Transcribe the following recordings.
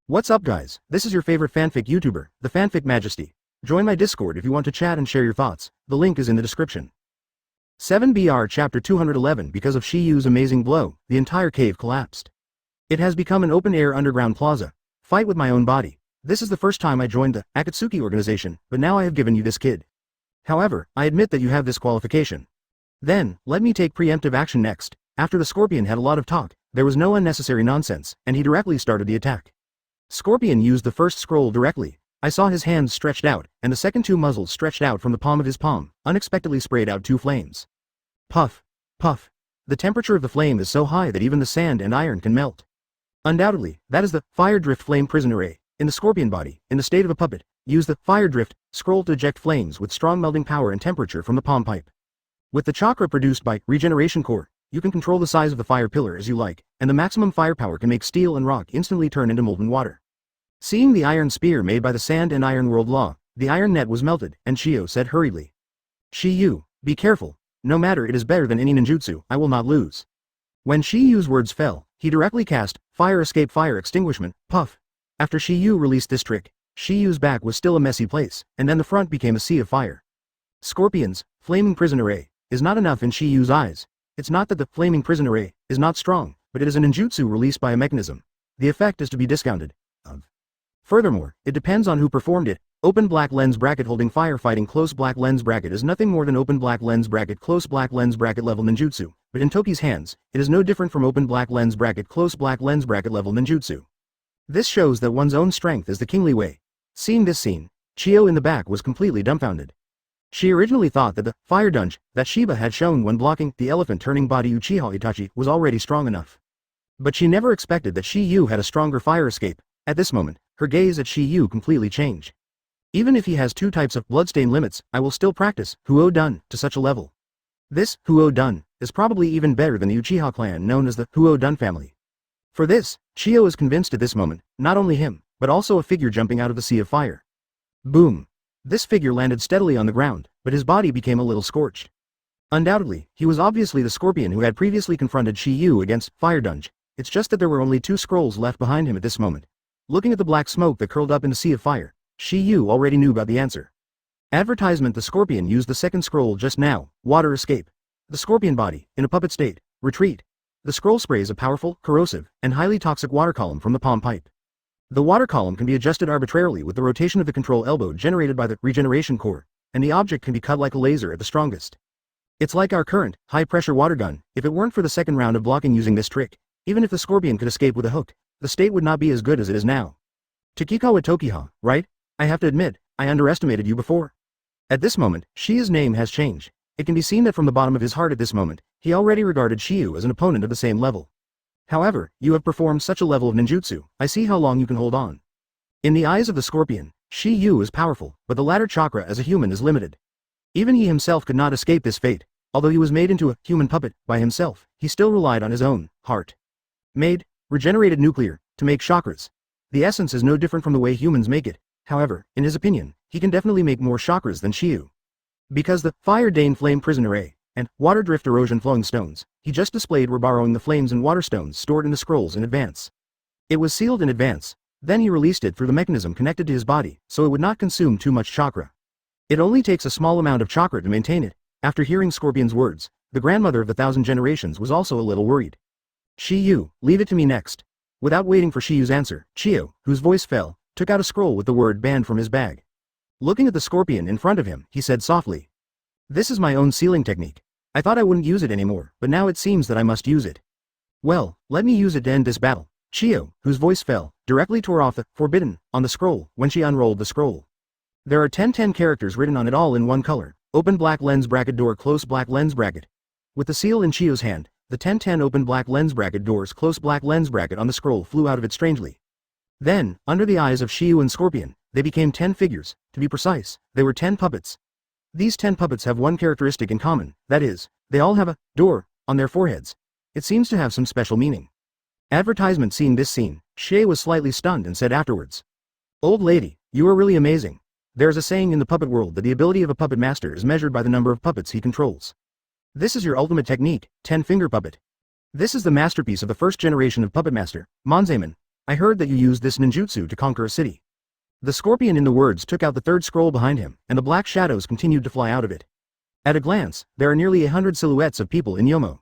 What's up guys, this is your favorite fanfic YouTuber, the Fanfic Majesty. Join my Discord if you want to chat and share your thoughts, the link is in the description. 7BR Chapter 211 Because of Shiyu's amazing blow, the entire cave collapsed. It has become an open-air underground plaza. Fight with my own body. This is the first time I joined the Akatsuki organization, but now I have given you this kid. However, I admit that you have this qualification. Then, let me take preemptive action next. After the Scorpion had a lot of talk, there was no unnecessary nonsense, and he directly started the attack. Scorpion used the first scroll directly. I saw his hands stretched out, and the second two muzzles stretched out from the palm of his palm, unexpectedly sprayed out two flames. Puff. Puff. The temperature of the flame is so high that even the sand and iron can melt. Undoubtedly, that is the Fire Drift Flame Prison Array. In the Scorpion body, in the state of a puppet, use the Fire Drift scroll to eject flames with strong melting power and temperature from the palm pipe. With the chakra produced by Regeneration Core, you can control the size of the fire pillar as you like, and the maximum firepower can make steel and rock instantly turn into molten water. Seeing the iron spear made by the Sand and Iron World Law, the iron net was melted, and Chiyo said hurriedly. Shiyu, be careful. No matter it is better than any ninjutsu, I will not lose. When Shiyu's words fell, he directly cast Fire Escape Fire Extinguishment, Puff. After Shiyu released this trick, Shiyu's back was still a messy place, and then the front became a sea of fire. Scorpion's Flaming Prison Array is not enough in Shiyu's eyes. It's not that the Flaming Prison Array is not strong, but it is a ninjutsu released by a mechanism. The effect is to be discounted. Furthermore, it depends on who performed it. Open black lens bracket holding firefighting close black lens bracket is nothing more than open black lens bracket close black lens bracket level ninjutsu, but in Toki's hands, it is no different from open black lens bracket close black lens bracket level ninjutsu. This shows that one's own strength is the kingly way. Seeing this scene, Chiyo in the back was completely dumbfounded. She originally thought that the fire dunge that Shiba had shown when blocking the elephant-turning body Uchiha Itachi was already strong enough. But she never expected that Shiyu had a stronger fire escape. At this moment, her gaze at Shiyu completely changed. Even if he has two types of bloodstain limits, I will still practice Huo Dun to such a level. This Huo Dun is probably even better than the Uchiha clan known as the Huo Dun family. For this, Chiyo is convinced at this moment, not only him, but also a figure jumping out of the sea of fire. Boom. This figure landed steadily on the ground, but his body became a little scorched. Undoubtedly, he was obviously the Scorpion who had previously confronted Shiyu against Fire Dunge. It's just that there were only two scrolls left behind him at this moment. Looking at the black smoke that curled up in the sea of fire, Shiyu already knew about the answer. Advertisement: the Scorpion used the second scroll just now, Water Escape. The Scorpion body, in a puppet state, Retreat. The scroll sprays a powerful, corrosive, and highly toxic water column from the palm pipe. The water column can be adjusted arbitrarily with the rotation of the control elbow generated by the Regeneration Core, and the object can be cut like a laser at the strongest. It's like our current, high-pressure water gun. If it weren't for the second round of blocking using this trick, even if the Scorpion could escape with a hook, the state would not be as good as it is now. Tokikawa Tokiha, right? I have to admit, I underestimated you before. At this moment, Shiya's name has changed. It can be seen that from the bottom of his heart at this moment, he already regarded Shiyu as an opponent of the same level. However, you have performed such a level of ninjutsu, I see how long you can hold on. In the eyes of the Scorpion, Shiyu is powerful, but the latter chakra as a human is limited. Even he himself could not escape this fate. Although he was made into a human puppet by himself, he still relied on his own heart. Made, regenerated nuclear, to make chakras. The essence is no different from the way humans make it. However, in his opinion, he can definitely make more chakras than Shiyu. Because the Fire Dane Flame Prison Array and Water Drift Erosion Flowing Stones he just displayed were borrowing the flames and water stones stored in the scrolls in advance. It was sealed in advance. Then he released it through the mechanism connected to his body, so it would not consume too much chakra. It only takes a small amount of chakra to maintain it. After hearing Scorpion's words, the grandmother of the 1,000 generations was also a little worried. Shiyu, leave it to me next. Without waiting for Shiyu's answer, Chiyo, whose voice fell, took out a scroll with the word banned from his bag. Looking at the Scorpion in front of him, he said softly. This is my own sealing technique. I thought I wouldn't use it anymore, but now it seems that I must use it. Well, let me use it to end this battle. Chiyo, whose voice fell, directly tore off the forbidden on the scroll when she unrolled the scroll. There are 10 characters written on it all in one color. Open black lens bracket door close black lens bracket. With the seal in Chiyo's hand, the 10 open black lens bracket doors close black lens bracket on the scroll flew out of it strangely. Then, under the eyes of Shiyu and Scorpion, they became 10 figures. To be precise, they were 10 puppets. These 10 puppets have one characteristic in common, that is, they all have a door on their foreheads. It seems to have some special meaning. Advertisement: seeing this scene, Shay was slightly stunned and said afterwards. Old lady, you are really amazing. There's a saying in the puppet world that the ability of a puppet master is measured by the number of puppets he controls. This is your ultimate technique, 10-finger puppet. This is the masterpiece of the first generation of puppet master, Monzaemon. I heard that you used this ninjutsu to conquer a city. The scorpion in the words took out the third scroll behind him, and the black shadows continued to fly out of it. At a glance, there are nearly 100 silhouettes of people in Yomo.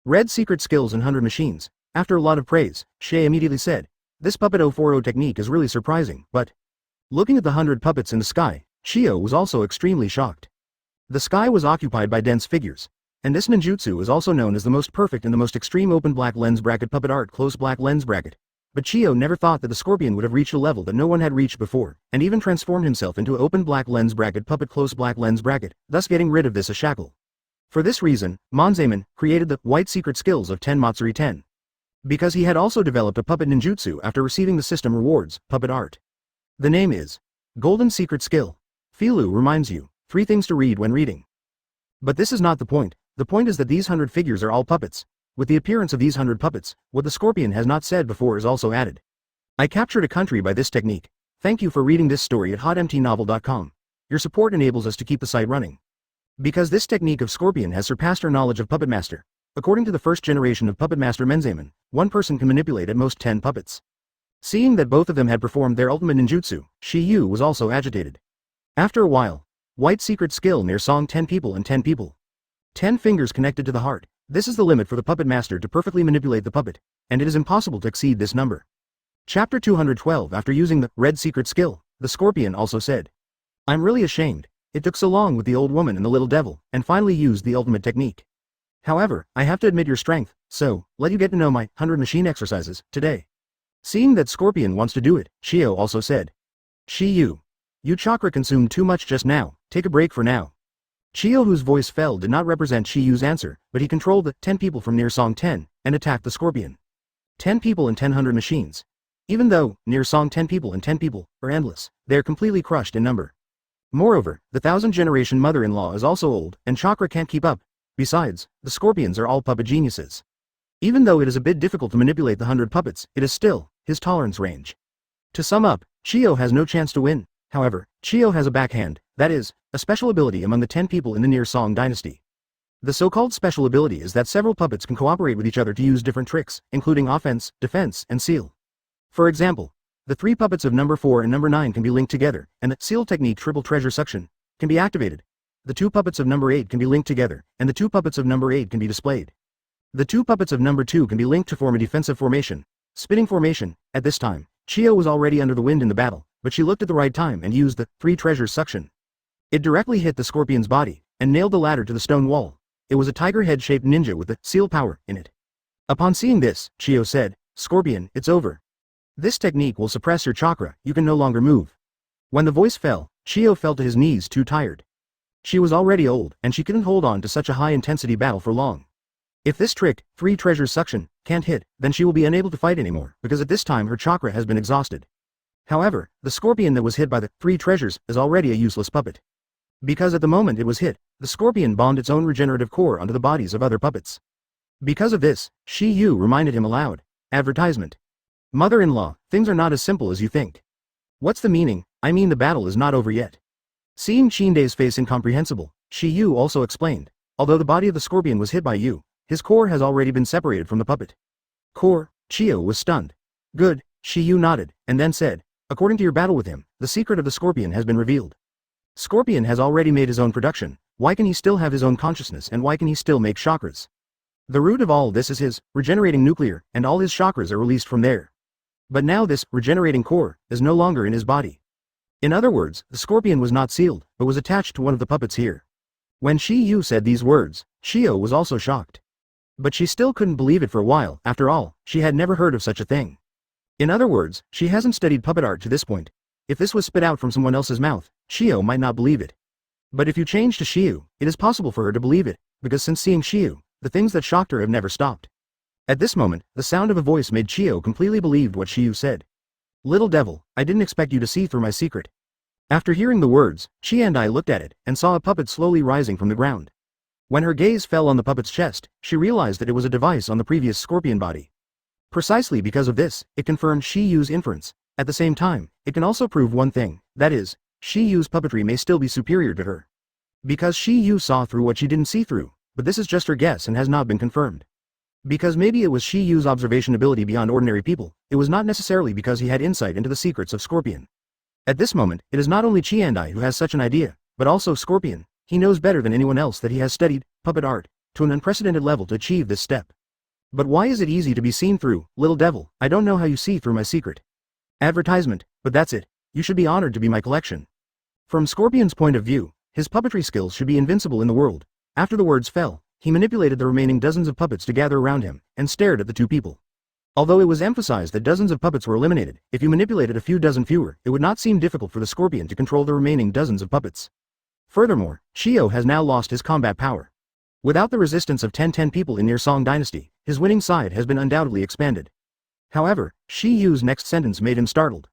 Read secret skills and 100 machines. After a lot of praise, Shay immediately said, "This puppet 040 technique is really surprising, but..." Looking at the 100 puppets in the sky, Shio was also extremely shocked. The sky was occupied by dense figures, and this ninjutsu is also known as the most perfect and the most extreme open black lens bracket puppet art close black lens bracket. But Chio never thought that the scorpion would have reached a level that no one had reached before, and even transformed himself into an open black lens bracket puppet close black lens bracket, thus getting rid of this as shackle. For this reason, Monzaemon created the white secret skills of 10 Matsuri 10. Because he had also developed a puppet ninjutsu after receiving the system rewards, puppet art. The name is Golden Secret Skill. Filu reminds you, 3 things to read when reading. But this is not the point. The point is that these 100 figures are all puppets. With the appearance of these 100 puppets, what the scorpion has not said before is also added. I captured a country by this technique. Thank you for reading this story at hotmtnovel.com. Your support enables us to keep the site running. Because this technique of scorpion has surpassed our knowledge of Puppet Master. According to the first generation of Puppet Master Monzaemon, one person can manipulate at most 10 puppets. Seeing that both of them had performed their ultimate ninjutsu, Shiyu was also agitated. After a while, white secret skill near song 10 people and 10 people. 10 fingers connected to the heart. This is the limit for the puppet master to perfectly manipulate the puppet, and it is impossible to exceed this number. Chapter 212. After using the red secret skill, the scorpion also said, "I'm really ashamed. It took so long with the old woman and the little devil, and finally used the ultimate technique. However, I have to admit your strength, so, let you get to know my 100 machine exercises, today." Seeing that Scorpion wants to do it, Shio also said, "Shiyu. You chakra consumed too much just now, take a break for now." Chio, whose voice fell, did not represent Shiyu's answer, but he controlled the 10 people from near song 10, and attacked the scorpion. 10 people and 10 machines. Even though, near song 10 people and 10 people, are endless, they are completely crushed in number. Moreover, the 1000th-generation mother-in-law is also old, and chakra can't keep up. Besides, the scorpions are all puppet geniuses. Even though it is a bit difficult to manipulate the 100 puppets, it is still his tolerance range. To sum up, Chio has no chance to win. However, Chio has a backhand, that is, a special ability among the 10 people in the Near Song dynasty. The so-called special ability is that several puppets can cooperate with each other to use different tricks, including offense, defense, and seal. For example, the 3 puppets of number 4 and number 9 can be linked together, and the seal technique triple treasure suction can be activated. The 2 puppets of number 8 can be linked together, and the 2 puppets of number 8 can be displayed. The 2 puppets of number 2 can be linked to form a defensive formation, spinning formation. At this time, Chio was already under the wind in the battle, but she looked at the right time and used the 3 treasures suction. It directly hit the scorpion's body, and nailed the ladder to the stone wall. It was a tiger head-shaped ninja with the seal power in it. Upon seeing this, Chio said, "Scorpion, it's over. This technique will suppress your chakra, you can no longer move." When the voice fell, Chio fell to his knees too tired. She was already old, and she couldn't hold on to such a high-intensity battle for long. If this trick, 3 treasures suction, can't hit, then she will be unable to fight anymore, because at this time her chakra has been exhausted. However, the scorpion that was hit by the 3 treasures is already a useless puppet. Because at the moment it was hit, the scorpion bombed its own regenerative core onto the bodies of other puppets. Because of this, Shi Yu reminded him aloud. Advertisement. Mother-in-law, things are not as simple as you think. What's the meaning? I mean the battle is not over yet. Seeing Chinde's face incomprehensible, Shi Yu also explained. Although the body of the scorpion was hit by you, his core has already been separated from the puppet. Core? Chio was stunned. Good, Shi Yu nodded, and then said, according to your battle with him, the secret of the scorpion has been revealed. Scorpion has already made his own production, why can he still have his own consciousness and why can he still make chakras? The root of all this is his regenerating nuclear, and all his chakras are released from there. But now this regenerating core is no longer in his body. In other words, the scorpion was not sealed, but was attached to one of the puppets here. When Shi Yu said these words, Shio was also shocked. But she still couldn't believe it for a while. After all, she had never heard of such a thing. In other words, she hasn't studied puppet art to this point. If this was spit out from someone else's mouth, Shio might not believe it. But if you change to Shiyu, it is possible for her to believe it, because since seeing Shiyu, the things that shocked her have never stopped. At this moment, the sound of a voice made Chio completely believe what Shiyu said. Little devil, I didn't expect you to see through my secret. After hearing the words, Chi and I looked at it, and saw a puppet slowly rising from the ground. When her gaze fell on the puppet's chest, she realized that it was a device on the previous scorpion body. Precisely because of this, it confirmed Shiyu's inference. At the same time, it can also prove one thing, that is, Shiyu's puppetry may still be superior to her. Because Shiyu saw through what she didn't see through, but this is just her guess and has not been confirmed. Because maybe it was Shi Yu's observation ability beyond ordinary people, it was not necessarily because he had insight into the secrets of Scorpion. At this moment, it is not only Qiandai who has such an idea, but also Scorpion. He knows better than anyone else that he has studied puppet art to an unprecedented level to achieve this step. But why is it easy to be seen through, little devil? I don't know how you see through my secret advertisement, but that's it. You should be honored to be my collection. From Scorpion's point of view, his puppetry skills should be invincible in the world. After the words fell, he manipulated the remaining dozens of puppets to gather around him, and stared at the two people. Although it was emphasized that dozens of puppets were eliminated, if you manipulated a few dozen fewer, it would not seem difficult for the Scorpion to control the remaining dozens of puppets. Furthermore, Shio has now lost his combat power. Without the resistance of 10 people in near Song Dynasty, his winning side has been undoubtedly expanded. However, Shi Yu's next sentence made him startled.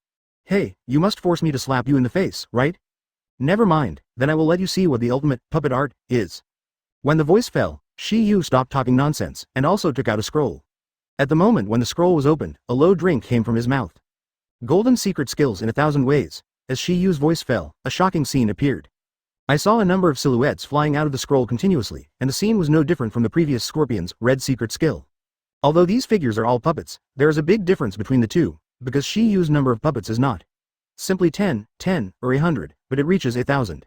Hey, you must force me to slap you in the face, right? Never mind, then I will let you see what the ultimate puppet art is. When the voice fell, Shi Yu stopped talking nonsense, and also took out a scroll. At the moment when the scroll was opened, a low drink came from his mouth. Golden secret skills in 1,000 ways. As Shi Yu's voice fell, a shocking scene appeared. I saw a number of silhouettes flying out of the scroll continuously, and the scene was no different from the previous Scorpion's red secret skill. Although these figures are all puppets, there is a big difference between the two, because Shi Yu's number of puppets is not simply 10, or 100, but it reaches 1,000.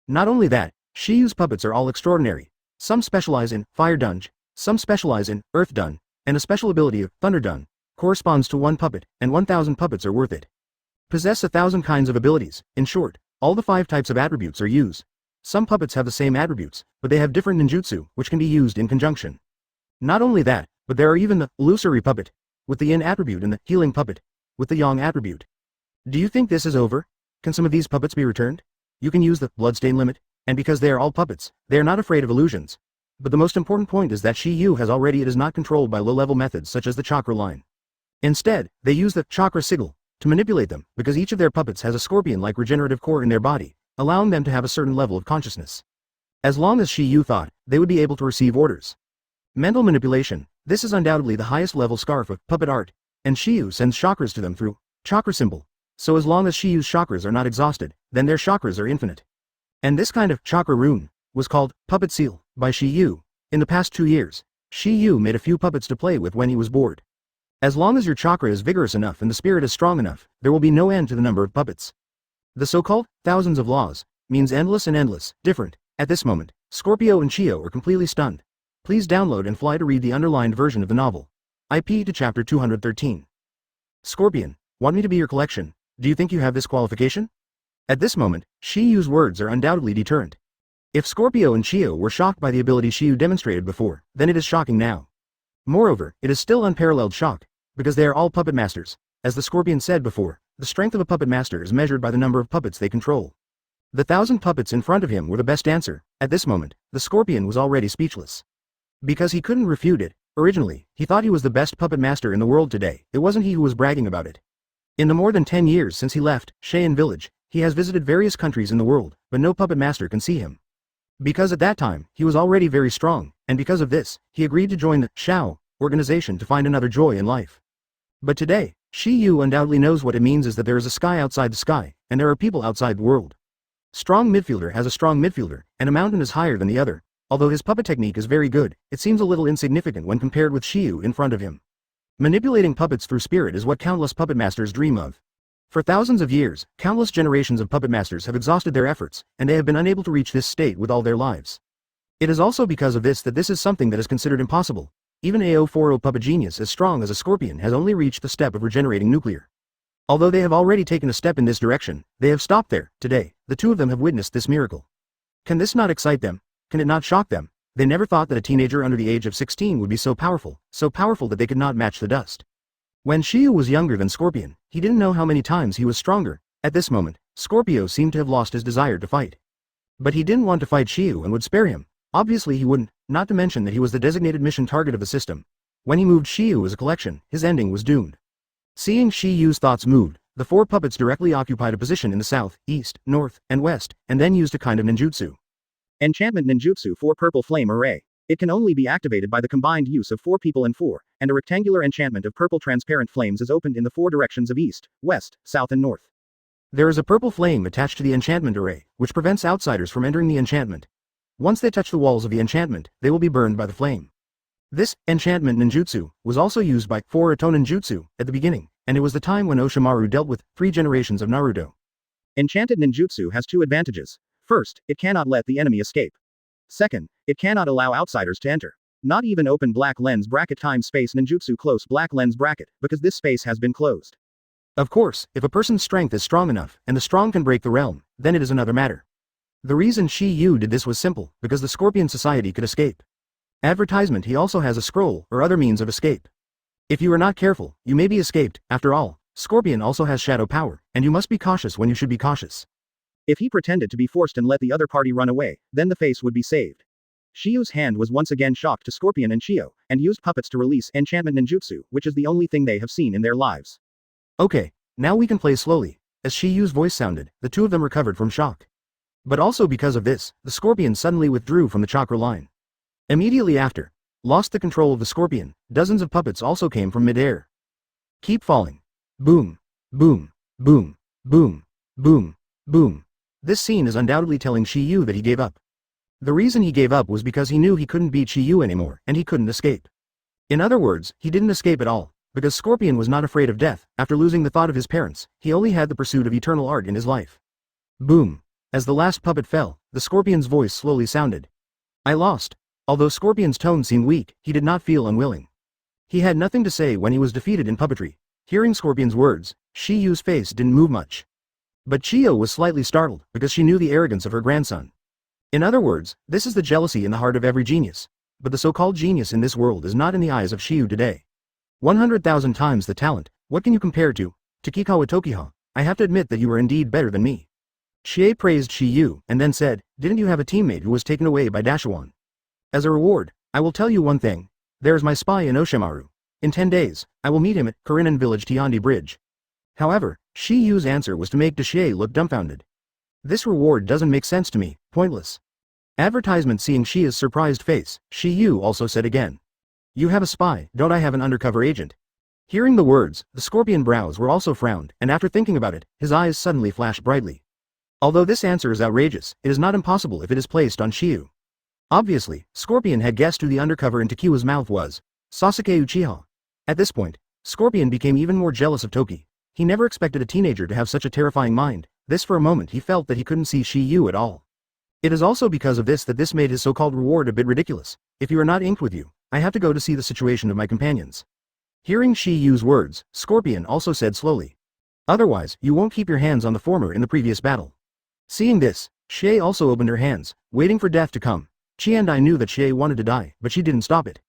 Not only that, Shi Yu's puppets are all extraordinary. Some specialize in Fire Dunge, some specialize in Earth Dun, and a special ability of Thunder Dun corresponds to 1 puppet, and 1,000 puppets are worth it. Possess 1,000 kinds of abilities. In short, all the 5 types of attributes are used. Some puppets have the same attributes, but they have different ninjutsu, which can be used in conjunction. Not only that, but there are even the illusory puppet, with the yin attribute, and the healing puppet, with the yang attribute. Do you think this is over? Can some of these puppets be returned? You can use the bloodstain limit, and because they are all puppets, they are not afraid of illusions. But the most important point is that Shi Yu has already it is not controlled by low-level methods such as the chakra line. Instead, they use the chakra sigil to manipulate them, because each of their puppets has a scorpion-like regenerative core in their body, allowing them to have a certain level of consciousness. As long as Shi Yu thought, they would be able to receive orders. Mental manipulation. This is undoubtedly the highest level scarf of puppet art, and Shi Yu sends chakras to them through chakra symbol. So as long as Shi Yu's chakras are not exhausted, then their chakras are infinite. And this kind of chakra rune was called puppet seal by Shi Yu. In the past 2 years, Shi Yu made a few puppets to play with when he was bored. As long as your chakra is vigorous enough and the spirit is strong enough, there will be no end to the number of puppets. The so-called thousands of laws means endless and endless, different. At this moment, Scorpio and Chio are completely stunned. Please download and fly to read the underlined version of the novel. IP to chapter 213. Scorpion, want me to be your collection? Do you think you have this qualification? At this moment, Shi Yu's words are undoubtedly deterrent. If Scorpio and Chio were shocked by the ability Shi Yu demonstrated before, then it is shocking now. Moreover, it is still unparalleled shock, because they are all puppet masters. As the Scorpion said before, the strength of a puppet master is measured by the number of puppets they control. The 1,000 puppets in front of him were the best answer. At this moment, the Scorpion was already speechless. Because he couldn't refute it. Originally, he thought he was the best puppet master in the world today. It wasn't he who was bragging about it. In the more than 10 years since he left Cheyenne Village, he has visited various countries in the world, but no puppet master can see him. Because at that time, he was already very strong, and because of this, he agreed to join the Shao organization to find another joy in life. But today, Shi Yu undoubtedly knows what it means is that there is a sky outside the sky, and there are people outside the world. Strong midfielder has a strong midfielder, and a mountain is higher than the other. Although his puppet technique is very good, it seems a little insignificant when compared with Shi Yu in front of him. Manipulating puppets through spirit is what countless puppet masters dream of. For thousands of years, countless generations of puppet masters have exhausted their efforts, and they have been unable to reach this state with all their lives. It is also because of this that this is something that is considered impossible. Even AO40 puppet genius as strong as a scorpion has only reached the step of regenerating nuclear. Although they have already taken a step in this direction, they have stopped there. Today, the two of them have witnessed this miracle. Can this not excite them? Can it not shock them? They never thought that a teenager under the age of 16 would be so powerful that they could not match the dust. When Shi Yu was younger than Scorpion, he didn't know how many times he was stronger. At this moment, Scorpio seemed to have lost his desire to fight. But he didn't want to fight Shi Yu and would spare him. Obviously he wouldn't, not to mention that he was the designated mission target of the system. When he moved Shi Yu as a collection, his ending was doomed. Seeing Shi Yu's thoughts moved, the 4 puppets directly occupied a position in the south, east, north, and west, and then used a kind of ninjutsu. Enchantment Ninjutsu 4 Purple Flame Array. It can only be activated by the combined use of 4 people and 4, and a rectangular enchantment of purple transparent flames is opened in the 4 directions of east, west, south and north. There is a purple flame attached to the enchantment array, which prevents outsiders from entering the enchantment. Once they touch the walls of the enchantment, they will be burned by the flame. This enchantment ninjutsu was also used by 4 Itonin Jutsu at the beginning, and it was the time when Oshimaru dealt with 3 generations of Naruto. Enchanted ninjutsu has 2 advantages. First, it cannot let the enemy escape. Second, it cannot allow outsiders to enter. Not even open black lens bracket time space ninjutsu close black lens bracket, because this space has been closed. Of course, if a person's strength is strong enough, and the strong can break the realm, then it is another matter. The reason Shi Yu did this was simple, because the Scorpion Society could escape. Advertisement: he also has a scroll, or other means of escape. If you are not careful, you may be escaped. After all, Scorpion also has shadow power, and you must be cautious when you should be cautious. If he pretended to be forced and let the other party run away, then the face would be saved. Shiyu's hand was once again shocked to Scorpion and Shio, and used puppets to release enchantment ninjutsu, which is the only thing they have seen in their lives. Okay, now we can play slowly. As Shiyu's voice sounded, the 2 of them recovered from shock. But also because of this, the Scorpion suddenly withdrew from the chakra line. Immediately after, lost the control of the Scorpion, dozens of puppets also came from mid-air. Keep falling. Boom. Boom. Boom. Boom. Boom. Boom. This scene is undoubtedly telling Shi Yu that he gave up. The reason he gave up was because he knew he couldn't beat Shi Yu anymore, and he couldn't escape. In other words, he didn't escape at all, because Scorpion was not afraid of death. After losing the thought of his parents, he only had the pursuit of eternal art in his life. Boom. As the last puppet fell, the Scorpion's voice slowly sounded. I lost. Although Scorpion's tone seemed weak, he did not feel unwilling. He had nothing to say when he was defeated in puppetry. Hearing Scorpion's words, Shi Yu's face didn't move much. But Chio was slightly startled, because she knew the arrogance of her grandson. In other words, this is the jealousy in the heart of every genius. But the so-called genius in this world is not in the eyes of Shiyu today. 100,000 times the talent, what can you compare to Kikawa Tokiha? I have to admit that you are indeed better than me. Shie praised Shiyu, and then said, didn't you have a teammate who was taken away by Dashawan? As a reward, I will tell you one thing. There is my spy in Oshimaru. In 10 days, I will meet him at Karinan Village Tiandi Bridge. However, Shi Yu's answer was to make Dashie look dumbfounded. This reward doesn't make sense to me, pointless. Advertisement: seeing Shia's surprised face, Shi Yu also said again. You have a spy, don't I have an undercover agent? Hearing the words, the Scorpion brows were also frowned, and after thinking about it, his eyes suddenly flashed brightly. Although this answer is outrageous, it is not impossible if it is placed on Shiyu. Obviously, Scorpion had guessed who the undercover in Takiwa's mouth was. Sasuke Uchiha. At this point, Scorpion became even more jealous of Toki. He never expected a teenager to have such a terrifying mind. This for a moment he felt that he couldn't see Shiyu at all. It is also because of this that this made his so-called reward a bit ridiculous. If you are not inked with you, I have to go to see the situation of my companions. Hearing Shiyu's words, Scorpion also said slowly. Otherwise, you won't keep your hands on the former in the previous battle. Seeing this, Shie also opened her hands, waiting for death to come. Chiandai knew that Shie wanted to die, but she didn't stop it.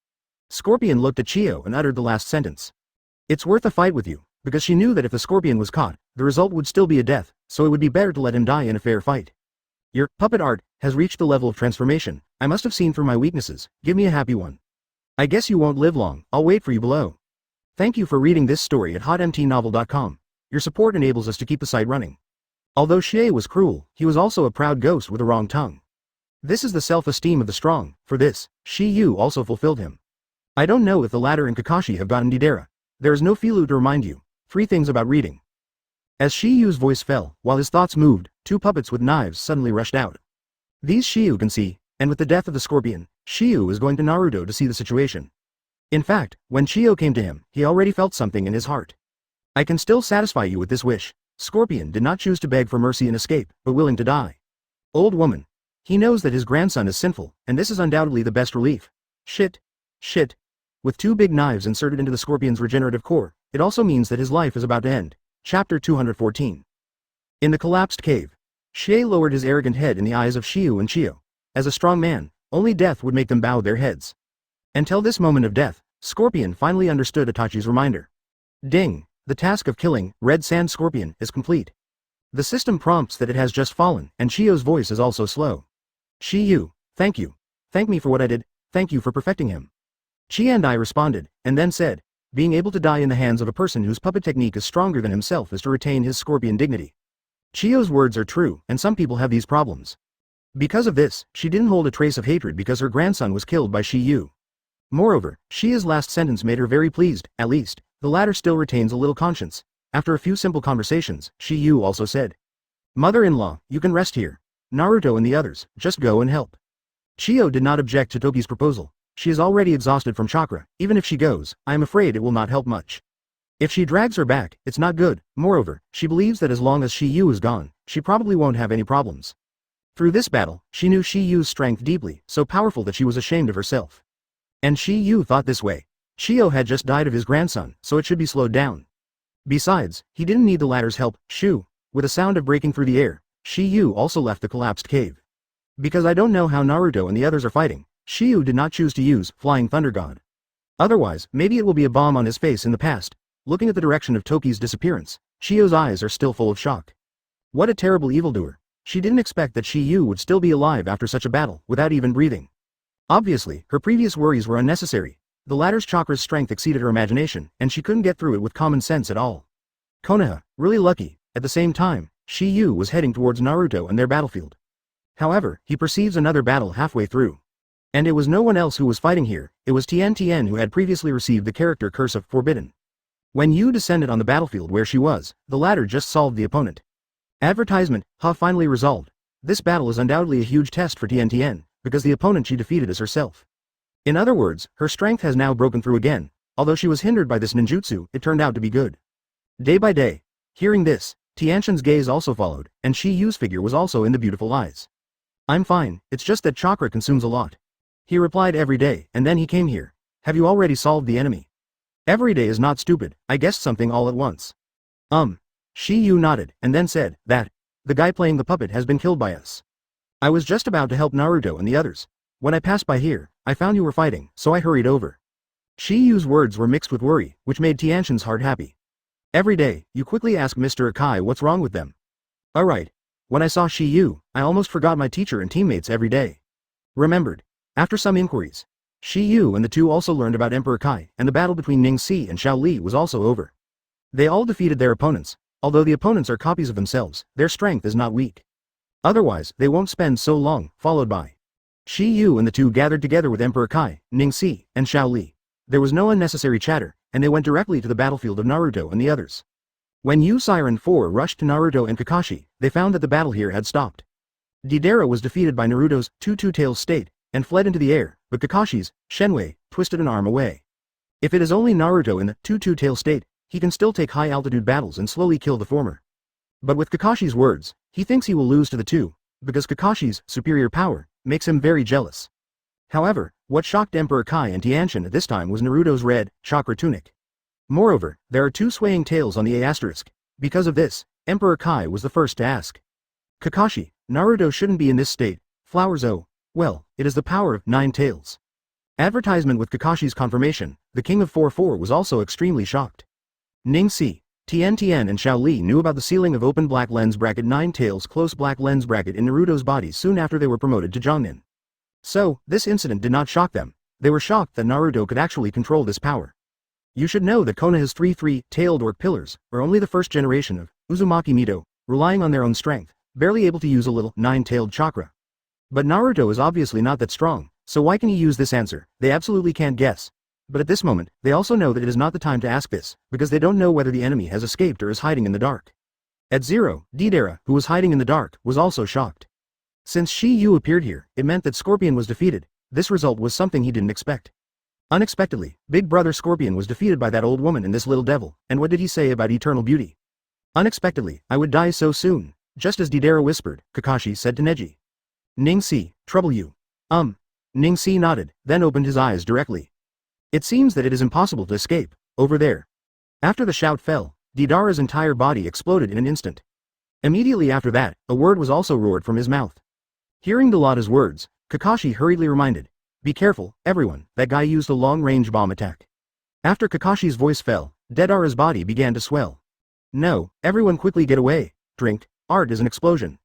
Scorpion looked at Chio and uttered the last sentence. It's worth a fight with you, because she knew that if the Scorpion was caught, the result would still be a death, so it would be better to let him die in a fair fight. Your puppet art has reached the level of transformation. I must have seen through my weaknesses. Give me a happy one. I guess you won't live long. I'll wait for you below. Thank you for reading this story at hotmtnovel.com. Your support enables us to keep the site running. Although Shie was cruel, he was also a proud ghost with a wrong tongue. This is the self-esteem of the strong. For this, Shi Yu also fulfilled him. I don't know if the latter and Kakashi have gotten Deidara. There is no Filu to remind you. 3 things about reading. As Shiyu's voice fell, while his thoughts moved, 2 puppets with knives suddenly rushed out. These Shiyu can see, and with the death of the Scorpion, Shiyu is going to Naruto to see the situation. In fact, when Chiyo came to him, he already felt something in his heart. I can still satisfy you with this wish. Scorpion did not choose to beg for mercy and escape, but willing to die. Old woman. He knows that his grandson is sinful, and this is undoubtedly the best relief. Shit. Shit. With 2 big knives inserted into the Scorpion's regenerative core, it also means that his life is about to end. Chapter 214. In the collapsed cave, Shie lowered his arrogant head in the eyes of Shiyu and Chiyo. As a strong man, only death would make them bow their heads. Until this moment of death, Scorpion finally understood Itachi's reminder. Ding! The task of killing Red Sand Scorpion is complete. The system prompts that it has just fallen, and Chiyo's voice is also slow. Shiyu, thank you. Thank me for what I did, thank you for perfecting him. Chi and I responded, and then said, being able to die in the hands of a person whose puppet technique is stronger than himself is to retain his Scorpion dignity. Chiyo's words are true, and some people have these problems. Because of this, she didn't hold a trace of hatred because her grandson was killed by Shiyu. Moreover, Shia's last sentence made her very pleased. At least, the latter still retains a little conscience. After a few simple conversations, Shiyu also said, Mother-in-law, you can rest here. Naruto and the others, just go and help. Chiyo did not object to Toki's proposal. She is already exhausted from chakra. Even if she goes, I am afraid it will not help much. If she drags her back, it's not good. Moreover, she believes that as long as Shi Yu is gone, she probably won't have any problems. Through this battle, she knew Shi Yu's strength deeply, so powerful that she was ashamed of herself. And Shi Yu thought this way. Shio had just died of his grandson, so it should be slowed down. Besides, he didn't need the latter's help. Shoo! With a sound of breaking through the air, Shi Yu also left the collapsed cave. Because I don't know how Naruto and the others are fighting, Shi Yu did not choose to use Flying Thunder God. Otherwise, maybe it will be a bomb on his face in the past. Looking at the direction of Toki's disappearance, Shio's eyes are still full of shock. What a terrible evildoer. She didn't expect that Shi Yu would still be alive after such a battle, without even breathing. Obviously, her previous worries were unnecessary. The latter's chakra's strength exceeded her imagination, and she couldn't get through it with common sense at all. Konoha, really lucky. At the same time, Shi Yu was heading towards Naruto and their battlefield. However, he perceives another battle halfway through. And it was no one else who was fighting here, it was Tien Tien who had previously received the character Curse of Forbidden. When Yu descended on the battlefield where she was, the latter just solved the opponent. Advertisement, finally resolved. This battle is undoubtedly a huge test for Tien Tien, because the opponent she defeated is herself. In other words, her strength has now broken through again. Although she was hindered by this ninjutsu, it turned out to be good. Day by day. Hearing this, Tianshan's gaze also followed, and Shi Yu's figure was also in the beautiful eyes. I'm fine, it's just that chakra consumes a lot. He replied every day, and then he came here. Have you already solved the enemy? Every day is not stupid, I guessed something all at once. Shi Yu nodded, and then said, that, the guy playing the puppet has been killed by us. I was just about to help Naruto and the others. When I passed by here, I found you were fighting, so I hurried over. Shi Yu's words were mixed with worry, which made Tianshan's heart happy. Every day, you quickly ask Mr. Akai what's wrong with them. Alright. When I saw Shi Yu, I almost forgot my teacher and teammates every day. Remembered. After some inquiries, Shi Yu and the two also learned about Emperor Kai, and the battle between Ning Si and Xiao Li was also over. They all defeated their opponents. Although the opponents are copies of themselves, their strength is not weak. Otherwise, they won't spend so long, followed by Shi Yu and the two gathered together with Emperor Kai, Ning Si, and Xiao Li. There was no unnecessary chatter, and they went directly to the battlefield of Naruto and the others. When Yu Siren 4 rushed to Naruto and Kakashi, they found that the battle here had stopped. Deidara was defeated by Naruto's Two-Tails state, and fled into the air, but Kakashi's Shenwei twisted an arm away. If it is only Naruto in the Two-Tails state, he can still take high-altitude battles and slowly kill the former. But with Kakashi's words, he thinks he will lose to the two, because Kakashi's superior power makes him very jealous. However, what shocked Emperor Kai and Tianshan at this time was Naruto's red chakra tunic. Moreover, there are two swaying tails on the A*. Because of this, Emperor Kai was the first to ask. Kakashi, Naruto shouldn't be in this state. Flowers well, it is the power of 9 tails. Advertisement with Kakashi's confirmation, the King of 4-4 was also extremely shocked. Ning Si, Tien Tien and Xiao Li knew about the sealing of open black lens bracket 9 tails close black lens bracket in Naruto's body soon after they were promoted to Jonin. So, this incident did not shock them. They were shocked that Naruto could actually control this power. You should know that Konoha's 3-3-tailed orc pillars are only the first generation of Uzumaki Mito, relying on their own strength, barely able to use a little 9-tailed chakra. But Naruto is obviously not that strong, so why can he use this answer? They absolutely can't guess. But at this moment, they also know that it is not the time to ask this, because they don't know whether the enemy has escaped or is hiding in the dark. At 0, Deidara, who was hiding in the dark, was also shocked. Since Shi Yu appeared here, it meant that Scorpion was defeated. This result was something he didn't expect. Unexpectedly, Big Brother Scorpion was defeated by that old woman and this little devil, and what did he say about eternal beauty? Unexpectedly, I would die so soon, just as Deidara whispered, Kakashi said to Neji. Ning Si, trouble you. Ning Si nodded, then opened his eyes directly. It seems that it is impossible to escape, over there. After the shout fell, Deidara's entire body exploded in an instant. Immediately after that, a word was also roared from his mouth. Hearing Delata's words, Kakashi hurriedly reminded, be careful, everyone, that guy used a long-range bomb attack. After Kakashi's voice fell, Deidara's body began to swell. No, everyone quickly get away, drink, art is an explosion.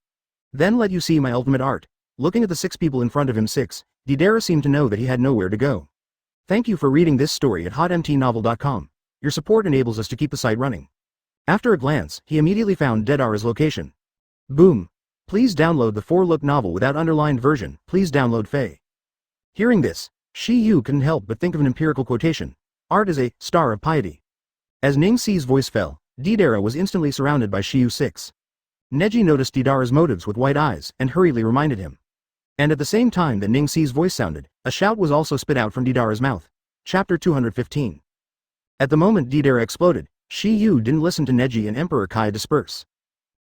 Then let you see my ultimate art. Looking at the 6 people in front of him 6, Deidara seemed to know that he had nowhere to go. Thank you for reading this story at hotmtnovel.com. Your support enables us to keep the site running. After a glance, he immediately found Deidara's location. Boom. Please download the 4-look novel without underlined version, please download Faye. Hearing this, Shi Yu couldn't help but think of an empirical quotation. Art is a star of piety. As Ning Si's voice fell, Deidara was instantly surrounded by Shi Yu 6. Neji noticed Deidara's motives with white eyes and hurriedly reminded him. And at the same time that Ning Si's voice sounded, a shout was also spit out from Deidara's mouth. Chapter 215. At the moment Deidara exploded, Shi Yu didn't listen to Neji and Emperor Kai disperse.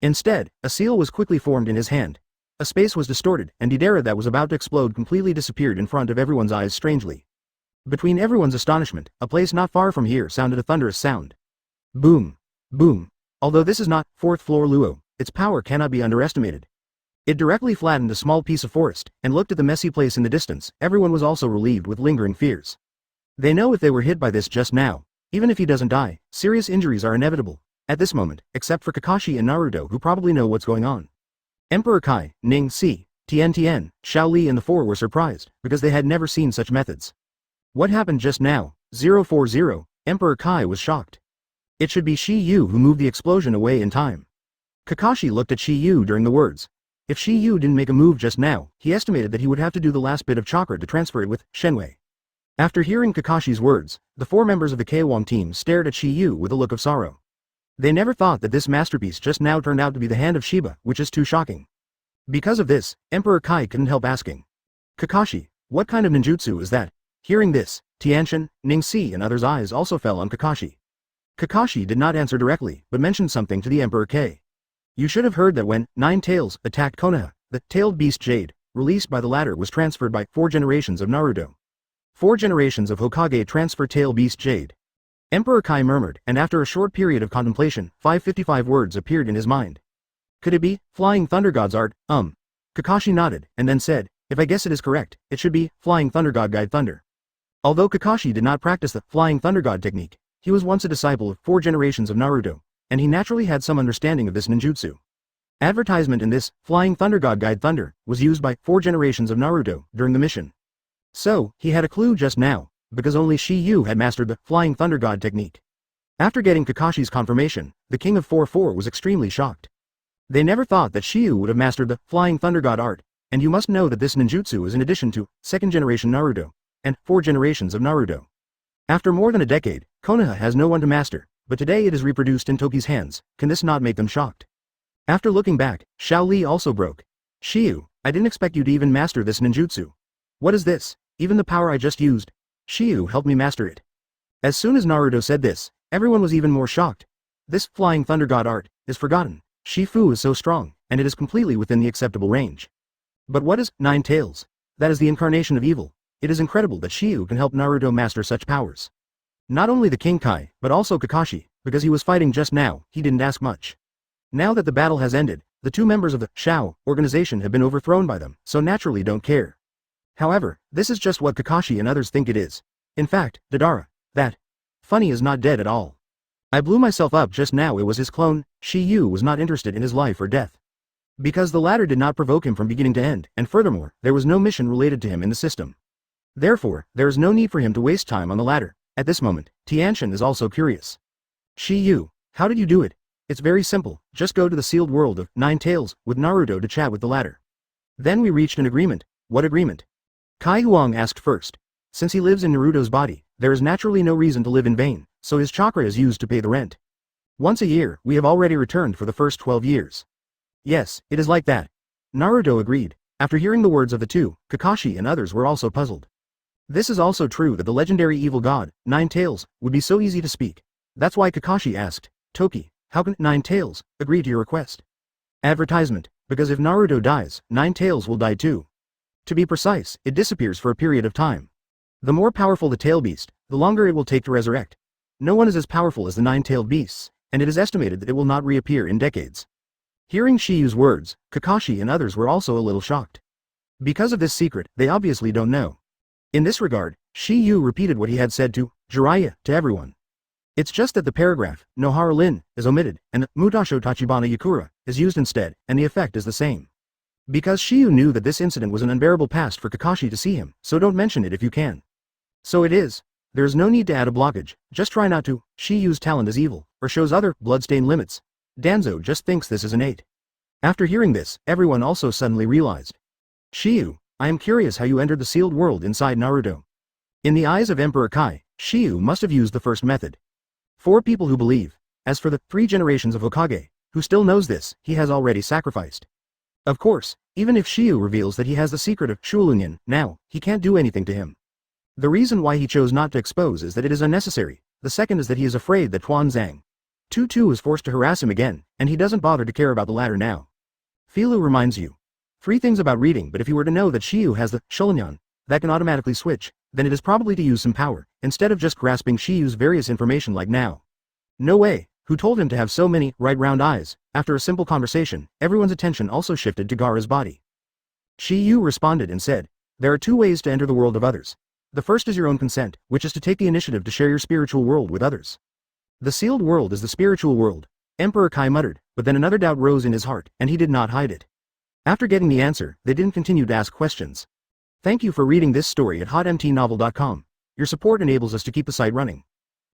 Instead, a seal was quickly formed in his hand. A space was distorted, and Deidara that was about to explode completely disappeared in front of everyone's eyes strangely. Between everyone's astonishment, a place not far from here sounded a thunderous sound. Boom. Boom. Although this is not 4th floor Luo, its power cannot be underestimated. It directly flattened a small piece of forest, and looked at the messy place in the distance. Everyone was also relieved with lingering fears. They know if they were hit by this just now, even if he doesn't die, serious injuries are inevitable, at this moment, except for Kakashi and Naruto who probably know what's going on. Emperor Kai, Ning Si, Tien, Xiao Li and the four were surprised, because they had never seen such methods. What happened just now? 040, Emperor Kai was shocked. It should be Shi Yu who moved the explosion away in time. Kakashi looked at Shi Yu during the words. If Shi Yu didn't make a move just now, he estimated that he would have to do the last bit of chakra to transfer it with Shenwei. After hearing Kakashi's words, the four members of the Keiwang team stared at Shi Yu with a look of sorrow. They never thought that this masterpiece just now turned out to be the hand of Shiba, which is too shocking. Because of this, Emperor Kai couldn't help asking. Kakashi, what kind of ninjutsu is that? Hearing this, Tianshan, Ning Si and others' eyes also fell on Kakashi. Kakashi did not answer directly, but mentioned something to the Emperor K. You should have heard that when Nine Tails attacked Konoha, the tailed beast Jade, released by the latter was transferred by 4 generations of Naruto. 4 generations of Hokage transfer tail beast Jade. Emperor Kai murmured, and after a short period of contemplation, 555 words appeared in his mind. Could it be Flying Thunder God's art? Kakashi nodded, and then said, if I guess it is correct, it should be Flying Thunder God Guide Thunder. Although Kakashi did not practice the Flying Thunder God technique, he was once a disciple of 4 generations of Naruto, and he naturally had some understanding of this ninjutsu. Advertisement in this Flying Thunder God Guide Thunder was used by 4 generations of Naruto during the mission. So, he had a clue just now, because only Shi Yu had mastered the Flying Thunder God technique. After getting Kakashi's confirmation, the King of 4-4 was extremely shocked. They never thought that Shi Yu would have mastered the Flying Thunder God art, and you must know that this ninjutsu is in addition to 2nd generation Naruto, and 4 generations of Naruto. After more than a decade, Konoha has no one to master, but today it is reproduced in Toki's hands. Can this not make them shocked? After looking back, Xiao Li also broke. Shiyu, I didn't expect you to even master this ninjutsu. What is this? Even the power I just used? Shiyu helped me master it. As soon as Naruto said this, everyone was even more shocked. This Flying Thunder God art is forgotten. Shifu is so strong, and it is completely within the acceptable range. But what is 9 Tails? That is the incarnation of evil. It is incredible that Shiyu can help Naruto master such powers. Not only the King Kai, but also Kakashi, because he was fighting just now, he didn't ask much. Now that the battle has ended, the 2 members of the Shao organization have been overthrown by them, so naturally don't care. However, this is just what Kakashi and others think it is. In fact, Deidara, that funny is not dead at all. I blew myself up just now. It was his clone. Shi Yu was not interested in his life or death. Because the latter did not provoke him from beginning to end, and furthermore, there was no mission related to him in the system. Therefore, there is no need for him to waste time on the latter. At this moment, Tianshan is also curious. Shi Yu, how did you do it? It's very simple, just go to the sealed world of 9 Tails with Naruto to chat with the latter. Then we reached an agreement. What agreement? Kai Huang asked first. Since he lives in Naruto's body, there is naturally no reason to live in vain, so his chakra is used to pay the rent. Once a year, we have already returned for the first 12 years. Yes, it is like that. Naruto agreed. After hearing the words of the 2, Kakashi and others were also puzzled. This is also true that the legendary evil god, 9 Tails, would be so easy to speak. That's why Kakashi asked, Toki, how can 9 Tails agree to your request? Advertisement, because if Naruto dies, 9 Tails will die too. To be precise, it disappears for a period of time. The more powerful the tail beast, the longer it will take to resurrect. No one is as powerful as the 9-tailed beasts, and it is estimated that it will not reappear in decades. Hearing Shiyu's words, Kakashi and others were also a little shocked. Because of this secret, they obviously don't know. In this regard, Shiyu repeated what he had said to Jiraiya to everyone. It's just that the paragraph, Nohara Lin, is omitted, and the Mutasho Tachibana Yakura is used instead, and the effect is the same. Because Shiyu knew that this incident was an unbearable past for Kakashi to see him, so don't mention it if you can. So it is. There is no need to add a blockage, just try not to. Shiyu's talent is evil, or shows other bloodstained limits. Danzo just thinks this is innate. After hearing this, everyone also suddenly realized. Shiyu, I am curious how you entered the sealed world inside Naruto. In the eyes of Emperor Kai, Shiyu must have used the first method. 4 people who believe. As for the 3 generations of Hokage, who still knows this, he has already sacrificed. Of course, even if Shiyu reveals that he has the secret of Shulunyan, now, he can't do anything to him. The reason why he chose not to expose is that it is unnecessary. The second is that he is afraid that Tuanzang Tutu is forced to harass him again, and he doesn't bother to care about the latter now. Filu reminds you 3 things about reading, but if you were to know that Shiyu has the Shulunyan that can automatically switch, then it is probably to use some power, instead of just grasping Shiyu's various information like now. No way. Who told him to have so many right round eyes? After a simple conversation, everyone's attention also shifted to Gaara's body. Shiyu responded and said, there are 2 ways to enter the world of others. The first is your own consent, which is to take the initiative to share your spiritual world with others. The sealed world is the spiritual world, Emperor Kai muttered, but then another doubt rose in his heart, and he did not hide it. After getting the answer, they didn't continue to ask questions. Thank you for reading this story at hotmtnovel.com. Your support enables us to keep the site running.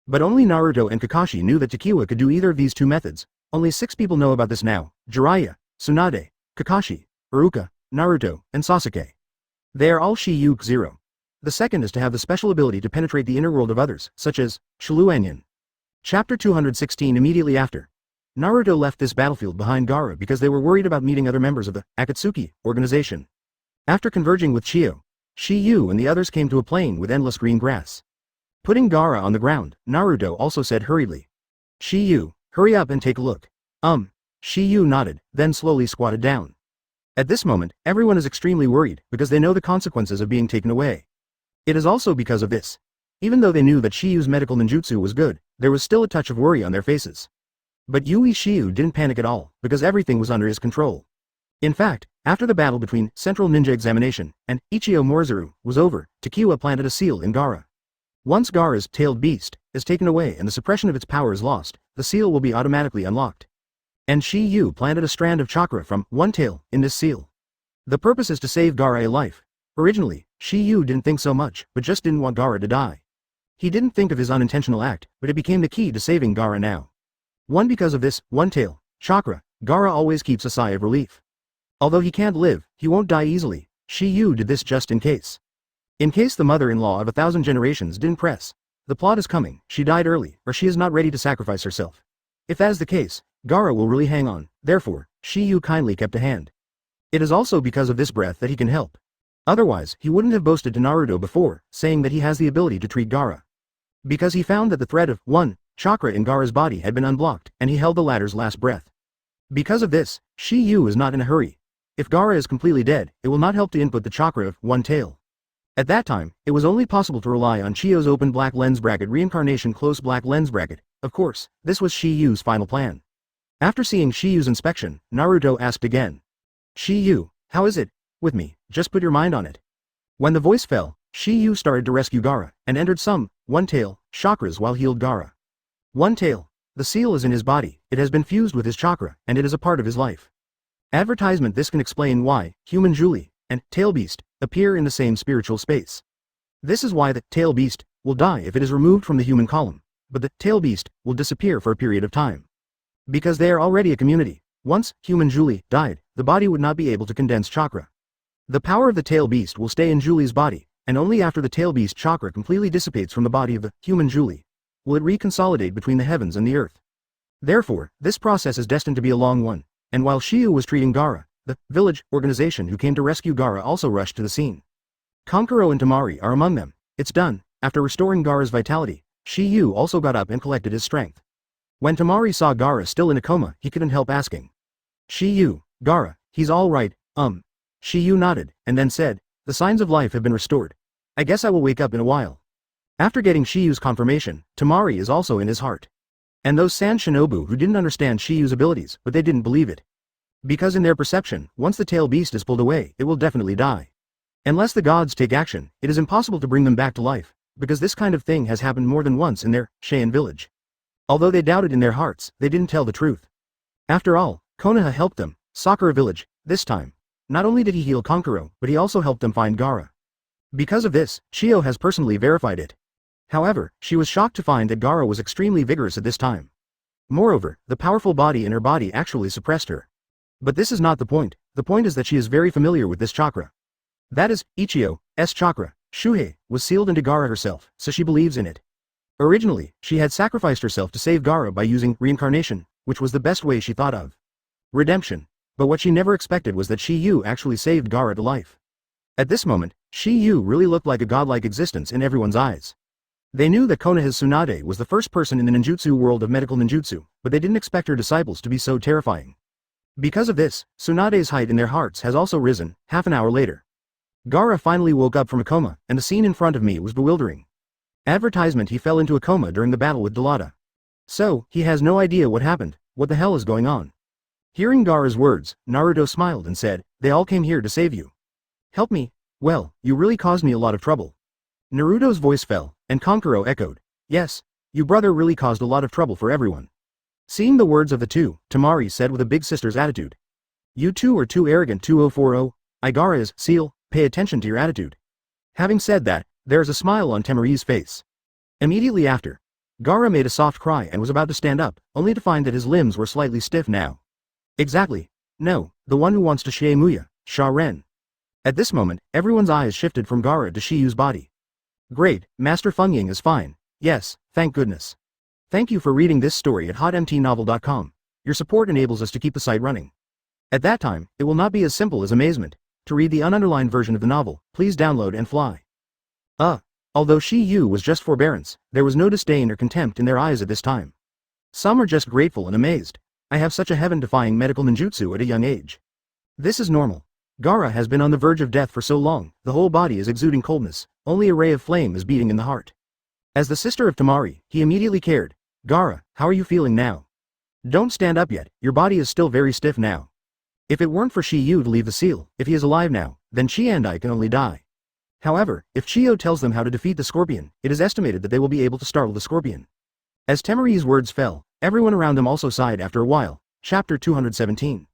But only Naruto and Kakashi knew that Takiwa could do either of these 2 methods. Only 6 people know about this now: Jiraiya, Tsunade, Kakashi, Iruka, Naruto, and Sasuke. They are all Shiyu 0. The second is to have the special ability to penetrate the inner world of others, such as Shuluanyan. Chapter 216. Immediately after, Naruto left this battlefield behind Gaara because they were worried about meeting other members of the Akatsuki organization. After converging with Chiyo, Shiyu and the others came to a plain with endless green grass. Putting Gaara on the ground, Naruto also said hurriedly, Shiyu, hurry up and take a look. Shiyu nodded, then slowly squatted down. At this moment, everyone is extremely worried because they know the consequences of being taken away. It is also because of this. Even though they knew that Shiyu's medical ninjutsu was good, there was still a touch of worry on their faces. But Yui Shiyu didn't panic at all, because everything was under his control. In fact, after the battle between Central Ninja Examination and Ichio Morizuru was over, Takiwa planted a seal in Gaara. Once Gaara's tailed beast is taken away and the suppression of its power is lost, the seal will be automatically unlocked. And Shiyu planted a strand of chakra from one tail in this seal. The purpose is to save Gaara a life. Originally, Shiyu didn't think so much, but just didn't want Gaara to die. He didn't think of his unintentional act, but it became the key to saving Gaara now. Because of this one tail chakra, Gaara always keeps a sigh of relief. Although he can't live, he won't die easily. Shiyu did this just in case. In case the mother-in-law of 1,000 generations didn't press. The plot is coming, she died early, or she is not ready to sacrifice herself. If that is the case, Gaara will really hang on, therefore, Shiyu kindly kept a hand. It is also because of this breath that he can help. Otherwise, he wouldn't have boasted to Naruto before, saying that he has the ability to treat Gaara. Because he found that the thread of one chakra in Gaara's body had been unblocked, and he held the latter's last breath. Because of this, Shiyu is not in a hurry. If Gaara is completely dead, it will not help to input the chakra of one tail. At that time, it was only possible to rely on Chiyo's open black lens bracket reincarnation close black lens bracket. Of course, this was Shiyu's final plan. After seeing Shiyu's inspection, Naruto asked again. Shiyu, how is it? With me, just put your mind on it. When the voice fell, Shiyu started to rescue Gaara, and entered some one tail chakras while healed Gaara. One tail. The seal is in his body, it has been fused with his chakra, and it is a part of his life. Advertisement. This can explain why human Julie and tail beast appear in the same spiritual space. This is why the tail beast will die if it is removed from the human column, but the tail beast will disappear for a period of time. Because they are already a community. Once human Julie died, the body would not be able to condense chakra. The power of the tail beast will stay in Julie's body, and only after the tail beast chakra completely dissipates from the body of the human Julie will it reconsolidate between the heavens and the earth. Therefore, this process is destined to be a long one. And while Shiyu was treating Gaara, the village organization who came to rescue Gaara also rushed to the scene. Kankuro and Temari are among them. It's done. After restoring Gaara's vitality, Shiyu also got up and collected his strength. When Temari saw Gaara still in a coma, he couldn't help asking. Shiyu, Gaara, he's all right, Shiyu nodded, and then said, the signs of life have been restored. I guess I will wake up in a while. After getting Shiyu's confirmation, Temari is also in his heart. And those Sand Shinobu who didn't understand Shiyu's abilities, but they didn't believe it. Because in their perception, once the tail beast is pulled away, it will definitely die. Unless the gods take action, it is impossible to bring them back to life, because this kind of thing has happened more than once in their Cheyenne village. Although they doubted in their hearts, they didn't tell the truth. After all, Konoha helped them, Sakura village, this time. Not only did he heal Kankuro, but he also helped them find Gaara. Because of this, Chiyo has personally verified it. However, she was shocked to find that Gaara was extremely vigorous at this time. Moreover, the powerful body in her body actually suppressed her. But this is not the point is that she is very familiar with this chakra. That is, Ichio's chakra, Shuhei, was sealed into Gaara herself, so she believes in it. Originally, she had sacrificed herself to save Gaara by using reincarnation, which was the best way she thought of. Redemption. But what she never expected was that Shiyu actually saved Gaara to life. At this moment, Shiyu really looked like a godlike existence in everyone's eyes. They knew that Konoha's Tsunade was the first person in the ninjutsu world of medical ninjutsu, but they didn't expect her disciples to be so terrifying. Because of this, Tsunade's height in their hearts has also risen. Half an hour later, Gaara finally woke up from a coma, and the scene in front of me was bewildering. Advertisement: he fell into a coma during the battle with Delata. So, he has no idea what happened. What the hell is going on? Hearing Gaara's words, Naruto smiled and said, "They all came here to save you. Help me? Well, you really caused me a lot of trouble." Naruto's voice fell, and Kankuro echoed, "Yes, you brother really caused a lot of trouble for everyone." Seeing the words of the two, Temari said with a big sister's attitude, "You two are too arrogant. 2040, Gaara is, seal, pay attention to your attitude." Having said that, there is a smile on Temari's face. Immediately after, Gaara made a soft cry and was about to stand up, only to find that his limbs were slightly stiff now. Exactly. No, the one who wants to Shiemuya, Sha-Ren. At this moment, everyone's eyes shifted from Gaara to Shiyu's body. Great, Master Fengying is fine. Yes, thank goodness. Thank you for reading this story at hotmtnovel.com. Your support enables us to keep the site running. At that time, it will not be as simple as amazement. To read the ununderlined version of the novel, please download and fly. Although Shiyu was just forbearance, there was no disdain or contempt in their eyes at this time. Some are just grateful and amazed. I have such a heaven-defying medical ninjutsu at a young age. This is normal. Gaara has been on the verge of death for so long, the whole body is exuding coldness, only a ray of flame is beating in the heart. As the sister of Temari, he immediately cared. "Gaara, how are you feeling now? Don't stand up yet, your body is still very stiff now. If it weren't for Shiyu to leave the seal, if he is alive now, then Chi and I can only die. However, if Chiyo tells them how to defeat the scorpion, it is estimated that they will be able to startle the scorpion." As Temari's words fell, everyone around them also sighed after a while. Chapter 217.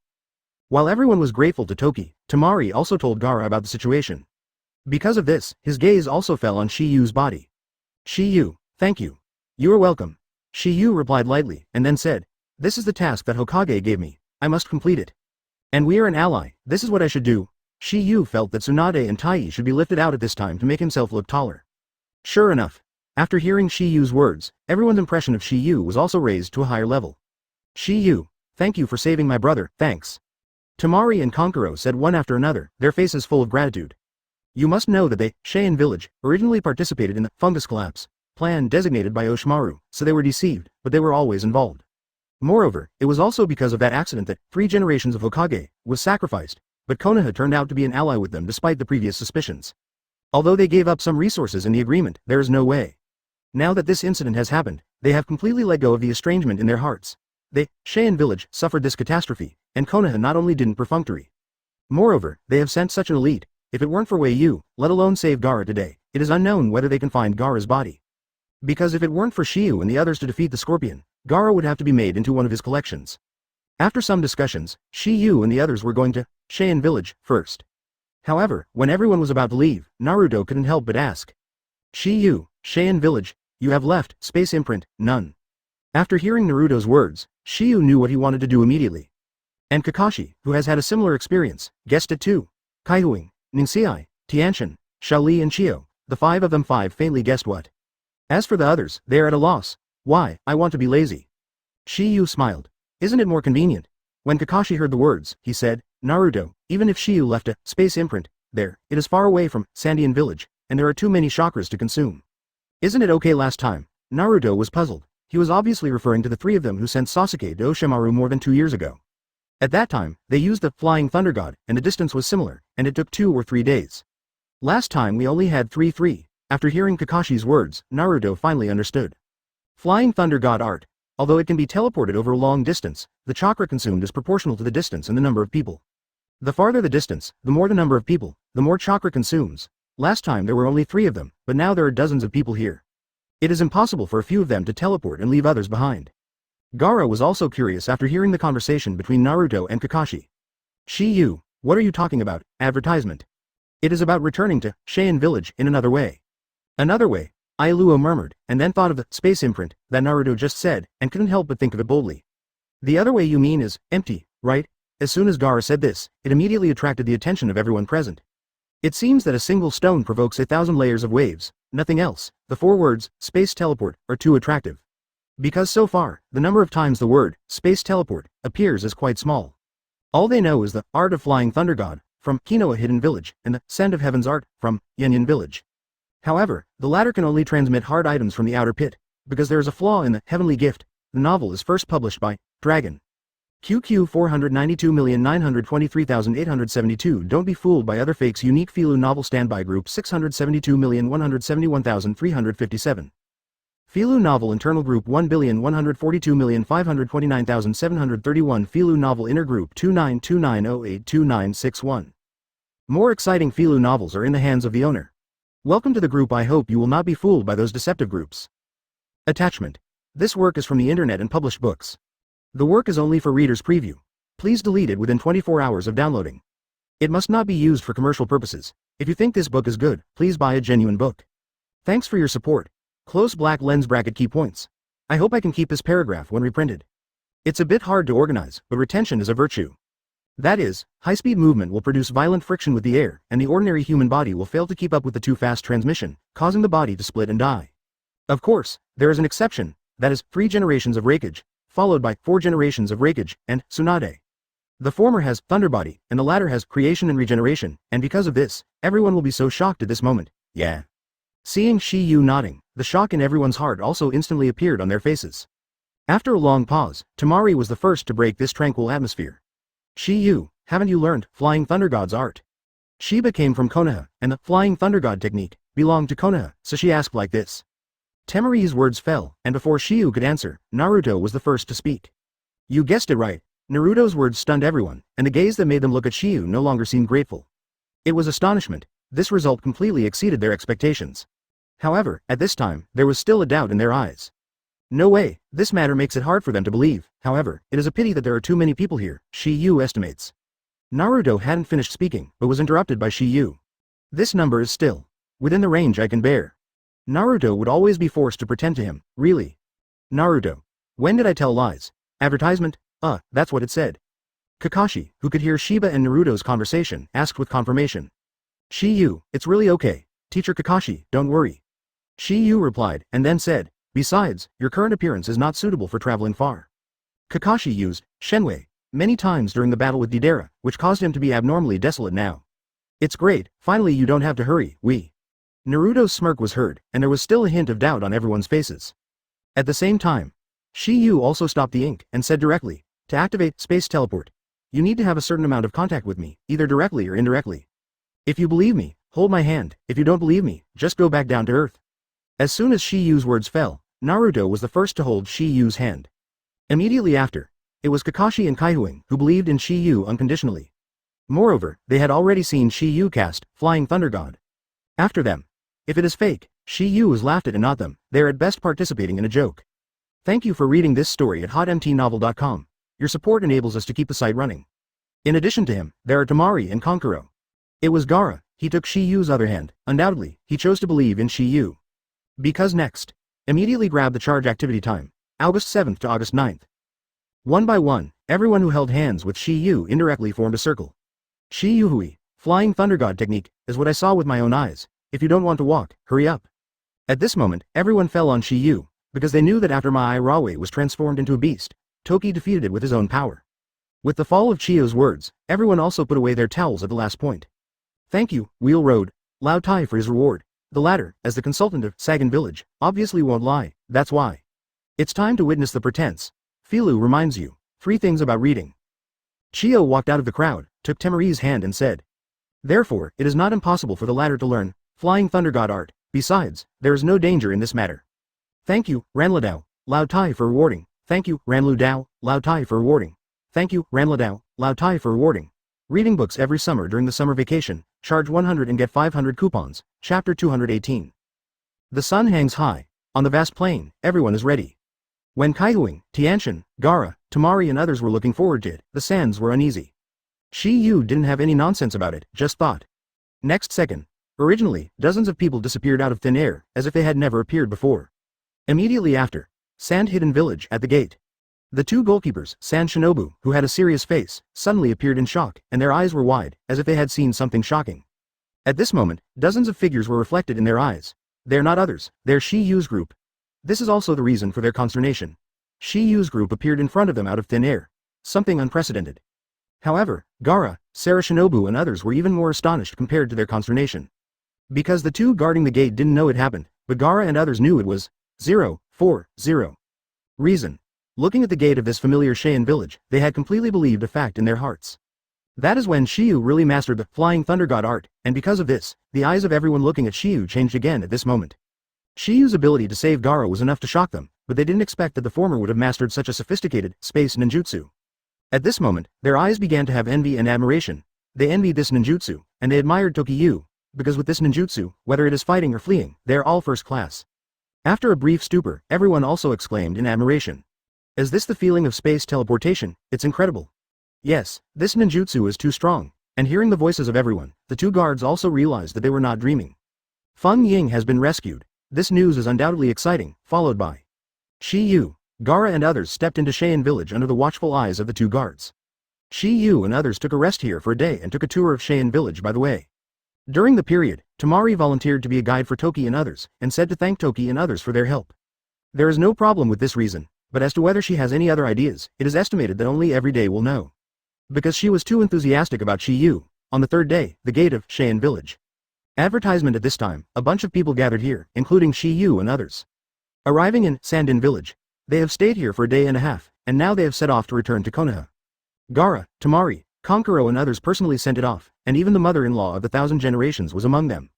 While everyone was grateful to Toki, Temari also told Gaara about the situation. Because of this, his gaze also fell on Shiyu's body. "Shiyu, thank you. You are welcome." Shiyu replied lightly, and then said, "This is the task that Hokage gave me. I must complete it. And we are an ally, this is what I should do." Shiyu felt that Tsunade and Tai should be lifted out at this time to make himself look taller. Sure enough, after hearing Shiyu's words, everyone's impression of Shiyu was also raised to a higher level. "Shiyu, thank you for saving my brother, thanks." Temari and Kankuro said one after another, their faces full of gratitude. You must know that they, Cheyenne Village, originally participated in the fungus collapse plan designated by Oshimaru, so they were deceived, but they were always involved. Moreover, it was also because of that accident that 3 generations of Hokage was sacrificed, but Konoha turned out to be an ally with them despite the previous suspicions. Although they gave up some resources in the agreement, there is no way. Now that this incident has happened, they have completely let go of the estrangement in their hearts. They, Cheyenne Village, suffered this catastrophe, and Konoha not only didn't perfunctory. Moreover, they have sent such an elite. If it weren't for Wei Yu, let alone save Gaara today, it is unknown whether they can find Gaara's body. Because if it weren't for Shiyu and the others to defeat the scorpion, Gaara would have to be made into one of his collections. After some discussions, Shiyu and the others were going to Cheyenne Village first. However, when everyone was about to leave, Naruto couldn't help but ask, "Shiyu, Cheyenne Village, you have left, space imprint, none." After hearing Naruto's words, Shiyu knew what he wanted to do immediately. And Kakashi, who has had a similar experience, guessed it too. Kaihuing, Ningxiai, Tianshan, Shaoli and Chiyo, the 5 of them faintly guessed what. As for the others, they are at a loss. "Why, I want to be lazy." Shiyu smiled. "Isn't it more convenient?" When Kakashi heard the words, he said, "Naruto, even if Shiyu left a space imprint there, it is far away from Sandian Village, and there are too many chakras to consume. Isn't it okay last time?" Naruto was puzzled. He was obviously referring to the 3 of them who sent Sasuke to Oshimaru more than 2 years ago. At that time, they used the Flying Thunder God, and the distance was similar, and it took 2 or 3 days. Last time we only had 3. After hearing Kakashi's words, Naruto finally understood. Flying Thunder God art. Although it can be teleported over a long distance, the chakra consumed is proportional to the distance and the number of people. The farther the distance, the more the number of people, the more chakra consumes. Last time there were only 3 of them, but now there are dozens of people here. It is impossible for a few of them to teleport and leave others behind. Gaara was also curious after hearing the conversation between Naruto and Kakashi. "Shiyu, what are you talking about, advertisement?" "It is about returning to Cheyenne Village in another way." "Another way?" Ailuo murmured, and then thought of the space imprint that Naruto just said, and couldn't help but think of it boldly. "The other way you mean is empty, right?" As soon as Gaara said this, it immediately attracted the attention of everyone present. It seems that a single stone provokes 1,000 layers of waves, nothing else. The 4 words, space teleport, are too attractive. Because so far, the number of times the word, space teleport, appears is quite small. All they know is the Art of Flying Thunder God, from Kinoa Hidden Village, and the Send of Heaven's Art, from Yanyan Village. However, the latter can only transmit hard items from the outer pit, because there is a flaw in the Heavenly Gift. The novel is first published by Dragon. QQ 492,923,872. Don't be fooled by other fakes. Unique Filu Novel Standby Group 672,171,357. Filu Novel Internal Group 1,142,529,731. Filu Novel Inner Group 2929082961. More exciting Filu novels are in the hands of the owner. Welcome to the group. I hope you will not be fooled by those deceptive groups. Attachment. This work is from the internet and published books. The work is only for readers' preview. Please delete it within 24 hours of downloading. It must not be used for commercial purposes. If you think this book is good, please buy a genuine book. Thanks for your support. Close black lens bracket key points. I hope I can keep this paragraph when reprinted. It's a bit hard to organize, but retention is a virtue. That is, high-speed movement will produce violent friction with the air, and the ordinary human body will fail to keep up with the too fast transmission, causing the body to split and die. Of course, there is an exception, that is, 3 generations of Reikage, followed by 4 generations of Reikage and Tsunade. The former has Thunder Body, and the latter has Creation and Regeneration, and because of this, everyone will be so shocked at this moment. Yeah. Seeing Shi-Yu nodding, the shock in everyone's heart also instantly appeared on their faces. After a long pause, Tamari was the first to break this tranquil atmosphere. Shi-Yu, haven't you learned Flying Thunder God's art? Shiba came from Konoha, and the Flying Thunder God technique belonged to Konoha, so she asked like this. Tamari's words fell, and before Shi-Yu could answer, Naruto was the first to speak. You guessed it right. Naruto's words stunned everyone, and the gaze that made them look at Shi-Yu no longer seemed grateful. It was astonishment. This result completely exceeded their expectations. However, at this time, there was still a doubt in their eyes. No way, this matter makes it hard for them to believe. However, it is a pity that there are too many people here, Shi-Yu estimates. Naruto hadn't finished speaking, but was interrupted by Shi-Yu. This number is still within the range I can bear. Naruto would always be forced to pretend to him, really. Naruto. When did I tell lies? Advertisement? That's what it said. Kakashi, who could hear Shiba and Naruto's conversation, asked with confirmation. Shi-Yu, it's really okay. Teacher Kakashi, don't worry. Shi-Yu replied, and then said, besides, your current appearance is not suitable for traveling far. Kakashi used Shenwei many times during the battle with Deidara, which caused him to be abnormally desolate now. It's great, finally you don't have to hurry, Naruto's smirk was heard, and there was still a hint of doubt on everyone's faces. At the same time, Shi-Yu also stopped the ink, and said directly, to activate Space Teleport, you need to have a certain amount of contact with me, either directly or indirectly. If you believe me, hold my hand, if you don't believe me, just go back down to earth. As soon as Shi-Yu's words fell, Naruto was the first to hold Shi-Yu's hand. Immediately after, it was Kakashi and Kaihuing who believed in Shi-Yu unconditionally. Moreover, they had already seen Shi-Yu cast Flying Thunder God. After them, if it is fake, Shi-Yu is laughed at and not them, they are at best participating in a joke. Thank you for reading this story at hotmtnovel.com. Your support enables us to keep the site running. In addition to him, there are Tamari and Konkuro. It was Gaara, he took Shi-Yu's other hand, undoubtedly, he chose to believe in Shi-Yu. Because next. Immediately grab the charge activity time, August 7th to August 9th. One by one, everyone who held hands with Shi-Yu indirectly formed a circle. Shi-Yu-Hui, Flying Thunder God technique, is what I saw with my own eyes. If you don't want to walk, hurry up. At this moment, everyone fell on Shi-Yu, because they knew that after Mai Rawe was transformed into a beast, Toki defeated it with his own power. With the fall of Chiyo's words, everyone also put away their towels at the last point. Thank you, Wheel Road, Lao Tai for his reward. The latter, as the consultant of Sagan Village, obviously won't lie, that's why. It's time to witness the pretense. Filu reminds you 3 things about reading. Chiyo walked out of the crowd, took Temari's hand and said. Therefore, it is not impossible for the latter to learn Flying Thunder God art. Besides, there is no danger in this matter. Thank you, Ranladao, Lao Tai for rewarding. Thank you, Ranlu Dao, Lao Tai for rewarding. Thank you, Ranladao, Lao Tai for rewarding. Reading books every summer during the summer vacation. Charge 100 and get 500 coupons. Chapter 218. The sun hangs high. On the vast plain, everyone is ready. When Kaihuing, Tianshan, Gaara, Tamari and others were looking forward to it, the sands were uneasy. Shi-Yu didn't have any nonsense about it, just thought. Next second. Originally, dozens of people disappeared out of thin air, as if they had never appeared before. Immediately after, Sand Hidden Village at the gate. The 2 goalkeepers, San Shinobu, who had a serious face, suddenly appeared in shock, and their eyes were wide, as if they had seen something shocking. At this moment, dozens of figures were reflected in their eyes. They're not others, they're Shi-Yu's group. This is also the reason for their consternation. Shi-Yu's group appeared in front of them out of thin air. Something unprecedented. However, Gaara, Sarah Shinobu and others were even more astonished compared to their consternation. Because the two guarding the gate didn't know it happened, but Gaara and others knew it was 040. Reason. Looking at the gate of this familiar Cheyenne village, they had completely believed a fact in their hearts. That is when Shiyu really mastered the Flying Thunder God art, and because of this, the eyes of everyone looking at Shiyu changed again at this moment. Shiyu's ability to save Gaara was enough to shock them, but they didn't expect that the former would have mastered such a sophisticated, space ninjutsu. At this moment, their eyes began to have envy and admiration. They envied this ninjutsu, and they admired Tokiyu, because with this ninjutsu, whether it is fighting or fleeing, they are all first class. After a brief stupor, everyone also exclaimed in admiration. Is this the feeling of space teleportation? It's incredible. Yes, this ninjutsu is too strong, and hearing the voices of everyone, the two guards also realized that they were not dreaming. Feng Ying has been rescued. This news is undoubtedly exciting, followed by Shiyu. Gaara and others stepped into Cheyenne village under the watchful eyes of the two guards. Shiyu and others took a rest here for a day and took a tour of Cheyenne village by the way. During the period, Tamari volunteered to be a guide for Toki and others, and said to thank Toki and others for their help. There is no problem with this reason, but as to whether she has any other ideas, it is estimated that only every day will know. Because she was too enthusiastic about Shiyu, on the third day, the gate of Cheyenne village. Advertisement at this time, a bunch of people gathered here, including Shiyu and others. Arriving in Sandin village, they have stayed here for a day and a half, and now they have set off to return to Konoha. Gaara, Tamari, Konkuro and others personally sent it off, and even the mother-in-law of the 1,000 generations was among them.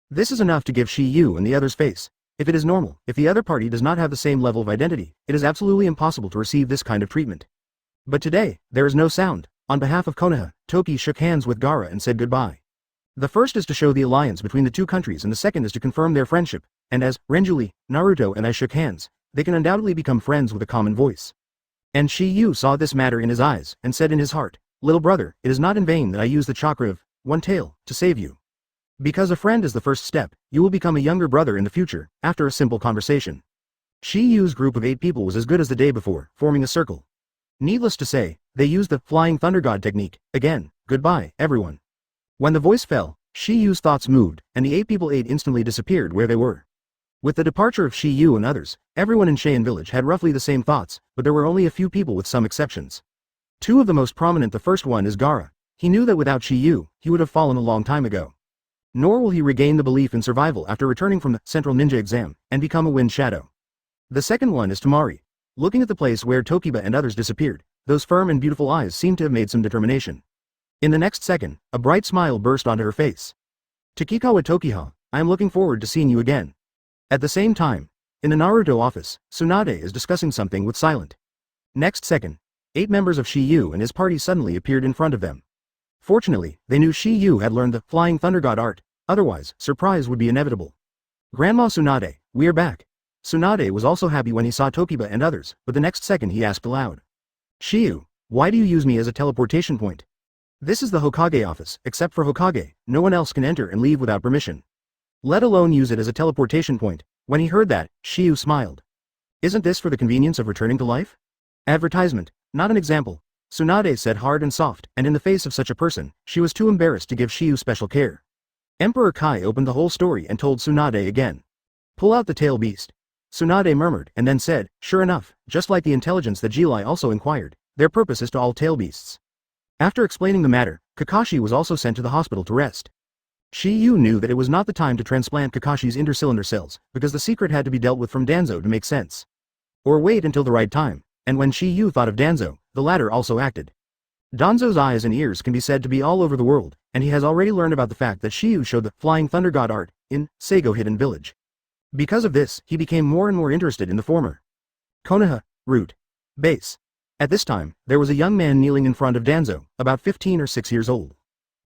This is enough to give Shiyu and the others face. If it is normal, if the other party does not have the same level of identity, it is absolutely impossible to receive this kind of treatment. But today, there is no sound. On behalf of Konoha, Toki shook hands with Gaara and said goodbye. The first is to show the alliance between the two countries and the second is to confirm their friendship, and as Renjuli, Naruto and I shook hands, they can undoubtedly become friends with a common voice. And Shiyu saw this matter in his eyes, and said in his heart, little brother, it is not in vain that I use the chakra of one tail to save you. Because a friend is the first step, you will become a younger brother in the future, after a simple conversation. Shiyu's group of 8 people was as good as the day before, forming a circle. Needless to say, they used the Flying Thunder God technique. Again, goodbye, everyone. When the voice fell, Shiyu's thoughts moved, and the 8 people instantly disappeared where they were. With the departure of Shiyu and others, everyone in Cheyenne village had roughly the same thoughts, but there were only a few people with some exceptions. 2 of the most prominent. The first one is Gaara. He knew that without Shiyu, he would have fallen a long time ago. Nor will he regain the belief in survival after returning from the Central Ninja exam, and become a wind shadow. The second one is Tamari. Looking at the place where Tokiba and others disappeared, those firm and beautiful eyes seemed to have made some determination. In the next second, a bright smile burst onto her face. Takikawa Tokiha, I am looking forward to seeing you again. At the same time, in the Naruto office, Tsunade is discussing something with Silent. Next second, 8 members of Shiyu and his party suddenly appeared in front of them. Fortunately, they knew Shiyu had learned the Flying Thunder God art, otherwise, surprise would be inevitable. Grandma Tsunade, we are back. Tsunade was also happy when he saw Tokiba and others, but the next second he asked aloud. Shiyu, why do you use me as a teleportation point? This is the Hokage office, except for Hokage, no one else can enter and leave without permission. Let alone use it as a teleportation point. When he heard that, Shiyu smiled. Isn't this for the convenience of returning to life? Advertisement, not an example. Tsunade said hard and soft, and in the face of such a person, she was too embarrassed to give Shiyu special care. Emperor Kai opened the whole story and told Tsunade again. Pull out the tail beast. Tsunade murmured and then said, sure enough, just like the intelligence that Jilai also inquired, their purpose is to all tail beasts. After explaining the matter, Kakashi was also sent to the hospital to rest. Shiyu knew that it was not the time to transplant Kakashi's intercylinder cells, because the secret had to be dealt with from Danzo to make sense. Or wait until the right time, and when Shiyu thought of Danzo, the latter also acted. Danzo's eyes and ears can be said to be all over the world, and he has already learned about the fact that Shiyu showed the Flying Thunder God art in Seigo Hidden Village. Because of this, he became more and more interested in the former. Konoha, root. Base. At this time, there was a young man kneeling in front of Danzo, about 15 or 6 years old.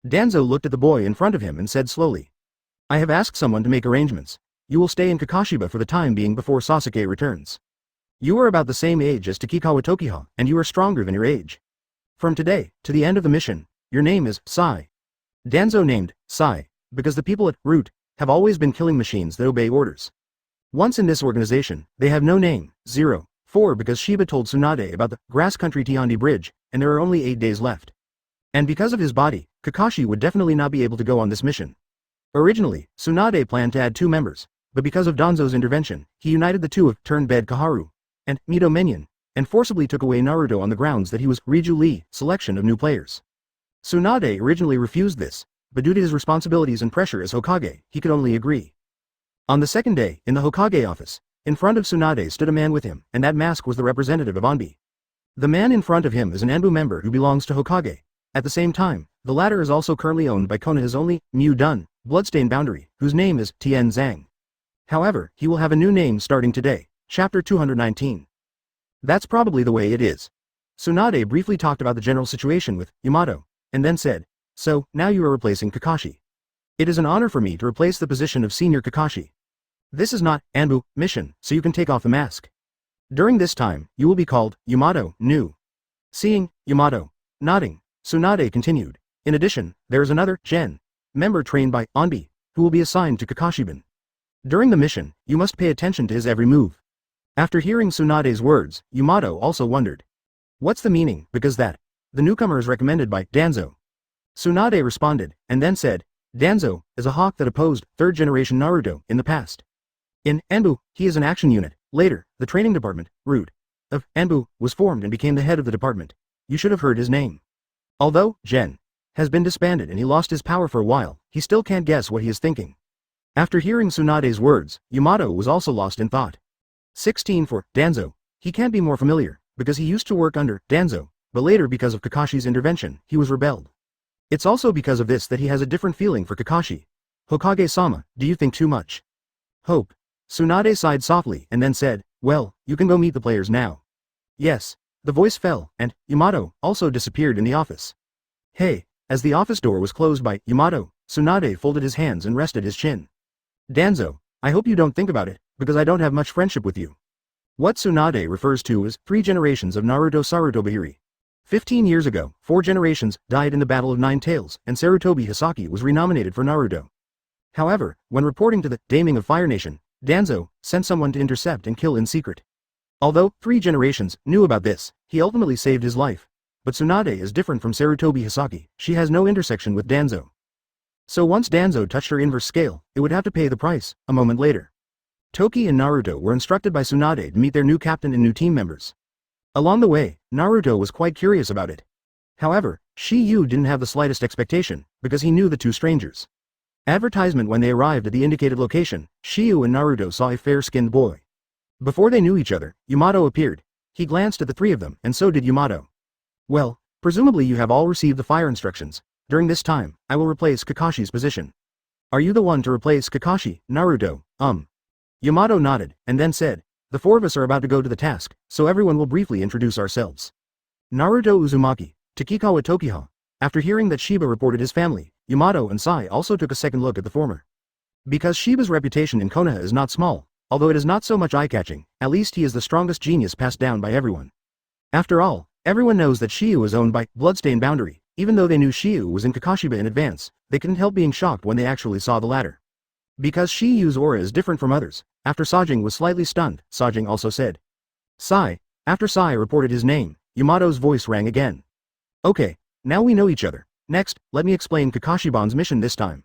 Danzo looked at the boy in front of him and said slowly. I have asked someone to make arrangements. You will stay in Kakashiba for the time being before Sasuke returns. You are about the same age as Takikawa Tokiha, and you are stronger than your age. From today, to the end of the mission, your name is Sai. Danzo named Sai, because the people at Root have always been killing machines that obey orders. Once in this organization, they have no name, 4 because Shiba told Tsunade about the Grass Country Tiandi Bridge, and there are only 8 days left. And because of his body, Kakashi would definitely not be able to go on this mission. Originally, Tsunade planned to add 2 members, but because of Danzo's intervention, he united the 2 of Turn Bed Kaharu and Mido Menyon and forcibly took away Naruto on the grounds that he was Riju Lee, selection of new players. Tsunade originally refused this, but due to his responsibilities and pressure as Hokage, he could only agree. On the second day, in the Hokage office, in front of Tsunade stood a man with him, and that mask was the representative of Anbi. The man in front of him is an Anbu member who belongs to Hokage. At the same time, the latter is also currently owned by Konoha's only, Mu Dun, Bloodstained Boundary, whose name is Tien Zhang. However, he will have a new name starting today, Chapter 219. That's probably the way it is. Tsunade briefly talked about the general situation with Yamato, and then said, "So, now you are replacing Kakashi. It is an honor for me to replace the position of Senior Kakashi. This is not Anbu mission, so you can take off the mask. During this time, you will be called Yamato New." Seeing Yamato nodding, Tsunade continued, "In addition, there is another Gen member trained by Anbi, who will be assigned to Kakashiban. During the mission, you must pay attention to his every move." After hearing Tsunade's words, Yamato also wondered, "What's the meaning, because that the newcomer is recommended by Danzo?" Tsunade responded, and then said, "Danzo is a hawk that opposed third-generation Naruto in the past. In Anbu, he is an action unit. Later, the training department, Root, of Anbu, was formed and became the head of the department. You should have heard his name. Although Gen has been disbanded and he lost his power for a while, he still can't guess what he is thinking." After hearing Tsunade's words, Yamato was also lost in thought. 16 for Danzo. He can't be more familiar, because he used to work under Danzo, but later because of Kakashi's intervention, he was rebelled. It's also because of this that he has a different feeling for Kakashi. "Hokage-sama, do you think too much?" "Hope." Tsunade sighed softly and then said, "Well, you can go meet the players now." "Yes." The voice fell, and Yamato also disappeared in the office. "Hey." As the office door was closed by Yamato, Tsunade folded his hands and rested his chin. "Danzo, I hope you don't think about it, because I don't have much friendship with you." What Tsunade refers to as 3 generations of Naruto Sarutobahiri. 15 years ago, 4 generations died in the Battle of Nine Tails, and Sarutobi Hisaki was renominated for Naruto. However, when reporting to the Daming of Fire Nation, Danzo sent someone to intercept and kill in secret. Although 3 generations knew about this, he ultimately saved his life. But Tsunade is different from Sarutobi Hisaki. She has no intersection with Danzo. So once Danzo touched her inverse scale, it would have to pay the price. A moment later, Toki and Naruto were instructed by Tsunade to meet their new captain and new team members. Along the way, Naruto was quite curious about it. However, Shiyu didn't have the slightest expectation, because he knew the 2 strangers. Advertisement. When they arrived at the indicated location, Shiyu and Naruto saw a fair-skinned boy. Before they knew each other, Yamato appeared. He glanced at the 3 of them, and so did Yamato. "Well, presumably you have all received the fire instructions. During this time, I will replace Kakashi's position." "Are you the one to replace Kakashi, Naruto?" Yamato nodded, and then said, "The 4 of us are about to go to the task, so everyone will briefly introduce ourselves. Naruto Uzumaki, Takikawa Tokiha." After hearing that Shiba reported his family, Yamato and Sai also took a second look at the former. Because Shiba's reputation in Konoha is not small, although it is not so much eye-catching, at least he is the strongest genius passed down by everyone. After all, everyone knows that Shiyu is owned by Bloodstained Boundary. Even though they knew Shiyu was in Kakashiba in advance, they couldn't help being shocked when they actually saw the latter. Because Shiyu's aura is different from others, after Sajing was slightly stunned, Sajing also said, "Sai." After Sai reported his name, Yamato's voice rang again. "Okay, now we know each other. Next, let me explain Kakashiban's mission this time.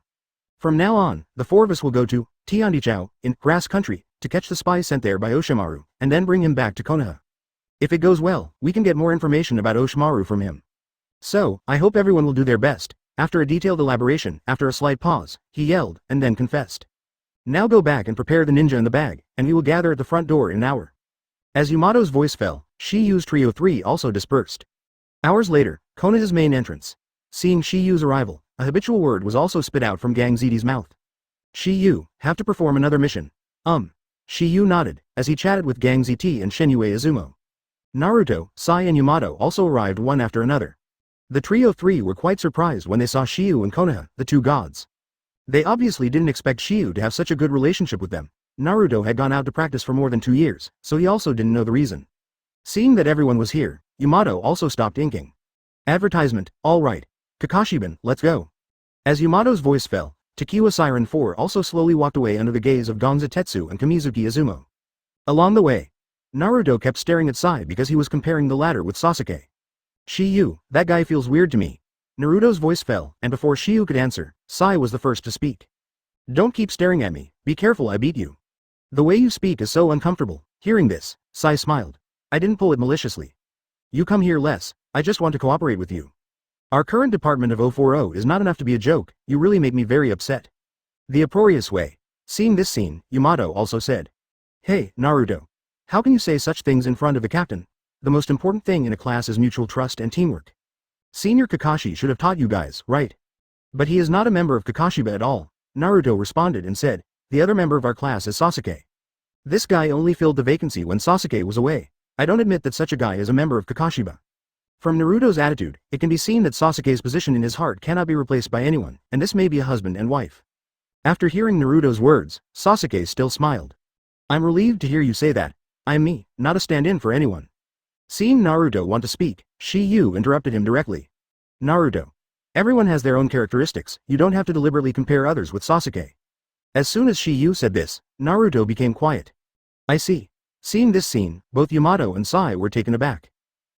From now on, the 4 of us will go to Tiandichao, in Grass Country, to catch the spy sent there by Oshimaru, and then bring him back to Konoha. If it goes well, we can get more information about Oshimaru from him. So, I hope everyone will do their best." After a detailed elaboration, after a slight pause, he yelled, and then confessed. "Now go back and prepare the ninja in the bag, and we will gather at the front door in an hour." As Yamato's voice fell, Shiyu's Trio 3 also dispersed. Hours later, Konoha's main entrance. Seeing Shiyu's arrival, a habitual word was also spit out from Gang Ziti's mouth. "Shiyu, have to perform another mission." Shiyu nodded, as he chatted with Gang Ziti and Shenyue Izumo. Naruto, Sai and Yamato also arrived one after another. The Trio 3 were quite surprised when they saw Shiyu and Konoha, the 2 gods. They obviously didn't expect Shiyu to have such a good relationship with them. Naruto had gone out to practice for more than 2 years, so he also didn't know the reason. Seeing that everyone was here, Yamato also stopped inking. Advertisement, "All right. Kakashiban, let's go." As Yamato's voice fell, Takiwa Siren 4 also slowly walked away under the gaze of Gonza Tetsu and Kamizuki Izumo. Along the way, Naruto kept staring at Sai because he was comparing the latter with Sasuke. "Shiyu, that guy feels weird to me." Naruto's voice fell, and before Shiyu could answer, Sai was the first to speak. "Don't keep staring at me, be careful I beat you. The way you speak is so uncomfortable." Hearing this, Sai smiled. I didn't pull it maliciously. You come here less, I just want to cooperate with you. Our current department of 040 is not enough to be a joke, you really make me very upset. The uproarious way. Seeing this scene, Yamato also said. Hey, Naruto. How can you say such things in front of the captain? The most important thing in a class is mutual trust and teamwork. Senior Kakashi should have taught you guys, right? But he is not a member of Kakashiba at all, Naruto responded and said, the other member of our class is Sasuke. This guy only filled the vacancy when Sasuke was away. I don't admit that such a guy is a member of Kakashiba. From Naruto's attitude, it can be seen that Sasuke's position in his heart cannot be replaced by anyone, and this may be a husband and wife. After hearing Naruto's words, Sasuke still smiled. I'm relieved to hear you say that. I'm me, not a stand-in for anyone. Seeing Naruto want to speak, Shiyu interrupted him directly. Naruto. Everyone has their own characteristics, you don't have to deliberately compare others with Sasuke. As soon as Shiyu said this, Naruto became quiet. I see. Seeing this scene, both Yamato and Sai were taken aback.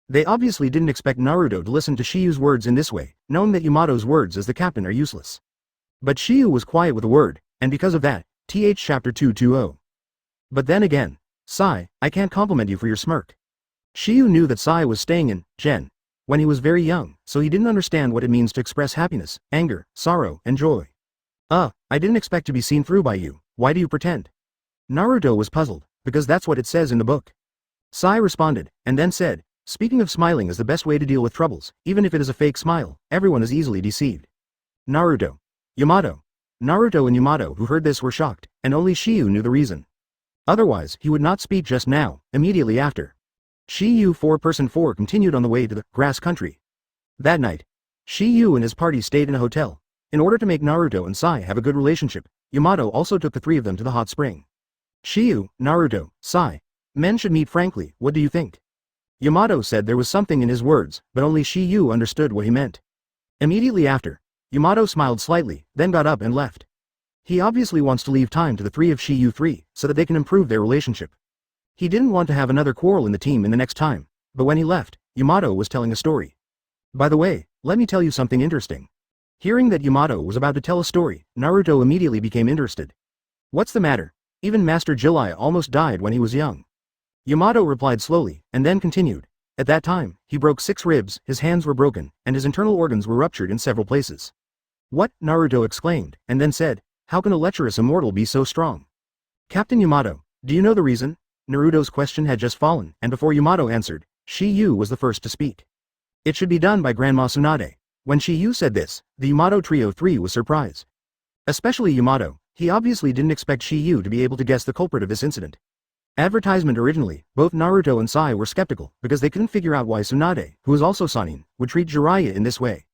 They obviously didn't expect Naruto to listen to Shiyu's words in this way, knowing that Yamato's words as the captain are useless. But Shiyu was quiet with a word, and because of that, chapter 220. But then again, Sai, I can't compliment you for your smirk. Shiyu knew that Sai was staying in Gen when he was very young, so he didn't understand what it means to express happiness, anger, sorrow, and joy. I didn't expect to be seen through by you, why do you pretend? Naruto was puzzled, because that's what it says in the book. Sai responded, and then said, speaking of smiling is the best way to deal with troubles, even if it is a fake smile, everyone is easily deceived. Naruto. Yamato. Naruto and Yamato who heard this were shocked, and only Shiyu knew the reason. Otherwise, he would not speak just now, immediately after. Shiyu 4-4 continued on the way to the grass country. That night, Shiyu and his party stayed in a hotel. In order to make Naruto and Sai have a good relationship, Yamato also took the three of them to the hot spring. Shiyu, Naruto, Sai. Men should meet frankly, what do you think? Yamato said there was something in his words, but only Shiyu understood what he meant. Immediately after, Yamato smiled slightly, then got up and left. He obviously wants to leave time to the three of Shiyu 3, so that they can improve their relationship. He didn't want to have another quarrel in the team in the next time, but when he left, Yamato was telling a story. By the way, let me tell you something interesting. Hearing that Yamato was about to tell a story, Naruto immediately became interested. What's the matter? Even Master Jiraiya almost died when he was young. Yamato replied slowly, and then continued. At that time, he broke 6 ribs, his hands were broken, and his internal organs were ruptured in several places. What? Naruto exclaimed, and then said, how can a lecherous immortal be so strong? Captain Yamato, do you know the reason? Naruto's question had just fallen, and before Yamato answered, Shiyu was the first to speak. It should be done by Grandma Tsunade. When Shiyu said this, the Yamato Trio 3 was surprised. Especially Yamato, he obviously didn't expect Shiyu to be able to guess the culprit of this incident. Advertisement originally, both Naruto and Sai were skeptical, because they couldn't figure out why Tsunade, who is also Sanin, would treat Jiraiya in this way.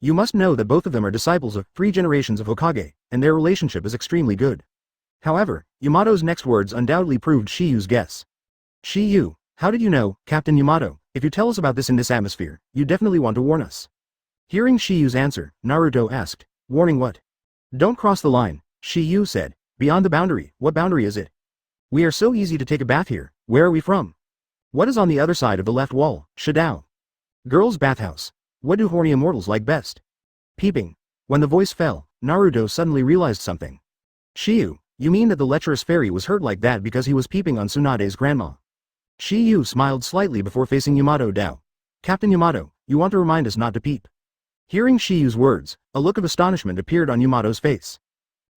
You must know that both of them are disciples of 3 generations of Hokage, and their relationship is extremely good. However, Yamato's next words undoubtedly proved Shiyu's guess. Shiyu, how did you know, Captain Yamato? If you tell us about this in this atmosphere, you definitely want to warn us. Hearing Shiyu's answer, Naruto asked, warning what? Don't cross the line, Shiyu said. Beyond the boundary, what boundary is it? We are so easy to take a bath here, where are we from? What is on the other side of the left wall, Shadao? Girls' bathhouse. What do horny immortals like best? Peeping. When the voice fell, Naruto suddenly realized something. Shiyu, you mean that the lecherous fairy was hurt like that because he was peeping on Tsunade's grandma? Shiyu smiled slightly before facing Yamato Dao. Captain Yamato, you want to remind us not to peep. Hearing Shiyu's words, a look of astonishment appeared on Yamato's face.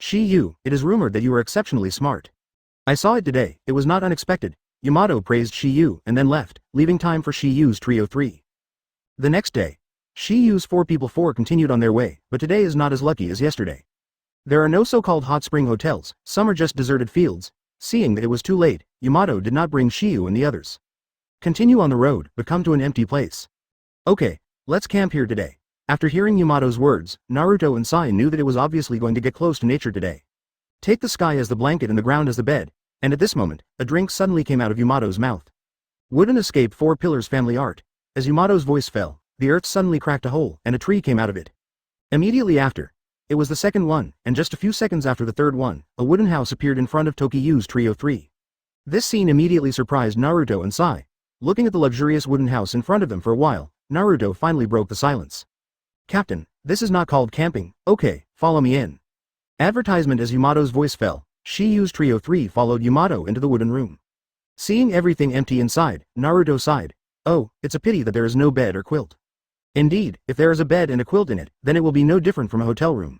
Shiyu, it is rumored that you are exceptionally smart. I saw it today, it was not unexpected. Yamato praised Shiyu and then left, leaving time for Shiyu's Trio 3. The next day, Shiyu's 4 continued on their way, but today is not as lucky as yesterday. There are no so-called hot spring hotels, some are just deserted fields. Seeing that it was too late, Yamato did not bring Shiyu and the others. Continue on the road, but come to an empty place. Okay, let's camp here today. After hearing Yamato's words, Naruto and Sai knew that it was obviously going to get close to nature today. Take the sky as the blanket and the ground as the bed, and at this moment, a drink suddenly came out of Yamato's mouth. Wouldn't escape 4 pillars family art. As Yamato's voice fell, the earth suddenly cracked a hole, and a tree came out of it. Immediately after, it was the second one, and just a few seconds after the third one, a wooden house appeared in front of Tokiyu's Trio 3. This scene immediately surprised Naruto and Sai. Looking at the luxurious wooden house in front of them for a while, Naruto finally broke the silence. Captain, this is not called camping, okay, follow me in. Advertisement. As Yamato's voice fell, Shiyu's Trio 3 followed Yamato into the wooden room. Seeing everything empty inside, Naruto sighed. Oh, it's a pity that there is no bed or quilt. Indeed, if there is a bed and a quilt in it, then it will be no different from a hotel room.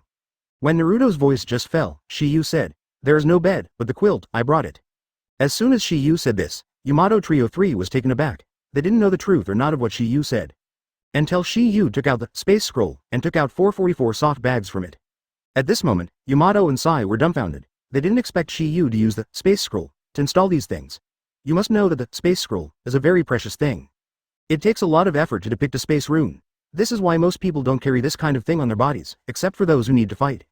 When Naruto's voice just fell, Shiyu said, there is no bed, but the quilt, I brought it. As soon as Shiyu said this, Yamato Trio 3 was taken aback. They didn't know the truth or not of what Shiyu said. Until Shiyu took out the space scroll and took out 444 soft bags from it. At this moment, Yamato and Sai were dumbfounded. They didn't expect Shiyu to use the space scroll to install these things. You must know that the space scroll is a very precious thing. It takes a lot of effort to depict a space rune. This is why most people don't carry this kind of thing on their bodies, except for those who need to fight.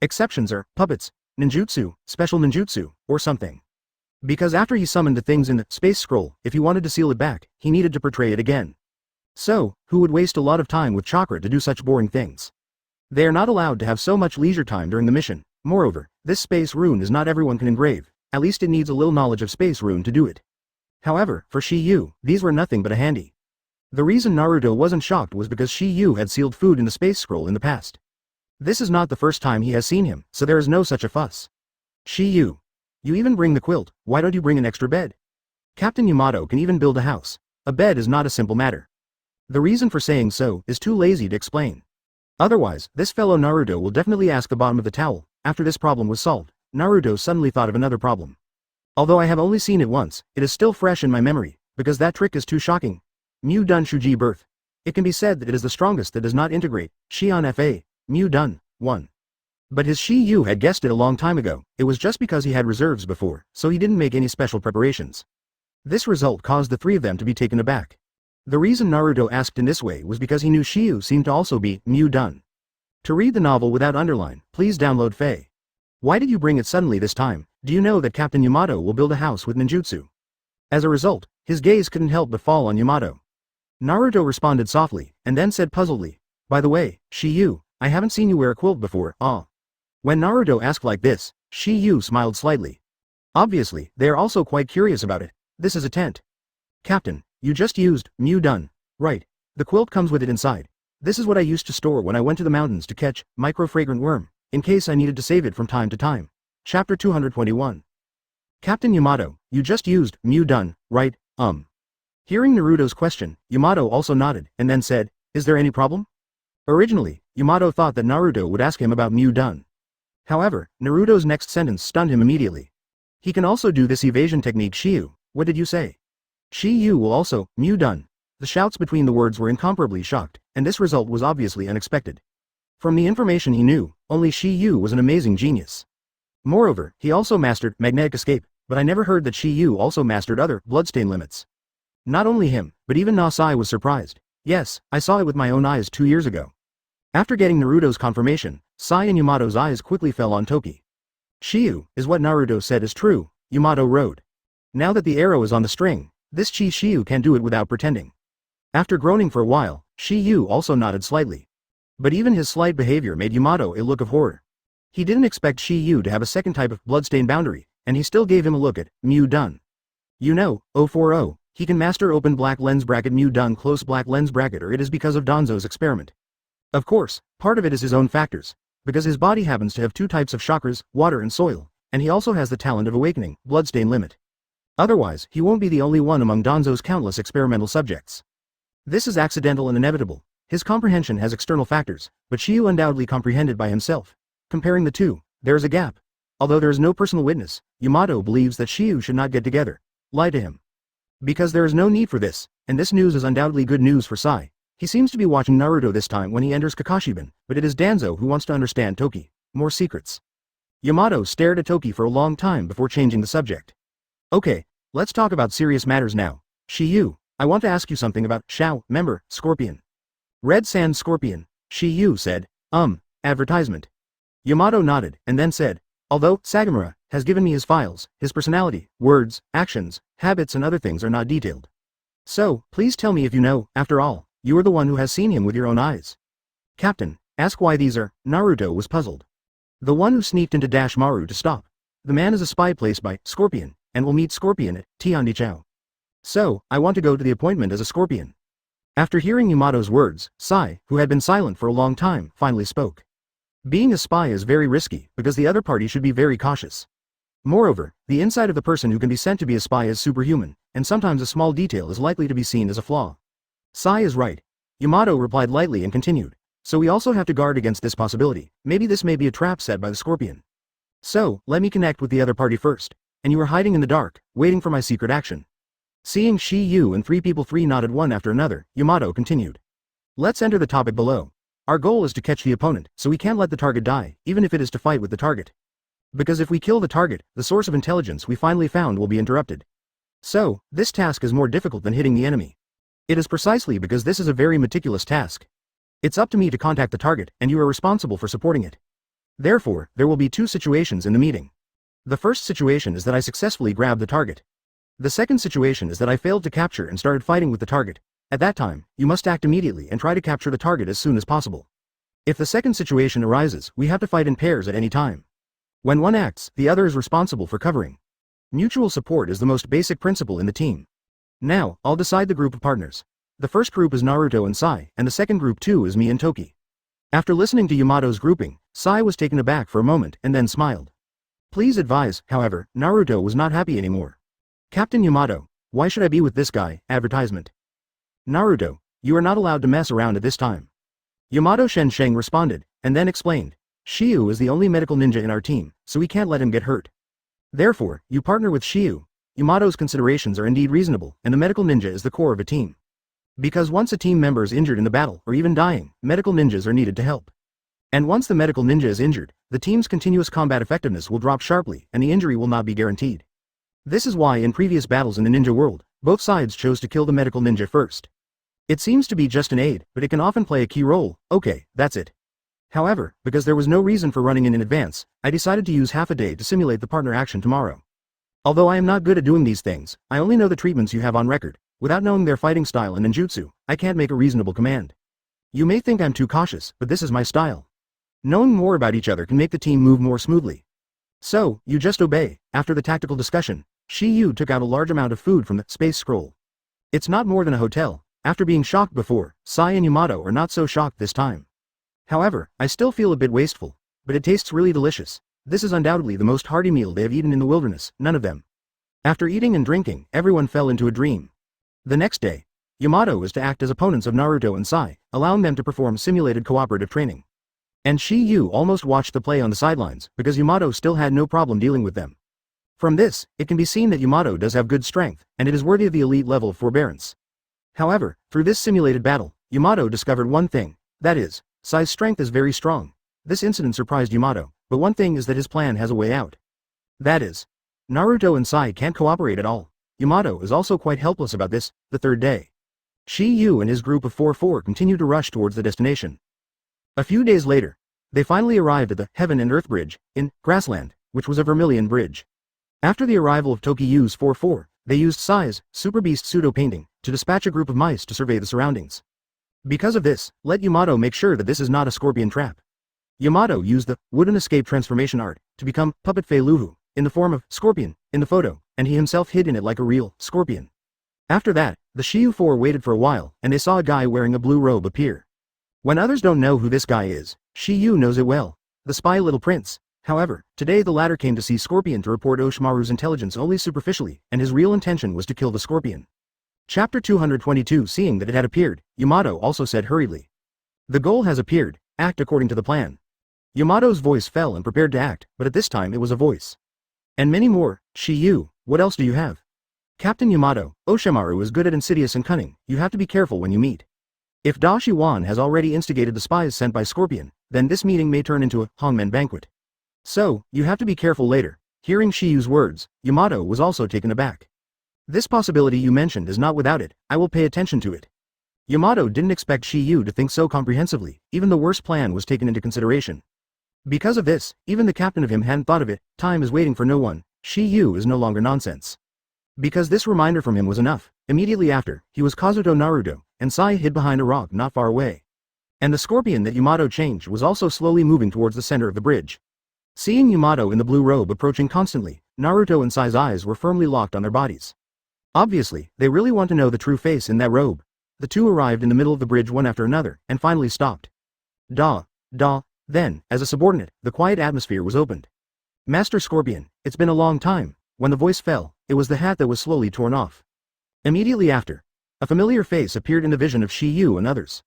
Exceptions are puppets, ninjutsu, special ninjutsu, or something. Because after he summoned the things in the space scroll, if he wanted to seal it back, he needed to portray it again. So, who would waste a lot of time with chakra to do such boring things? They are not allowed to have so much leisure time during the mission. Moreover, this space rune is not everyone can engrave, at least it needs a little knowledge of space rune to do it. However, for Shiyu, these were nothing but a handy. The reason Naruto wasn't shocked was because Shiyu had sealed food in the space scroll in the past. This is not the first time he has seen him, so there is no such a fuss. Shiyu. You even bring the quilt, why don't you bring an extra bed? Captain Yamato can even build a house. A bed is not a simple matter. The reason for saying so is too lazy to explain. Otherwise, this fellow Naruto will definitely ask the bottom of the towel. After this problem was solved, Naruto suddenly thought of another problem. Although I have only seen it once, it is still fresh in my memory, because that trick is too shocking. Mu Dun Shuji Birth. It can be said that it is the strongest that does not integrate. Shion Fa. Mu Dun. 1. But his Shiyu had guessed it a long time ago. It was just because he had reserves before, so he didn't make any special preparations. This result caused the three of them to be taken aback. The reason Naruto asked in this way was because he knew Shiyu seemed to also be Mu Dun. To read the novel without underline, please download Fae. Why did you bring it suddenly this time? Do you know that Captain Yamato will build a house with ninjutsu? As a result, his gaze couldn't help but fall on Yamato. Naruto responded softly, and then said puzzledly, by the way, Shiyu, I haven't seen you wear a quilt before, ah. When Naruto asked like this, Shiyu smiled slightly. Obviously, they are also quite curious about it. This is a tent. Captain, you just used Mu Dun. Right. The quilt comes with it inside. This is what I used to store when I went to the mountains to catch micro-fragrant worm, in case I needed to save it from time to time. Chapter 221. Captain Yamato, you just used Mu Dun, right? Hearing Naruto's question, Yamato also nodded, and then said, is there any problem? Originally, Yamato thought that Naruto would ask him about Mu Dun. However, Naruto's next sentence stunned him immediately. He can also do this evasion technique Shiyu. What did you say? Shiyu will also, Mu Dun. The shouts between the words were incomparably shocked, and this result was obviously unexpected. From the information he knew, only Shiyu was an amazing genius. Moreover, he also mastered magnetic escape, but I never heard that Shiyu also mastered other bloodstain limits. Not only him, but even Nasai was surprised. Yes, I saw it with my own eyes 2 years ago. After getting Naruto's confirmation, Sai and Yamato's eyes quickly fell on Toki. Shiyu, is what Naruto said is true, Yamato rode. Now that the arrow is on the string, this Shiyu can do it without pretending. After groaning for a while, Shiyu also nodded slightly. But even his slight behavior made Yamato a look of horror. He didn't expect Shiyu to have a second type of bloodstain boundary, and he still gave him a look at Mu Dun. You know, 040, he can master open black lens bracket Mu Dun close black lens bracket, or it is because of Danzo's experiment. Of course, part of it is his own factors, because his body happens to have 2 types of chakras, water and soil, and he also has the talent of awakening, bloodstain limit. Otherwise, he won't be the only one among Danzo's countless experimental subjects. This is accidental and inevitable. His comprehension has external factors, but Shiyu undoubtedly comprehended by himself. Comparing the two, there is a gap. Although there is no personal witness, Yamato believes that Shiyu should not get together. Lie to him. Because there is no need for this, and this news is undoubtedly good news for Sai. He seems to be watching Naruto this time when he enters Kakashiban, but it is Danzo who wants to understand Toki. More secrets. Yamato stared at Toki for a long time before changing the subject. Okay, let's talk about serious matters now. Shiyu, I want to ask you something about Shao, member, Scorpion. Red Sand Scorpion, Shiyu said, advertisement. Yamato nodded, and then said, although Sagamura has given me his files, his personality, words, actions, habits and other things are not detailed. So, please tell me if you know, after all, you are the one who has seen him with your own eyes. Captain, ask why these are, Naruto was puzzled. The one who sneaked into Maru to stop. The man is a spy placed by Scorpion, and will meet Scorpion at Tiandichao. So, I want to go to the appointment as a Scorpion. After hearing Yamato's words, Sai, who had been silent for a long time, finally spoke. Being a spy is very risky, because the other party should be very cautious. Moreover, the inside of the person who can be sent to be a spy is superhuman, and sometimes a small detail is likely to be seen as a flaw. Sai is right. Yamato replied lightly and continued. So we also have to guard against this possibility. Maybe this may be a trap set by the scorpion. So, let me connect with the other party first. And you are hiding in the dark, waiting for my secret action. Seeing Shi-Yu and three people nodded one after another, Yamato continued. Let's enter the topic below. Our goal is to catch the opponent, so we can't let the target die, even if it is to fight with the target. Because if we kill the target, the source of intelligence we finally found will be interrupted. So, this task is more difficult than hitting the enemy. It is precisely because this is a very meticulous task. It's up to me to contact the target, and you are responsible for supporting it. Therefore, there will be two situations in the meeting. The first situation is that I successfully grabbed the target. The second situation is that I failed to capture and started fighting with the target. At that time, you must act immediately and try to capture the target as soon as possible. If the second situation arises, we have to fight in pairs at any time. When one acts, the other is responsible for covering. Mutual support is the most basic principle in the team. Now, I'll decide the group of partners. The first group is Naruto and Sai, and the second group too is me and Toki. After listening to Yamato's grouping, Sai was taken aback for a moment and then smiled. Please advise, however, Naruto was not happy anymore. Captain Yamato, why should I be with this guy? Advertisement. Naruto, you are not allowed to mess around at this time. Yamato Shensheng responded, and then explained. Shiyu is the only medical ninja in our team, so we can't let him get hurt. Therefore, you partner with Shiyu. Yamato's considerations are indeed reasonable, and the medical ninja is the core of a team. Because once a team member is injured in the battle, or even dying, medical ninjas are needed to help. And once the medical ninja is injured, the team's continuous combat effectiveness will drop sharply, and the injury will not be guaranteed. This is why in previous battles in the ninja world, both sides chose to kill the medical ninja first. It seems to be just an aid, but it can often play a key role. Okay, that's it. However, because there was no reason for running in advance, I decided to use half a day to simulate the partner action tomorrow. Although I am not good at doing these things, I only know the treatments you have on record. Without knowing their fighting style and ninjutsu, I can't make a reasonable command. You may think I'm too cautious, but this is my style. Knowing more about each other can make the team move more smoothly. So, you just obey. After the tactical discussion, Shi-Yu took out a large amount of food from the space scroll. It's not more than a hotel. After being shocked before, Sai and Yamato are not so shocked this time. However, I still feel a bit wasteful, but it tastes really delicious. This is undoubtedly the most hearty meal they have eaten in the wilderness, none of them. After eating and drinking, everyone fell into a dream. The next day, Yamato is to act as opponents of Naruto and Sai, allowing them to perform simulated cooperative training. And Shi-Yu almost watched the play on the sidelines, because Yamato still had no problem dealing with them. From this, it can be seen that Yamato does have good strength, and it is worthy of the elite level of forbearance. However, through this simulated battle, Yamato discovered one thing, that is, Sai's strength is very strong. This incident surprised Yamato, but one thing is that his plan has a way out. That is, Naruto and Sai can't cooperate at all. Yamato is also quite helpless about this. The third day, Shi-Yu and his group of 4 continue to rush towards the destination. A few days later, they finally arrived at the Heaven and Earth Bridge, in Grassland, which was a vermilion bridge. After the arrival of Tokiyu's 4, they used Sai's Super Beast pseudo-painting to dispatch a group of mice to survey the surroundings. Because of this, let Yamato make sure that this is not a scorpion trap. Yamato used the wooden escape transformation art to become Puppet Fei Luhu, in the form of Scorpion, in the photo, and he himself hid in it like a real scorpion. After that, the Shiyu 4 waited for a while, and they saw a guy wearing a blue robe appear. When others don't know who this guy is, Shiyu knows it well, the spy little prince. However, today the latter came to see Scorpion to report Oshimaru's intelligence only superficially, and his real intention was to kill the Scorpion. Chapter 222. Seeing that it had appeared, Yamato also said hurriedly. The goal has appeared, act according to the plan. Yamato's voice fell and prepared to act, but at this time it was a voice. And many more. Shiyu, what else do you have? Captain Yamato, Oshimaru is good at insidious and cunning, you have to be careful when you meet. If Da Shiwan has already instigated the spies sent by Scorpion, then this meeting may turn into a hangman banquet. So, you have to be careful later. Hearing Shiyu's words, Yamato was also taken aback. This possibility you mentioned is not without it, I will pay attention to it. Yamato didn't expect Shiyu to think so comprehensively, even the worst plan was taken into consideration. Because of this, even the captain of him hadn't thought of it. Time is waiting for no one. Shiyu is no longer nonsense. Because this reminder from him was enough, immediately after, he was Kazuto Naruto, and Sai hid behind a rock not far away. And the scorpion that Yamato changed was also slowly moving towards the center of the bridge. Seeing Yamato in the blue robe approaching constantly, Naruto and Sai's eyes were firmly locked on their bodies. Obviously, they really want to know the true face in that robe. The two arrived in the middle of the bridge one after another, and finally stopped. Then, as a subordinate, the quiet atmosphere was opened. Master Scorpion, it's been a long time. When the voice fell, it was the hat that was slowly torn off. Immediately after, a familiar face appeared in the vision of Shiyu and others.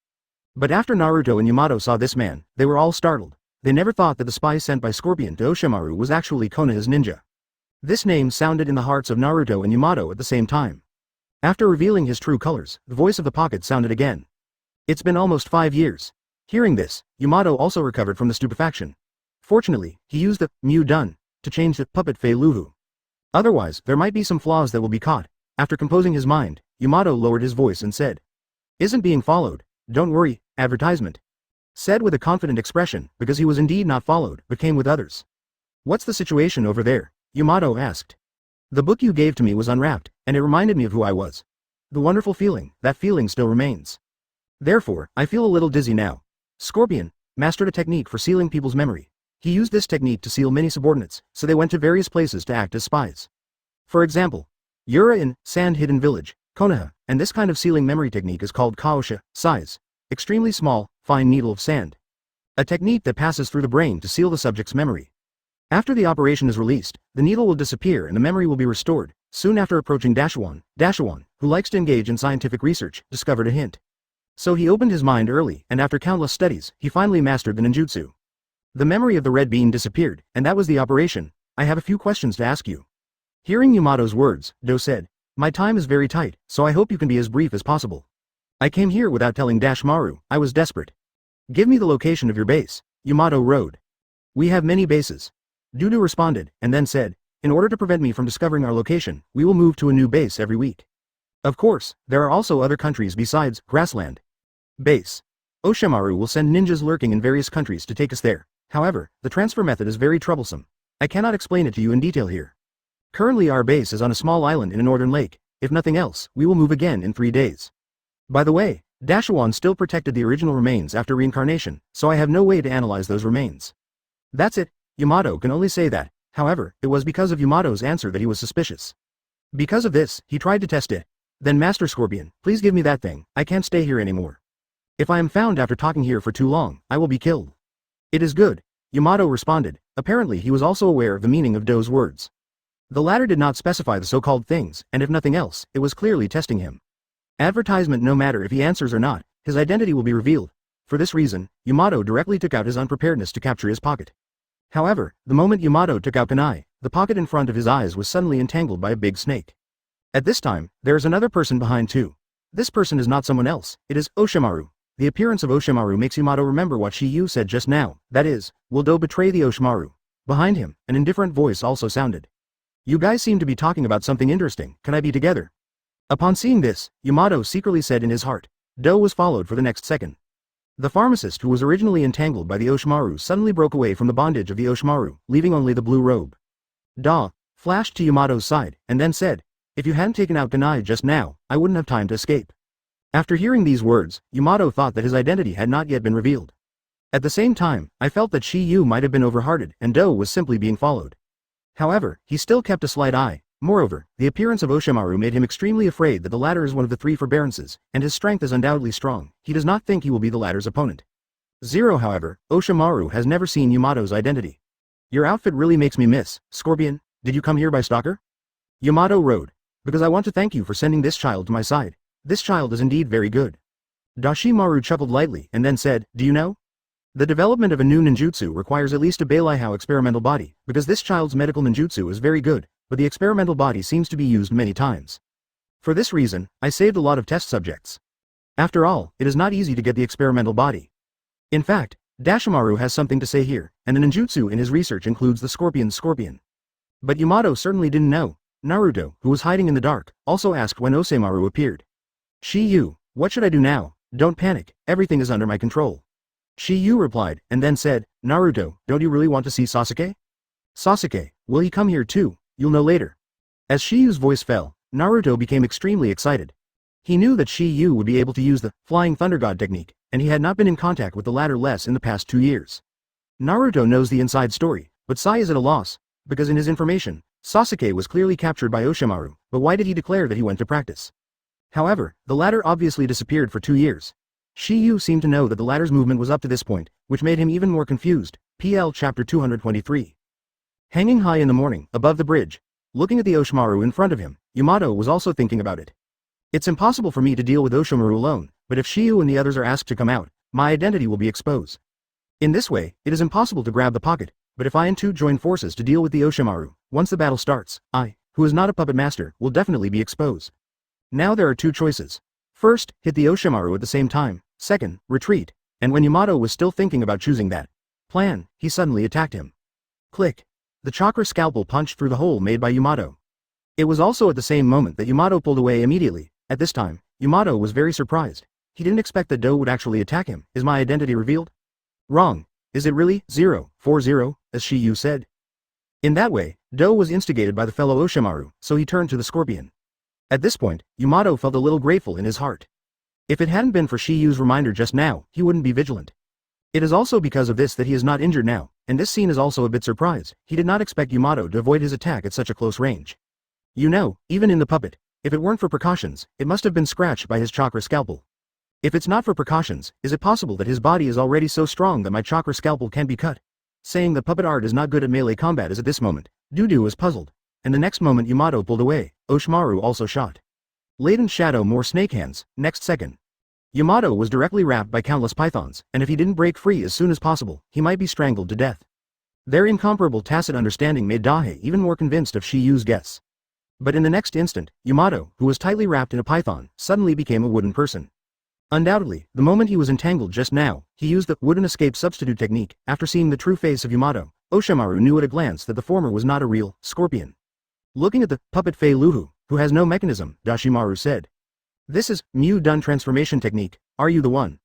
But after Naruto and Yamato saw this man, they were all startled. They never thought that the spy sent by Scorpion to Oshimaru was actually Konoha's ninja. This name sounded in the hearts of Naruto and Yamato at the same time. After revealing his true colors, the voice of the pocket sounded again. It's been almost 5 years. Hearing this, Yamato also recovered from the stupefaction. Fortunately, he used the Mu Dun to change the puppet Fei Luhu. Otherwise, there might be some flaws that will be caught. After composing his mind, Yamato lowered his voice and said, "Isn't being followed, don't worry, advertisement." Said with a confident expression, because he was indeed not followed, but came with others. "What's the situation over there?" Yamato asked. "The book you gave to me was unwrapped, and it reminded me of who I was. The wonderful feeling, that feeling still remains. Therefore, I feel a little dizzy now." Scorpion mastered a technique for sealing people's memory. He used this technique to seal many subordinates, so they went to various places to act as spies. For example, Yura in Sand Hidden Village, Konoha, and this kind of sealing memory technique is called Kaosha, size, extremely small, fine needle of sand. A technique that passes through the brain to seal the subject's memory. After the operation is released, the needle will disappear and the memory will be restored. Soon after approaching Dashawan, who likes to engage in scientific research, discovered a hint. So he opened his mind early, and after countless studies, he finally mastered the ninjutsu. The memory of the red bean disappeared, and that was the operation. I have a few questions to ask you. Hearing Yamato's words, Do said, "My time is very tight, so I hope you can be as brief as possible. I came here without telling Dashmaru, I was desperate. Give me the location of your base." Yamato wrote. "We have many bases." Dudu responded, and then said, "In order to prevent me from discovering our location, we will move to a new base every week. Of course, there are also other countries besides Grassland. Base. Oshimaru will send ninjas lurking in various countries to take us there. However, the transfer method is very troublesome. I cannot explain it to you in detail here. Currently our base is on a small island in a northern lake. If nothing else, we will move again in 3 days. By the way, Dashawan still protected the original remains after reincarnation, so I have no way to analyze those remains." That's it. Yamato can only say that. However, it was because of Yamato's answer that he was suspicious. Because of this, he tried to test it. "Then Master Scorpion, please give me that thing. I can't stay here anymore. If I am found after talking here for too long, I will be killed." "It is good," Yamato responded. Apparently he was also aware of the meaning of Do's words. The latter did not specify the so-called things, and if nothing else, it was clearly testing him. Advertisement. No matter if he answers or not, his identity will be revealed. For this reason, Yamato directly took out his unpreparedness to capture his pocket. However, the moment Yamato took out kunai, the pocket in front of his eyes was suddenly entangled by a big snake. At this time, there is another person behind too. This person is not someone else, it is Oshimaru. The appearance of Oshimaru makes Yamato remember what Shiyu said just now, that is, will Do betray the Oshimaru? Behind him, an indifferent voice also sounded. "You guys seem to be talking about something interesting, can I be together?" Upon seeing this, Yamato secretly said in his heart. Do was followed for the next second. The pharmacist who was originally entangled by the Oshimaru suddenly broke away from the bondage of the Oshimaru, leaving only the blue robe. Da flashed to Yamato's side, and then said, "If you hadn't taken out kunai just now, I wouldn't have time to escape." After hearing these words, Yamato thought that his identity had not yet been revealed. At the same time, I felt that Shiyu might have been overhearted and Do was simply being followed. However, he still kept a slight eye. Moreover, the appearance of Oshimaru made him extremely afraid that the latter is one of the 3 forbearances, and his strength is undoubtedly strong. He does not think he will be the latter's opponent. However, Oshimaru has never seen Yamato's identity. "Your outfit really makes me miss, Scorpion. Did you come here by stalker?" Yamato wrote. "Because I want to thank you for sending this child to my side. This child is indeed very good." Dashimaru chuckled lightly and then said, "Do you know? The development of a new ninjutsu requires at least a Beilihao experimental body, because this child's medical ninjutsu is very good, but the experimental body seems to be used many times. For this reason, I saved a lot of test subjects. After all, it is not easy to get the experimental body. In fact, Dashimaru has something to say here, and the ninjutsu in his research includes the scorpion's scorpion." But Yamato certainly didn't know. Naruto, who was hiding in the dark, also asked when Oseimaru appeared. "Shiyu, what should I do now? Don't panic, everything is under my control." Shiyu replied, and then said, "Naruto, don't you really want to see Sasuke?" "Sasuke, will he come here too? You'll know later." As Shiyu's voice fell, Naruto became extremely excited. He knew that Shiyu would be able to use the Flying Thunder God technique, and he had not been in contact with the latter less in the past 2 years. Naruto knows the inside story, but Sai is at a loss, because in his information, Sasuke was clearly captured by Oshimaru, but why did he declare that he went to practice? However, the latter obviously disappeared for 2 years. Shiyu seemed to know that the latter's movement was up to this point, which made him even more confused. PL Chapter 223. Hanging high in the morning, above the bridge, looking at the Oshimaru in front of him, Yamato was also thinking about it. It's impossible for me to deal with Oshimaru alone, but if Shiyu and the others are asked to come out, my identity will be exposed. In this way, it is impossible to grab the pocket, but if I and Tu join forces to deal with the Oshimaru, once the battle starts, I, who is not a puppet master, will definitely be exposed. Now there are two choices. First, hit the Oshimaru at the same time. Second, retreat. And when Yamato was still thinking about choosing that plan, he suddenly attacked him. Click. The chakra scalpel punched through the hole made by Yamato. It was also at the same moment that Yamato pulled away immediately. At this time, Yamato was very surprised. He didn't expect that Do would actually attack him. Is my identity revealed? Wrong. Is it really 040, as Shiyu said? In that way, Do was instigated by the fellow Oshimaru, so he turned to the scorpion. At this point, Yamato felt a little grateful in his heart. If it hadn't been for Shiyu's reminder just now, he wouldn't be vigilant. It is also because of this that he is not injured now, and this scene is also a bit surprised. He did not expect Yamato to avoid his attack at such a close range. You know, even in the puppet, if it weren't for precautions, it must have been scratched by his chakra scalpel. If it's not for precautions, is it possible that his body is already so strong that my chakra scalpel can be cut? Saying that puppet art is not good at melee combat is at this moment, Dudu was puzzled, and the next moment Yamato pulled away, Oshimaru also shot. Latent shadow more snake hands, next second. Yamato was directly wrapped by countless pythons, and if he didn't break free as soon as possible, he might be strangled to death. Their incomparable tacit understanding made Daihe even more convinced of Shiyu's guess. But in the next instant, Yamato, who was tightly wrapped in a python, suddenly became a wooden person. Undoubtedly, the moment he was entangled just now, he used the wooden escape substitute technique. After seeing the true face of Yamato, Oshimaru knew at a glance that the former was not a real scorpion. Looking at the puppet Fei Luhu, who has no mechanism, Dashimaru said. This is Mu Dun transformation technique, are you the one?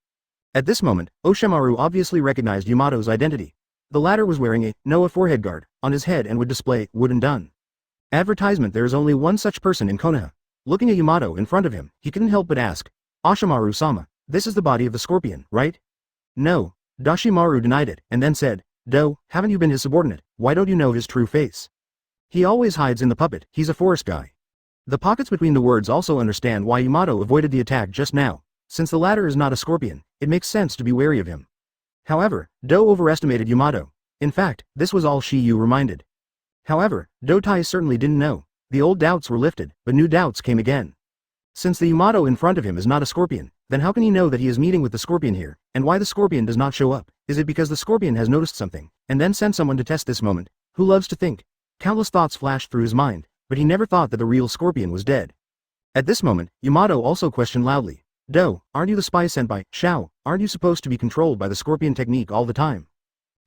At this moment, Oshimaru obviously recognized Yamato's identity. The latter was wearing a Noah forehead guard on his head and would display wooden dun. Advertisement. There is only one such person in Konoha. Looking at Yamato in front of him, he couldn't help but ask, Oshimaru-sama, this is the body of the scorpion, right? No. Dashimaru denied it, and then said, Do, haven't you been his subordinate, why don't you know his true face? He always hides in the puppet, he's a forest guy. The pockets between the words also understand why Yamato avoided the attack just now. Since the latter is not a scorpion, it makes sense to be wary of him. However, Do overestimated Yamato. In fact, this was all Shiyu reminded. However, Dotai certainly didn't know. The old doubts were lifted, but new doubts came again. Since the Yamato in front of him is not a scorpion, then how can he know that he is meeting with the scorpion here, and why the scorpion does not show up? Is it because the scorpion has noticed something, and then sent someone to test this moment? Who loves to think? Countless thoughts flashed through his mind, but he never thought that the real scorpion was dead. At this moment, Yamato also questioned loudly, Do, aren't you the spy sent by Shao? Aren't you supposed to be controlled by the scorpion technique all the time?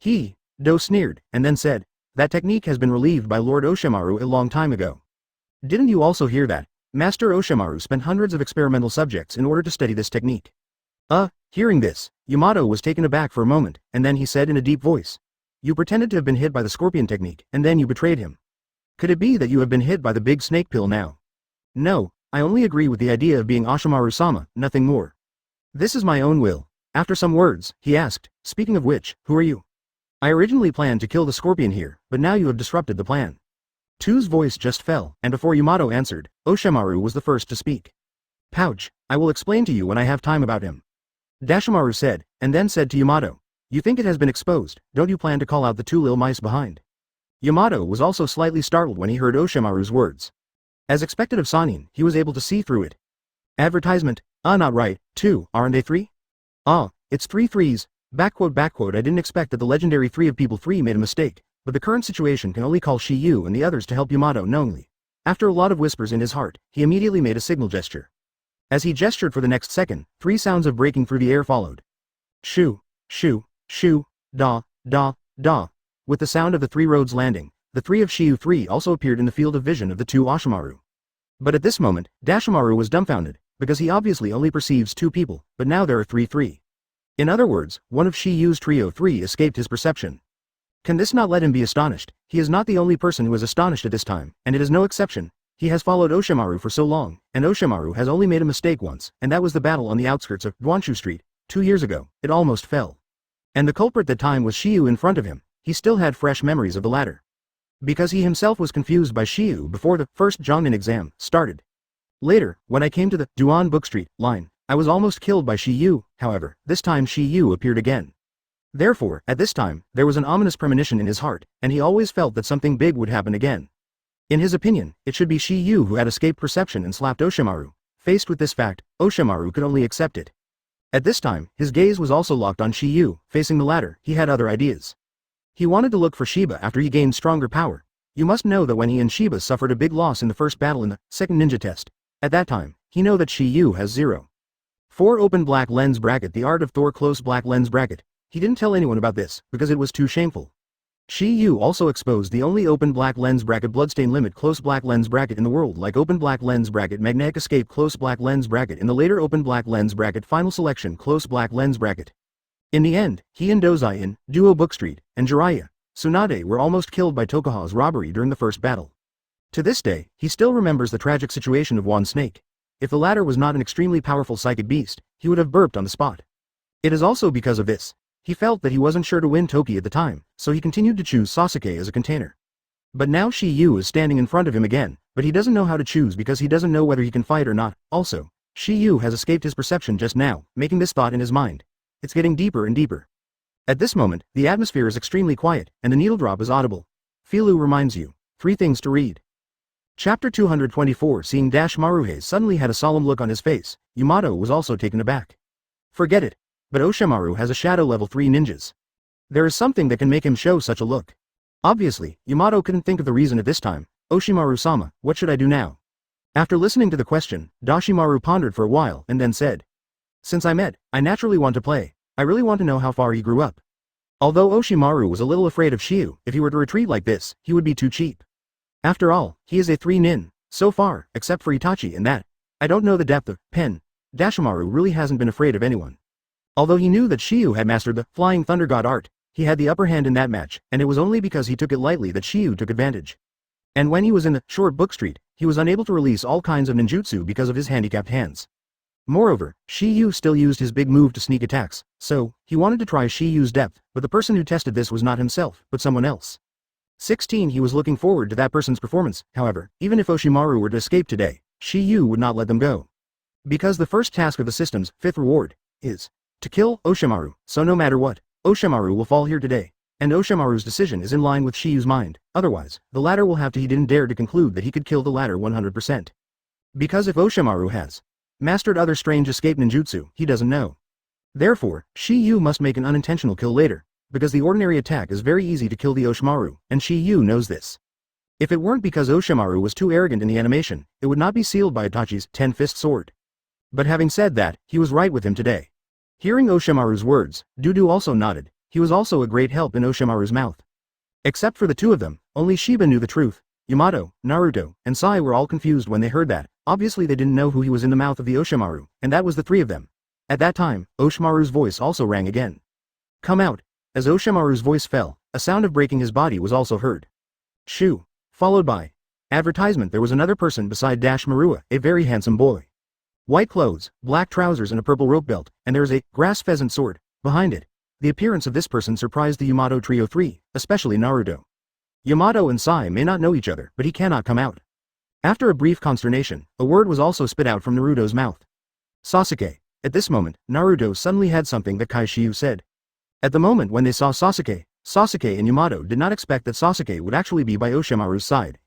Do sneered, and then said, that technique has been relieved by Lord Oshimaru a long time ago. Didn't you also hear that? Master Oshimaru spent hundreds of experimental subjects in order to study this technique. Hearing this, Yamato was taken aback for a moment, and then he said in a deep voice, You pretended to have been hit by the scorpion technique, and then you betrayed him. Could it be that you have been hit by the big snake pill now? No, I only agree with the idea of being Oshimaru-sama, nothing more. This is my own will. After some words, he asked, Speaking of which, who are you? I originally planned to kill the scorpion here, but now you have disrupted the plan. Tu's voice just fell, and before Yamato answered, Oshimaru was the first to speak. Pouch, I will explain to you when I have time about him. Dashimaru said, and then said to Yamato, You think it has been exposed, don't you plan to call out the two little mice behind? Yamato was also slightly startled when he heard Oshimaru's words. As expected of Sanin, he was able to see through it. Advertisement, not right, 2, aren't they 3? It's 3 threes, I didn't expect that the legendary 3 of people 3 made a mistake. But the current situation can only call Shiyu and the others to help Yamato knowingly. After a lot of whispers in his heart, he immediately made a signal gesture. As he gestured for the next second, 3 sounds of breaking through the air followed. Shoo, shoo, shoo, da, da, da. With the sound of the 3 roads landing, the 3 of Shiyu 3 also appeared in the field of vision of the 2 Oshimaru. But at this moment, Dashimaru was dumbfounded, because he obviously only perceives 2 people, but now there are 3. In other words, one of Shiyu's trio 3 escaped his perception. Can this not let him be astonished? He is not the only person who is astonished at this time, and it is no exception. He has followed Oshimaru for so long, and Oshimaru has only made a mistake once, and that was the battle on the outskirts of Guanshu Street, 2 years ago. It almost fell. And the culprit that time was Shiyu in front of him. He still had fresh memories of the latter. Because he himself was confused by Shiyu before the first Jongnin exam started. Later, when I came to the Duan Book Street line, I was almost killed by Shiyu, however, this time Shiyu appeared again. Therefore, at this time, there was an ominous premonition in his heart, and he always felt that something big would happen again. In his opinion, it should be Shiyu who had escaped perception and slapped Oshimaru. Faced with this fact, Oshimaru could only accept it. At this time, his gaze was also locked on Shiyu. Facing the latter, he had other ideas. He wanted to look for Shiba after he gained stronger power. You must know that when he and Shiba suffered a big loss in the first battle in the second ninja test, at that time, he know that Shiyu has 0.4 open black lens bracket, the art of Thor close black lens bracket. He didn't tell anyone about this, because it was too shameful. Shiyu also exposed the only open black lens bracket bloodstain limit close black lens bracket in the world, like open black lens bracket magnetic escape close black lens bracket in the later open black lens bracket final selection close black lens bracket. In the end, he and Dozai in Duo Bookstreet and Jiraiya Tsunade were almost killed by Tokuha's robbery during the first battle. To this day, he still remembers the tragic situation of Wan Snake. If the latter was not an extremely powerful psychic beast, he would have burped on the spot. It is also because of this. He felt that he wasn't sure to win Toki at the time, so he continued to choose Sasuke as a container. But now Shiyu is standing in front of him again, but he doesn't know how to choose because he doesn't know whether he can fight or not. Also, Shiyu has escaped his perception just now, making this thought in his mind. It's getting deeper and deeper. At this moment, the atmosphere is extremely quiet, and the needle drop is audible. Filu reminds you. 3 things to read. Chapter 224. Seeing Maruhe suddenly had a solemn look on his face. Yamato was also taken aback. Forget it. But Oshimaru has a shadow level 3 ninjas. There is something that can make him show such a look. Obviously, Yamato couldn't think of the reason at this time. Oshimaru-sama, what should I do now? After listening to the question, Dashimaru pondered for a while and then said. Since I met, I naturally want to play. I really want to know how far he grew up. Although Oshimaru was a little afraid of Shiyu, if he were to retreat like this, he would be too cheap. After all, he is a 3 nin, so far, except for Itachi and that. I don't know the depth of pen. Dashimaru really hasn't been afraid of anyone. Although he knew that Shiyu had mastered the Flying Thunder God art, he had the upper hand in that match, and it was only because he took it lightly that Shiyu took advantage. And when he was in the short book street, he was unable to release all kinds of ninjutsu because of his handicapped hands. Moreover, Shiyu still used his big move to sneak attacks, so, he wanted to try Shiyu's depth, but the person who tested this was not himself, but someone else. 16. He was looking forward to that person's performance, however, even if Oshimaru were to escape today, Shiyu would not let them go. Because the first task of the system's 5th reward is to kill Oshimaru, so no matter what, Oshimaru will fall here today, and Oshimaru's decision is in line with Shiyu's mind, otherwise, the latter will have to he didn't dare to conclude that he could kill the latter 100%. Because if Oshimaru has mastered other strange escape ninjutsu, he doesn't know. Therefore, Shiyu must make an unintentional kill later, because the ordinary attack is very easy to kill the Oshimaru, and Shiyu knows this. If it weren't because Oshimaru was too arrogant in the animation, it would not be sealed by Itachi's 10-fist sword. But having said that, he was right with him today. Hearing Oshimaru's words, Dudu also nodded. He was also a great help in Oshimaru's mouth. Except for the two of them, only Shiba knew the truth. Yamato, Naruto, and Sai were all confused when they heard that. Obviously they didn't know who he was in the mouth of the Oshimaru, and that was the 3 of them. At that time, Oshimaru's voice also rang again. Come out. As Oshimaru's voice fell, a sound of breaking his body was also heard. Shoo. Followed by advertisement. There was another person beside Marua, a very handsome boy. White clothes, black trousers and a purple rope belt, and there is a grass pheasant sword behind it. The appearance of this person surprised the Yamato Trio 3, especially Naruto. Yamato and Sai may not know each other, but he cannot come out. After a brief consternation, a word was also spit out from Naruto's mouth. Sasuke. At this moment, Naruto suddenly had something that Kaishiyu said. At the moment when they saw Sasuke, Sasuke and Yamato did not expect that Sasuke would actually be by Oshimaru's side.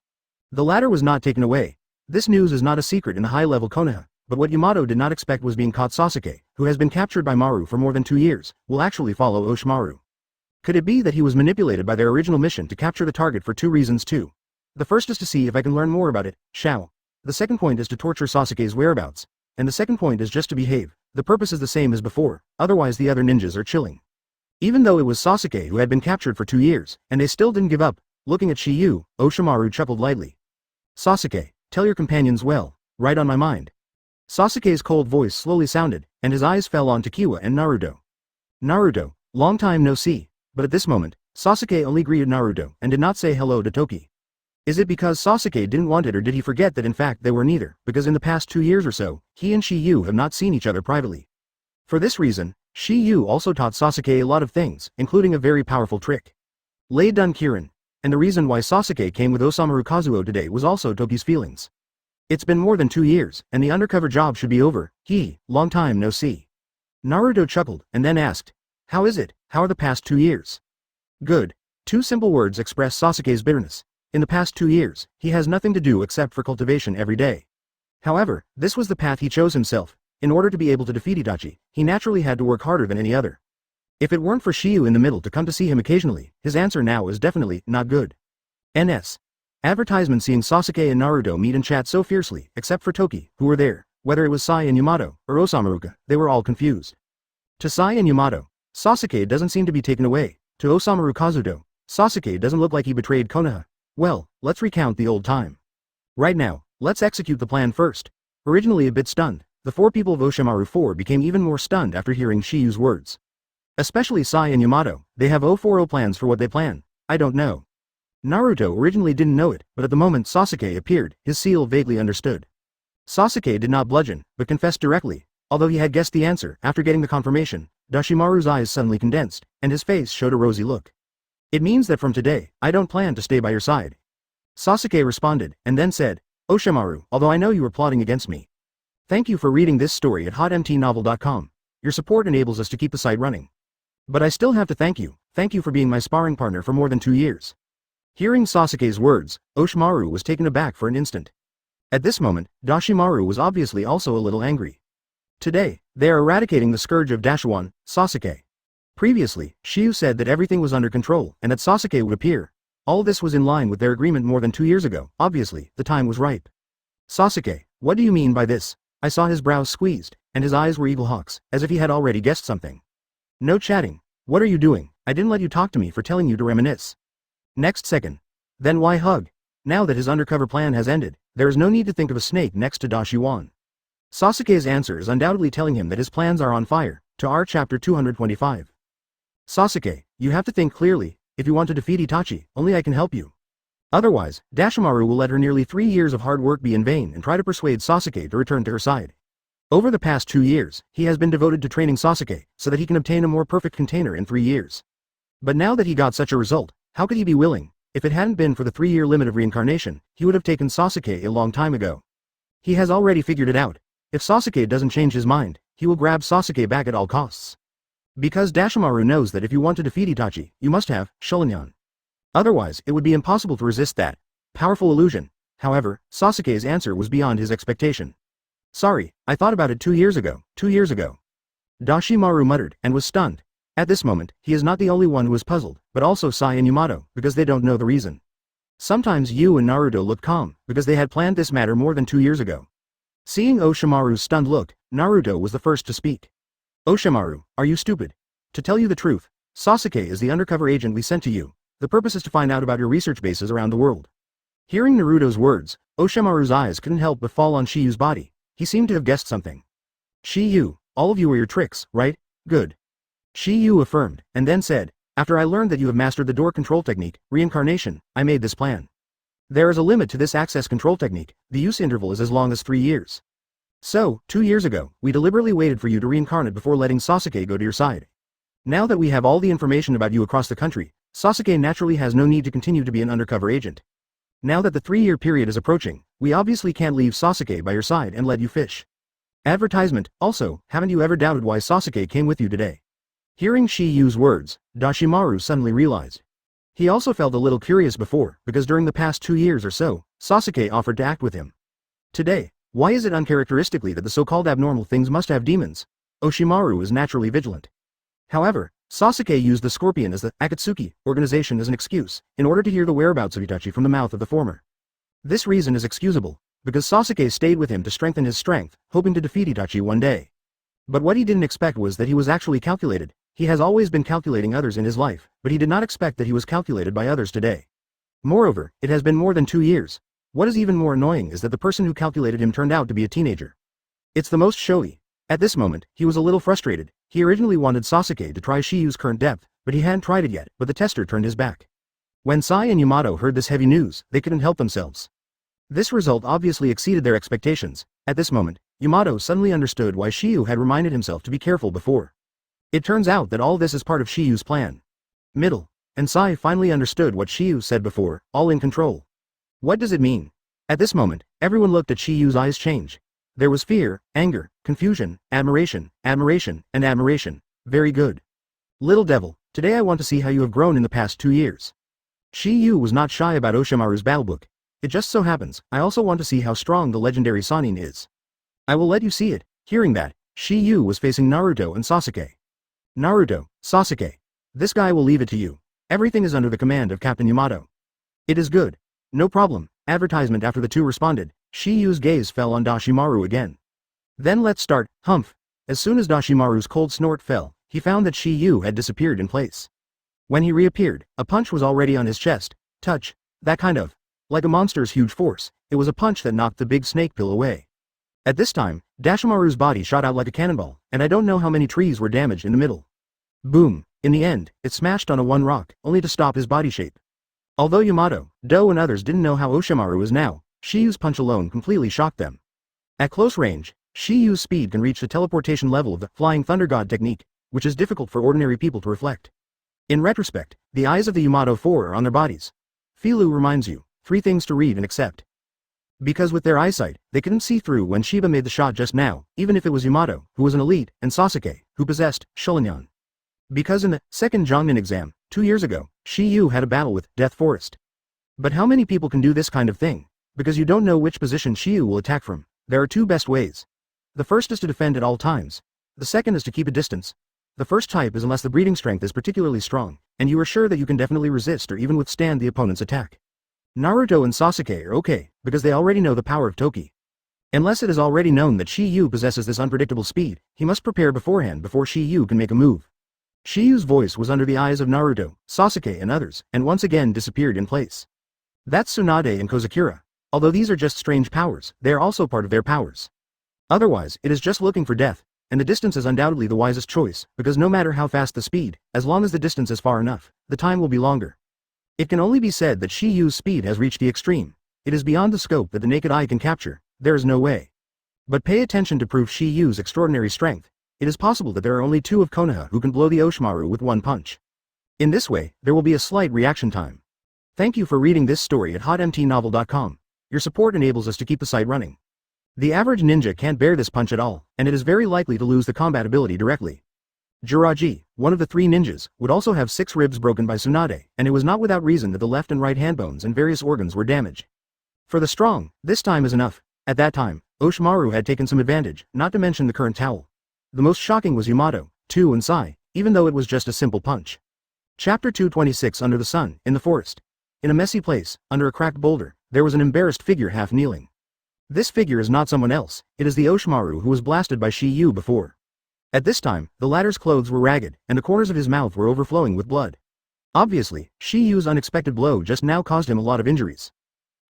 The latter was not taken away. This news is not a secret in the high-level Konoha, but what Yamato did not expect was being caught Sasuke, who has been captured by Maru for more than 2 years, will actually follow Oshimaru. Could it be that he was manipulated by their original mission to capture the target for 2 reasons too? The first is to see if I can learn more about it, Shao. The second point is to torture Sasuke's whereabouts. And the second point is just to behave. The purpose is the same as before, otherwise the other ninjas are chilling. Even though it was Sasuke who had been captured for 2 years, and they still didn't give up, looking at Shiyu, Oshimaru chuckled lightly. Sasuke, tell your companions well, right on my mind. Sasuke's cold voice slowly sounded, and his eyes fell on Kiwa and Naruto. Naruto, long time no see, but at this moment, Sasuke only greeted Naruto and did not say hello to Toki. Is it because Sasuke didn't want it or did he forget that in fact they were neither, because in the past 2 years or so, he and Shiyu have not seen each other privately. For this reason, Shiyu also taught Sasuke a lot of things, including a very powerful trick. Lei Dun Kirin. And the reason why Sasuke came with Osamu Kazuo today was also Toki's feelings. It's been more than 2 years, and the undercover job should be over. Long time no see. Naruto chuckled, and then asked, how is it? how are the past 2 years? Good. Two simple words express Sasuke's bitterness. In the past 2 years, he has nothing to do except for cultivation every day. However, this was the path he chose himself. In order to be able to defeat Itachi, he naturally had to work harder than any other. If it weren't for Shiyu in the middle to come to see him occasionally, his answer now is definitely not good. NS. Advertisement seeing Sasuke and Naruto meet and chat so fiercely, except for Toki, who were there. Whether it was Sai and Yamato, or Osamaruka, they were all confused. To Sai and Yamato, Sasuke doesn't seem to be taken away. To Osamu Kazuto, Sasuke doesn't look like he betrayed Konoha. Well, let's recount the old time. Right now, let's execute the plan first. Originally a bit stunned, the four people of Oshimaru 4 became even more stunned after hearing Shiyu's words. Especially Sai and Yamato, they have 040 plans for what they plan. I don't know. Naruto originally didn't know it, but at the moment Sasuke appeared, his seal vaguely understood. Sasuke did not bludgeon, but confessed directly. Although he had guessed the answer, after getting the confirmation, Dashimaru's eyes suddenly condensed, and his face showed a rosy look. It means that from today, I don't plan to stay by your side. Sasuke responded, and then said, Oshimaru, although I know you were plotting against me. Thank you for reading this story at hotmtnovel.com. Your support enables us to keep the site running. But I still have to thank you for being my sparring partner for more than 2 years. Hearing Sasuke's words, Oshimaru was taken aback for an instant. At this moment, Dashimaru was obviously also a little angry. Today, they are eradicating the scourge of Dashuan, Sasuke. Previously, Shiyu said that everything was under control and that Sasuke would appear. All this was in line with their agreement more than 2 years ago. Obviously, the time was ripe. Sasuke, what do you mean by this? I saw his brows squeezed, and his eyes were eaglehawks, as if he had already guessed something. No chatting. What are you doing? I didn't let you talk to me for telling you to reminisce. Next second. Then why hug? Now that his undercover plan has ended, there is no need to think of a snake next to Dashiwan. Sasuke's answer is undoubtedly telling him that his plans are on fire. To R chapter 225. Sasuke, you have to think clearly. If you want to defeat Itachi, only I can help you. Otherwise, Dashimaru will let her nearly 3 years of hard work be in vain and try to persuade Sasuke to return to her side. Over the past 2 years, he has been devoted to training Sasuke so that he can obtain a more perfect container in 3 years. But now that he got such a result, how could he be willing? If it hadn't been for the 3-year limit of reincarnation, he would have taken Sasuke a long time ago. He has already figured it out. If Sasuke doesn't change his mind, he will grab Sasuke back at all costs. Because Dashimaru knows that if you want to defeat Itachi, you must have Sharingan. Otherwise, it would be impossible to resist that powerful illusion. However, Sasuke's answer was beyond his expectation. Sorry, I thought about it 2 years ago. 2 years ago. Dashimaru muttered, and was stunned. At this moment, he is not the only one who is puzzled, but also Sai and Yamato, because they don't know the reason. Sometimes Yu and Naruto looked calm, because they had planned this matter more than 2 years ago. Seeing Oshimaru's stunned look, Naruto was the first to speak. Oshimaru, are you stupid? To tell you the truth, Sasuke is the undercover agent we sent to you. The purpose is to find out about your research bases around the world. Hearing Naruto's words, Oshimaru's eyes couldn't help but fall on Shiyu's body. He seemed to have guessed something. Shiyu, all of you are your tricks, right? Good. Shiyu affirmed, and then said, after I learned that you have mastered the door control technique, reincarnation, I made this plan. There is a limit to this access control technique, the use interval is as long as 3 years. So, 2 years ago, we deliberately waited for you to reincarnate before letting Sasuke go to your side. Now that we have all the information about you across the country, Sasuke naturally has no need to continue to be an undercover agent. Now that the 3-year period is approaching, we obviously can't leave Sasuke by your side and let you fish. Advertisement, also, haven't you ever doubted why Sasuke came with you today? Hearing Shiyu's words, Dashimaru suddenly realized. He also felt a little curious before, because during the past 2 years or so, Sasuke offered to act with him. Today, why is it uncharacteristically that the so-called abnormal things must have demons? Oshimaru is naturally vigilant. However, Sasuke used the scorpion as the Akatsuki organization as an excuse, in order to hear the whereabouts of Itachi from the mouth of the former. This reason is excusable, because Sasuke stayed with him to strengthen his strength, hoping to defeat Itachi one day. But what he didn't expect was that he was actually calculated. He has always been calculating others in his life, but he did not expect that he was calculated by others today. Moreover, it has been more than 2 years. What is even more annoying is that the person who calculated him turned out to be a teenager. It's the most showy. At this moment, he was a little frustrated. He originally wanted Sasuke to try Shiyu's current depth, but he hadn't tried it yet, but the tester turned his back. When Sai and Yamato heard this heavy news, they couldn't help themselves. This result obviously exceeded their expectations. At this moment, Yamato suddenly understood why Shiyu had reminded himself to be careful before. It turns out that all this is part of Shiyu's plan. Middle. And Sai finally understood what Shiyu said before, all in control. What does it mean? At this moment, everyone looked at Shiyu's eyes change. There was fear, anger, confusion, admiration, and admiration. Very good. Little devil, today I want to see how you have grown in the past 2 years. Shi Yu was not shy about Oshimaru's battlebook. It just so happens, I also want to see how strong the legendary Sannin is. I will let you see it. Hearing that, Shi Yu was facing Naruto and Sasuke. Naruto, Sasuke. This guy will leave it to you. Everything is under the command of Captain Yamato. It is good. No problem. Advertisement. After the two responded, Shi Yu's gaze fell on Dashimaru again. Then let's start. Humph. As soon as Dashimaru's cold snort fell, he found that Shi Yu had disappeared in place. When he reappeared, a punch was already on his chest. Touch. That kind of. Like a monster's huge force, it was a punch that knocked the big snake pill away. At this time, Dashimaru's body shot out like a cannonball, and I don't know how many trees were damaged in the middle. Boom. In the end, it smashed on a one rock, only to stop his body shape. Although Yamato, Do and others didn't know how Oshimaru is now, Shi Yu's punch alone completely shocked them. At close range, Shi Yu's speed can reach the teleportation level of the Flying Thunder God technique, which is difficult for ordinary people to reflect. In retrospect, the eyes of the Yamato 4 are on their bodies. Filu reminds you, 3 things to read and accept. Because with their eyesight, they couldn't see through when Shiba made the shot just now, even if it was Yamato, who was an elite, and Sasuke, who possessed Shoringan. Because in the second Jongnin exam, 2 years ago, Shi Yu had a battle with Death Forest. But how many people can do this kind of thing? Because you don't know which position Shi Yu will attack from, there are 2 best ways. The first is to defend at all times. The second is to keep a distance. The first type is unless the breathing strength is particularly strong, and you are sure that you can definitely resist or even withstand the opponent's attack. Naruto and Sasuke are okay, because they already know the power of Toki. Unless it is already known that Shi Yu possesses this unpredictable speed, he must prepare beforehand before Shi Yu can make a move. Shi Yu's voice was under the eyes of Naruto, Sasuke and others, and once again disappeared in place. That's Tsunade and Kozakura. Although these are just strange powers, they are also part of their powers. Otherwise, it is just looking for death, and the distance is undoubtedly the wisest choice, because no matter how fast the speed, as long as the distance is far enough, the time will be longer. It can only be said that Shi Yu's speed has reached the extreme. It is beyond the scope that the naked eye can capture, there is no way. But pay attention to prove Shi Yu's extraordinary strength. It is possible that there are only 2 of Konoha who can blow the Oshimaru with one punch. In this way, there will be a slight reaction time. Thank you for reading this story at hotmtnovel.com. Your support enables us to keep the site running. The average ninja can't bear this punch at all, and it is very likely to lose the combat ability directly. Jiraji, one of the 3 ninjas, would also have 6 ribs broken by Tsunade, and it was not without reason that the left and right hand bones and various organs were damaged. For the strong, this time is enough. At that time, Oshimaru had taken some advantage, not to mention the current towel. The most shocking was Yamato, Tu and Sai, even though it was just a simple punch. Chapter 226. Under the sun, in the forest. In a messy place, under a cracked boulder, there was an embarrassed figure half kneeling. This figure is not someone else, it is the Oshimaru who was blasted by Shi Yu before. At this time, the latter's clothes were ragged, and the corners of his mouth were overflowing with blood. Obviously, Shi Yu's unexpected blow just now caused him a lot of injuries.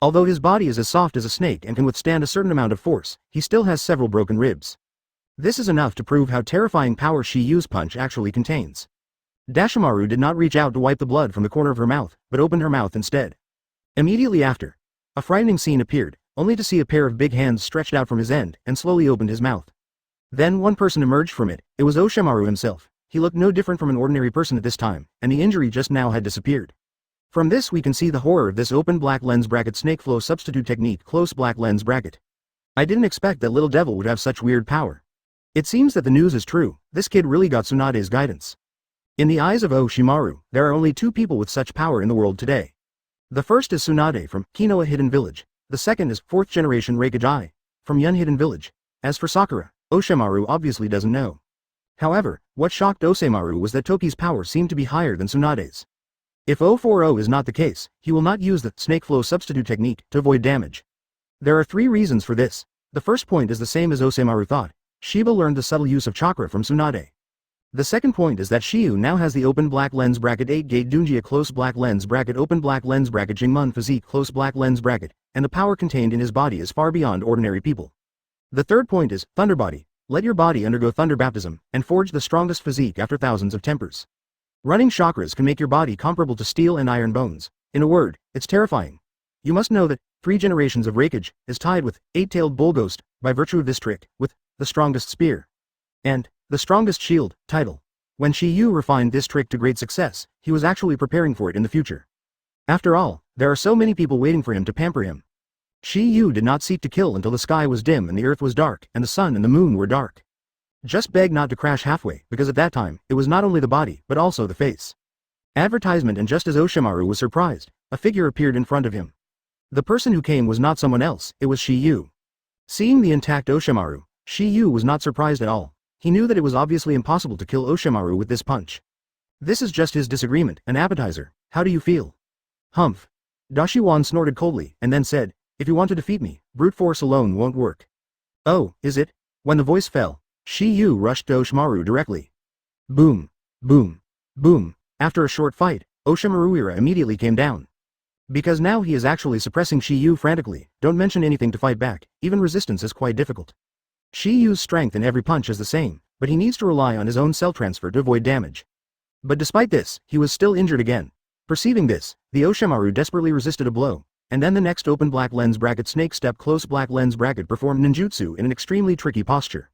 Although his body is as soft as a snake and can withstand a certain amount of force, he still has several broken ribs. This is enough to prove how terrifying power Shi Yu's punch actually contains. Dashimaru did not reach out to wipe the blood from the corner of her mouth, but opened her mouth instead. Immediately after, a frightening scene appeared, only to see a pair of big hands stretched out from his end and slowly opened his mouth. Then one person emerged from it. It was Oshimaru himself. He looked no different from an ordinary person at this time, and the injury just now had disappeared. From this we can see the horror of this open black lens bracket snake flow substitute technique close black lens bracket. I didn't expect that little devil would have such weird power. It seems that the news is true, this kid really got Tsunade's guidance. In the eyes of Oshimaru, there are only 2 people with such power in the world today. The first is Tsunade from Kinoa Hidden Village. The second is 4th generation Hokage from Yun Hidden Village. As for Sakura, Oshimaru obviously doesn't know. However, what shocked Oshimaru was that Toki's power seemed to be higher than Tsunade's. If 040 is not the case, he will not use the snake flow substitute technique to avoid damage. There are 3 reasons for this. The first point is the same as Oshimaru thought. Shiba learned the subtle use of chakra from Tsunade. The second point is that Shiyu now has the open black lens bracket 8 gate Dunjia close black lens bracket open black lens bracket Jingmun physique close black lens bracket, and the power contained in his body is far beyond ordinary people. The third point is, Thunder Body. Let your body undergo thunder baptism, and forge the strongest physique after thousands of tempers. Running chakras can make your body comparable to steel and iron bones. In a word, it's terrifying. You must know that 3 generations of Hokage is tied with 8-tailed bull ghost, by virtue of this trick, with the strongest spear and the strongest shield title. When Shi Yu refined this trick to great success, he was actually preparing for it in the future. After all, there are so many people waiting for him to pamper him. Shi Yu did not seek to kill until the sky was dim and the earth was dark and the sun and the moon were dark. Just beg not to crash halfway, because at that time, it was not only the body, but also the face. Advertisement. And just as Oshimaru was surprised, a figure appeared in front of him. The person who came was not someone else, it was Shiyu. Seeing the intact Oshimaru, Shiyu was not surprised at all. He knew that it was obviously impossible to kill Oshimaru with this punch. This is just his disagreement, an appetizer. How do you feel? Humph. Dashiwan snorted coldly, and then said, if you want to defeat me, brute force alone won't work. Oh, is it? When the voice fell, Shiyu rushed to Oshimaru directly. Boom. Boom. Boom. After a short fight, Oshimaru immediately came down. Because now he is actually suppressing Shiyu frantically, don't mention anything to fight back, even resistance is quite difficult. Shiyu's strength in every punch is the same, but he needs to rely on his own cell transfer to avoid damage. But despite this, he was still injured again. Perceiving this, the Oshimaru desperately resisted a blow, and then the next open black lens bracket snake step close black lens bracket performed ninjutsu in an extremely tricky posture.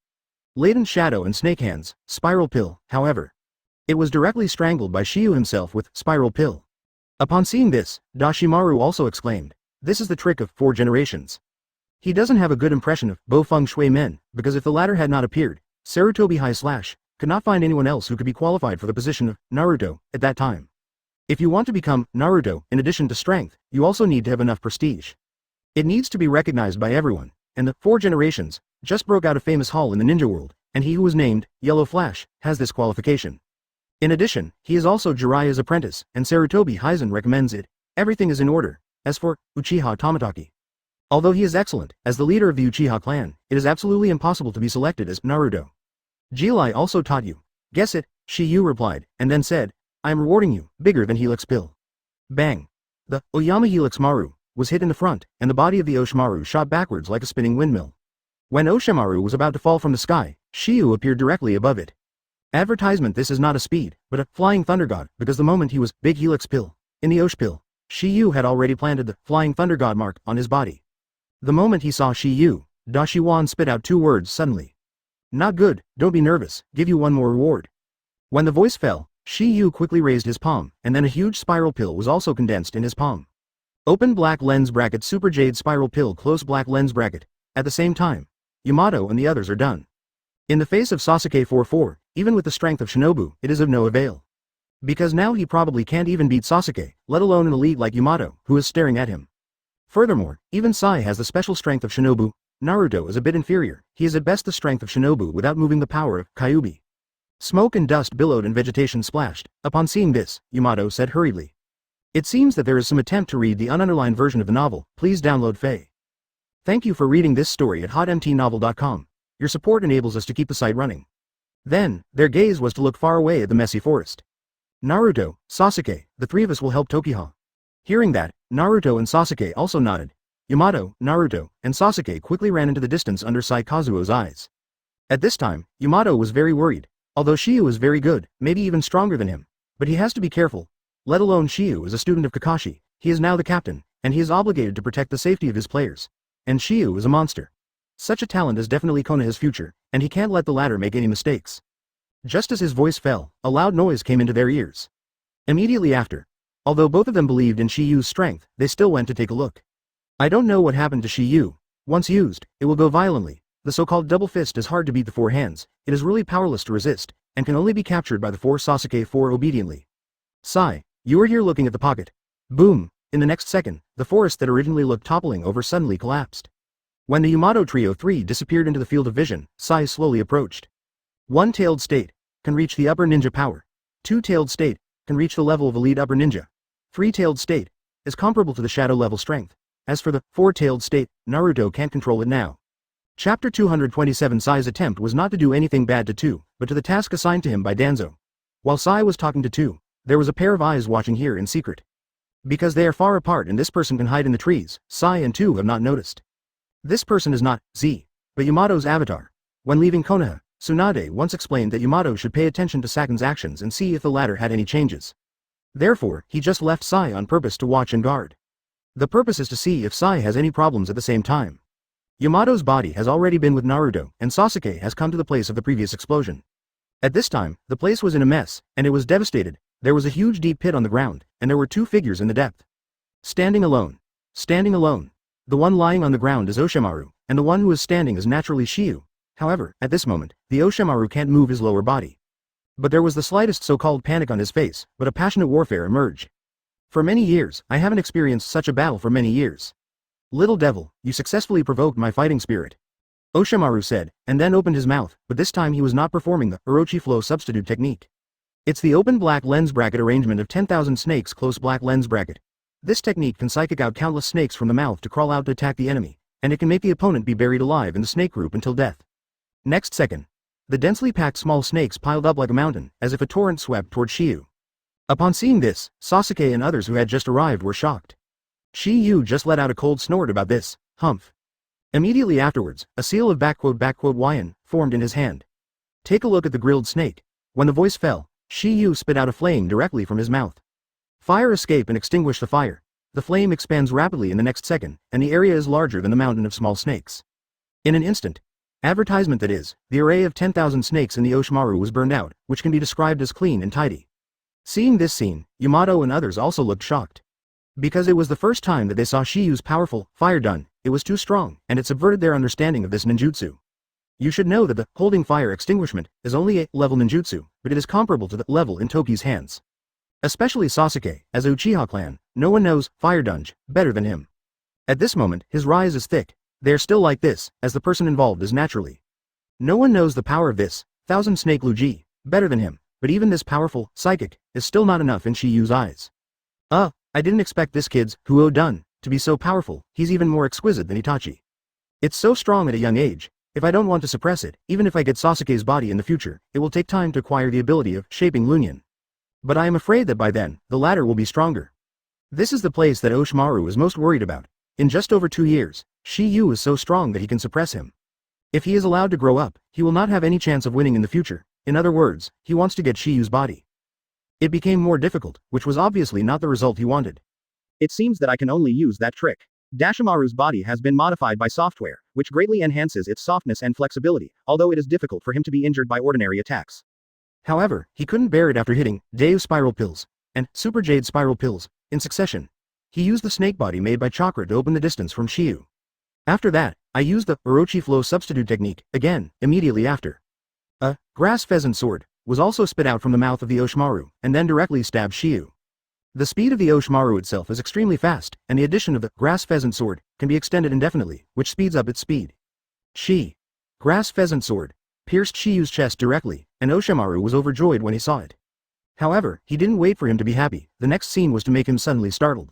Latent shadow and snake hands, spiral pill, however. It was directly strangled by Shiyu himself with spiral pill. Upon seeing this, Dashimaru also exclaimed, this is the trick of 4 generations. He doesn't have a good impression of Bo Feng Shui men, because if the latter had not appeared, Sarutobi High / could not find anyone else who could be qualified for the position of Naruto at that time. If you want to become Naruto, in addition to strength, you also need to have enough prestige. It needs to be recognized by everyone, and the 4 generations just broke out a famous hall in the ninja world, and he who was named Yellow Flash has this qualification. In addition, he is also Jiraiya's apprentice, and Sarutobi Hizen recommends it. Everything is in order. As for Uchiha Tomotaki, although he is excellent, as the leader of the Uchiha clan, it is absolutely impossible to be selected as Naruto. Jilai also taught you. Guess it, Shiyu replied, and then said, I am rewarding you, bigger than Helix Pill. Bang. The Oyama Helix Maru was hit in the front, and the body of the Oshimaru shot backwards like a spinning windmill. When Oshimaru was about to fall from the sky, Shiyu appeared directly above it. Advertisement. This is not a speed, but a flying thunder god, because the moment he was Big Helix Pill in the Osh Pill, Shiyu had already planted the flying thunder god mark on his body. The moment he saw Shiyu, Dashiwan spit out 2 words suddenly. Not good, don't be nervous, give you one more reward. When the voice fell, Shiyu quickly raised his palm, and then a huge spiral pill was also condensed in his palm. Open black lens bracket super jade spiral pill close black lens bracket. At the same time, Yamato and the others are done. In the face of Sasuke 4-4, even with the strength of Shinobu, it is of no avail. Because now he probably can't even beat Sasuke, let alone an elite like Yamato, who is staring at him. Furthermore, even Sai has the special strength of Shinobu. Naruto is a bit inferior, he is at best the strength of Shinobu without moving the power of Kyuubi. Smoke and dust billowed and vegetation splashed. Upon seeing this, Yamato said hurriedly. It seems that there is some attempt to read the ununderlined version of the novel, please download Faye. Thank you for reading this story at hotmtnovel.com. Your support enables us to keep the site running. Then, their gaze was to look far away at the messy forest. Naruto, Sasuke, the 3 of us will help Tokiha. Hearing that, Naruto and Sasuke also nodded. Yamato, Naruto, and Sasuke quickly ran into the distance under Sai Kazuo's eyes. At this time, Yamato was very worried. Although Shiyu is very good, maybe even stronger than him. But he has to be careful. Let alone Shiyu is a student of Kakashi, he is now the captain, and he is obligated to protect the safety of his players. And Shiyu is a monster. Such a talent is definitely Konoha's future, and he can't let the latter make any mistakes. Just as his voice fell, a loud noise came into their ears. Immediately after, although both of them believed in Shiyu's strength, they still went to take a look. I don't know what happened to Shiyu. Once used, it will go violently. The so-called double fist is hard to beat the 4 hands, it is really powerless to resist, and can only be captured by the 4 Sasuke 4 obediently. Sai, you are here looking at the pocket. Boom, in the next second, the forest that originally looked toppling over suddenly collapsed. When the Yamato Trio 3 disappeared into the field of vision, Sai slowly approached. 1-tailed state, can reach the upper ninja power. 2-tailed state, can reach the level of elite upper ninja. 3-tailed state, is comparable to the shadow level strength. As for the 4-tailed state, Naruto can't control it now. Chapter 227. Sai's attempt was not to do anything bad to 2, but to the task assigned to him by Danzo. While Sai was talking to 2, there was a pair of eyes watching here in secret. Because they are far apart and this person can hide in the trees, Sai and 2 have not noticed. This person is not Z, but Yamato's avatar. When leaving Konoha, Tsunade once explained that Yamato should pay attention to Saken's actions and see if the latter had any changes. Therefore, he just left Sai on purpose to watch and guard. The purpose is to see if Sai has any problems at the same time. Yamato's body has already been with Naruto, and Sasuke has come to the place of the previous explosion. At this time, the place was in a mess, and it was devastated. There was a huge deep pit on the ground, and there were 2 figures in the depth. Standing alone. Standing alone. The one lying on the ground is Oshimaru, and the one who is standing is naturally Shiyu. However, at this moment, the Oshimaru can't move his lower body. But there was the slightest so-called panic on his face, but a passionate warfare emerged. For many years, I haven't experienced such a battle for many years. Little devil, you successfully provoked my fighting spirit. Oshimaru said, and then opened his mouth, but this time he was not performing the Orochi flow substitute technique. It's the open black lens bracket arrangement of 10,000 snakes close black lens bracket. This technique can psychic out countless snakes from the mouth to crawl out to attack the enemy, and it can make the opponent be buried alive in the snake group until death. Next second, the densely packed small snakes piled up like a mountain, as if a torrent swept toward Shiyu. Upon seeing this, Sasuke and others who had just arrived were shocked. Shiyu just let out a cold snort about this, humph. Immediately afterwards, a seal of **YN formed in his hand. Take a look at the grilled snake. When the voice fell, Shiyu spit out a flame directly from his mouth. Fire escape and extinguish the fire. The flame expands rapidly in the next second, and the area is larger than the mountain of small snakes. In an instant, advertisement that is, the array of 10,000 snakes in the Oshimaru was burned out, which can be described as clean and tidy. Seeing this scene, Yamato and others also looked shocked. Because it was the first time that they saw Shiyu's powerful fire done, it was too strong, and it subverted their understanding of this ninjutsu. You should know that the holding fire extinguishment is only a level ninjutsu, but it is comparable to the level in Toki's hands. Especially Sasuke, as a Uchiha clan, no one knows fire dunge better than him. At this moment, his rise is thick. They are still like this, as the person involved is naturally. No one knows the power of this 1,000 snake Luji better than him, but even this powerful psychic is still not enough in Shiyu's eyes. I didn't expect this kid's Huo Dun to be so powerful. He's even more exquisite than Itachi. It's so strong at a young age. If I don't want to suppress it, even if I get Sasuke's body in the future, it will take time to acquire the ability of shaping Lunyan. But I am afraid that by then, the latter will be stronger. This is the place that Oshimaru is most worried about. In just over 2 years, Shiyu is so strong that he can suppress him. If he is allowed to grow up, he will not have any chance of winning in the future. In other words, he wants to get Shiyu's body. It became more difficult, which was obviously not the result he wanted. It seems that I can only use that trick. Dashimaru's body has been modified by software, which greatly enhances its softness and flexibility, although it is difficult for him to be injured by ordinary attacks. However, he couldn't bear it after hitting Deus Spiral Pills and Super Jade Spiral Pills in succession. He used the snake body made by Chakra to open the distance from Shiyu. After that, I used the Orochi flow substitute technique, again, immediately after. A grass pheasant sword was also spit out from the mouth of the Oshimaru, and then directly stabbed Shiyu. The speed of the Oshimaru itself is extremely fast, and the addition of the grass pheasant sword can be extended indefinitely, which speeds up its speed. Grass pheasant sword pierced Shiyu's chest directly, and Oshimaru was overjoyed when he saw it. However, he didn't wait for him to be happy. The next scene was to make him suddenly startled.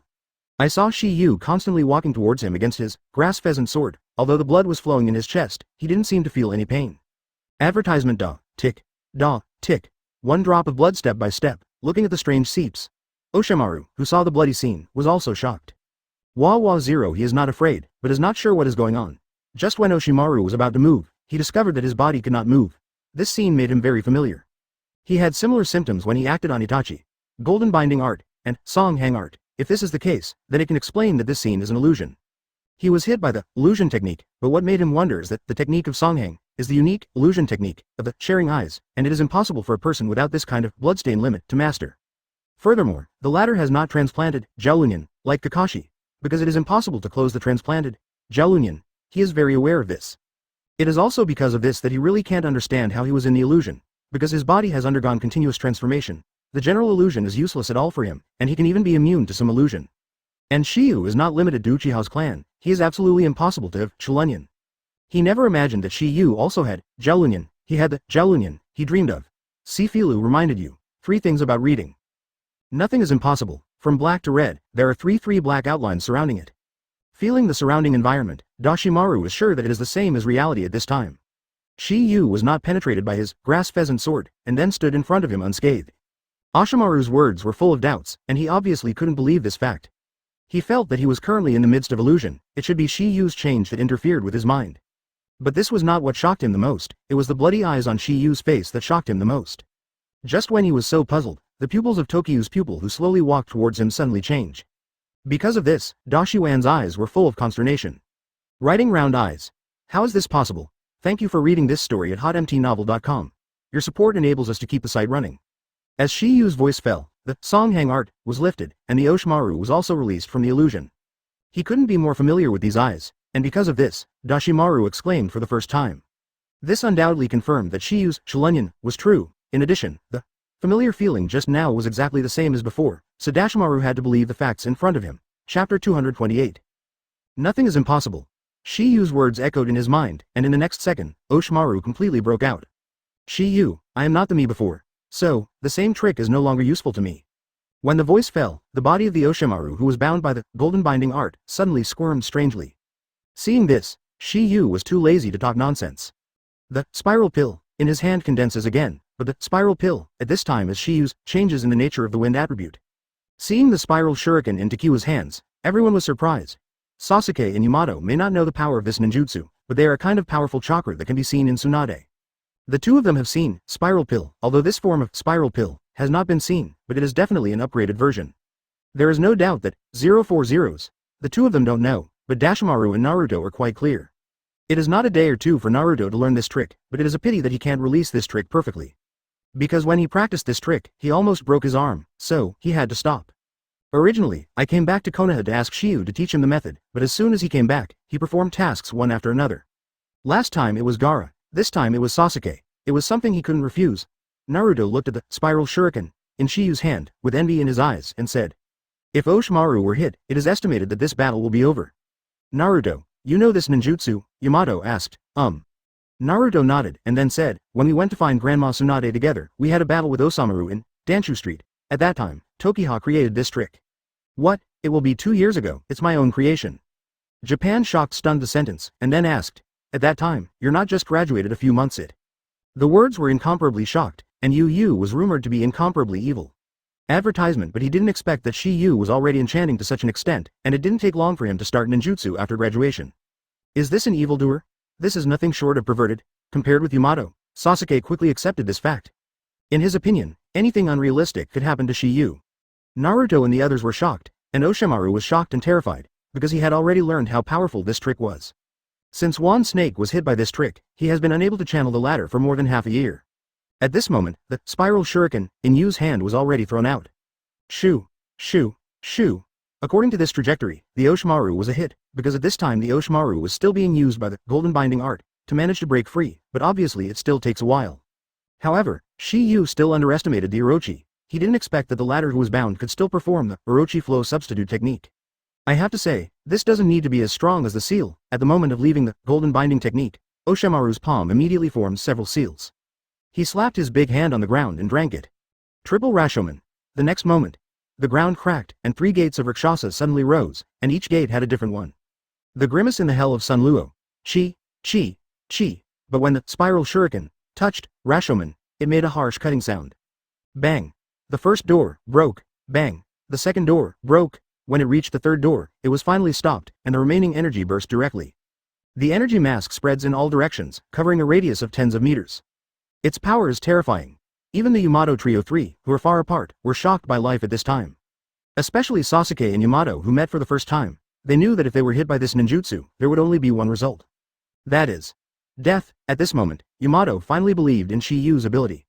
I saw Shiyu constantly walking towards him against his grass pheasant sword. Although the blood was flowing in his chest, he didn't seem to feel any pain. Advertisement tick, tick. 1 drop of blood step by step, looking at the strange seeps. Oshimaru, who saw the bloody scene, was also shocked. Zero, he is not afraid, but is not sure what is going on. Just when Oshimaru was about to move, he discovered that his body could not move. This scene made him very familiar. He had similar symptoms when he acted on Itachi. Golden binding art, and song hang art. If this is the case, then it can explain that this scene is an illusion. He was hit by the illusion technique, but what made him wonder is that the technique of songhang is the unique illusion technique of the sharing eyes, and it is impossible for a person without this kind of bloodstain limit to master. Furthermore, the latter has not transplanted Jiaolunyan, like Kakashi, because it is impossible to close the transplanted Jiaolunyan. He is very aware of this. It is also because of this that he really can't understand how he was in the illusion, because his body has undergone continuous transformation. The general illusion is useless at all for him, and he can even be immune to some illusion. And Shiyu is not limited to Uchiha's clan. He is absolutely impossible to have Jiaolunyan. He never imagined that Shiyu also had Jiaolunyan. He had the Jiaolunyan he dreamed of. Sifilu reminded you 3 things about reading. Nothing is impossible. From black to red, there are three black outlines surrounding it. Feeling the surrounding environment, Dashimaru is sure that it is the same as reality at this time. Shiyu was not penetrated by his grass pheasant sword, and then stood in front of him unscathed. Oshimaru's words were full of doubts, and he obviously couldn't believe this fact. He felt that he was currently in the midst of illusion. It should be Shiyu's change that interfered with his mind. But this was not what shocked him the most. It was the bloody eyes on Shiyu's face that shocked him the most. Just when he was so puzzled, the pupils of Tokiu's pupil who slowly walked towards him suddenly changed. Because of this, Dashiwan's eyes were full of consternation. Writing round eyes. How is this possible? Thank you for reading this story at hotmtnovel.com. Your support enables us to keep the site running. As Shiyu's voice fell, the songhang art was lifted, and the Oshimaru was also released from the illusion. He couldn't be more familiar with these eyes, and because of this, Dashimaru exclaimed for the first time. This undoubtedly confirmed that Shiyu's Shalunyan was true. In addition, the familiar feeling just now was exactly the same as before, so Dashimaru had to believe the facts in front of him. Chapter 228. Nothing is impossible. Shiyu's words echoed in his mind, and in the next second, Oshimaru completely broke out. Shiyu, I am not the me before. So, the same trick is no longer useful to me. When the voice fell, the body of the Oshimaru who was bound by the golden binding art suddenly squirmed strangely. Seeing this, Shiyu was too lazy to talk nonsense. The spiral pill in his hand condenses again, but the spiral pill, at this time as Shiyu's, changes in the nature of the wind attribute. Seeing the spiral shuriken in Takiwa's hands, everyone was surprised. Sasuke and Yamato may not know the power of this ninjutsu, but they are a kind of powerful chakra that can be seen in Tsunade. The two of them have seen spiral pill, although this form of spiral pill has not been seen, but it is definitely an upgraded version. There is no doubt that 040s, the two of them don't know, but Dashimaru and Naruto are quite clear. It is not a day or two for Naruto to learn this trick, but it is a pity that he can't release this trick perfectly. Because when he practiced this trick, he almost broke his arm, so he had to stop. Originally, I came back to Konoha to ask Shiyu to teach him the method, but as soon as he came back, he performed tasks one after another. Last time it was Gaara, this time it was Sasuke. It was something he couldn't refuse. Naruto looked at the spiral shuriken in Shiyu's hand, with envy in his eyes, and said, "If Oshimaru were hit, it is estimated that this battle will be over." Naruto, you know this ninjutsu? Yamato asked. Naruto nodded, and then said, "When we went to find Grandma Tsunade together, we had a battle with Osamu in Danshu Street. At that time, Tokiha created this trick." "What? It will be 2 years ago, it's my own creation." Japan shocked stunned the sentence, and then asked, "At that time, you're not just graduated a few months it." The words were incomparably shocked, and Yu was rumored to be incomparably evil. Advertisement, but he didn't expect that Shiyu was already enchanting to such an extent, and it didn't take long for him to start ninjutsu after graduation. Is this an evildoer? This is nothing short of perverted. Compared with Yamato, Sasuke quickly accepted this fact. In his opinion, anything unrealistic could happen to Shiyu. Naruto and the others were shocked, and Oshimaru was shocked and terrified, because he had already learned how powerful this trick was. Since Wan Snake was hit by this trick, he has been unable to channel the latter for more than half a year. At this moment, the spiral shuriken in Yu's hand was already thrown out. Shoo, shoo, shoo. According to this trajectory, the Oshimaru was a hit, because at this time the Oshimaru was still being used by the golden binding art to manage to break free, but obviously it still takes a while. However, Shiyu still underestimated the Orochi. He didn't expect that the latter who was bound could still perform the Orochi flow substitute technique. I have to say, this doesn't need to be as strong as the seal. At the moment of leaving the golden binding technique, Oshimaru's palm immediately formed several seals. He slapped his big hand on the ground and drank it. Triple Rashomon. The next moment, the ground cracked, and 3 gates of Rakshasa suddenly rose, and each gate had a different one. The grimace in the hell of Sun Luo. Chi, chi, chi. But when the spiral shuriken touched Rashomon, it made a harsh cutting sound. Bang. The first door broke. Bang. The second door broke. When it reached the third door, it was finally stopped, and the remaining energy burst directly. The energy mask spreads in all directions, covering a radius of tens of meters. Its power is terrifying. Even the Yamato Trio 3, who are far apart, were shocked by life at this time. Especially Sasuke and Yamato, who met for the first time. They knew that if they were hit by this ninjutsu, there would only be one result. That is, death. At this moment, Yamato finally believed in Shiyu's ability.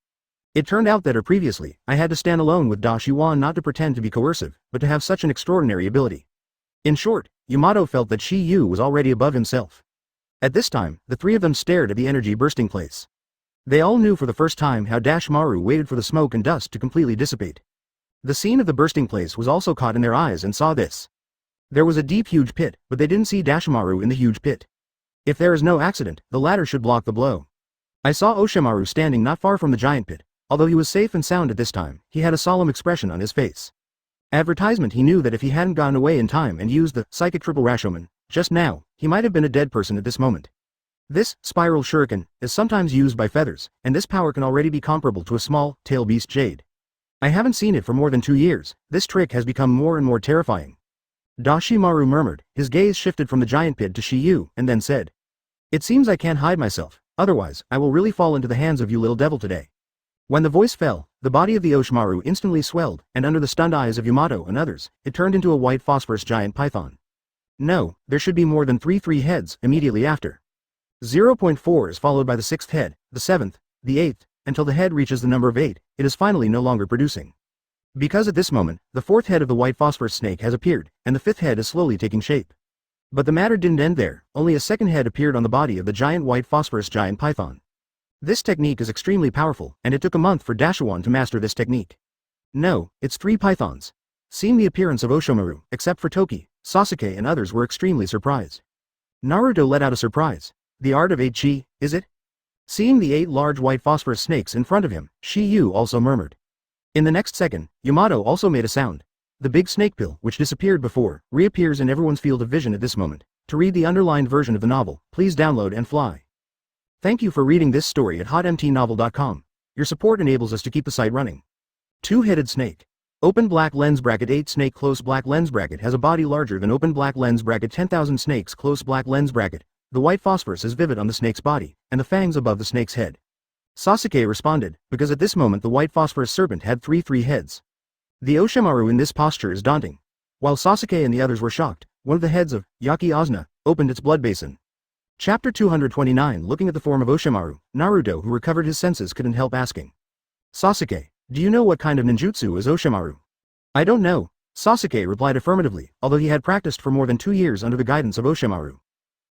It turned out that previously, I had to stand alone with Da Shiwan not to pretend to be coercive, but to have such an extraordinary ability. In short, Yamato felt that Shiyu was already above himself. At this time, the three of them stared at the energy bursting place. They all knew for the first time how Dashimaru waited for the smoke and dust to completely dissipate. The scene of the bursting place was also caught in their eyes and saw this. There was a deep huge pit, but they didn't see Dashimaru in the huge pit. If there is no accident, the latter should block the blow. I saw Oshimaru standing not far from the giant pit. Although he was safe and sound at this time, he had a solemn expression on his face. Advertisement. He knew that if he hadn't gone away in time and used the psychic triple Rashomon, just now, he might have been a dead person at this moment. This spiral shuriken is sometimes used by feathers, and this power can already be comparable to a small, tail beast jade. I haven't seen it for more than 2 years. This trick has become more and more terrifying. Dashimaru murmured, his gaze shifted from the giant pit to Shiyu, and then said, "It seems I can't hide myself, otherwise, I will really fall into the hands of you little devil today." When the voice fell, the body of the Oshimaru instantly swelled, and under the stunned eyes of Yamato and others, it turned into a white phosphorus giant python. No, there should be more than 3 heads immediately after. 0.4 is followed by the 6th head, the 7th, the 8th, until the head reaches the number of 8, it is finally no longer producing. Because at this moment, the 4th head of the white phosphorus snake has appeared, and the 5th head is slowly taking shape. But the matter didn't end there, only a second head appeared on the body of the giant white phosphorus giant python. This technique is extremely powerful, and it took a month for Dashawan to master this technique. No, it's 3 pythons. Seeing the appearance of Oshomaru, except for Toki, Sasuke and others were extremely surprised. Naruto let out a surprise. The art of 8 chi, is it? Seeing the 8 large white phosphorus snakes in front of him, Shiyu also murmured. In the next second, Yamato also made a sound. The big snake pill, which disappeared before, reappears in everyone's field of vision at this moment. To read the underlined version of the novel, please download and fly. Thank you for reading this story at hotmtnovel.com. Your support enables us to keep the site running. 2-headed snake. Open black lens bracket 8 snake close black lens bracket has a body larger than open black lens bracket 10,000 snakes close black lens bracket. The white phosphorus is vivid on the snake's body, and the fangs above the snake's head. Sasuke responded, because at this moment the white phosphorus serpent had 3 heads. The Oshimaru in this posture is daunting. While Sasuke and the others were shocked, one of the heads of Yaki Asuna opened its blood basin. Chapter 229. Looking at the form of Oshimaru, Naruto, who recovered his senses, couldn't help asking. Sasuke, do you know what kind of ninjutsu is Oshimaru? I don't know. Sasuke replied affirmatively, although he had practiced for more than 2 years under the guidance of Oshimaru.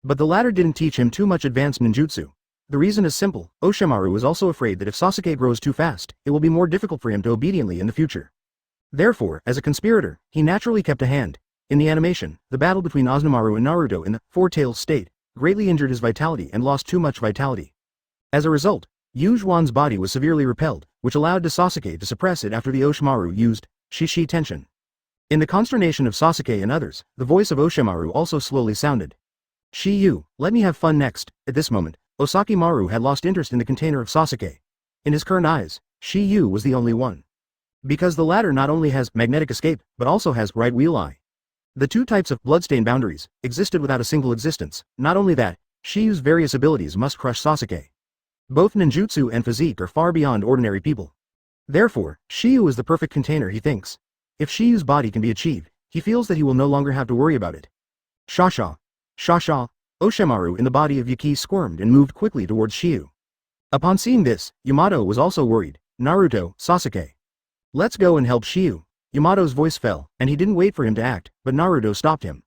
But the latter didn't teach him too much advanced ninjutsu. The reason is simple, Oshimaru is also afraid that if Sasuke grows too fast, it will be more difficult for him to obediently in the future. Therefore, as a conspirator, he naturally kept a hand. In the animation, the battle between Ozumaru and Naruto in the Four-Tails state greatly injured his vitality and lost too much vitality. As a result, Yu Zhuan's body was severely repelled, which allowed Sasuke to suppress it after the Oshimaru used Shishi Tenshin. In the consternation of Sasuke and others, the voice of Oshimaru also slowly sounded. Shiyu, let me have fun next. At this moment, Osakimaru had lost interest in the container of Sasuke. In his current eyes, Shiyu was the only one. Because the latter not only has magnetic escape, but also has right wheel eye. The 2 types of bloodstain boundaries existed without a single existence. Not only that, Shiyu's various abilities must crush Sasuke. Both ninjutsu and physique are far beyond ordinary people. Therefore, Shiyu is the perfect container, he thinks. If Shiyu's body can be achieved, he feels that he will no longer have to worry about it. Shasha. Shasha. Oshimaru in the body of Yuki squirmed and moved quickly towards Shiyu. Upon seeing this, Yamato was also worried. Naruto, Sasuke. Let's go and help Shiyu. Yamato's voice fell, and he didn't wait for him to act, but Naruto stopped him.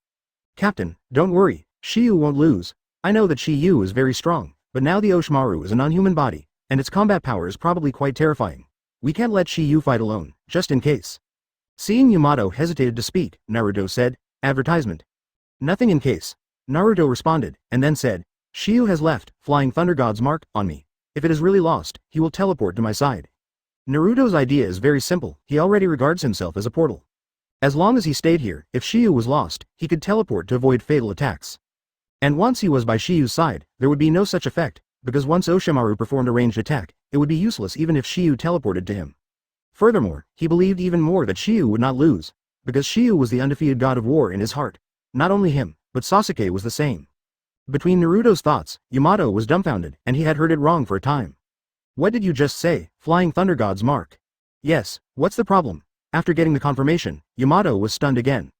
Captain, don't worry, Shiyu won't lose. I know that Shiyu is very strong, but now the Oshimaru is a non-human body, and its combat power is probably quite terrifying. We can't let Shiyu fight alone, just in case. Seeing Yamato hesitated to speak, Naruto said, advertisement. Nothing in case. Naruto responded, and then said, Shiyu has left, Flying Thunder God's mark, on me. If it is really lost, he will teleport to my side. Naruto's idea is very simple, he already regards himself as a portal. As long as he stayed here, if Shiyu was lost, he could teleport to avoid fatal attacks. And once he was by Shiyu's side, there would be no such effect, because once Oshimaru performed a ranged attack, it would be useless even if Shiyu teleported to him. Furthermore, he believed even more that Shiyu would not lose, because Shiyu was the undefeated god of war in his heart. Not only him, but Sasuke was the same. Between Naruto's thoughts, Yamato was dumbfounded, and he had heard it wrong for a time. What did you just say, Flying Thunder God's mark? Yes, what's the problem? After getting the confirmation, Yamato was stunned again.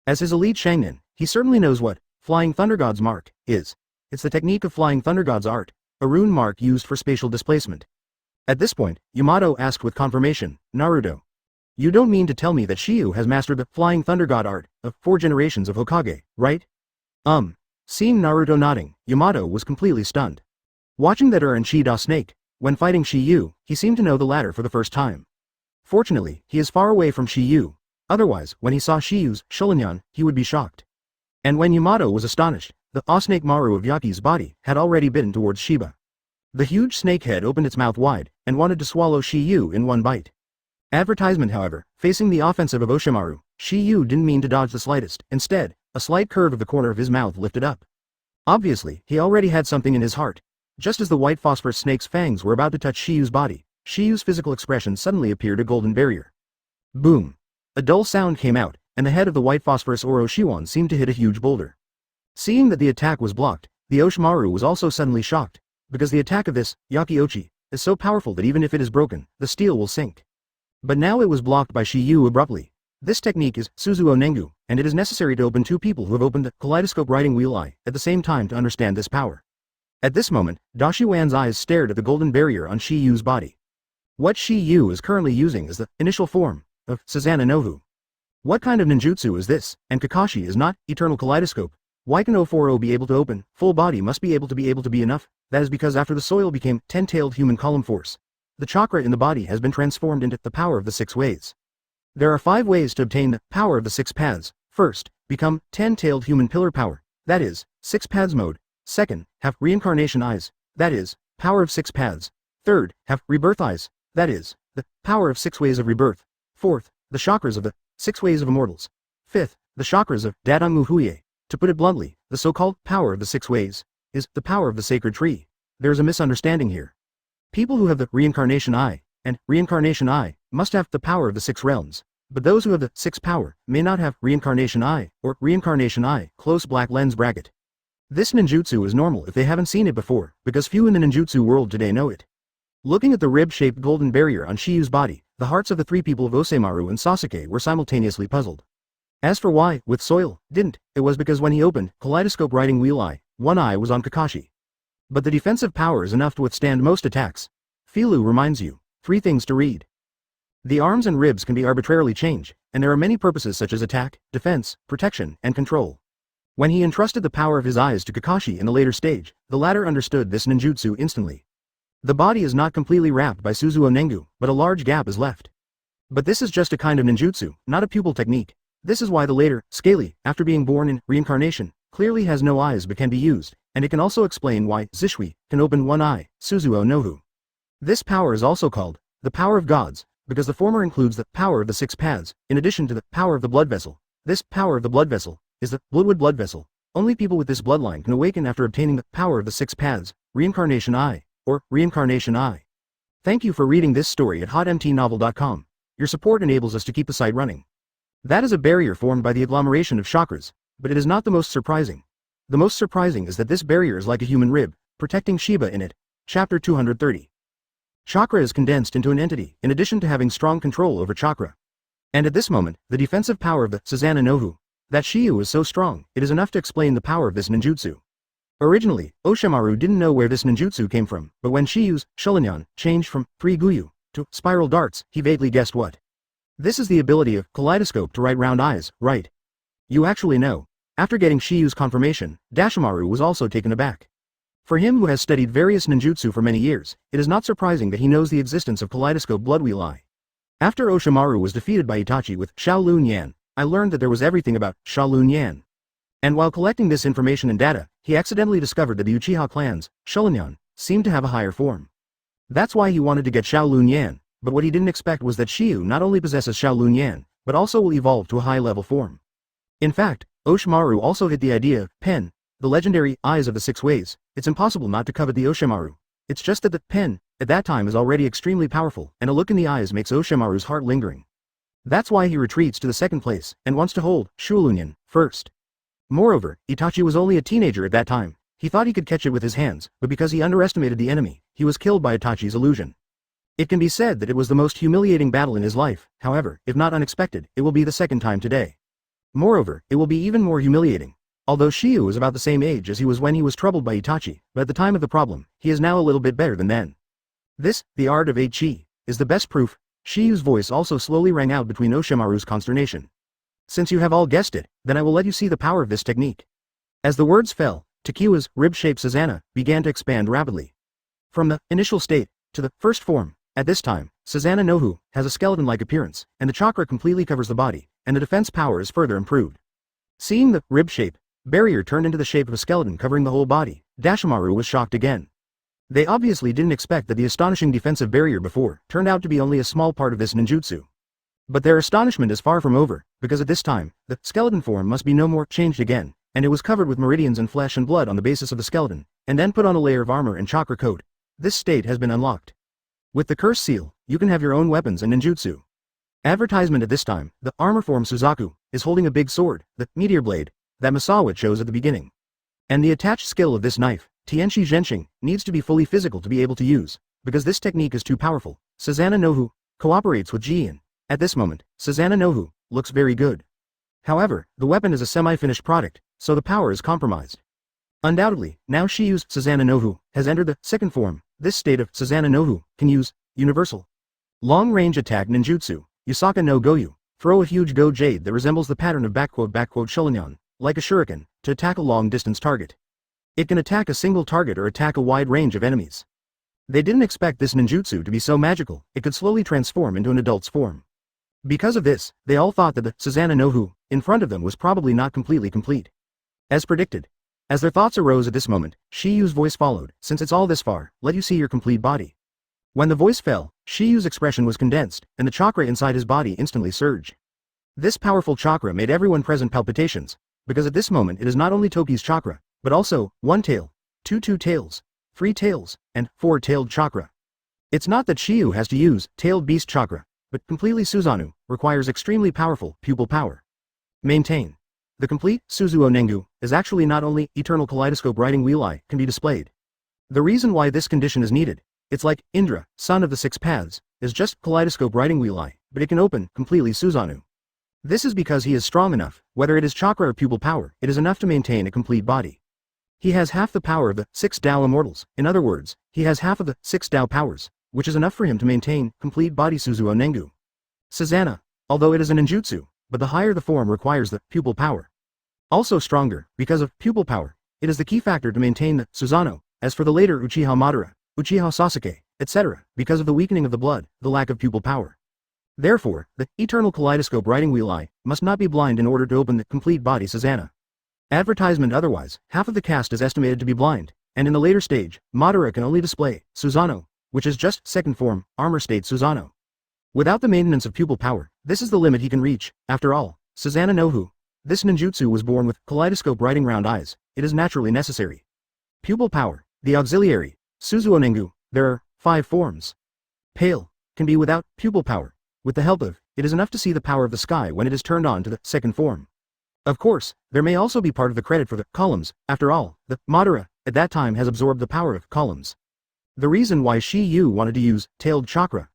As his elite Sharingan, he certainly knows what Flying Thunder God's mark is. It's the technique of Flying Thunder God's art, a rune mark used for spatial displacement. At this point, Yamato asked with confirmation, Naruto. You don't mean to tell me that Shiyu has mastered the Flying Thunder God art of 4 generations of Hokage, right? Seeing Naruto nodding, Yamato was completely stunned. Watching that and Shida snake, when fighting Shiyu, he seemed to know the latter for the first time. Fortunately, he is far away from Shiyu. Otherwise, when he saw Shiyu's Shoringan, he would be shocked. And when Yamato was astonished, the Snake Maru of Yaki's body had already bitten towards Shiba. The huge snake head opened its mouth wide, and wanted to swallow Shiyu in one bite. Advertisement, however, facing the offensive of Oshimaru, Shiyu didn't mean to dodge the slightest. Instead, a slight curve of the corner of his mouth lifted up. Obviously, he already had something in his heart. Just as the white phosphorus snake's fangs were about to touch Shiyu's body, Shiyu's physical expression suddenly appeared a golden barrier. Boom! A dull sound came out, and the head of the white phosphorus Orochimaru seemed to hit a huge boulder. Seeing that the attack was blocked, the Oshimaru was also suddenly shocked, because the attack of this Yaki-Ochi is so powerful that even if it is broken, the steel will sink. But now it was blocked by Shiyu abruptly. This technique is Suzuo Nengu, and it is necessary to open 2 people who have opened the kaleidoscope writing wheel eye at the same time to understand this power. At this moment, Dashiwan's eyes stared at the golden barrier on Shiyu's body. What Shiyu is currently using is the initial form of Susanoo Novu. What kind of ninjutsu is this? And Kakashi is not Eternal Kaleidoscope. Why can 040 be able to open, full body must be able to be enough? That is because after the soil became 10-tailed human column force, the chakra in the body has been transformed into the power of the 6 ways. There are 5 ways to obtain the power of the 6 paths. First, become 10-tailed human pillar power, that is, 6 paths mode. Second, have reincarnation eyes, that is, power of 6 paths. Third, have rebirth eyes, that is, the power of 6 ways of rebirth. Fourth, the chakras of the 6 ways of immortals. Fifth, the chakras of Dadang Huye. To put it bluntly, the so-called power of the 6 ways is the power of the sacred tree. There is a misunderstanding here. People who have the reincarnation eye and reincarnation eye must have the power of the 6 realms, but those who have the 6 power may not have reincarnation eye or reincarnation eye, close black lens bracket. This ninjutsu is normal if they haven't seen it before, because few in the ninjutsu world today know it. Looking at the rib-shaped golden barrier on Shiyu's body, the hearts of the 3 people of Osemaru and Sasuke were simultaneously puzzled. As for why, with soil, didn't, it was because when he opened kaleidoscope riding wheel eye, one eye was on Kakashi. But the defensive power is enough to withstand most attacks. Filu reminds you, 3 things to read. The arms and ribs can be arbitrarily changed, and there are many purposes such as attack, defense, protection, and control. When he entrusted the power of his eyes to Kakashi in the later stage, the latter understood this ninjutsu instantly. The body is not completely wrapped by Suzuo Nengu, but a large gap is left. But this is just a kind of ninjutsu, not a pupil technique. This is why the later, Scaly, after being born in reincarnation, clearly has no eyes but can be used, and it can also explain why Zishui can open one eye, Suzuo Nohu. This power is also called the power of gods, because the former includes the power of the 6 paths, in addition to the power of the blood vessel. This power of the blood vessel is the Bloodwood blood vessel. Only people with this bloodline can awaken after obtaining the power of the 6 paths, reincarnation eye, or reincarnation eye. Thank you for reading this story at hotmtnovel.com. Your support enables us to keep the site running. That is a barrier formed by the agglomeration of chakras, but it is not the most surprising. The most surprising is that this barrier is like a human rib, protecting Shiba in it. Chapter 230. Chakra is condensed into an entity, in addition to having strong control over chakra. And at this moment, the defensive power of the Susanna Nohu, that Shiyu is so strong, it is enough to explain the power of this ninjutsu. Originally, Oshimaru didn't know where this ninjutsu came from, but when Shiyu's Shorinyan changed from 3 Guyu to spiral darts, he vaguely guessed what. This is the ability of kaleidoscope to write round eyes, right? You actually know. After getting Shiyu's confirmation, Dashimaru was also taken aback. For him who has studied various ninjutsu for many years, it is not surprising that he knows the existence of kaleidoscope bloodwheel eye. After Oshimaru was defeated by Itachi with Shaolun Yan, I learned that there was everything about Shaolun Yan. And while collecting this information and data, he accidentally discovered that the Uchiha clans, Shorinyan, seemed to have a higher form. That's why he wanted to get Shaolun Yan, but what he didn't expect was that Shiyu not only possesses Shaolun Yan, but also will evolve to a high-level form. In fact, Oshimaru also hit the idea of pen, the legendary eyes of the 6 ways. It's impossible not to covet the Oshimaru. It's just that the pen, at that time, is already extremely powerful, and a look in the eyes makes Oshimaru's heart lingering. That's why he retreats to the 2nd place, and wants to hold Shulunyan first. Moreover, Itachi was only a teenager at that time. He thought he could catch it with his hands, but because he underestimated the enemy, he was killed by Itachi's illusion. It can be said that it was the most humiliating battle in his life. However, if not unexpected, it will be the 2nd time today. Moreover, it will be even more humiliating. Although Shiyu is about the same age as he was when he was troubled by Itachi, but at the time of the problem, he is now a little bit better than then. This, the art of 8-chi, is the best proof. Shiyu's voice also slowly rang out between Oshimaru's consternation. Since you have all guessed it, then I will let you see the power of this technique. As the words fell, Takiwa's rib-shaped Susanna began to expand rapidly. From the initial state to the first form, at this time, Susanna Nohu has a skeleton-like appearance, and the chakra completely covers the body, and the defense power is further improved. Seeing the rib shape, barrier turned into the shape of a skeleton covering the whole body, Dashimaru was shocked again. They obviously didn't expect that the astonishing defensive barrier before turned out to be only a small part of this ninjutsu. But their astonishment is far from over, because at this time, the skeleton form must be no more changed again, and it was covered with meridians and flesh and blood on the basis of the skeleton, and then put on a layer of armor and chakra coat. This state has been unlocked. With the curse seal, you can have your own weapons and ninjutsu. Advertisement at this time, the armor form Suzaku is holding a big sword, the meteor blade, that Masawa chose at the beginning. And the attached skill of this knife, Tianshi Zhenxing, needs to be fully physical to be able to use, because this technique is too powerful. Susanna Nohu cooperates with Jian. At this moment, Susanna Nohu looks very good. However, the weapon is a semi-finished product, so the power is compromised. Undoubtedly, now Shiyu's Susanna Nohu has entered the 2nd form. This state of Susanna Nohu can use universal long-range attack ninjutsu, Yusaka no Goyu, throw a huge go jade that resembles the pattern of .. Shorinyan, like a shuriken, to attack a long-distance target. It can attack a single target or attack a wide range of enemies. They didn't expect this ninjutsu to be so magical, it could slowly transform into an adult's form. Because of this, they all thought that the Susanna no Hu in front of them was probably not completely complete. As predicted. As their thoughts arose at this moment, Shiyu's voice followed, "Since it's all this far, let you see your complete body." When the voice fell, Shiyu's expression was condensed, and the chakra inside his body instantly surged. This powerful chakra made everyone present palpitations, because at this moment it is not only Toki's chakra, but also, 1 tail, 2 tails, 3 tails, and 4-tailed chakra. It's not that Shiyu has to use tailed beast chakra, but completely Susanoo requires extremely powerful pupil power. Maintain. The complete Suzuo Nengu is actually not only eternal kaleidoscope riding wheel eye can be displayed. The reason why this condition is needed, it's like Indra, son of the 6 paths, is just kaleidoscope riding wheel eye, but it can open completely Susanoo. This is because he is strong enough, whether it is chakra or pupil power, it is enough to maintain a complete body. He has half the power of the 6 Tao immortals, in other words, he has half of the 6 Tao powers, which is enough for him to maintain complete body Suzuo Nengu. Susanna, although it is an ninjutsu, but the higher the form requires the pupil power. Also stronger, because of pupil power, it is the key factor to maintain the Susanoo, as for the later Uchiha Madara, Uchiha Sasuke, etc., because of the weakening of the blood, the lack of pupil power. Therefore, the eternal kaleidoscope riding wheel eye must not be blind in order to open the complete body Susanna. Advertisement otherwise, half of the cast is estimated to be blind, and in the later stage, Madara can only display Susanoo, which is just second form, armor state Susanoo. Without the maintenance of pupil power, this is the limit he can reach. After all, Susanna no Hu, this ninjutsu was born with kaleidoscope riding round eyes, it is naturally necessary. Pupil power, the auxiliary, Suzuo Nengu, there are 5 forms. Pale, can be without pupil power. With the help of, it is enough to see the power of the sky when it is turned on to the second form. Of course, there may also be part of the credit for the columns, after all, the Madara, at that time has absorbed the power of columns. The reason why Shiyu wanted to use tailed chakra.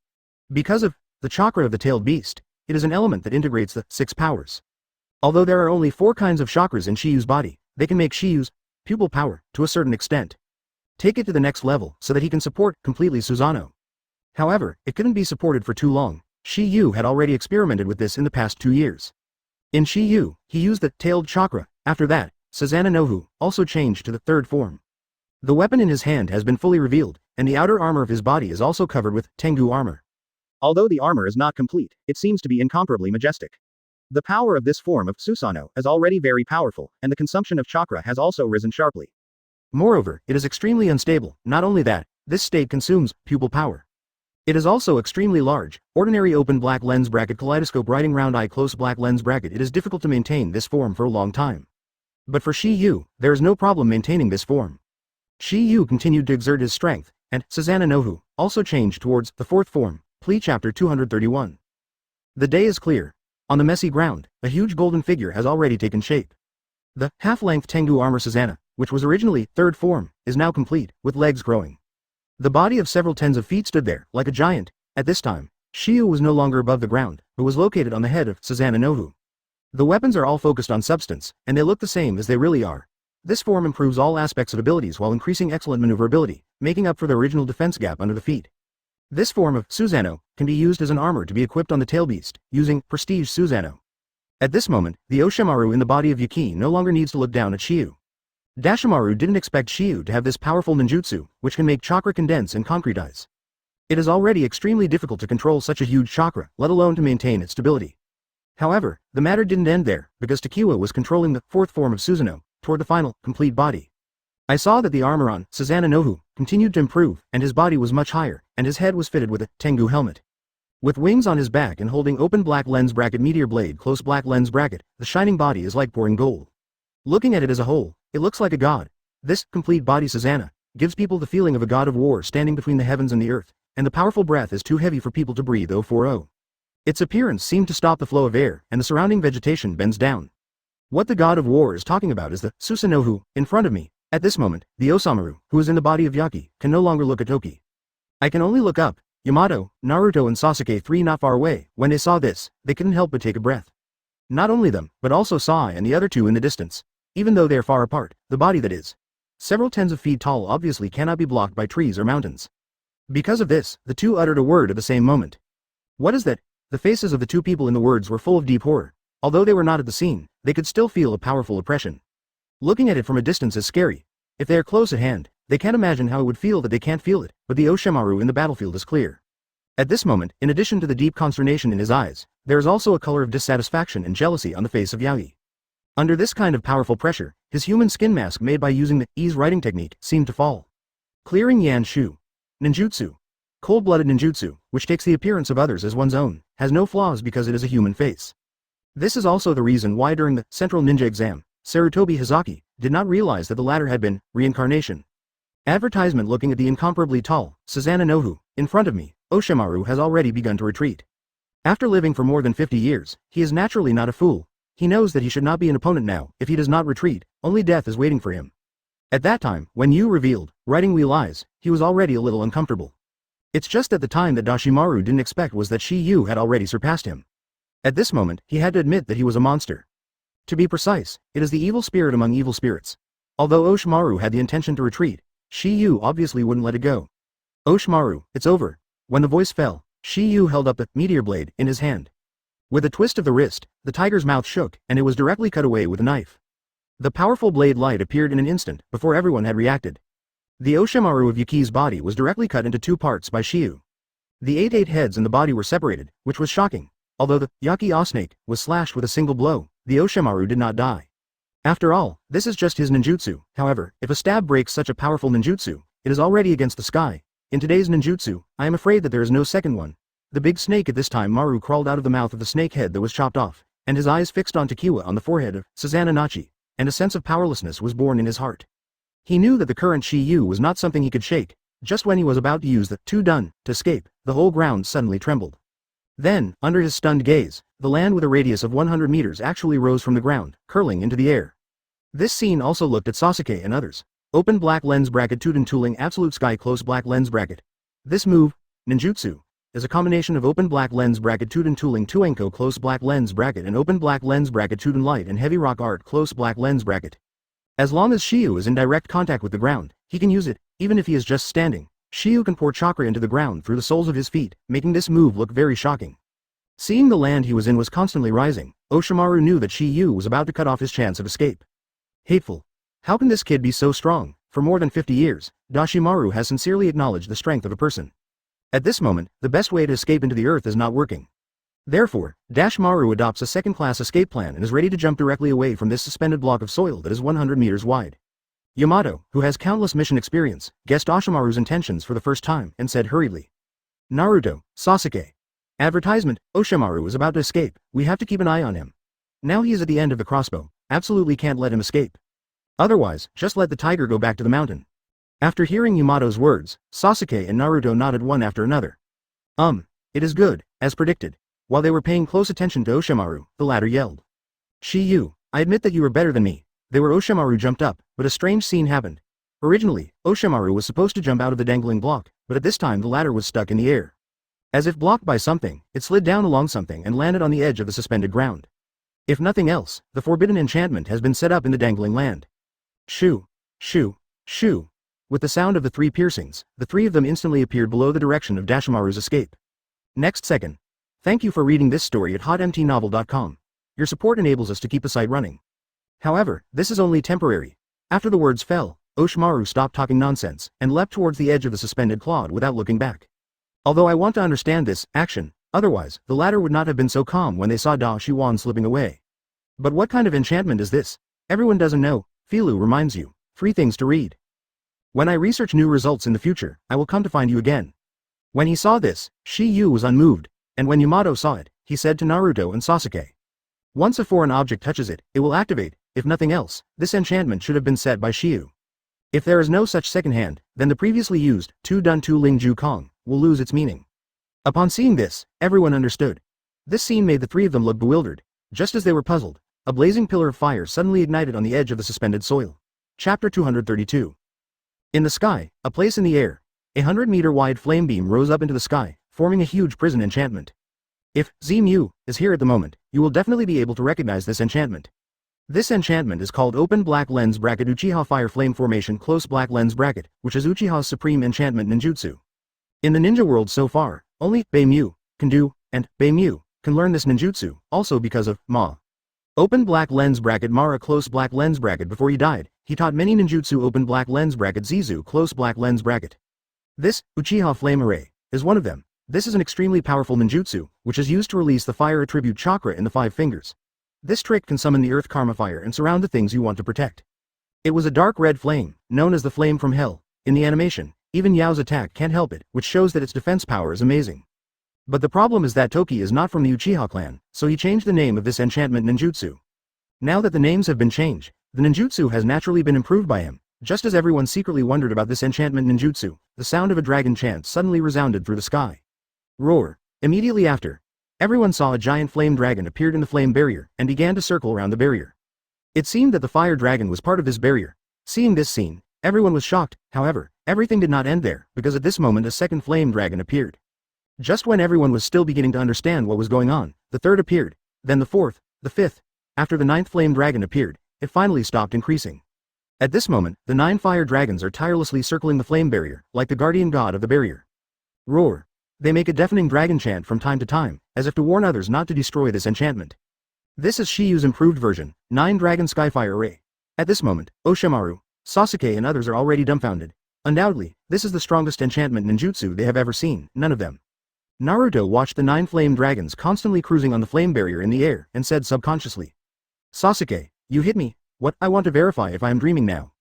Because of the chakra of the tailed beast, it is an element that integrates the 6 powers. Although there are only 4 kinds of chakras in Shiyu's body, they can make Shiyu's pupil power to a certain extent. Take it to the next level so that he can support completely Susanoo. However, it couldn't be supported for too long. Shiyu had already experimented with this in the past 2 years. In Shiyu, he used the tailed chakra. After that, Susanna no Hu also changed to the 3rd form. The weapon in his hand has been fully revealed, and the outer armor of his body is also covered with Tengu armor. Although the armor is not complete, it seems to be incomparably majestic. The power of this form of Susanoo is already very powerful, and the consumption of chakra has also risen sharply. Moreover, it is extremely unstable. Not only that, this state consumes pupil power. It is also extremely large. Ordinary open black lens bracket kaleidoscope riding round eye close black lens bracket. It is difficult to maintain this form for a long time. But for Shiyu, there is no problem maintaining this form. Shiyu continued to exert his strength, and Susanna no Hu also changed towards the 4th form. Plea chapter 231. The day is clear. On the messy ground, a huge golden figure has already taken shape. The half-length Tengu armor Susanna, which was originally 3rd form, is now complete, with legs growing. The body of several tens of feet stood there, like a giant. At this time, Shiyu was no longer above the ground, but was located on the head of Susanna no Hu. The weapons are all focused on substance, and they look the same as they really are. This form improves all aspects of abilities while increasing excellent maneuverability, making up for the original defense gap under the feet. This form of Susanoo can be used as an armor to be equipped on the tailbeast, using Prestige Susanoo. At this moment, the Oshimaru in the body of Yuki no longer needs to look down at Shiyu. Dashimaru didn't expect Shiyu to have this powerful ninjutsu, which can make chakra condense and concretize. It is already extremely difficult to control such a huge chakra, let alone to maintain its stability. However, the matter didn't end there, because Takiwa was controlling the 4th form of Susanoo, toward the final, complete body. I saw that the armor on Susanna no Hu continued to improve, and his body was much higher, and his head was fitted with a Tengu helmet. With wings on his back and holding open black lens bracket meteor blade close black lens bracket, the shining body is like pouring gold. Looking at it as a whole, it looks like a god. This complete body Susanna gives people the feeling of a god of war standing between the heavens and the earth, and the powerful breath is too heavy for people to breathe 040. Its appearance seemed to stop the flow of air, and the surrounding vegetation bends down. What the god of war is talking about is the Susanoo in front of me. At this moment, the Osamaru, who is in the body of Yaki, can no longer look at Toki. I can only look up. Yamato, Naruto and Sasuke 3 not far away. When they saw this, they couldn't help but take a breath. Not only them, but also Sai and the other 2 in the distance. Even though they are far apart, the body that is several tens of feet tall obviously cannot be blocked by trees or mountains. Because of this, the 2 uttered a word at the same moment. What is that? The faces of the 2 people in the words were full of deep horror. Although they were not at the scene, they could still feel a powerful oppression. Looking at it from a distance is scary. If they are close at hand, they can't imagine how it would feel that they can't feel it, but the Oshimaru in the battlefield is clear. At this moment, in addition to the deep consternation in his eyes, there is also a color of dissatisfaction and jealousy on the face of Yaoi. Under this kind of powerful pressure, his human skin mask made by using the ease writing technique seemed to fall. Clearing Yan Shu. Ninjutsu. Cold-blooded ninjutsu, which takes the appearance of others as one's own, has no flaws because it is a human face. This is also the reason why during the Central Ninja exam, Sarutobi Hazaki did not realize that the latter had been reincarnation. Advertisement. Looking at the incomparably tall Susanna Nohu in front of me, Oshimaru has already begun to retreat. After living for more than 50 years, he is naturally not a fool. He knows that he should not be an opponent now. If he does not retreat, only death is waiting for him. At that time, when Yu revealed writing wheel eyes, he was already a little uncomfortable. It's just that the time that Dashimaru didn't expect was that Yu had already surpassed him. At this moment, he had to admit that he was a monster. To be precise, it is the evil spirit among evil spirits. Although Oshimaru had the intention to retreat, Yu obviously wouldn't let it go. Oshimaru, it's over. When the voice fell, Yu held up the meteor blade in his hand. With a twist of the wrist, the tiger's mouth shook, and it was directly cut away with a knife. The powerful blade light appeared in an instant, before everyone had reacted. The Oshimaru of Yuki's body was directly cut into 2 parts by Shiyu. The 8 heads in the body were separated, which was shocking. Although the Yaki snake was slashed with a single blow, the Oshimaru did not die. After all, this is just his ninjutsu. However, if a stab breaks such a powerful ninjutsu, it is already against the sky. In today's ninjutsu, I am afraid that there is no second one. The big snake. At this time Maru crawled out of the mouth of the snake head that was chopped off, and his eyes fixed on Takiwa on the forehead of Susanna Nachi, and a sense of powerlessness was born in his heart. He knew that the current Shiyu was not something he could shake. Just when he was about to use the to escape, the whole ground suddenly trembled. Then, under his stunned gaze, the land with a radius of 100 meters actually rose from the ground, curling into the air. This scene also looked at Sasuke and others. Open black lens bracket Tuden tooling absolute sky close black lens bracket. This move, ninjutsu, is a combination of open black lens bracket Tuden tooling Tuenko close black lens bracket and open black lens bracket Tuden light and heavy rock art close black lens bracket. As long as Shiyu is in direct contact with the ground, he can use it, even if he is just standing. Shiyu can pour chakra into the ground through the soles of his feet, making this move look very shocking. Seeing the land he was in was constantly rising, Oshimaru knew that Shiyu was about to cut off his chance of escape. Hateful. How can this kid be so strong? For more than 50 years, Dashimaru has sincerely acknowledged the strength of a person. At this moment, the best way to escape into the earth is not working. Therefore, Dashimaru adopts a second-class escape plan and is ready to jump directly away from this suspended block of soil that is 100 meters wide. Yamato, who has countless mission experience, guessed Oshimaru's intentions for the first time and said hurriedly. Naruto, Sasuke. Advertisement, Oshimaru is about to escape, we have to keep an eye on him. Now he is at the end of the crossbow, absolutely can't let him escape. Otherwise, just let the tiger go back to the mountain. After hearing Yamato's words, Sasuke and Naruto nodded one after another. It is good, as predicted. While they were paying close attention to Oshimaru, the latter yelled. Shiyu, I admit that you are better than me. Oshimaru jumped up, but a strange scene happened. Originally, Oshimaru was supposed to jump out of the dangling block, but at this time the ladder was stuck in the air. As if blocked by something, it slid down along something and landed on the edge of the suspended ground. If nothing else, the forbidden enchantment has been set up in the dangling land. Shoo, shoo, shoo. With the sound of the 3 piercings, the 3 of them instantly appeared below the direction of Dashimaru's escape. Next second. Thank you for reading this story at hotmtnovel.com. Your support enables us to keep the site running. However, this is only temporary. After the words fell, Oshimaru stopped talking nonsense and leapt towards the edge of the suspended clod without looking back. Although I want to understand this action, otherwise, the latter would not have been so calm when they saw Da Shiwan slipping away. But what kind of enchantment is this? Everyone doesn't know. Filu reminds you. Free things to read. When I research new results in the future, I will come to find you again. When he saw this, Shiyu was unmoved, and when Yamato saw it, he said to Naruto and Sasuke. Once a foreign object touches it, it will activate. If nothing else, this enchantment should have been set by Shiyu. If there is no such second hand, then the previously used Tu Dun Tu Ling Ju Kong will lose its meaning. Upon seeing this, everyone understood. This scene made the 3 of them look bewildered. Just as they were puzzled, a blazing pillar of fire suddenly ignited on the edge of the suspended soil. Chapter 232. In the sky, a place in the air, a 100-meter wide flame beam rose up into the sky, forming a huge prison enchantment. If Zemu is here at the moment, you will definitely be able to recognize this enchantment. This enchantment is called Open Black Lens Bracket Uchiha Fire Flame Formation Close Black Lens Bracket, which is Uchiha's supreme enchantment ninjutsu. In the ninja world so far, only Beimyu can do, and Beimyu can learn this ninjutsu, also because of Ma. Open black lens bracket Mara close black lens bracket. Before he died, he taught many ninjutsu. Open black lens bracket Zizu close black lens bracket. This, Uchiha Flame Array, is one of them. This is an extremely powerful ninjutsu, which is used to release the fire attribute chakra in the 5 fingers. This trick can summon the earth karma fire and surround the things you want to protect. It was a dark red flame, known as the flame from hell. In the animation, even Yao's attack can't help it, which shows that its defense power is amazing. But the problem is that Toki is not from the Uchiha clan, so he changed the name of this enchantment ninjutsu. Now that the names have been changed, the ninjutsu has naturally been improved by him. Just as everyone secretly wondered about this enchantment ninjutsu, the sound of a dragon chant suddenly resounded through the sky. Roar. Immediately after, everyone saw a giant flame dragon appeared in the flame barrier and began to circle around the barrier. It seemed that the fire dragon was part of this barrier. Seeing this scene, everyone was shocked. However, everything did not end there, because at this moment a second flame dragon appeared. Just when everyone was still beginning to understand what was going on, the third appeared, then the fourth, the fifth. After the 9th flame dragon appeared, it finally stopped increasing. At this moment, the 9 fire dragons are tirelessly circling the flame barrier, like the guardian god of the barrier. Roar. They make a deafening dragon chant from time to time, as if to warn others not to destroy this enchantment. This is Shiyu's improved version, 9 Dragon Skyfire Array. At this moment, Oshimaru, Sasuke and others are already dumbfounded. Undoubtedly, this is the strongest enchantment ninjutsu they have ever seen, none of them. Naruto watched the 9 flame dragons constantly cruising on the flame barrier in the air and said subconsciously, "Sasuke, you hit me. What? I want to verify if I am dreaming now."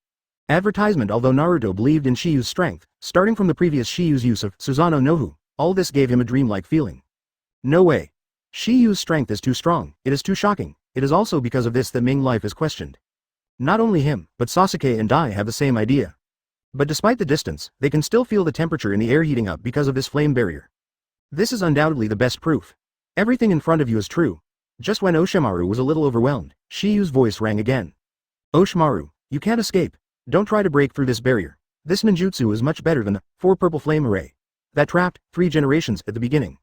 Advertisement. Although Naruto believed in Shiyu's strength, starting from the previous Shiyu's use of Susanoo no Hu, all this gave him a dreamlike feeling. No way. Shiyu's strength is too strong, it is too shocking. It is also because of this that Ming life is questioned. Not only him, but Sasuke and Dai have the same idea. But despite the distance, they can still feel the temperature in the air heating up because of this flame barrier. This is undoubtedly the best proof. Everything in front of you is true. Just when Oshimaru was a little overwhelmed, Shiyu's voice rang again. Oshimaru, you can't escape. Don't try to break through this barrier. This ninjutsu is much better than the 4 purple flame array that trapped 3 generations at the beginning.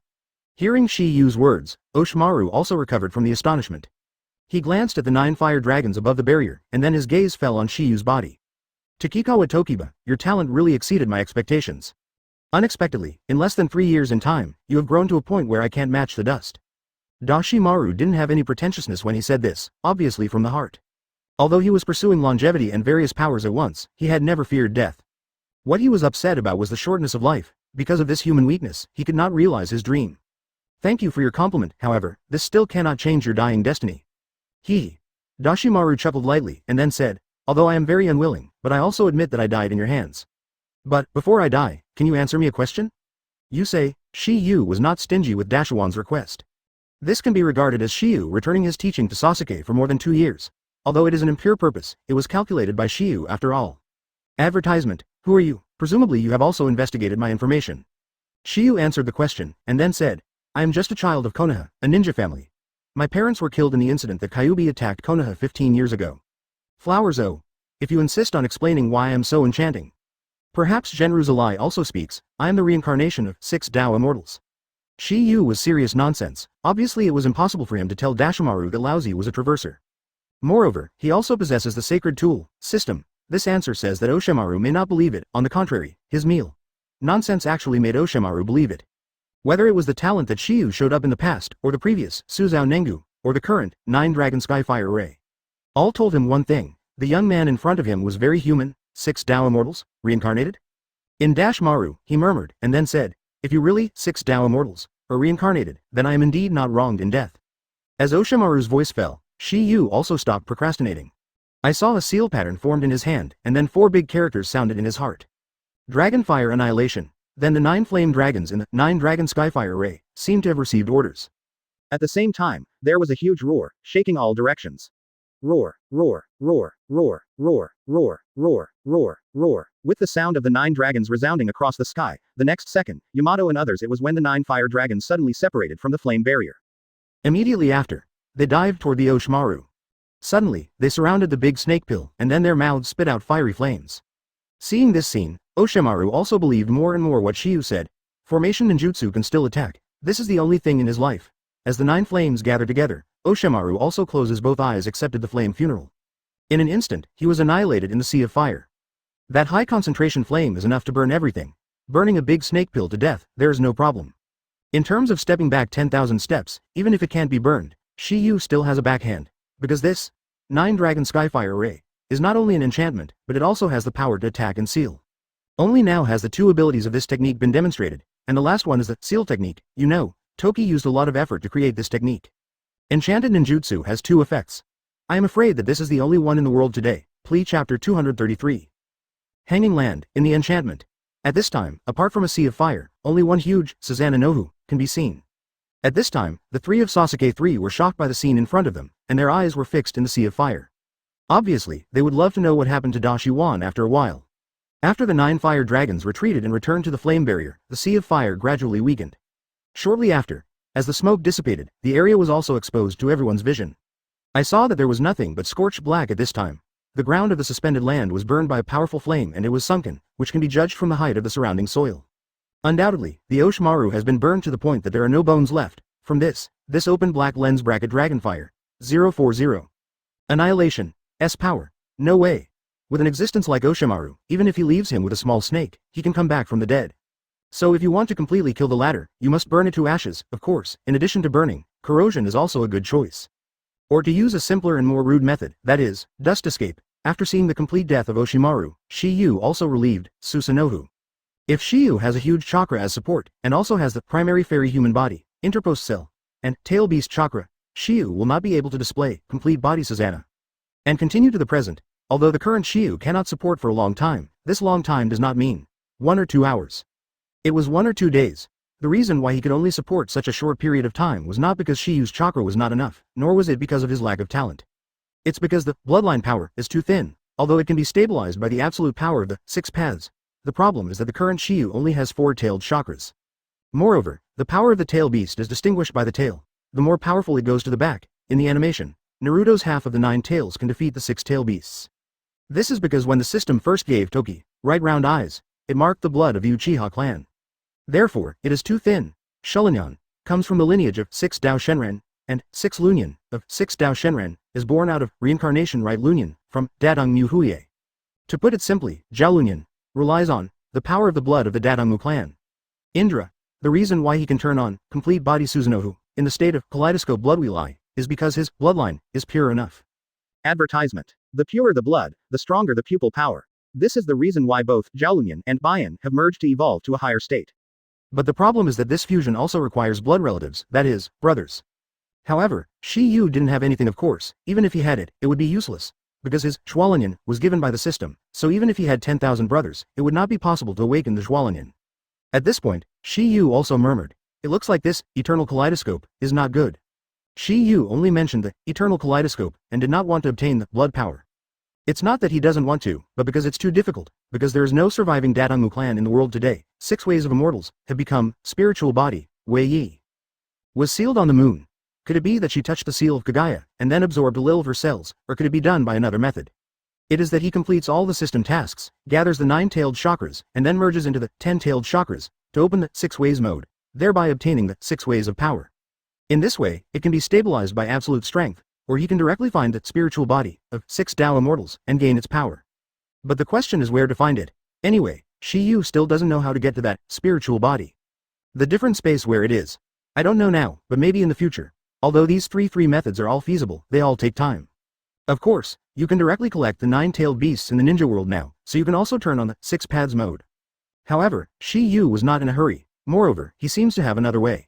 Hearing Shiyu's words, Oshimaru also recovered from the astonishment. He glanced at the 9 fire dragons above the barrier, and then his gaze fell on Shiyu's body. Takikawa Tokiba, your talent really exceeded my expectations. Unexpectedly, in less than 3 years in time, you have grown to a point where I can't match the dust. Dashimaru didn't have any pretentiousness when he said this, obviously from the heart. Although he was pursuing longevity and various powers at once, he had never feared death. What he was upset about was the shortness of life. Because of this human weakness, he could not realize his dream. Thank you for your compliment, however, this still cannot change your dying destiny. Dashimaru chuckled lightly, and then said, although I am very unwilling, but I also admit that I died in your hands. But, before I die, can you answer me a question? You say, Shiyu was not stingy with Dashawan's request. This can be regarded as Shiyu returning his teaching to Sasuke for more than 2 years. Although it is an impure purpose, it was calculated by Shiyu after all. Advertisement. Who are you? Presumably you have also investigated my information. Shiyu answered the question, and then said, I am just a child of Konoha, a ninja family. My parents were killed in the incident that Kyuubi attacked Konoha 15 years ago. Flowers. Oh. If you insist on explaining why I am so enchanting. Perhaps Genruzalai also speaks, I am the reincarnation of 6 Tao immortals. Shiyu was serious nonsense. Obviously it was impossible for him to tell Dashimaru that Laozi was a traverser. Moreover, he also possesses the sacred tool, system. This answer says that Oshimaru may not believe it, on the contrary, his meal. Nonsense actually made Oshimaru believe it. Whether it was the talent that Shiyu showed up in the past, or the previous, Suzao Nengu, or the current, 9 Dragon Skyfire Array. All told him one thing, the young man in front of him was very human, 6 Tao immortals, reincarnated? In Dashmaru, he murmured, and then said, if you really, 6 Tao immortals, are reincarnated, then I am indeed not wronged in death. As Oshimaru's voice fell, Shiyu also stopped procrastinating. I saw a seal pattern formed in his hand, and then 4 big characters sounded in his heart. Dragonfire Annihilation. Then the 9 flame dragons in the 9 Dragon Skyfire Array seemed to have received orders. At the same time, there was a huge roar, shaking all directions. Roar, roar, roar, roar, roar, roar, roar, roar, roar. With the sound of the 9 dragons resounding across the sky, the next second, Yamato and others, it was when the 9 fire dragons suddenly separated from the flame barrier. Immediately after, they dived toward the Oshimaru. Suddenly, they surrounded the big snake pill, and then their mouths spit out fiery flames. Seeing this scene, Oshimaru also believed more and more what Shiyu said. Formation ninjutsu can still attack. This is the only thing in his life. As the 9 flames gather together, Oshimaru also closes both eyes, accepted the flame funeral. In an instant, he was annihilated in the sea of fire. That high concentration flame is enough to burn everything. Burning a big snake pill to death, there is no problem. In terms of stepping back 10,000 steps, even if it can't be burned, Shiyu still has a backhand. Because this 9-Dragon Skyfire Array is not only an enchantment, but it also has the power to attack and seal. Only now has the two abilities of this technique been demonstrated, and the last one is the seal technique. You know, Toki used a lot of effort to create this technique. Enchanted ninjutsu has two effects. I am afraid that this is the only one in the world today. Plea Chapter 233. Hanging Land, in the enchantment. At this time, apart from a sea of fire, only one huge, Susanna Nohu, can be seen. At this time, the three of Sasuke 3 were shocked by the scene in front of them, and their eyes were fixed in the sea of fire. Obviously, they would love to know what happened to Dashiwan after a while. After the 9 fire dragons retreated and returned to the flame barrier, the sea of fire gradually weakened. Shortly after, as the smoke dissipated, the area was also exposed to everyone's vision. I saw that there was nothing but scorched black at this time. The ground of the suspended land was burned by a powerful flame and it was sunken, which can be judged from the height of the surrounding soil. Undoubtedly, the Oshimaru has been burned to the point that there are no bones left. From this open black lens bracket Dragonfire. 040. Annihilation. S power. No way. With an existence like Oshimaru, even if he leaves him with a small snake, he can come back from the dead. So if you want to completely kill the latter, you must burn it to ashes, of course. In addition to burning, corrosion is also a good choice. Or to use a simpler and more rude method, that is, dust escape. After seeing the complete death of Oshimaru, Shiyu also relieved Susanoo. If Shiyu has a huge chakra as support, and also has the primary fairy human body, interpost cell, and tail beast chakra, Shiyu will not be able to display complete body Susanna. And continue to the present. Although the current Shiyu cannot support for a long time, this long time does not mean 1 or 2 hours. It was 1 or 2 days. The reason why he could only support such a short period of time was not because Shiyu's chakra was not enough, nor was it because of his lack of talent. It's because the bloodline power is too thin, although it can be stabilized by the absolute power of the 6 paths. The problem is that the current Shiyu only has 4-tailed chakras. Moreover, the power of the tail beast is distinguished by the tail. The more powerful it goes to the back. In the animation, Naruto's half of the 9 tails can defeat the 6 tail beasts. This is because when the system first gave Toki right round eyes, it marked the blood of the Uchiha clan. Therefore, it is too thin. Shulinyan comes from the lineage of 6 Dao Shenren, and 6 Lunyan of 6 Dao Shenren is born out of reincarnation right Lunyan from Dadong Mu Huye. To put it simply, Zhao Lunyan relies on the power of the blood of the Dadongmu clan. Indra, the reason why he can turn on complete body Susanoo in the state of kaleidoscope blood wheel eye is because his bloodline is pure enough. Advertisement. The purer the blood, the stronger the pupil power. This is the reason why both Zhaolunyan and Bayan have merged to evolve to a higher state. But the problem is that this fusion also requires blood relatives, that is, brothers. However, Shiyu didn't have anything of course. Even if he had it, it would be useless. Because his Zhualanyan was given by the system, so even if he had 10,000 brothers, it would not be possible to awaken the Zhualanyan. At this point, Shiyu also murmured, "It looks like this eternal kaleidoscope is not good." Shiyu only mentioned the eternal kaleidoscope and did not want to obtain the blood power. It's not that he doesn't want to, but because it's too difficult, because there is no surviving Dadongmu clan in the world today. 6 ways of immortals have become spiritual body. Wei Yi was sealed on the moon. Could it be that she touched the seal of Kagaya and then absorbed a little of her cells, or could it be done by another method? It is that he completes all the system tasks, gathers the 9-tailed chakras, and then merges into the 10-tailed chakras to open the 6 ways mode, thereby obtaining the 6 ways of power. In this way, it can be stabilized by absolute strength, or he can directly find the spiritual body of 6 Tao immortals and gain its power. But the question is where to find it. Anyway, Shiyu still doesn't know how to get to that spiritual body. The different space where it is, I don't know now, but maybe in the future. Although these three methods are all feasible, they all take time. Of course, you can directly collect the 9-tailed beasts in the ninja world now, so you can also turn on the 6 paths mode. However, Shiyu was not in a hurry. Moreover, he seems to have another way.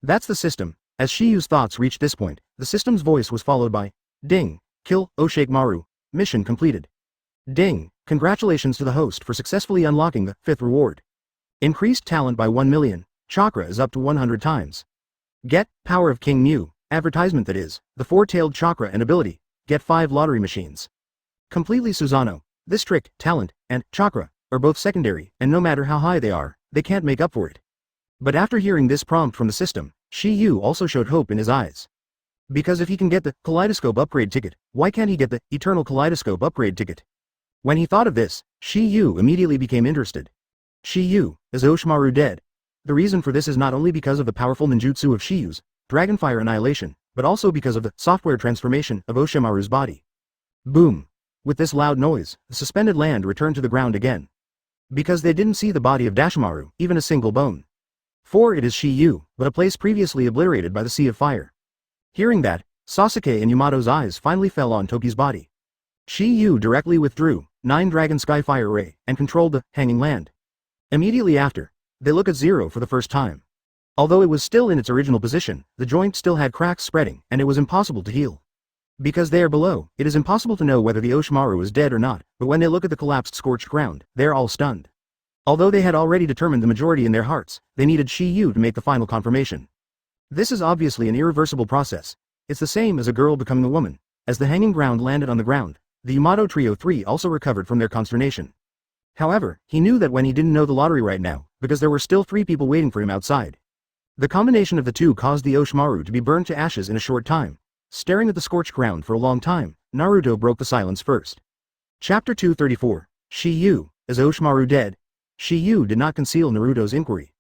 That's the system. As Shiyu's thoughts reached this point, the system's voice was followed by, "Ding, kill Oshimaru. Mission completed." Ding, congratulations to the host for successfully unlocking the 5th reward. Increased talent by 1 million, chakra is up to 100 times. Get, power of King Mu, advertisement that is, the 4-tailed chakra and ability, get 5 lottery machines. Completely Susanoo, this trick, talent, and chakra, are both secondary, and no matter how high they are, they can't make up for it. But after hearing this prompt from the system, Shiyu also showed hope in his eyes. Because if he can get the kaleidoscope upgrade ticket, why can't he get the eternal kaleidoscope upgrade ticket? When he thought of this, Shiyu immediately became interested. Shiyu, is Oshimaru dead? The reason for this is not only because of the powerful ninjutsu of Shiyu's Dragonfire Annihilation, but also because of the software transformation of Oshimaru's body. Boom! With this loud noise, the suspended land returned to the ground again. Because they didn't see the body of Dashimaru, even a single bone. For it is Shiyu, but a place previously obliterated by the Sea of Fire. Hearing that, Sasuke and Yamato's eyes finally fell on Toki's body. Shiyu directly withdrew 9 Dragon Sky Fire Ray and controlled the hanging land. Immediately after, they look at Zero for the first time. Although it was still in its original position, the joint still had cracks spreading and it was impossible to heal. Because they are below, it is impossible to know whether the Oshimaru is dead or not, but when they look at the collapsed scorched ground, they are all stunned. Although they had already determined the majority in their hearts, they needed Shiyu to make the final confirmation. This is obviously an irreversible process. It's the same as a girl becoming a woman. As the hanging ground landed on the ground, the Yamato Trio 3 also recovered from their consternation. However, he knew that when he didn't know the lottery right now, because there were still 3 people waiting for him outside. The combination of the two caused the Oshimaru to be burned to ashes in a short time. Staring at the scorched ground for a long time, Naruto broke the silence first. Chapter 234. Shiyu, is Oshimaru dead? Shiyu did not conceal Naruto's inquiry.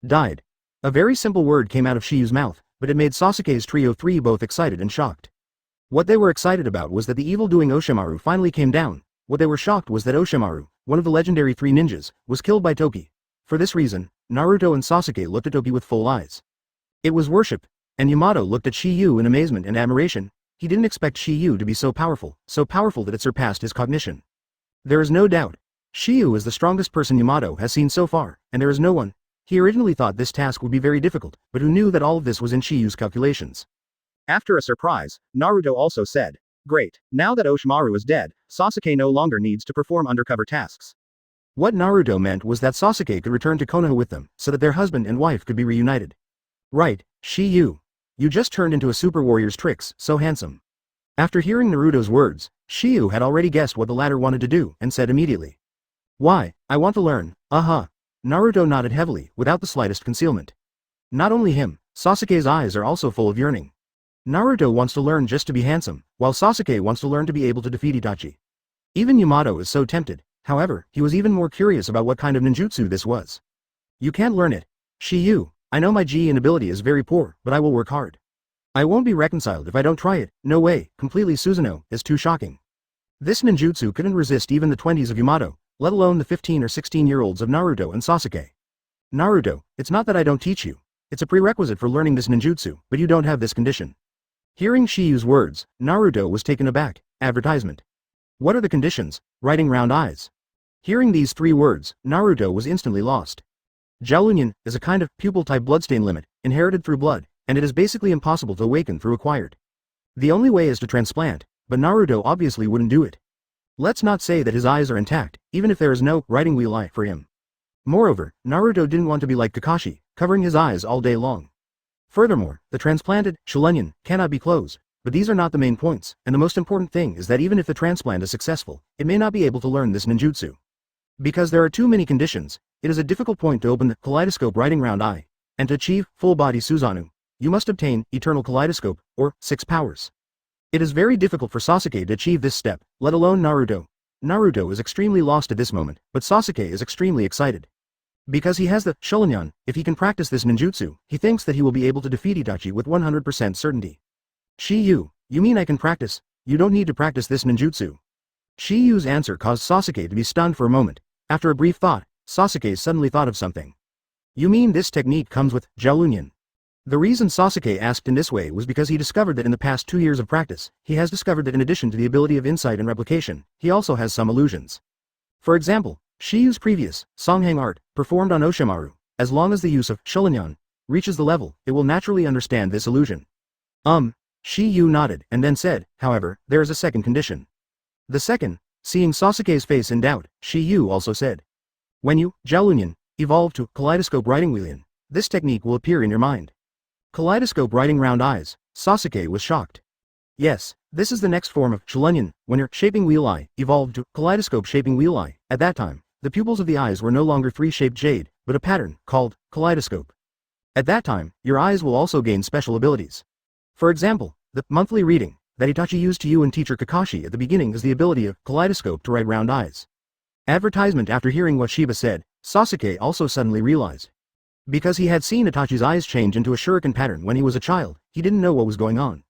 Died. A very simple word came out of Shiyu's mouth, but it made Sasuke's Trio 3 both excited and shocked. What they were excited about was that the evil-doing Oshimaru finally came down. What they were shocked was that Oshimaru, one of the legendary 3 ninjas, was killed by Toki. For this reason, Naruto and Sasuke looked at Toki with full eyes. It was worship, and Yamato looked at Shiyu in amazement and admiration. He didn't expect Shiyu to be so powerful that it surpassed his cognition. There is no doubt. Shiyu is the strongest person Yamato has seen so far, and there is no one. He originally thought this task would be very difficult, but who knew that all of this was in Shiyu's calculations. After a surprise, Naruto also said, "Great, now that Oshimaru is dead, Sasuke no longer needs to perform undercover tasks." What Naruto meant was that Sasuke could return to Konoha with them, so that their husband and wife could be reunited. Right, Shiyu. You just turned into a super warrior's tricks, so handsome. After hearing Naruto's words, Shiyu had already guessed what the latter wanted to do, and said immediately. Why, I want to learn, Naruto nodded heavily, without the slightest concealment. Not only him, Sasuke's eyes are also full of yearning. Naruto wants to learn just to be handsome, while Sasuke wants to learn to be able to defeat Itachi. Even Yamato is so tempted. However, he was even more curious about what kind of ninjutsu this was. You can't learn it. Shiyu, I know my Jiin ability is very poor, but I will work hard. I won't be reconciled if I don't try it. No way, completely Susanoo, is too shocking. This ninjutsu couldn't resist even the 20s of Yamato, let alone the 15 or 16-year-olds of Naruto and Sasuke. Naruto, it's not that I don't teach you. It's a prerequisite for learning this ninjutsu, but you don't have this condition. Hearing Shiyu's words, Naruto was taken aback. Advertisement. What are the conditions? Writing round eyes. Hearing these 3 words, Naruto was instantly lost. Jiaolunyan is a kind of pupil-type bloodstain limit, inherited through blood, and it is basically impossible to awaken through acquired. The only way is to transplant, but Naruto obviously wouldn't do it. Let's not say that his eyes are intact, even if there is no writing wheel eye for him. Moreover, Naruto didn't want to be like Kakashi, covering his eyes all day long. Furthermore, the transplanted Jiaolunyan cannot be closed, but these are not the main points, and the most important thing is that even if the transplant is successful, it may not be able to learn this ninjutsu. Because there are too many conditions, it is a difficult point to open the kaleidoscope writing round eye, and to achieve full-body Susanoo, you must obtain eternal kaleidoscope, or 6 powers. It is very difficult for Sasuke to achieve this step, let alone Naruto. Naruto is extremely lost at this moment, but Sasuke is extremely excited. Because he has the Jiaolunyan, if he can practice this ninjutsu, he thinks that he will be able to defeat Itachi with 100% certainty. Shiyu, you mean I can practice? You don't need to practice this ninjutsu. Shiyu's answer caused Sasuke to be stunned for a moment. After a brief thought, Sasuke suddenly thought of something. You mean this technique comes with Jiaolunyan? The reason Sasuke asked in this way was because he discovered that in the past 2 years of practice, he has discovered that in addition to the ability of insight and replication, he also has some illusions. For example, Shiyu's previous Songhang art, performed on Oshimaru, as long as the use of Jiaolunyan reaches the level, it will naturally understand this illusion. Shiyu nodded and then said, however, there is a second condition. The second, seeing Sasuke's face in doubt, Shiyu also said. When you, Jiaolunyan, evolve to kaleidoscope writing wheelian, this technique will appear in your mind. Kaleidoscope writing round eyes, Sasuke was shocked. Yes, this is the next form of Jiaolunyan, when your shaping wheel eye evolved to kaleidoscope shaping wheel eye. At that time, the pupils of the eyes were no longer 3-shaped jade, but a pattern called kaleidoscope. At that time, your eyes will also gain special abilities. For example, the monthly reading that Itachi used to you and teacher Kakashi at the beginning is the ability of kaleidoscope to write round eyes. Advertisement. After hearing what Shiba said, Sasuke also suddenly realized. Because he had seen Itachi's eyes change into a shuriken pattern when he was a child, he didn't know what was going on.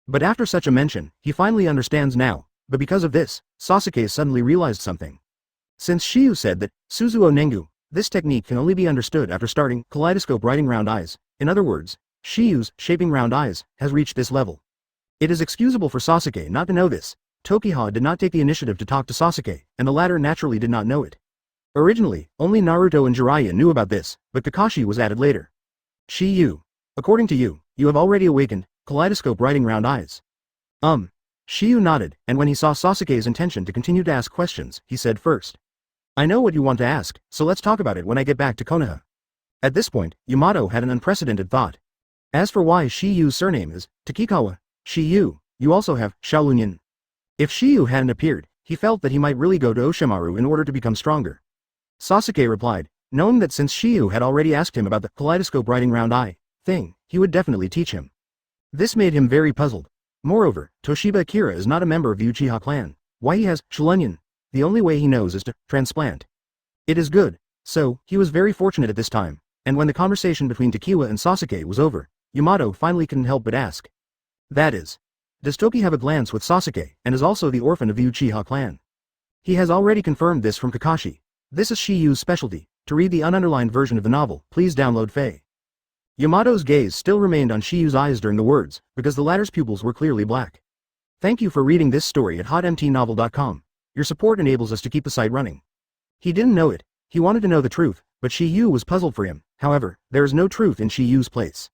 But after such a mention, he finally understands now, but because of this, Sasuke suddenly realized something. Since Shiyu said that, Suzuo Nengu, this technique can only be understood after starting kaleidoscope writing round eyes, in other words, Shiyu's shaping round eyes has reached this level. It is excusable for Sasuke not to know this. Tokiha did not take the initiative to talk to Sasuke, and the latter naturally did not know it. Originally, only Naruto and Jiraiya knew about this, but Kakashi was added later. Shiyu. According to you, you have already awakened, kaleidoscope writing round eyes. Shiyu nodded, and when he saw Sasuke's intention to continue to ask questions, he said first. I know what you want to ask, so let's talk about it when I get back to Konoha. At this point, Yamato had an unprecedented thought. As for why Shiyu's surname is Takikawa, Shiyu, you also have Xiaolunyan. If Shiyu hadn't appeared, he felt that he might really go to Oshimaru in order to become stronger. Sasuke replied, knowing that since Shiyu had already asked him about the kaleidoscope writing round eye thing, he would definitely teach him. This made him very puzzled. Moreover, Toshiba Akira is not a member of the Uchiha clan. Why he has Xiaolunyan? The only way he knows is to transplant. It is good. So, he was very fortunate at this time, and when the conversation between Takiwa and Sasuke was over, Yamato finally couldn't help but ask. That is, does Toki have a glance with Sasuke, and is also the orphan of the Uchiha clan? He has already confirmed this from Kakashi. This is Shiyu's specialty. To read the ununderlined version of the novel, please download Faye. Yamato's gaze still remained on Shiyu's eyes during the words, because the latter's pupils were clearly black. Thank you for reading this story at hotmtnovel.com. Your support enables us to keep the site running. He didn't know it. He wanted to know the truth, but Shiyu was puzzled for him. However, there is no truth in Shiyu's place.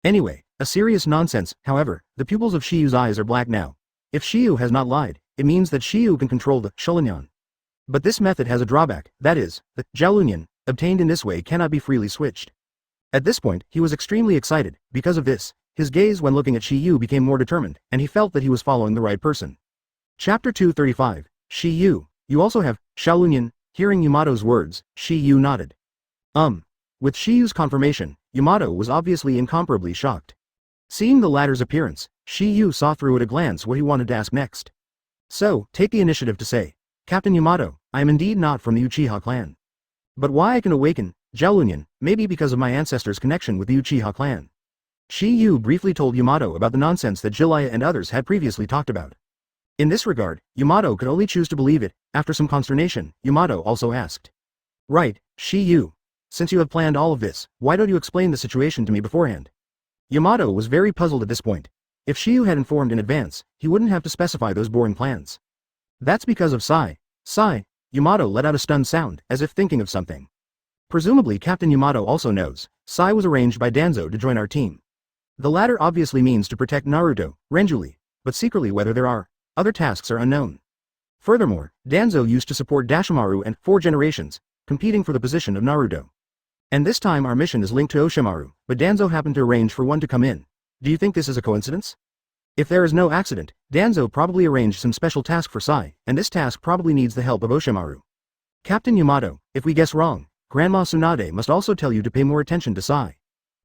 Anyway, a serious nonsense. However, the pupils of Shiyu's eyes are black now. If Shiyu has not lied, it means that Shiyu can control the Xiaolunyan. But this method has a drawback, that is, the Xiaolunyan, obtained in this way cannot be freely switched. At this point, he was extremely excited. Because of this, his gaze when looking at Shiyu became more determined, and he felt that he was following the right person. Chapter 235. Shiyu, you also have Xiaolunyan. Hearing Yamato's words, Shiyu nodded. With Shiyu's confirmation, Yamato was obviously incomparably shocked. Seeing the latter's appearance, Shiyu saw through at a glance what he wanted to ask next. So, take the initiative to say, Captain Yamato, I am indeed not from the Uchiha clan. But why I can awaken Xiaolunyan, maybe because of my ancestors' connection with the Uchiha clan. Shiyu briefly told Yamato about the nonsense that Jiraiya and others had previously talked about. In this regard, Yamato could only choose to believe it. After some consternation, Yamato also asked. Right, Shiyu. Since you have planned all of this, why don't you explain the situation to me beforehand? Yamato was very puzzled at this point. If Shiyu had informed in advance, he wouldn't have to specify those boring plans. That's because of Sai. Sai. Yamato let out a stunned sound, as if thinking of something. Presumably Captain Yamato also knows, Sai was arranged by Danzo to join our team. The latter obviously means to protect Naruto, Renjuli, but secretly whether there are other tasks are unknown. Furthermore, Danzo used to support Dashimaru and 4 generations, competing for the position of Naruto. And this time our mission is linked to Oshimaru, but Danzo happened to arrange for one to come in. Do you think this is a coincidence? If there is no accident, Danzo probably arranged some special task for Sai, and this task probably needs the help of Oshimaru. Captain Yamato, if we guess wrong, Grandma Tsunade must also tell you to pay more attention to Sai.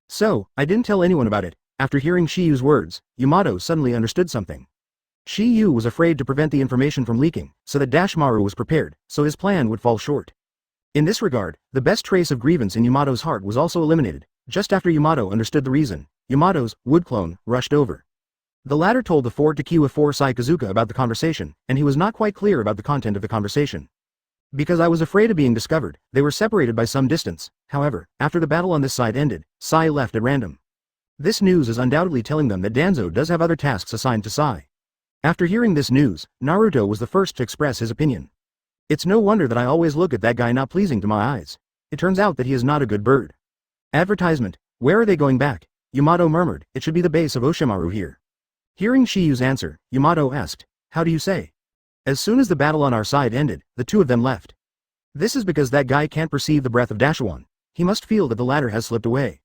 So, I didn't tell anyone about it. After hearing Shiyu's words, Yamato suddenly understood something. Shiyu was afraid to prevent the information from leaking, so that Dashimaru was prepared, so his plan would fall short. In this regard, the best trace of grievance in Yamato's heart was also eliminated. Just after Yamato understood the reason, Yamato's wood clone rushed over. The latter told the Ford Takiwa 4 Saikazuka about the conversation, and he was not quite clear about the content of the conversation. Because I was afraid of being discovered, they were separated by some distance. However, after the battle on this side ended, Sai left at random. This news is undoubtedly telling them that Danzo does have other tasks assigned to Sai. After hearing this news, Naruto was the first to express his opinion. It's no wonder that I always look at that guy not pleasing to my eyes. It turns out that he is not a good bird. Advertisement, where are they going back? Yamato murmured, it should be the base of Oshimaru here. Hearing Shiyu's answer, Yamato asked, how do you say? As soon as the battle on our side ended, the two of them left. This is because that guy can't perceive the breath of Dashiwan. He must feel that the latter has slipped away.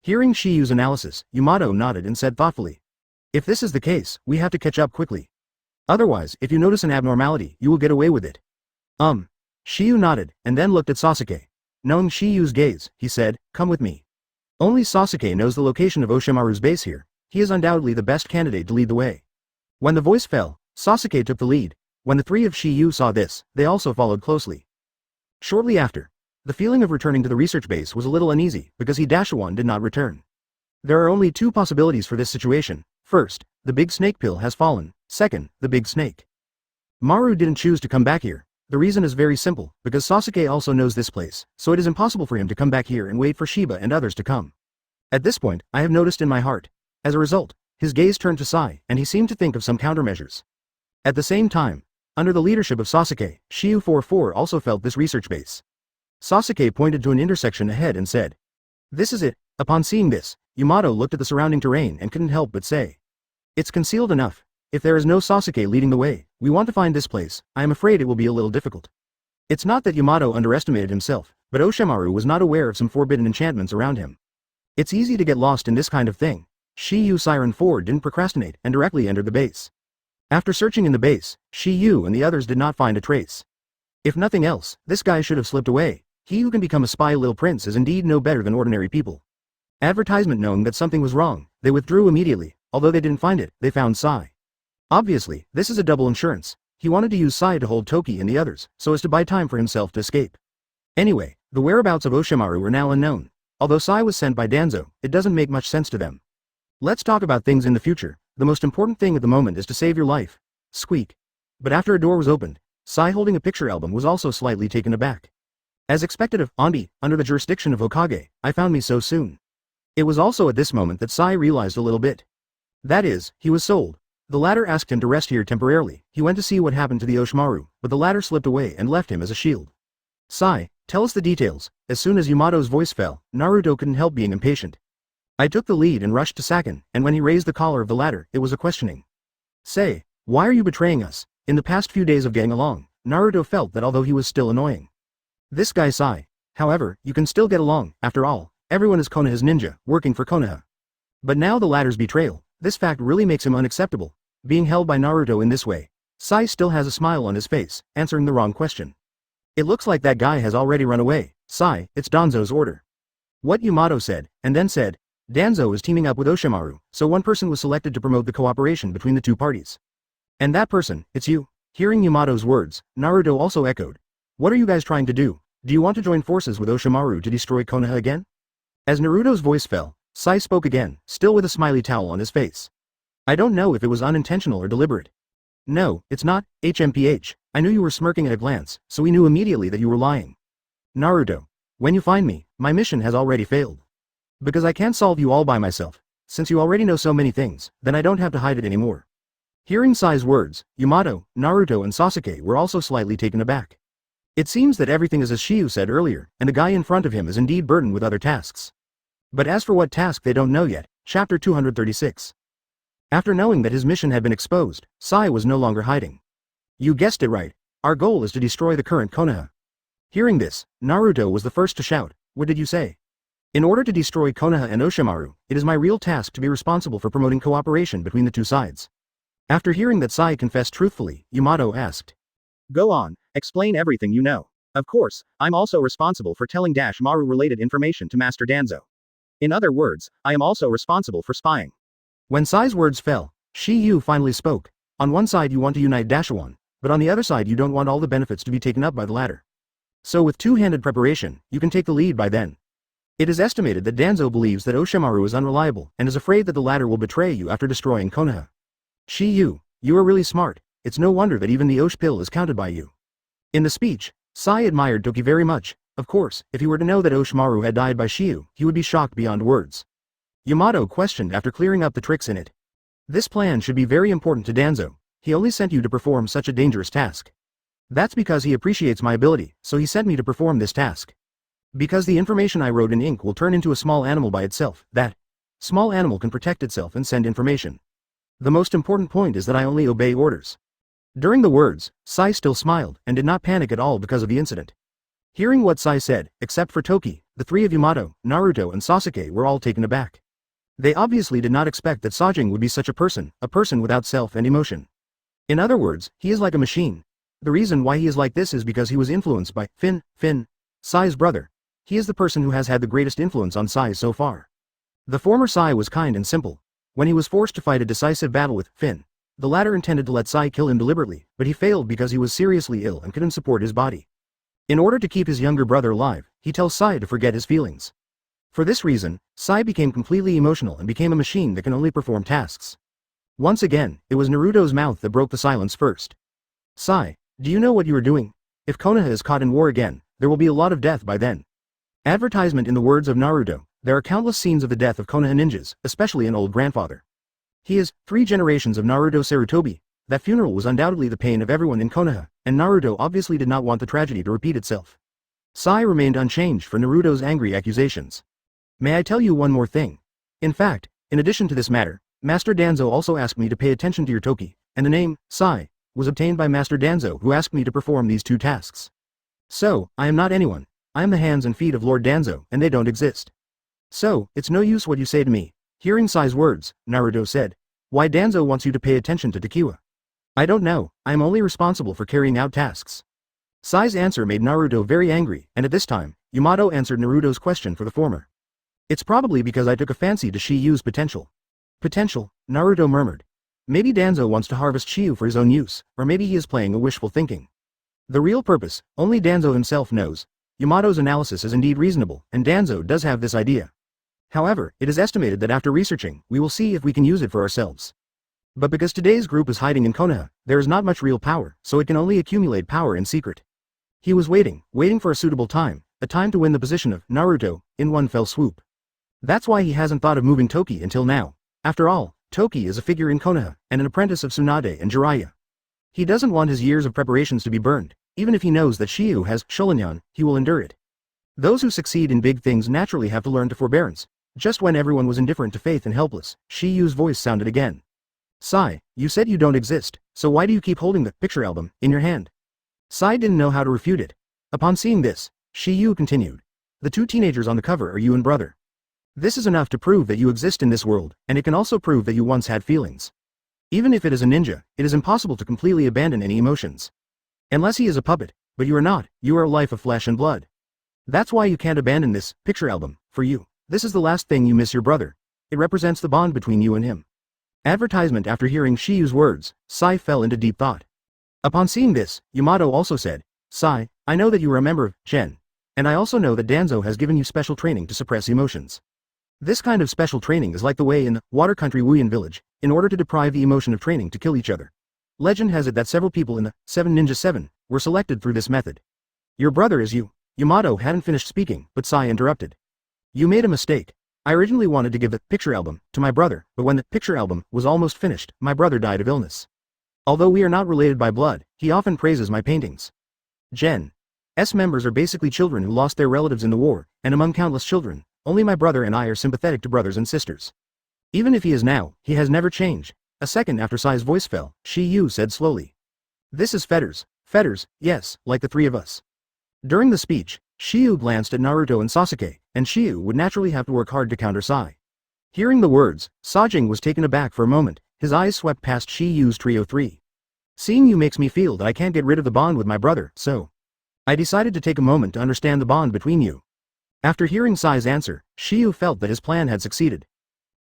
Hearing Shiyu's analysis, Yamato nodded and said thoughtfully. If this is the case, we have to catch up quickly. Otherwise, if you notice an abnormality, you will get away with it. Shiyu nodded, and then looked at Sasuke. Knowing Shiyu's gaze, he said, come with me. Only Sasuke knows the location of Oshimaru's base here. He is undoubtedly the best candidate to lead the way. When the voice fell, Sasuke took the lead. When the three of Shiyu saw this, they also followed closely. Shortly after, the feeling of returning to the research base was a little uneasy, because Dashiwan did not return. There are only 2 possibilities for this situation. First, the big snake pill has fallen. Second, the big snake. Maru didn't choose to come back here. The reason is very simple, because Sasuke also knows this place, so it is impossible for him to come back here and wait for Shiba and others to come. At this point, I have noticed in my heart. As a result, His gaze turned to Sai, and he seemed to think of some countermeasures. At the same time, under the leadership of Sasuke, Shiyu 44 also felt this research base. Sasuke pointed to an intersection ahead and said, "This is it." Upon seeing this, Yamato looked at the surrounding terrain and couldn't help but say, "It's concealed enough. If there is no Sasuke leading the way, we want to find this place. I am afraid it will be a little difficult." It's not that Yamato underestimated himself, but Orochimaru was not aware of some forbidden enchantments around him. It's easy to get lost in this kind of thing. Shiyu Siren 4 didn't procrastinate and directly entered the base. After searching in the base, Shiyu and the others did not find a trace. If nothing else, this guy should have slipped away. He who can become a spy little prince is indeed no better than ordinary people. Advertisement knowing that something was wrong, they withdrew immediately. Although they didn't find it, they found Sai. Obviously, this is a double insurance. He wanted to use Sai to hold Toki and the others, so as to buy time for himself to escape. Anyway, the whereabouts of Orochimaru were now unknown. Although Sai was sent by Danzo, it doesn't make much sense to them. Let's talk about things in the future. The most important thing at the moment is to save your life. Squeak. But after a door was opened, Sai holding a picture album was also slightly taken aback. As expected of Anbi, under the jurisdiction of Hokage, I found me so soon. It was also at this moment that Sai realized a little bit. That is, he was sold. The latter asked him to rest here temporarily. He went to see what happened to the Orochimaru, but the latter slipped away and left him as a shield. Sai, tell us the details. As soon as Yamato's voice fell, Naruto couldn't help being impatient. I took the lead and rushed to Sakin, and when he raised the collar of the latter, it was a questioning. Say, why are you betraying us? In the past few days of getting along, Naruto felt that although he was still annoying. This guy Sai. However, you can still get along, after all, everyone is Konoha's ninja, working for Konoha. But now the latter's betrayal, this fact really makes him unacceptable. Being held by Naruto in this way, Sai still has a smile on his face, answering the wrong question. It looks like that guy has already run away. Sai, it's Danzo's order. What Yamato said, and then said, Danzo is teaming up with Orochimaru, so one person was selected to promote the cooperation between the two parties. And that person, it's you. Hearing Yamato's words, Naruto also echoed. What are you guys trying to do? Do you want to join forces with Orochimaru to destroy Konoha again? As Naruto's voice fell, Sai spoke again, still with a smiley towel on his face. I don't know if it was unintentional or deliberate. No, it's not, HMPH, I knew you were smirking at a glance, so we knew immediately that you were lying. Naruto, when you find me, my mission has already failed. Because I can't solve you all by myself. Since you already know so many things, then I don't have to hide it anymore. Hearing Sai's words, Yamato, Naruto and Sasuke were also slightly taken aback. It seems that everything is as Shiyu said earlier, and the guy in front of him is indeed burdened with other tasks. But as for what task they don't know yet, chapter 236. After knowing that his mission had been exposed, Sai was no longer hiding. You guessed it right, our goal is to destroy the current Konoha. Hearing this, Naruto was the first to shout, what did you say? In order to destroy Konoha and Orochimaru, it is my real task to be responsible for promoting cooperation between the two sides. After hearing that Sai confessed truthfully, Yamato asked. Go on, explain everything you know. Of course, I'm also responsible for telling Maru-related information to Master Danzo. In other words, I am also responsible for spying. When Sai's words fell, Shiyu finally spoke. On one side you want to unite Dashawan, but on the other side you don't want all the benefits to be taken up by the latter. So with two-handed preparation, you can take the lead by then. It is estimated that Danzo believes that Orochimaru is unreliable and is afraid that the latter will betray you after destroying Konoha. Shiyu, you are really smart, it's no wonder that even the Osh pill is counted by you. In the speech, Sai admired Toki very much. Of course, if he were to know that Orochimaru had died by Shiyu, he would be shocked beyond words. Yamato questioned after clearing up the tricks in it. This plan should be very important to Danzo. He only sent you to perform such a dangerous task. That's because he appreciates my ability, so he sent me to perform this task. Because the information I wrote in ink will turn into a small animal by itself, that small animal can protect itself and send information. The most important point is that I only obey orders. During the words, Sai still smiled and did not panic at all because of the incident. Hearing what Sai said, except for Toki, the three of Yamato, Naruto and Sasuke were all taken aback. They obviously did not expect that Sajing would be such a person without self and emotion. In other words, he is like a machine. The reason why he is like this is because he was influenced by Finn, Sai's brother. He is the person who has had the greatest influence on Sai so far. The former Sai was kind and simple. When he was forced to fight a decisive battle with Finn, the latter intended to let Sai kill him deliberately, but he failed because he was seriously ill and couldn't support his body. In order to keep his younger brother alive, he tells Sai to forget his feelings. For this reason, Sai became completely emotional and became a machine that can only perform tasks. Once again, it was Naruto's mouth that broke the silence first. Sai, do you know what you are doing? If Konoha is caught in war again, there will be a lot of death by then. Advertisement in the words of Naruto, there are countless scenes of the death of Konoha ninjas, especially an old grandfather. He is 3 generations of Naruto Sarutobi. That funeral was undoubtedly the pain of everyone in Konoha, and Naruto obviously did not want the tragedy to repeat itself. Sai remained unchanged for Naruto's angry accusations. May I tell you one more thing? In fact, in addition to this matter, Master Danzo also asked me to pay attention to your Toki, and the name, Sai, was obtained by Master Danzo, who asked me to perform these 2 tasks. So, I am not anyone. I am the hands and feet of Lord Danzo, and they don't exist. So, it's no use what you say to me. Hearing Sai's words, Naruto said, why Danzo wants you to pay attention to Takiwa? I don't know, I am only responsible for carrying out tasks. Sai's answer made Naruto very angry, and at this time, Yamato answered Naruto's question for the former. It's probably because I took a fancy to Shiyu's potential. Potential, Naruto murmured. Maybe Danzo wants to harvest Shiyu for his own use, or maybe he is playing a wishful thinking. The real purpose, only Danzo himself knows. Yamato's analysis is indeed reasonable, and Danzo does have this idea. However, it is estimated that after researching, we will see if we can use it for ourselves. But because today's group is hiding in Konoha, there is not much real power, so it can only accumulate power in secret. He was waiting for a suitable time, a time to win the position of Naruto, in one fell swoop. That's why he hasn't thought of moving Toki until now. After all, Toki is a figure in Konoha, and an apprentice of Tsunade and Jiraiya. He doesn't want his years of preparations to be burned. Even if he knows that Shiyu has Shoringan, he will endure it. Those who succeed in big things naturally have to learn to forbearance. Just when everyone was indifferent to faith and helpless, Shiyu's voice sounded again. Sai, you said you don't exist, so why do you keep holding the picture album in your hand? Sai didn't know how to refute it. Upon seeing this, Shiyu continued. The 2 teenagers on the cover are you and brother. This is enough to prove that you exist in this world, and it can also prove that you once had feelings. Even if it is a ninja, it is impossible to completely abandon any emotions. Unless he is a puppet, but you are not, you are a life of flesh and blood. That's why you can't abandon this picture album. For you, this is the last thing you miss your brother. It represents the bond between you and him. Advertisement. After hearing Shiyu's words, Sai fell into deep thought. Upon seeing this, Yamato also said, Sai, I know that you are a member of Gen. And I also know that Danzo has given you special training to suppress emotions. This kind of special training is like the way in the Water Country Wuyan village, in order to deprive the emotion of training to kill each other. Legend has it that several people in the 7 Ninja 7 were selected through this method. Your brother is you. Yamato hadn't finished speaking, but Sai interrupted. You made a mistake. I originally wanted to give the picture album to my brother, but when the picture album was almost finished, my brother died of illness. Although we are not related by blood, he often praises my paintings. Gen's members are basically children who lost their relatives in the war, and among countless children, only my brother and I are sympathetic to brothers and sisters. Even if he is now, he has never changed. A second after Sai's voice fell, Shiyu said slowly. This is fetters. Fetters, yes, like the 3 of us. During the speech, Shiyu glanced at Naruto and Sasuke, and Shiyu would naturally have to work hard to counter Sai. Hearing the words, Sajing was taken aback for a moment, his eyes swept past Shiyu's trio 3. Seeing you makes me feel that I can't get rid of the bond with my brother, so I decided to take a moment to understand the bond between you. After hearing Sai's answer, Shiyu felt that his plan had succeeded.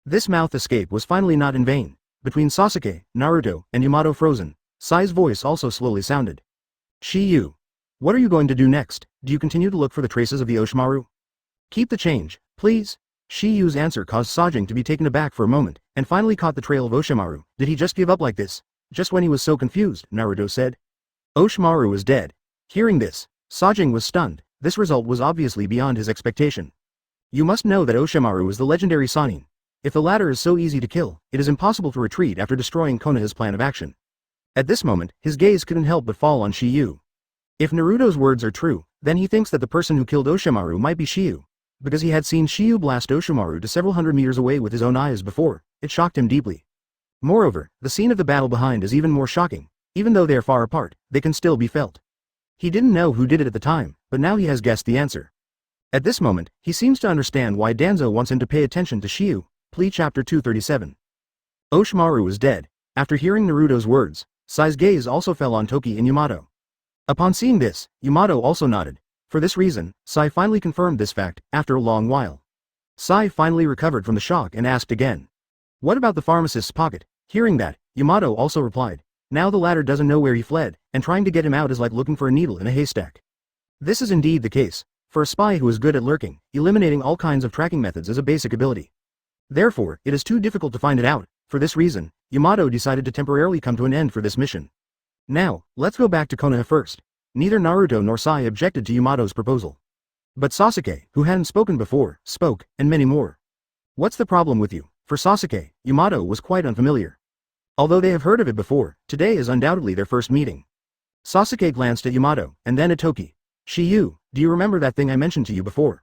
This mouth escape was finally not in vain. Between Sasuke, Naruto, and Yamato frozen, Sai's voice also slowly sounded. Shiyu. What are you going to do next? Do you continue to look for the traces of the Oshimaru? Keep the change, please. Shiyu's answer caused Sajing to be taken aback for a moment, and finally caught the trail of Oshimaru. Did he just give up like this? Just when he was so confused, Naruto said. Oshimaru is dead. Hearing this, Sajing was stunned. This result was obviously beyond his expectation. You must know that Oshimaru is the legendary Sannin. If the latter is so easy to kill, it is impossible to retreat after destroying Konoha's plan of action. At this moment, his gaze couldn't help but fall on Shiyu. If Naruto's words are true, then he thinks that the person who killed Oshimaru might be Shiyu. Because he had seen Shiyu blast Oshimaru to several hundred meters away with his own eyes before, it shocked him deeply. Moreover, the scene of the battle behind is even more shocking. Even though they are far apart, they can still be felt. He didn't know who did it at the time, but now he has guessed the answer. At this moment, he seems to understand why Danzo wants him to pay attention to Shiyu. Plea Chapter 237. Oshimaru is dead. After hearing Naruto's words, Sai's gaze also fell on Toki and Yamato. Upon seeing this, Yamato also nodded. For this reason, Sai finally confirmed this fact, after a long while. Sai finally recovered from the shock and asked again. What about the pharmacist's pocket? Hearing that, Yamato also replied. Now the latter doesn't know where he fled, and trying to get him out is like looking for a needle in a haystack. This is indeed the case. For a spy who is good at lurking, eliminating all kinds of tracking methods is a basic ability. Therefore, it is too difficult to find it out. For this reason, Yamato decided to temporarily come to an end for this mission. Now, let's go back to Konoha first. Neither Naruto nor Sai objected to Yamato's proposal. But Sasuke, who hadn't spoken before, spoke, and many more. What's the problem with you? For Sasuke, Yamato was quite unfamiliar. Although they have heard of it before, today is undoubtedly their first meeting. Sasuke glanced at Yamato, and then at Toki. Shiyu, do you remember that thing I mentioned to you before?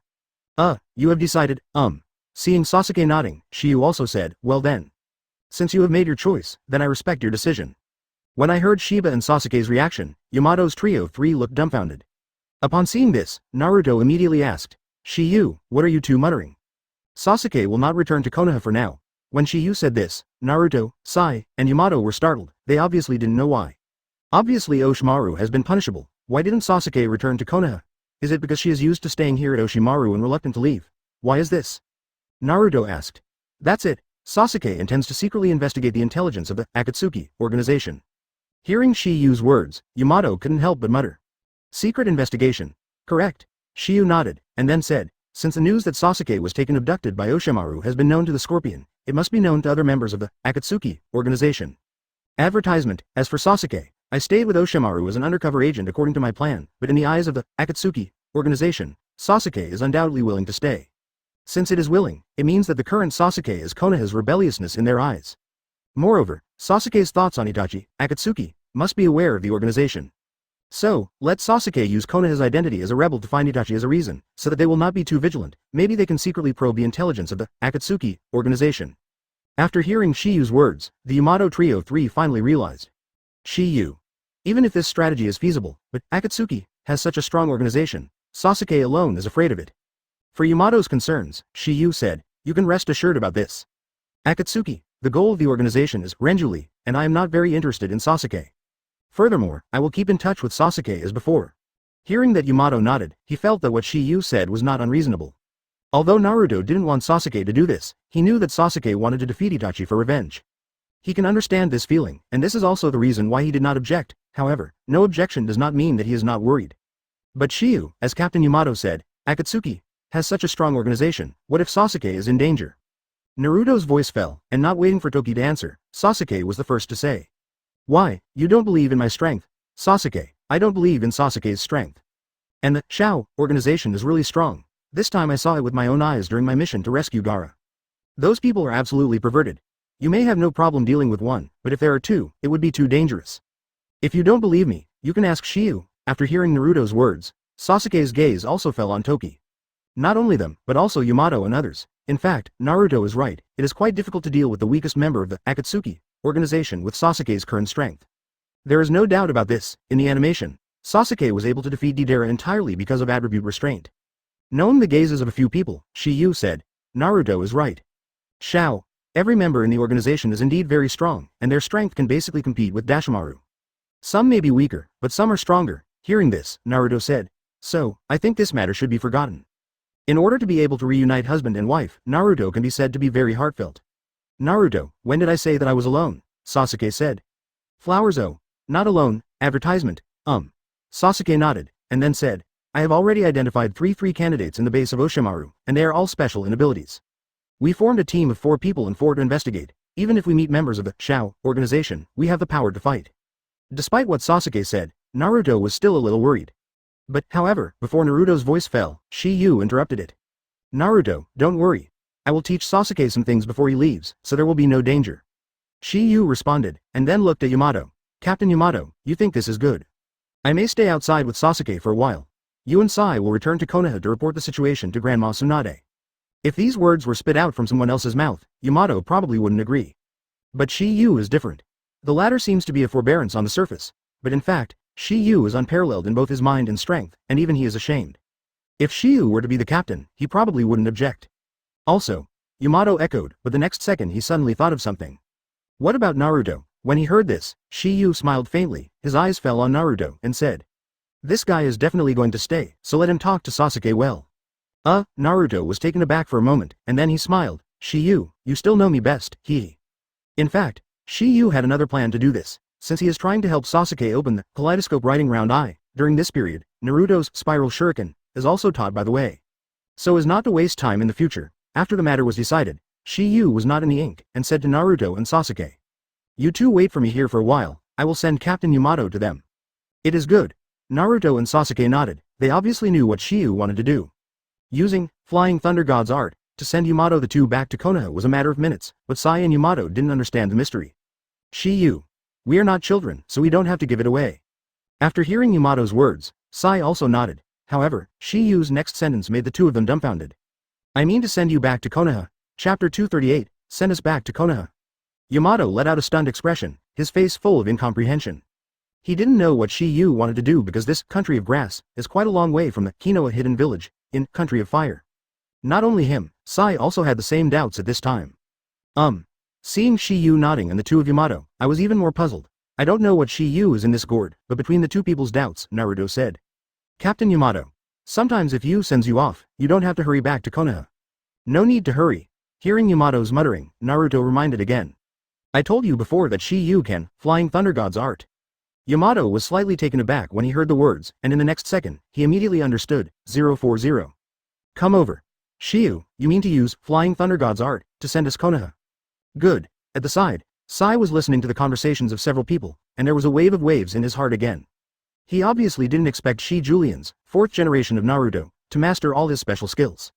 You have decided, Seeing Sasuke nodding, Shiyu also said, well then. Since you have made your choice, then I respect your decision. When I heard Shiba and Sasuke's reaction, Yamato's trio 3 looked dumbfounded. Upon seeing this, Naruto immediately asked, Shiyu, what are you two muttering? Sasuke will not return to Konoha for now. When Shiyu said this, Naruto, Sai, and Yamato were startled. They obviously didn't know why. Obviously Oshimaru has been punishable. Why didn't Sasuke return to Konoha? Is it because she is used to staying here at Oshimaru and reluctant to leave? Why is this? Naruto asked. That's it. Sasuke intends to secretly investigate the intelligence of the Akatsuki organization. Hearing Shiyu's words, Yamato couldn't help but mutter. Secret investigation. Correct. Shiyu nodded, and then said, since the news that Sasuke was taken abducted by Oshimaru has been known to the Scorpion, it must be known to other members of the Akatsuki organization. Advertisement. As for Sasuke, I stayed with Oshimaru as an undercover agent according to my plan, but in the eyes of the Akatsuki organization, Sasuke is undoubtedly willing to stay. Since it is willing, it means that the current Sasuke is Konoha's rebelliousness in their eyes. Moreover, Sasuke's thoughts on Itachi, Akatsuki, must be aware of the organization. So, let Sasuke use Konoha's identity as a rebel to find Itachi as a reason, so that they will not be too vigilant. Maybe they can secretly probe the intelligence of the Akatsuki organization. After hearing Shiyu's words, the Yamato Trio 3 finally realized. Shiyu. Even if this strategy is feasible, but Akatsuki has such a strong organization, Sasuke alone is afraid of it. For Yamato's concerns, Shiyu said, you can rest assured about this. Akatsuki, the goal of the organization is Renjuli, and I am not very interested in Sasuke. Furthermore, I will keep in touch with Sasuke as before. Hearing that Yamato nodded, he felt that what Shiyu said was not unreasonable. Although Naruto didn't want Sasuke to do this, he knew that Sasuke wanted to defeat Itachi for revenge. He can understand this feeling, and this is also the reason why he did not object. However, no objection does not mean that he is not worried. But Shiyu, as Captain Yamato said, Akatsuki has such a strong organization. What if Sasuke is in danger? Naruto's voice fell, and not waiting for Toki to answer, Sasuke was the first to say. Why, you don't believe in my strength? Sasuke, I don't believe in Sasuke's strength. And the Shao organization is really strong. This time I saw it with my own eyes during my mission to rescue Gaara. Those people are absolutely perverted. You may have no problem dealing with one, but if there are two, it would be too dangerous. If you don't believe me, you can ask Shiyu. After hearing Naruto's words, Sasuke's gaze also fell on Toki. Not only them, but also Yamato and others. In fact, Naruto is right. It is quite difficult to deal with the weakest member of the Akatsuki organization with Sasuke's current strength. There is no doubt about this. In the animation, Sasuke was able to defeat Deidara entirely because of attribute restraint. Knowing the gazes of a few people, Shiyu said, Naruto is right. Shao, every member in the organization is indeed very strong, and their strength can basically compete with Dashimaru. Some may be weaker, but some are stronger. Hearing this, Naruto said, so, I think this matter should be forgotten. In order to be able to reunite husband and wife, Naruto can be said to be very heartfelt. Naruto, when did I say that I was alone? Sasuke said. Flowers not alone, advertisement, Sasuke nodded, and then said, I have already identified three candidates in the base of Oshimaru, and they are all special in abilities. We formed a team of 4 people and 4 to investigate. Even if we meet members of the Shao organization, we have the power to fight. Despite what Sasuke said, Naruto was still a little worried. But, however, before Naruto's voice fell, Shiyu interrupted it. Naruto, don't worry. I will teach Sasuke some things before he leaves, so there will be no danger. Shiyu responded, and then looked at Yamato. Captain Yamato, you think this is good? I may stay outside with Sasuke for a while. You and Sai will return to Konoha to report the situation to Grandma Tsunade. If these words were spit out from someone else's mouth, Yamato probably wouldn't agree. But Shiyu is different. The latter seems to be a forbearance on the surface, but in fact, Shiyu is unparalleled in both his mind and strength, and even he is ashamed. If Shiyu were to be the captain, he probably wouldn't object. Also, Yamato echoed, but the next second he suddenly thought of something. What about Naruto? When he heard this, Shiyu smiled faintly, his eyes fell on Naruto, and said, this guy is definitely going to stay, so let him talk to Sasuke well. Naruto was taken aback for a moment, and then he smiled. Shiyu, you still know me best, In fact, Shiyu had another plan to do this. Since he is trying to help Sasuke open the kaleidoscope writing round eye, during this period, Naruto's spiral shuriken is also taught by the way. So as not to waste time in the future, after the matter was decided, Shiyu was not in the ink, and said to Naruto and Sasuke. You two wait for me here for a while, I will send Captain Yamato to them. It is good. Naruto and Sasuke nodded, they obviously knew what Shiyu wanted to do. Using Flying Thunder God's art, To send Yamato the two back to Konoha was a matter of minutes, but Sai and Yamato didn't understand the mystery. Shiyu. We are not children, so we don't have to give it away. After hearing Yamato's words, Sai also nodded. However, Shiyu's next sentence made the two of them dumbfounded. I mean to send you back to Konoha. Chapter 238, send us back to Konoha. Yamato let out a stunned expression, his face full of incomprehension. He didn't know what Shiyu wanted to do because this country of grass is quite a long way from the Kinoa hidden village, in Country of Fire. Not only him, Sai also had the same doubts at this time. Seeing Shiyu nodding and the two of Yamato, I was even more puzzled. I don't know what Shiyu is in this gourd, but between the two people's doubts, Naruto said. Captain Yamato. Sometimes if Yu sends you off, you don't have to hurry back to Konoha. No need to hurry. Hearing Yamato's muttering, Naruto reminded again. I told you before that Shiyu can, Flying Thunder God's art. Yamato was slightly taken aback when he heard the words, and in the next second, he immediately understood, 040. Come over. Shiyu, you mean to use Flying Thunder God's art to send us Konoha? Good. At the side, Sai was listening to the conversations of several people, and there was a wave of waves in his heart again. He obviously didn't expect Shi Julian's, 4th generation of Naruto, to master all his special skills.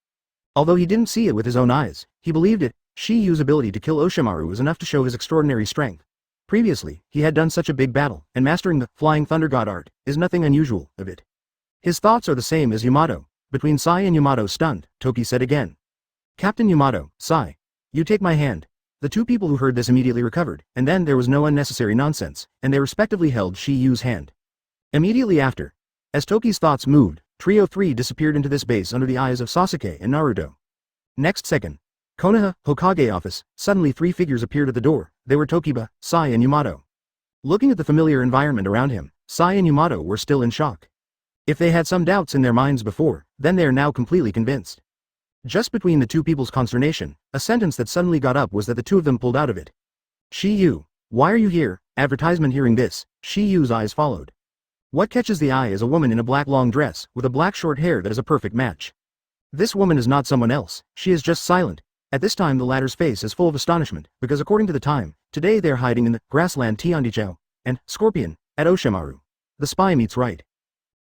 Although he didn't see it with his own eyes, he believed it. Shiyu's ability to kill Oshimaru was enough to show his extraordinary strength. Previously, he had done such a big battle, and mastering the Flying Thunder God art is nothing unusual of it. His thoughts are the same as Yamato. Between Sai and Yamato stunned, Toki said again. Captain Yamato, Sai. You take my hand. The two people who heard this immediately recovered, and then there was no unnecessary nonsense, and they respectively held Shiyu's hand. Immediately after, as Toki's thoughts moved, Trio 3 disappeared into this base under the eyes of Sasuke and Naruto. Next second, Konoha, Hokage office, suddenly 3 figures appeared at the door. They were Tokiba, Sai and Yamato. Looking at the familiar environment around him, Sai and Yamato were still in shock. If they had some doubts in their minds before, then they are now completely convinced. Just between the two people's consternation, a sentence that suddenly got up was that the two of them pulled out of it. Shiyu, why are you here? Advertisement. Hearing this, Shiyu's eyes followed. What catches the eye is a woman in a black long dress, with a black short hair that is a perfect match. This woman is not someone else, she is just silent. At this time the latter's face is full of astonishment, because according to the time, today they are hiding in the grassland Tiandichou, and Scorpion, at Oshimaru. The spy meets right.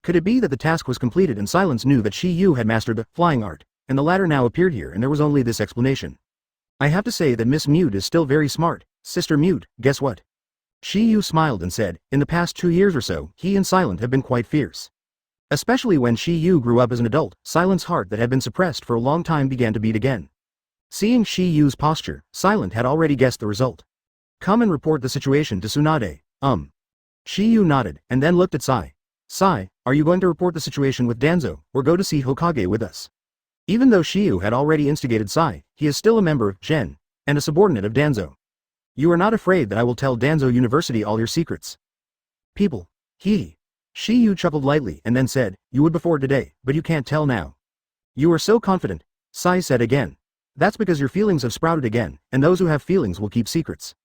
Could it be that the task was completed and Silence knew that Shiyu had mastered the flying art, and the latter now appeared here and there was only this explanation. I have to say that Miss Mute is still very smart. Sister Mute, guess what? Shiyu smiled and said, in the past 2 years or so, he and Silent have been quite fierce. Especially when Shiyu grew up as an adult, Silent's heart that had been suppressed for a long time began to beat again. Seeing Shiyu's posture, Silent had already guessed the result. Come and report the situation to Tsunade. Shiyu nodded, and then looked at Sai. Sai, are you going to report the situation with Danzo, or go to see Hokage with us? Even though Shiyu had already instigated Sai, he is still a member of Gen, and a subordinate of Danzo. You are not afraid that I will tell Danzo University all your secrets? People. Shiyu chuckled lightly and then said, you would before today, but you can't tell now. You are so confident, Sai said again. That's because your feelings have sprouted again, and those who have feelings will keep secrets.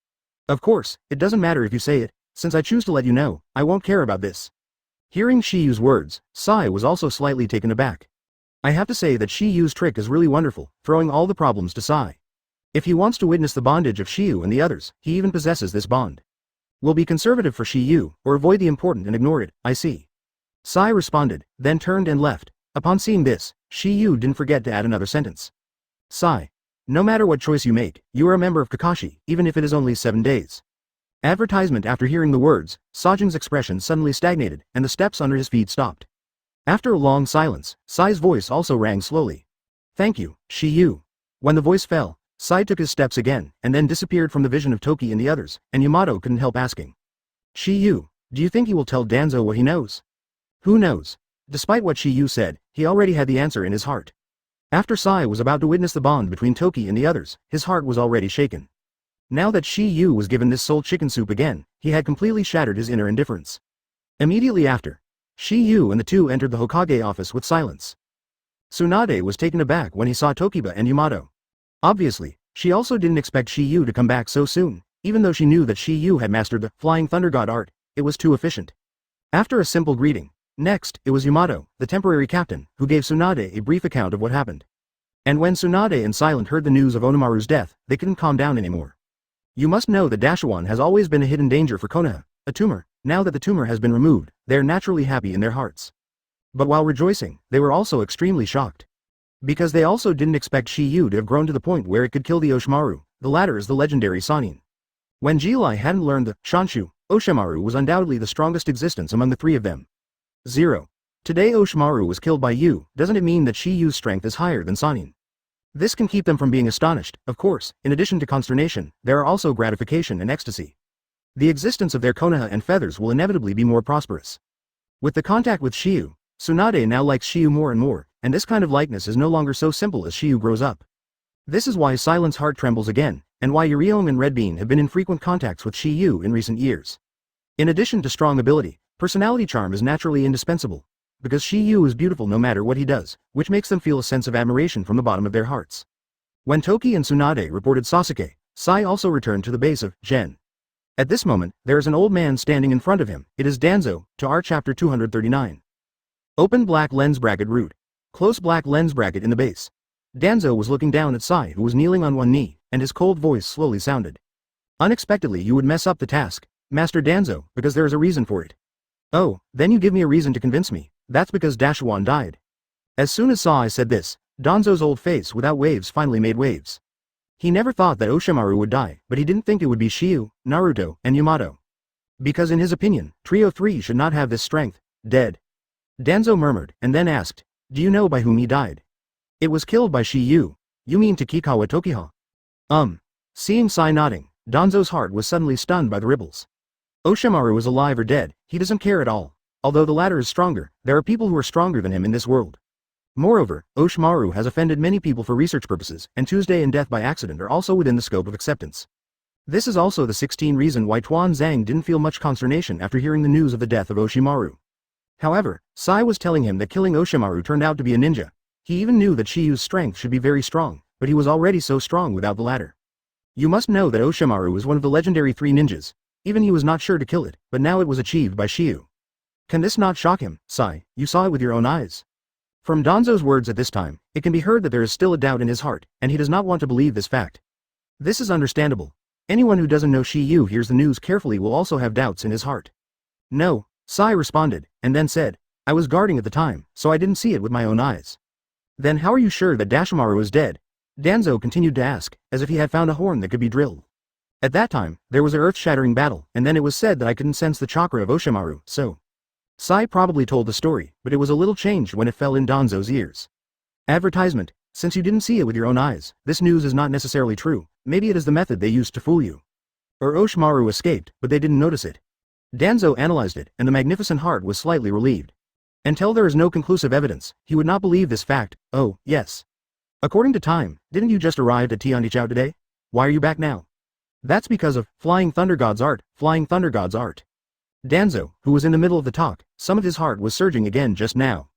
Of course, it doesn't matter if you say it, since I choose to let you know, I won't care about this. Hearing Shiyu's words, Sai was also slightly taken aback. I have to say that Shiyu's trick is really wonderful, throwing all the problems to Sai. If he wants to witness the bondage of Shiyu and the others, he even possesses this bond. Will be conservative for Shiyu, or avoid the important and ignore it, I see. Sai responded, then turned and left. Upon seeing this, Shiyu didn't forget to add another sentence. Sai. No matter what choice you make, you are a member of Kakashi, even if it is only 7 days. Advertisement. After hearing the words, Sajin's expression suddenly stagnated, and the steps under his feet stopped. After a long silence, Sai's voice also rang slowly. Thank you, Shiyu. When the voice fell, Sai took his steps again, and then disappeared from the vision of Toki and the others, and Yamato couldn't help asking. Shiyu, do you think he will tell Danzo what he knows? Who knows? Despite what Shiyu said, he already had the answer in his heart. After Sai was about to witness the bond between Toki and the others, his heart was already shaken. Now that Shiyu was given this soul chicken soup again, he had completely shattered his inner indifference. Immediately after, Shiyu and the two entered the Hokage office with Silence. Tsunade was taken aback when he saw Tokiba and Yamato. Obviously, she also didn't expect Shiyu to come back so soon, even though she knew that Shiyu had mastered the Flying Thunder God art, it was too efficient. After a simple greeting, next, it was Yamato, the temporary captain, who gave Tsunade a brief account of what happened. And when Tsunade and Silent heard the news of Onimaru's death, they couldn't calm down anymore. You must know that Dashawan has always been a hidden danger for Konoha, a tumor. Now that the tumor has been removed, they are naturally happy in their hearts. But while rejoicing, they were also extremely shocked. Because they also didn't expect Shiyu to have grown to the point where it could kill the Oshimaru, the latter is the legendary Sannin. When Jilai hadn't learned the Shanshu, Oshimaru was undoubtedly the strongest existence among the three of them. 0. Today Oshimaru was killed by you, doesn't it mean that Shiyu's strength is higher than Sannin? This can keep them from being astonished, of course. In addition to consternation, there are also gratification and ecstasy. The existence of their Konoha and feathers will inevitably be more prosperous. With the contact with Shiyu, Tsunade now likes Shiyu more and more, and this kind of likeness is no longer so simple as Shiyu grows up. This is why Silent's heart trembles again, and why Uriong and Red Bean have been in frequent contacts with Shiyu in recent years. In addition to strong ability, personality charm is naturally indispensable, because Shiyu is beautiful no matter what he does, which makes them feel a sense of admiration from the bottom of their hearts. When Toki and Tsunade reported Sasuke, Sai also returned to the base of Gen. At this moment, there is an old man standing in front of him. It is Danzo, to our chapter 239. Open black lens bracket root. Close black lens bracket in the base. Danzo was looking down at Sai, who was kneeling on one knee, and his cold voice slowly sounded. Unexpectedly you would mess up the task, Master Danzo, because there is a reason for it. Oh, then you give me a reason to convince me. That's because Dashuan died. As soon as Sai said this, Danzo's old face without waves finally made waves. He never thought that Oshimaru would die, but he didn't think it would be Shiyu, Naruto, and Yamato. Because in his opinion, Trio 3 should not have this strength. Dead. Danzo murmured, and then asked, do you know by whom he died? It was killed by Shiyu. You mean Takikawa Tokiha? Seeing Sai nodding, Danzo's heart was suddenly stunned by the ripples. Oshimaru is alive or dead, he doesn't care at all. Although the latter is stronger, there are people who are stronger than him in this world. Moreover, Oshimaru has offended many people for research purposes, and Tuesday and death by accident are also within the scope of acceptance. This is also the 16th reason why Tuan Zhang didn't feel much consternation after hearing the news of the death of Oshimaru. However, Sai was telling him that killing Oshimaru turned out to be a ninja. He even knew that Shiyu's strength should be very strong, but he was already so strong without the latter. You must know that Oshimaru is one of the legendary 3 ninjas. Even he was not sure to kill it, but now it was achieved by Shiyu. Can this not shock him, Sai? You saw it with your own eyes. From Danzo's words at this time, it can be heard that there is still a doubt in his heart, and he does not want to believe this fact. This is understandable. Anyone who doesn't know Shiyu hears the news carefully will also have doubts in his heart. No, Sai responded, and then said, I was guarding at the time, so I didn't see it with my own eyes. Then how are you sure that Dashimaru is dead? Danzo continued to ask, as if he had found a horn that could be drilled. At that time, there was an earth-shattering battle, and then it was said that I couldn't sense the chakra of Oshimaru, so. Sai probably told the story, but it was a little changed when it fell in Danzo's ears. Advertisement, since you didn't see it with your own eyes, this news is not necessarily true, maybe it is the method they used to fool you. Or Oshimaru escaped, but they didn't notice it. Danzo analyzed it, and the magnificent heart was slightly relieved. Until there is no conclusive evidence, he would not believe this fact. Oh, yes. According to time, didn't you just arrive at Tiandichao today? Why are you back now? That's because of Flying Thunder God's art, Flying Thunder God's art. Danzo, who was in the middle of the talk, some of his heart was surging again just now.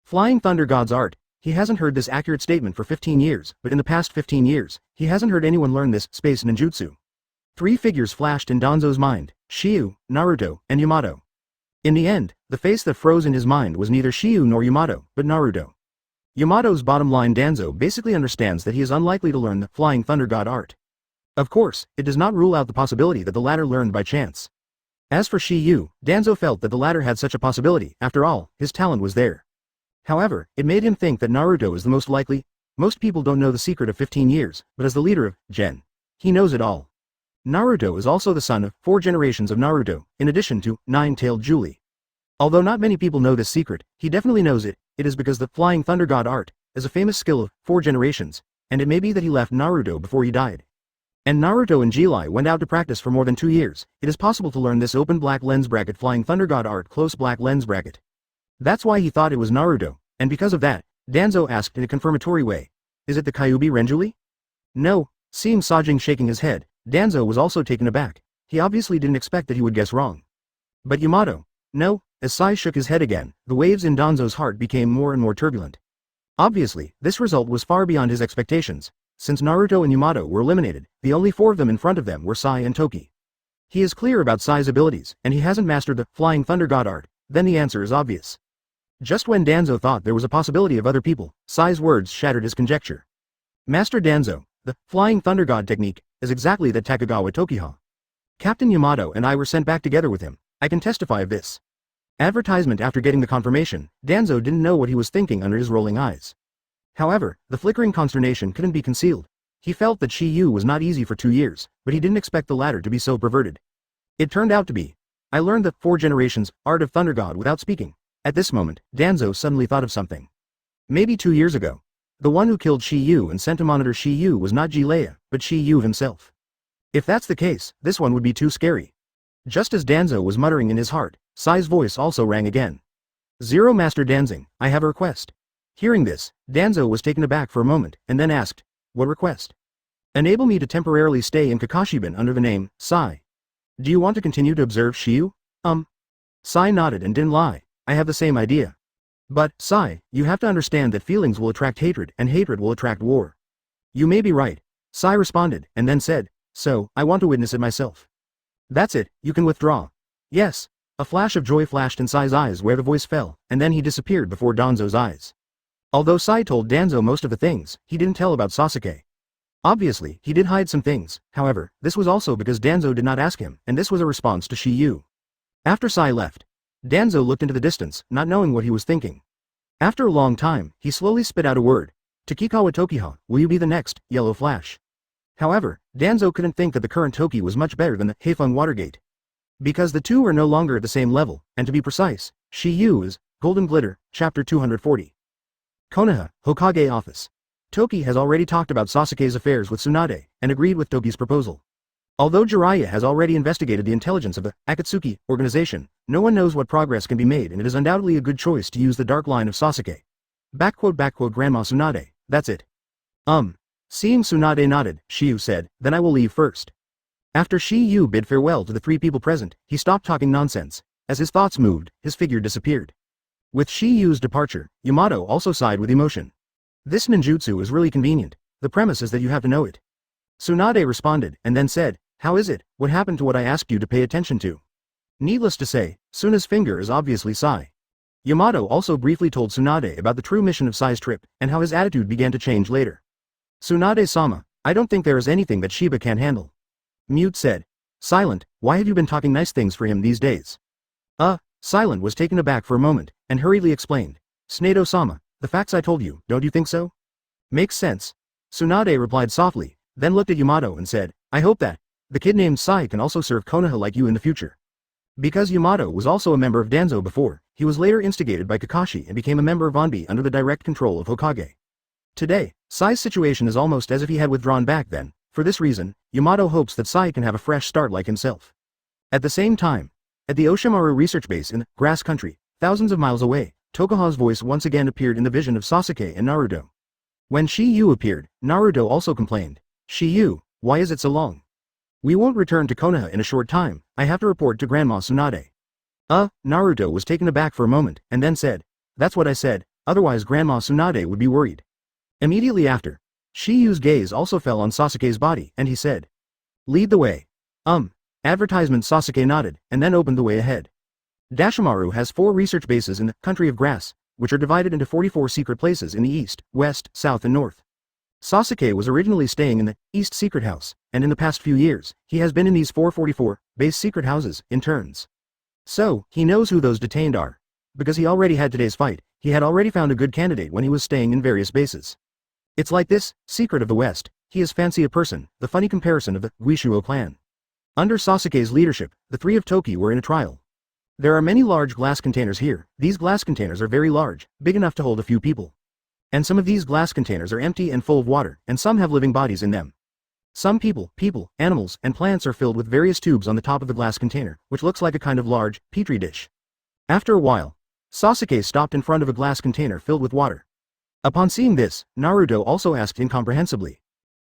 Flying Thunder God's art, he hasn't heard this accurate statement for 15 years, but in the past 15 years, he hasn't heard anyone learn this space ninjutsu. 3 figures flashed in Danzo's mind, Shiyu, Naruto, and Yamato. In the end, the face that froze in his mind was neither Shiyu nor Yamato, but Naruto. Yamato's bottom line Danzo basically understands that he is unlikely to learn the Flying Thunder God art. Of course, it does not rule out the possibility that the latter learned by chance. As for Shiyu, Danzo felt that the latter had such a possibility, after all, his talent was there. However, it made him think that Naruto is the most likely. Most people don't know the secret of 15 years, but as the leader of Gen, he knows it all. Naruto is also the son of 4 generations of Naruto, in addition to 9-tailed Julie. Although not many people know this secret, he definitely knows it. It is because the Flying Thunder God art is a famous skill of 4 generations, and it may be that he left Naruto before he died. And Naruto and Jilai went out to practice for more than 2 years. It is possible to learn this open black lens bracket Flying Thunder God art close black lens bracket. That's why he thought it was Naruto, and because of that, Danzo asked in a confirmatory way, is it the Kyuubi Renjuli? No, seeing Sajing shaking his head, Danzo was also taken aback. He obviously didn't expect that he would guess wrong. But Yamato? No, as Sai shook his head again, the waves in Danzo's heart became more and more turbulent. Obviously, this result was far beyond his expectations. Since Naruto and Yamato were eliminated, the only 4 of them in front of them were Sai and Toki. He is clear about Sai's abilities, and he hasn't mastered the Flying Thunder God art, then the answer is obvious. Just when Danzo thought there was a possibility of other people, Sai's words shattered his conjecture. Master Danzo, the Flying Thunder God technique is exactly that Takagawa Tokiha. Captain Yamato and I were sent back together with him. I can testify of this. Advertisement. After getting the confirmation, Danzo didn't know what he was thinking under his rolling eyes. However, the flickering consternation couldn't be concealed. He felt that Shiyu was not easy for 2 years, but he didn't expect the latter to be so perverted. It turned out to be. I learned the 4 generations art of Thunder God without speaking. At this moment, Danzo suddenly thought of something. Maybe 2 years ago. The one who killed Shiyu and sent to monitor Shiyu was not Jilea, but Shiyu himself. If that's the case, this one would be too scary. Just as Danzo was muttering in his heart, Sai's voice also rang again. Zero Master Danzing, I have a request. Hearing this, Danzo was taken aback for a moment, and then asked, what request? Enable me to temporarily stay in Kakashiban under the name, Sai. Do you want to continue to observe Shiyu? Sai nodded and didn't lie, I have the same idea. But, Sai, you have to understand that feelings will attract hatred and hatred will attract war. You may be right. Sai responded, and then said, so, I want to witness it myself. That's it, you can withdraw. Yes. A flash of joy flashed in Sai's eyes where the voice fell, and then he disappeared before Danzo's eyes. Although Sai told Danzo most of the things, he didn't tell about Sasuke. Obviously, he did hide some things, however, this was also because Danzo did not ask him, and this was a response to Shiyu. After Sai left, Danzo looked into the distance, not knowing what he was thinking. After a long time, he slowly spit out a word. Tokikawa Tokiha, will you be the next, Yellow Flash? However, Danzo couldn't think that the current Toki was much better than the Heifeng Watergate. Because the two are no longer at the same level, and to be precise, Shiyu is, Golden Glitter, Chapter 240. Konoha, Hokage Office. Toki has already talked about Sasuke's affairs with Tsunade, and agreed with Toki's proposal. Although Jiraiya has already investigated the intelligence of the Akatsuki organization, no one knows what progress can be made and it is undoubtedly a good choice to use the dark line of Sasuke. Grandma Tsunade, that's it. Seeing Tsunade nodded, Shiyu said, then I will leave first. After Shiyu bid farewell to the 3 people present, he stopped talking nonsense. As his thoughts moved, his figure disappeared. With Shiyu's departure, Yamato also sighed with emotion. This ninjutsu is really convenient. The premise is that you have to know it. Tsunade responded, and then said, how is it, what happened to what I asked you to pay attention to? Needless to say, Suna's finger is obviously Sai. Yamato also briefly told Tsunade about the true mission of Sai's trip, and how his attitude began to change later. Tsunade-sama, I don't think there is anything that Shiba can't handle. Mute said. Silent, why have you been talking nice things for him these days? Silent was taken aback for a moment, and hurriedly explained. Tsunade-sama, the facts I told you, don't you think so? Makes sense. Tsunade replied softly, then looked at Yamato and said, I hope that the kid named Sai can also serve Konoha like you in the future. Because Yamato was also a member of Danzo before, he was later instigated by Kakashi and became a member of Anbi under the direct control of Hokage. Today, Sai's situation is almost as if he had withdrawn back then. For this reason, Yamato hopes that Sai can have a fresh start like himself. At the same time, at the Oshimaru research base in the Grass Country, thousands of miles away, Tokuha's voice once again appeared in the vision of Sasuke and Naruto. When Shiyu appeared, Naruto also complained. Shiyu, why is it so long? We won't return to Konoha in a short time, I have to report to Grandma Tsunade. Naruto was taken aback for a moment, and then said, that's what I said, otherwise Grandma Tsunade would be worried. Immediately after, Shiyu's gaze also fell on Sasuke's body, and he said, lead the way. Advertisement. Sasuke nodded, and then opened the way ahead. Dashimaru has 4 research bases in the Country of Grass, which are divided into 44 secret places in the east, west, south and north. Sasuke was originally staying in the East Secret House, and in the past few years, he has been in these 444 base secret houses, in turns. So, he knows who those detained are. Because he already had today's fight, he had already found a good candidate when he was staying in various bases. It's like this, Secret of the West, he is fancy a person, the funny comparison of the Guishuo clan. Under Sasuke's leadership, the 3 of Toki were in a trial. There are many large glass containers here, these glass containers are very large, big enough to hold a few people. And some of these glass containers are empty and full of water, and some have living bodies in them. Some people, animals, and plants are filled with various tubes on the top of the glass container, which looks like a kind of large, petri dish. After a while, Sasuke stopped in front of a glass container filled with water. Upon seeing this, Naruto also asked incomprehensibly.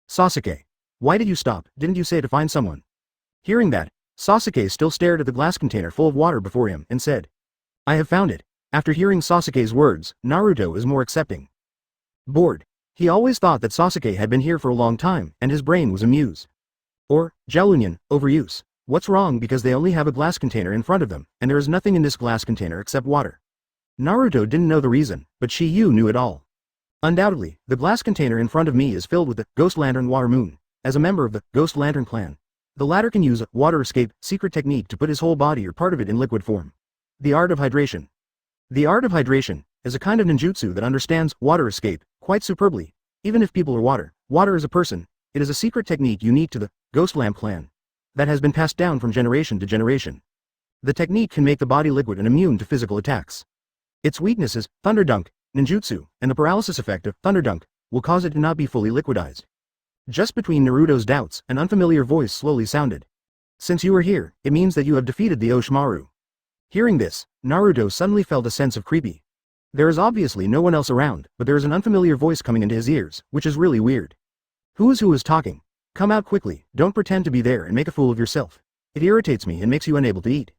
Sasuke, why did you stop, didn't you say to find someone? Hearing that, Sasuke still stared at the glass container full of water before him and said, I have found it. After hearing Sasuke's words, Naruto is more accepting. Bored. He always thought that Sasuke had been here for a long time, and his brain was amused. Or, Jalunian, overuse. What's wrong because they only have a glass container in front of them, and there is nothing in this glass container except water. Naruto didn't know the reason, but Shiyu knew it all. Undoubtedly, the glass container in front of me is filled with the Ghost Lantern Water Moon. As a member of the Ghost Lantern clan, the latter can use a water escape secret technique to put his whole body or part of it in liquid form. The art of hydration. The art of hydration is a kind of ninjutsu that understands water escape quite superbly. Even if people are water, water is a person. It is a secret technique unique to the Ghost Lamp clan that has been passed down from generation to generation. The technique can make the body liquid and immune to physical attacks. Its weakness is Thunder Dunk, ninjutsu, and the paralysis effect of Thunder Dunk will cause it to not be fully liquidized. Just between Naruto's doubts, an unfamiliar voice slowly sounded. Since you are here, it means that you have defeated the Oshimaru. Hearing this, Naruto suddenly felt a sense of creepy. There is obviously no one else around, but there is an unfamiliar voice coming into his ears, which is really weird. Who is talking? Come out quickly, don't pretend to be there and make a fool of yourself. It irritates me and makes you unable to eat.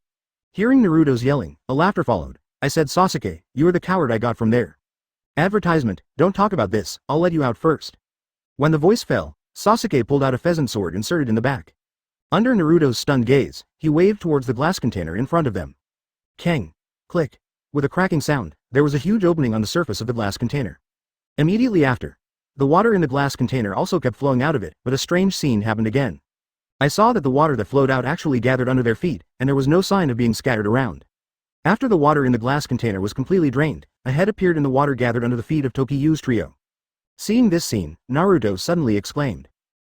Hearing Naruto's yelling, a laughter followed. I said, Sasuke, you are the coward I got from there. Advertisement, don't talk about this, I'll let you out first. When the voice fell, Sasuke pulled out a pheasant sword inserted in the back. Under Naruto's stunned gaze, he waved towards the glass container in front of them. Kang. Click. With a cracking sound, there was a huge opening on the surface of the glass container. Immediately after, the water in the glass container also kept flowing out of it, but a strange scene happened again. I saw that the water that flowed out actually gathered under their feet, and there was no sign of being scattered around. After the water in the glass container was completely drained, a head appeared in the water gathered under the feet of Tokiyu's trio. Seeing this scene, Naruto suddenly exclaimed,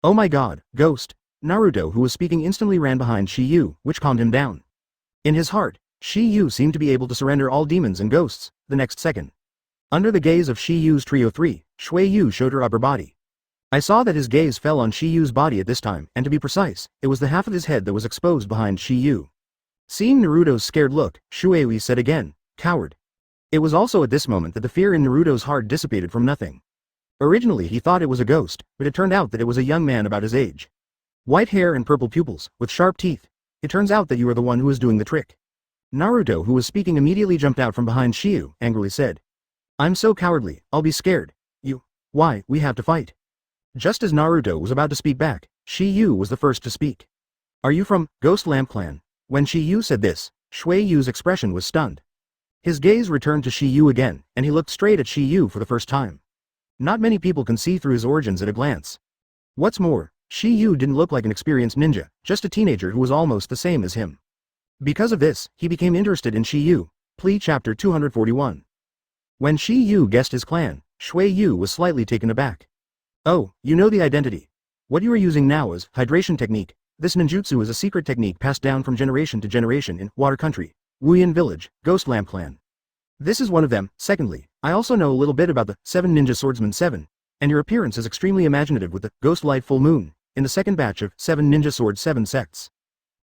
"Oh my god, ghost!" Naruto, who was speaking, instantly ran behind Shiyu, which calmed him down. In his heart, Shiyu seemed to be able to surrender all demons and ghosts. The next second, under the gaze of Shiyu's trio 3, Shuiyu showed her upper body. I saw that his gaze fell on Shiyu's body at this time, and to be precise, it was the half of his head that was exposed behind Shiyu. Seeing Naruto's scared look, Shuiyu said again, "Coward." It was also at this moment that the fear in Naruto's heart dissipated from nothing. Originally he thought it was a ghost, but it turned out that it was a young man about his age. White hair and purple pupils, with sharp teeth. It turns out that you are the one who is doing the trick. Naruto, who was speaking, immediately jumped out from behind Shiyu, angrily said, "I'm so cowardly, I'll be scared. Why, we have to fight." Just as Naruto was about to speak back, Shiyu was the first to speak. "Are you from Ghost Lamp Clan?" When Shiyu said this, Shuiyu's expression was stunned. His gaze returned to Shiyu again, and he looked straight at Shiyu for the first time. Not many people can see through his origins at a glance. What's more, Shiyu didn't look like an experienced ninja, just a teenager who was almost the same as him. Because of this, he became interested in Shiyu. Plea Chapter 241. When Shiyu guessed his clan, Shuiyu was slightly taken aback. "Oh, you know the identity. What you are using now is hydration technique. This ninjutsu is a secret technique passed down from generation to generation in Water Country, Wuyan Village, Ghost Lamp Clan. This is one of them. Secondly, I also know a little bit about the 7 Ninja Swordsman 7, and your appearance is extremely imaginative with the Ghost Light Full Moon, in the second batch of 7 Ninja Sword 7 sects.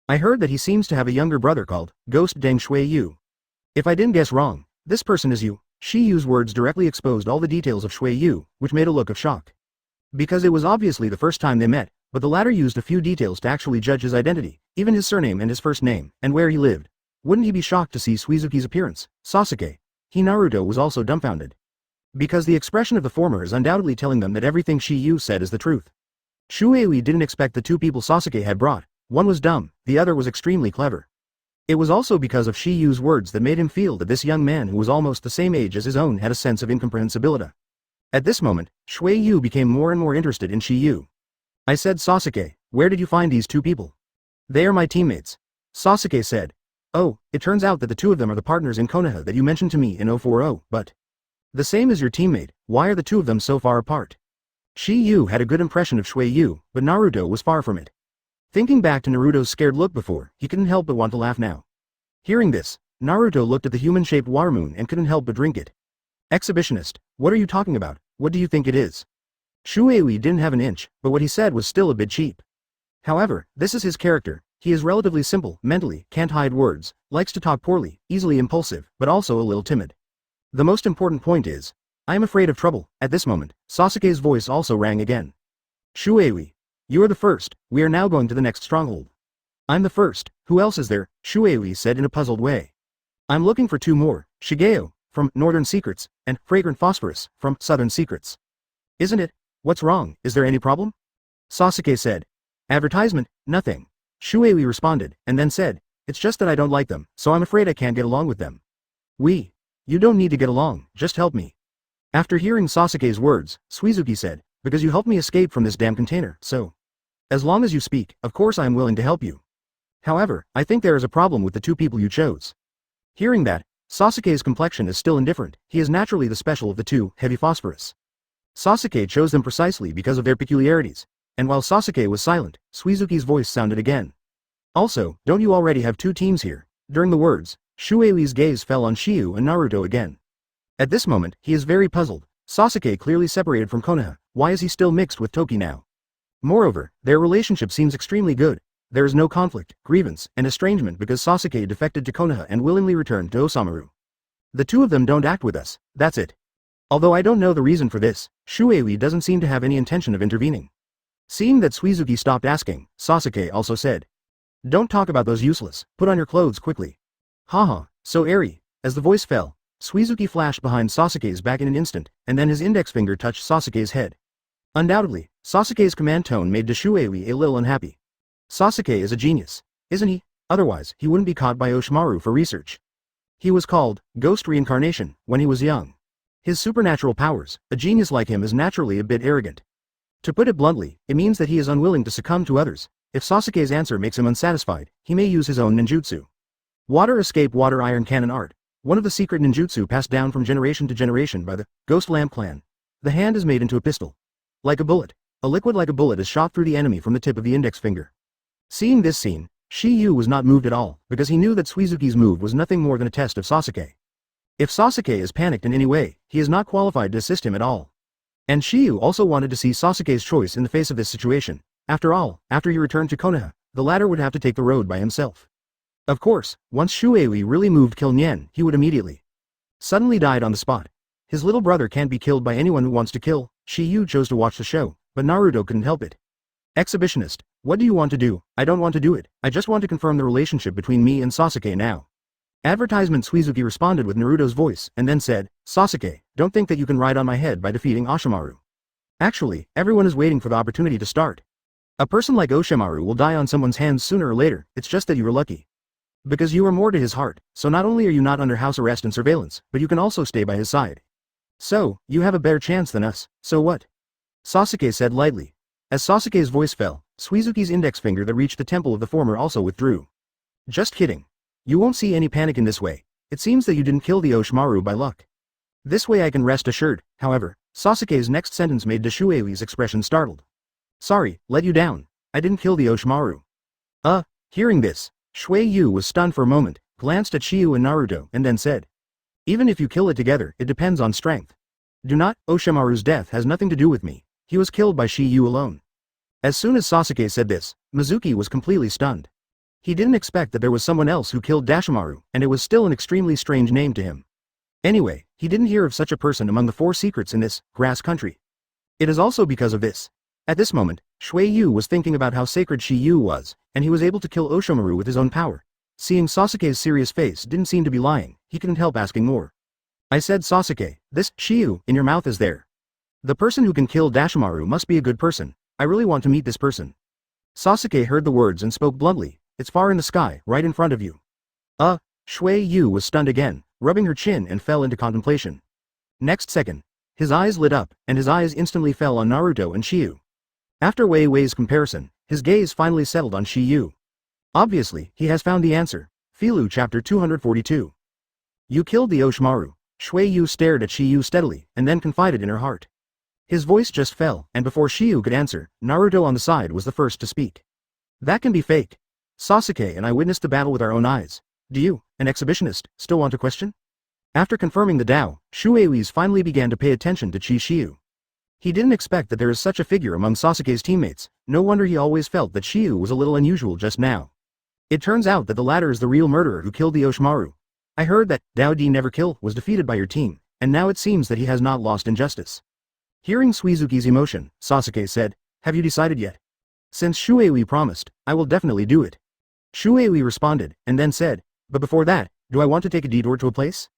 I heard that he seems to have a younger brother called Ghost Deng Shuiyu. If I didn't guess wrong, this person is you." Shiyu's words directly exposed all the details of Shuiyu, which made a look of shock. Because it was obviously the first time they met, but the latter used a few details to actually judge his identity, even his surname and his first name, and where he lived. Wouldn't he be shocked to see Suizuki's appearance? Sasuke. Naruto was also dumbfounded. Because the expression of the former is undoubtedly telling them that everything Shiyu said is the truth. Shuiyu didn't expect the two people Sasuke had brought. One was dumb, the other was extremely clever. It was also because of Shiyu's words that made him feel that this young man who was almost the same age as his own had a sense of incomprehensibility. At this moment, Shuiyu became more and more interested in Shiyu. "I said, Sasuke, where did you find these two people?" "They are my teammates." Sasuke said. "Oh, it turns out that the two of them are the partners in Konoha that you mentioned to me in 040, but the same as your teammate, why are the two of them so far apart?" Shiyu had a good impression of Shuiyu, but Naruto was far from it. Thinking back to Naruto's scared look before, he couldn't help but want to laugh now. Hearing this, Naruto looked at the human-shaped water moon and couldn't help but drink it. "Exhibitionist, what are you talking about? What do you think it is?" Shuiyu didn't have an inch, but what he said was still a bit cheap. However, this is his character. He is relatively simple, mentally, can't hide words, likes to talk poorly, easily impulsive, but also a little timid. The most important point is, I am afraid of trouble. At this moment, Sasuke's voice also rang again. "Shuiyu. You are the first, we are now going to the next stronghold." "I'm the first, who else is there?" Shuiyu said in a puzzled way. "I'm looking for 2 more, Shigeo, from Northern Secrets, and Fragrant Phosphorus, from Southern Secrets." "Isn't it? What's wrong, is there any problem?" Sasuke said. "Advertisement, nothing." Shuiyu responded, and then said, "It's just that I don't like them, so I'm afraid I can't get along with them." You don't need to get along, just help me." After hearing Sasuke's words, Suizuki said, "Because you helped me escape from this damn container, so as long as you speak, of course I am willing to help you. However, I think there is a problem with the 2 people you chose." Hearing that, Sasuke's complexion is still indifferent. He is naturally the special of the 2, Heavy Phosphorus. Sasuke chose them precisely because of their peculiarities. And while Sasuke was silent, Suizuki's voice sounded again. Also, don't you already have two teams here? During the words, Shuei's gaze fell on Shiyu and Naruto again. At this moment, he is very puzzled. Sasuke clearly separated from Konoha, why is he still mixed with Toki now? Moreover, their relationship seems extremely good. There is no conflict, grievance, and estrangement because Sasuke defected to Konoha and willingly returned to Osamaru. The two of them don't act with us, that's it. Although I don't know the reason for this, Shuei doesn't seem to have any intention of intervening. Seeing that Suizuki stopped asking, Sasuke also said, "Don't talk about those useless, put on your clothes quickly." Haha, so airy. As the voice fell, Suizuki flashed behind Sasuke's back in an instant, and then his index finger touched Sasuke's head. Undoubtedly, Sasuke's command tone made Shuei a little unhappy. Sasuke is a genius, isn't he? Otherwise, he wouldn't be caught by Orochimaru for research. He was called Ghost Reincarnation when he was young. His supernatural powers, a genius like him is naturally a bit arrogant. To put it bluntly, it means that he is unwilling to succumb to others. If Sasuke's answer makes him unsatisfied, he may use his own ninjutsu. Water escape water iron cannon art. One of the secret ninjutsu passed down from generation to generation by the Ghost Lamp clan. The hand is made into a pistol. Like a bullet. A liquid like a bullet is shot through the enemy from the tip of the index finger. Seeing this scene, Shiyu was not moved at all, because he knew that Suizuki's move was nothing more than a test of Sasuke. If Sasuke is panicked in any way, he is not qualified to assist him at all. And Shiyu also wanted to see Sasuke's choice in the face of this situation. After all, after he returned to Konoha, the latter would have to take the road by himself. Of course, once Shuei really moved kill Nien, he would immediately suddenly died on the spot. His little brother can't be killed by anyone who wants to kill. Shiyu chose to watch the show, but Naruto couldn't help it. Exhibitionist, what do you want to do? I don't want to do it, I just want to confirm the relationship between me and Sasuke now. Advertisement. Suizuki responded with Naruto's voice, and then said, Sasuke, don't think that you can ride on my head by defeating Orochimaru. Actually, everyone is waiting for the opportunity to start. A person like Orochimaru will die on someone's hands sooner or later, it's just that you were lucky. Because you are more to his heart, so not only are you not under house arrest and surveillance, but you can also stay by his side. So, you have a better chance than us, so what? Sasuke said lightly. As Sasuke's voice fell, Suizuki's index finger that reached the temple of the former also withdrew. Just kidding. You won't see any panic in this way. It seems that you didn't kill the Orochimaru by luck. This way I can rest assured. However, Sasuke's next sentence made Shuei's expression startled. Sorry, let you down. I didn't kill the Orochimaru. Hearing this, Shuei was stunned for a moment, glanced at Shiyu and Naruto, and then said, even if you kill it together, it depends on strength. Do not, Orochimaru's death has nothing to do with me. He was killed by Shiyu alone. As soon as Sasuke said this, Mizuki was completely stunned. He didn't expect that there was someone else who killed Orochimaru, and it was still an extremely strange name to him. Anyway, he didn't hear of such a person among the four secrets in this grass country. It is also because of this. At this moment, Shuei was thinking about how sacred Shiyu was, and he was able to kill Orochimaru with his own power. Seeing Sasuke's serious face didn't seem to be lying, he couldn't help asking more. I said, Sasuke, this Shiyu in your mouth is there. The person who can kill Orochimaru must be a good person. I really want to meet this person. Sasuke heard the words and spoke bluntly. It's far in the sky, right in front of you. Shuei was stunned again, rubbing her chin and fell into contemplation. Next second, his eyes lit up, and his eyes instantly fell on Naruto and Shiyu. After Wei Wei's comparison, his gaze finally settled on Shiyu. Obviously, he has found the answer. Filu chapter 242. You killed the Orochimaru. Shuei stared at Shiyu steadily, and then confided in her heart. His voice just fell, and before Shiyu could answer, Naruto on the side was the first to speak. That can be fake. Sasuke and I witnessed the battle with our own eyes. Do you, an exhibitionist, still want to question? After confirming the Tao, Shuei finally began to pay attention to Shiyu. He didn't expect that there is such a figure among Sasuke's teammates, no wonder he always felt that Shiyu was a little unusual just now. It turns out that the latter is the real murderer who killed the Orochimaru. I heard that Dao Di Never Kill was defeated by your team, and now it seems that he has not lost in justice. Hearing Suizuki's emotion, Sasuke said, have you decided yet? Since Shuei promised, I will definitely do it. Shuei responded, and then said, but before that, do I want to take a detour to a place?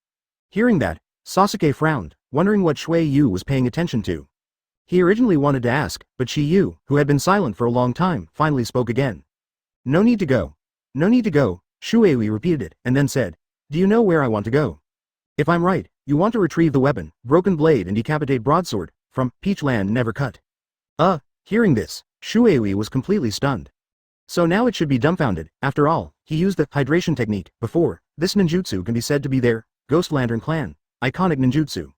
Hearing that, Sasuke frowned, wondering what Shuei was paying attention to. He originally wanted to ask, but Shiyu, who had been silent for a long time, finally spoke again. No need to go. No need to go, Shuei repeated it, and then said, do you know where I want to go? If I'm right, you want to retrieve the weapon, Broken Blade and decapitate Broadsword, from Peachland Never Cut. Hearing this, Shuei was completely stunned. So now it should be dumbfounded. After all, he used the hydration technique before. This ninjutsu can be said to be their Ghost Lantern Clan iconic ninjutsu.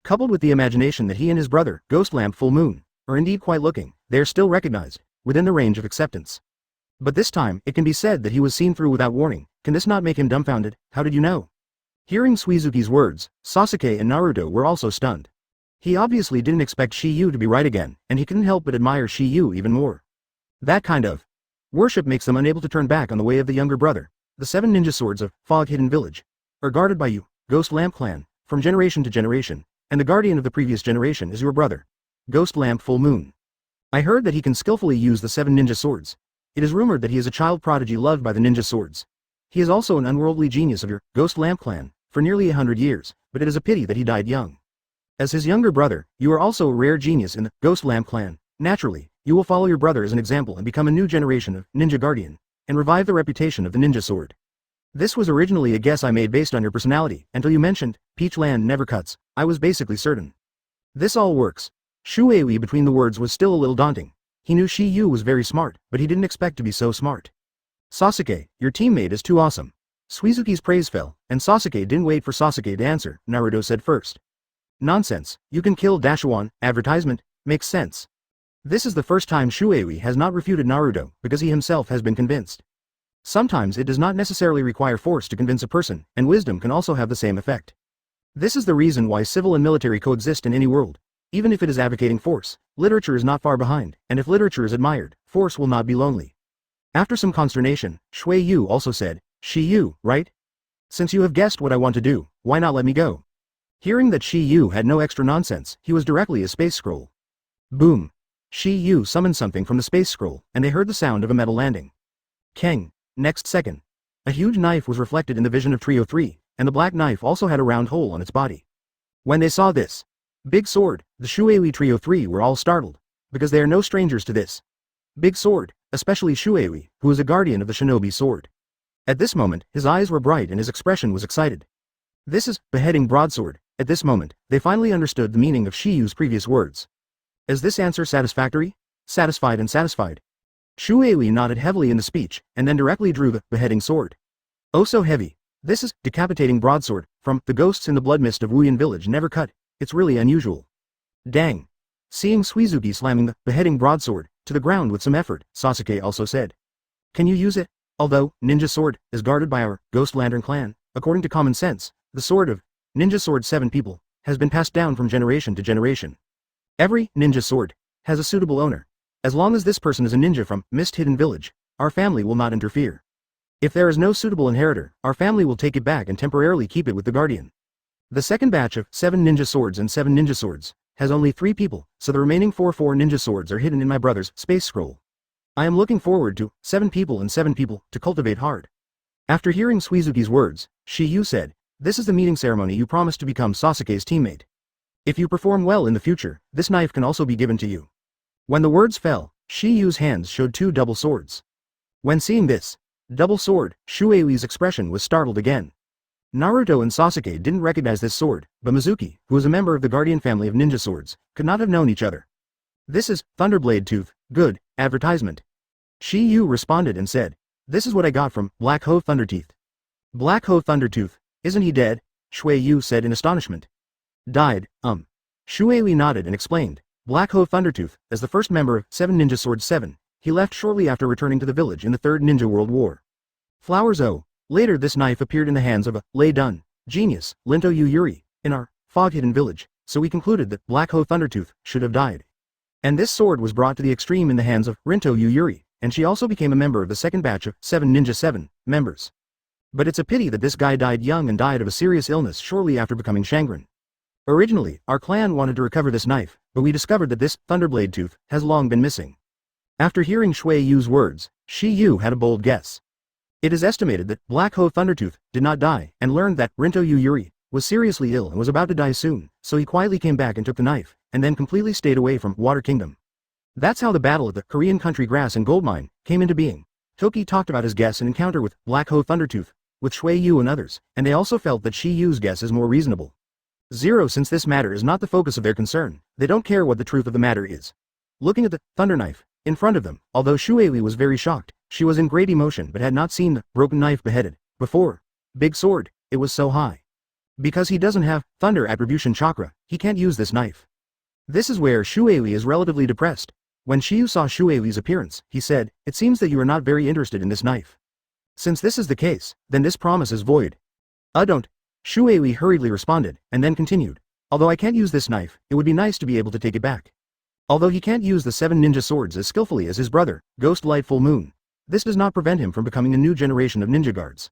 Coupled with the imagination that he and his brother, Ghost Lamp Full Moon, are indeed quite looking, they are still recognized, within the range of acceptance. But this time, it can be said that he was seen through without warning. Can this not make him dumbfounded? How did you know? Hearing Suizuki's words, Sasuke and Naruto were also stunned. He obviously didn't expect Shiyu to be right again, and he couldn't help but admire Shiyu even more. That kind of worship makes them unable to turn back on the way of the younger brother. The 7 ninja swords of Fog Hidden Village are guarded by you, Ghost Lamp Clan, from generation to generation, and the guardian of the previous generation is your brother, Ghost Lamp Full Moon. I heard that he can skillfully use the 7 ninja swords. It is rumored that he is a child prodigy loved by the ninja swords. He is also an unworldly genius of your Ghost Lamp Clan for nearly 100 years, but it is a pity that he died young. As his younger brother, you are also a rare genius in the Ghost Lamp Clan. Naturally, you will follow your brother as an example and become a new generation of ninja guardian, and revive the reputation of the ninja sword. This was originally a guess I made based on your personality, until you mentioned, Peach Land never cuts. I was basically certain. This all works. Shuei between the words was still a little daunting. He knew Shiyu was very smart, but he didn't expect to be so smart. Sasuke, your teammate is too awesome. Suizuki's praise fell, and Sasuke didn't wait for Sasuke to answer. Naruto said first. Nonsense, you can kill Dashuan, advertisement, makes sense. This is the first time Shuei has not refuted Naruto, because he himself has been convinced. Sometimes it does not necessarily require force to convince a person, and wisdom can also have the same effect. This is the reason why civil and military coexist in any world. Even if it is advocating force, literature is not far behind, and if literature is admired, force will not be lonely. After some consternation, Shui Yu also said, Shiyu, right? Since you have guessed what I want to do, why not let me go? Hearing that Shiyu had no extra nonsense, he was directly a space scroll. Boom. Shiyu summoned something from the space scroll, and they heard the sound of a metal landing. Keng. Next second. A huge knife was reflected in the vision of Trio 3, and the black knife also had a round hole on its body. When they saw this big sword, the Shuei Trio 3 were all startled, because they are no strangers to this big sword, especially Shuei, who is a guardian of the shinobi sword. At this moment, his eyes were bright and his expression was excited. This is beheading broadsword. At this moment, they finally understood the meaning of Shiyu's previous words. Is this answer satisfactory? Satisfied and satisfied. Shuei nodded heavily in the speech, and then directly drew the beheading sword. Oh so heavy. This is decapitating broadsword, from the ghosts in the blood mist of Wuyan village never cut. It's really unusual. Dang. Seeing Suizuki slamming the beheading broadsword to the ground with some effort, Sasuke also said. Can you use it? Although, ninja sword is guarded by our Ghost Lantern clan, according to common sense, the sword of ninja sword 7 people has been passed down from generation to generation. Every ninja sword has a suitable owner. As long as this person is a ninja from Mist Hidden Village, our family will not interfere. If there is no suitable inheritor, our family will take it back and temporarily keep it with the guardian. The second batch of 7 ninja swords and 7 ninja swords has only 3 people, so the remaining 4 ninja swords are hidden in my brother's space scroll. I am looking forward to 7 people and 7 people to cultivate hard. After hearing Suizuki's words, Shiyu said, this is the meeting ceremony you promised to become Sasuke's teammate. If you perform well in the future, this knife can also be given to you. When the words fell, Shiyu's hands showed 2 double swords. When seeing this double sword, Shuei's expression was startled again. Naruto and Sasuke didn't recognize this sword, but Mizuki, who was a member of the guardian family of ninja swords, could not have known each other. This is Thunderblade Tooth, good, advertisement. Shiyu responded and said, this is what I got from Black Ho Thunderteeth. Black Ho Thundertooth, isn't he dead? Shuei said in astonishment. Died, Shuei nodded and explained. Black Ho Thundertooth, as the first member of 7 Ninja Swords 7, he left shortly after returning to the village in the Third Ninja World War. Flowers O. Later this knife appeared in the hands of a Lei Dun genius, Linto Yuri, in our Fog Hidden Village, so we concluded that Black Ho Thundertooth should have died. And this sword was brought to the extreme in the hands of Rinto Yuri, and she also became a member of the second batch of 7 Ninja 7 members. But it's a pity that this guy died young and died of a serious illness shortly after becoming Shangren. Originally, our clan wanted to recover this knife, but we discovered that this Thunderblade Tooth has long been missing. After hearing Shui Yu's words, Shiyu had a bold guess. It is estimated that Black Ho Thundertooth did not die, and learned that Rinto Yuri was seriously ill and was about to die soon, so he quietly came back and took the knife, and then completely stayed away from Water Kingdom. That's how the battle at the Korean country grass and gold mine came into being. Toki talked about his guess and encounter with Black Ho Thundertooth, with Shui Yu and others, and they also felt that Shiyu's guess is more reasonable. Zero, since this matter is not the focus of their concern, they don't care what the truth of the matter is. Looking at the thunder knife in front of them, although Shuei was very shocked, she was in great emotion but had not seen the broken knife beheaded before. Big sword, it was so high. Because he doesn't have thunder attribution chakra, he can't use this knife. This is where Shuei is relatively depressed. When Shiyu saw Shuei's appearance, he said, "It seems that you are not very interested in this knife. Since this is the case, then this promise is void." Don't. Shuei hurriedly responded, and then continued. "Although I can't use this knife, it would be nice to be able to take it back." Although he can't use the 7 ninja swords as skillfully as his brother, Ghost Light Full Moon, this does not prevent him from becoming a new generation of ninja guards.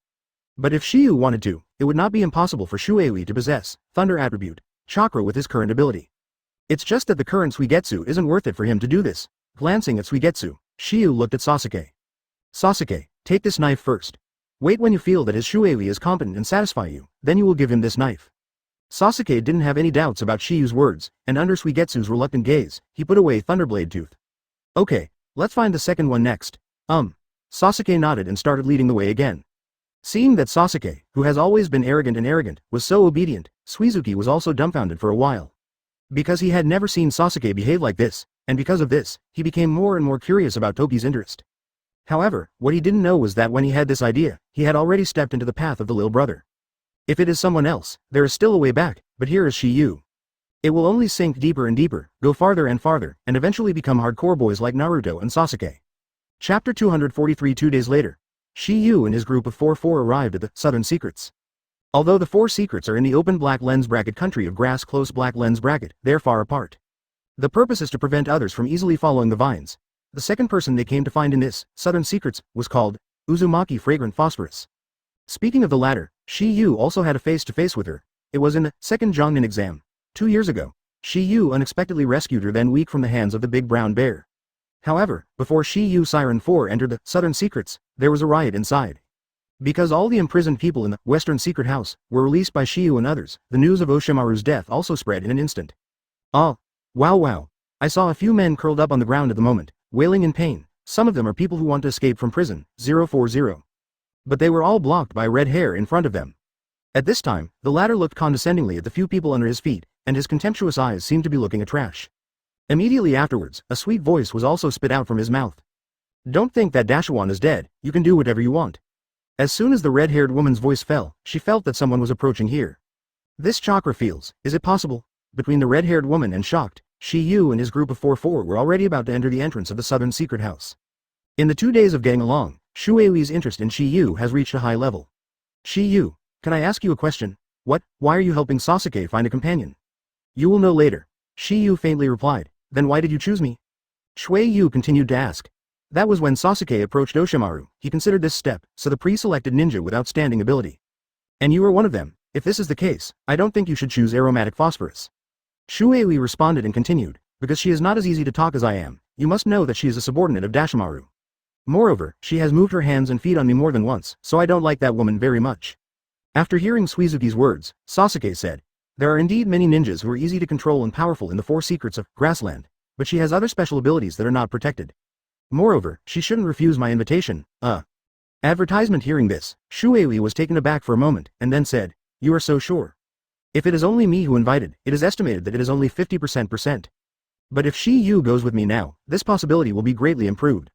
But if Shiyu wanted to, it would not be impossible for Shuei to possess Thunder Attribute Chakra with his current ability. It's just that the current Suigetsu isn't worth it for him to do this. Glancing at Suigetsu, Shiyu looked at Sasuke. "Sasuke, take this knife first. Wait when you feel that his Shuei is competent and satisfy you, then you will give him this knife." Sasuke didn't have any doubts about Shiyu's words, and under Suigetsu's reluctant gaze, he put away Thunderblade Tooth. "Okay, let's find the second one next." Sasuke nodded and started leading the way again. Seeing that Sasuke, who has always been arrogant, was so obedient, Suizuki was also dumbfounded for a while. Because he had never seen Sasuke behave like this, and because of this, he became more and more curious about Toki's interest. However, what he didn't know was that when he had this idea, he had already stepped into the path of the little brother. If it is someone else, there is still a way back, but here is Shiyu. It will only sink deeper and deeper, go farther and farther, and eventually become hardcore boys like Naruto and Sasuke. Chapter 243. 2 days later, Shiyu and his group of 4 arrived at the Southern Secrets. Although the 4 secrets are in the open black lens bracket country of grass close black lens bracket, they're far apart. The purpose is to prevent others from easily following the vines. The second person they came to find in this Southern Secrets was called Uzumaki Fragrant Phosphorus. Speaking of the latter, Shiyu also had a face-to-face with her. It was in the second Jongnin exam. 2 years ago, Shiyu unexpectedly rescued her then weak from the hands of the big brown bear. However, before Shiyu Siren 4 entered the Southern Secrets, there was a riot inside. Because all the imprisoned people in the Western Secret House were released by Shiyu and others, the news of Oshimaru's death also spread in an instant. "Oh, wow. I saw a few men curled up on the ground at the moment, wailing in pain. Some of them are people who want to escape from prison, 040. But they were all blocked by red hair in front of them." At this time, the latter looked condescendingly at the few people under his feet, and his contemptuous eyes seemed to be looking at trash. Immediately afterwards, a sweet voice was also spit out from his mouth. "Don't think that Dashawan is dead, you can do whatever you want." As soon as the red-haired woman's voice fell, she felt that someone was approaching here. This chakra feels, is it possible? Between the red-haired woman and shocked, Shiyu and his group of 4 were already about to enter the entrance of the Southern Secret House. In the 2 days of getting along, Shuei's interest in Shiyu has reached a high level. "Shiyu, can I ask you a question? Why are you helping Sasuke find a companion?" "You will know later." Shiyu faintly replied. "Then why did you choose me?" Shuei continued to ask. That was when Sasuke approached Oshimaru. He considered this step, so the pre-selected ninja with outstanding ability. "And you are one of them. If this is the case, I don't think you should choose aromatic phosphorus." Shuei responded and continued, "Because she is not as easy to talk as I am, you must know that she is a subordinate of Dashimaru. Moreover, she has moved her hands and feet on me more than once, so I don't like that woman very much." After hearing Suizuki's words, Sasuke said, "There are indeed many ninjas who are easy to control and powerful in the 4 secrets of Grassland, but she has other special abilities that are not protected. Moreover, she shouldn't refuse my invitation." Advertisement. Hearing this, Shuei was taken aback for a moment, and then said, "You are so sure? If it is only me who invited, it is estimated that it is only 50%. But if Shiyu goes with me now, this possibility will be greatly improved."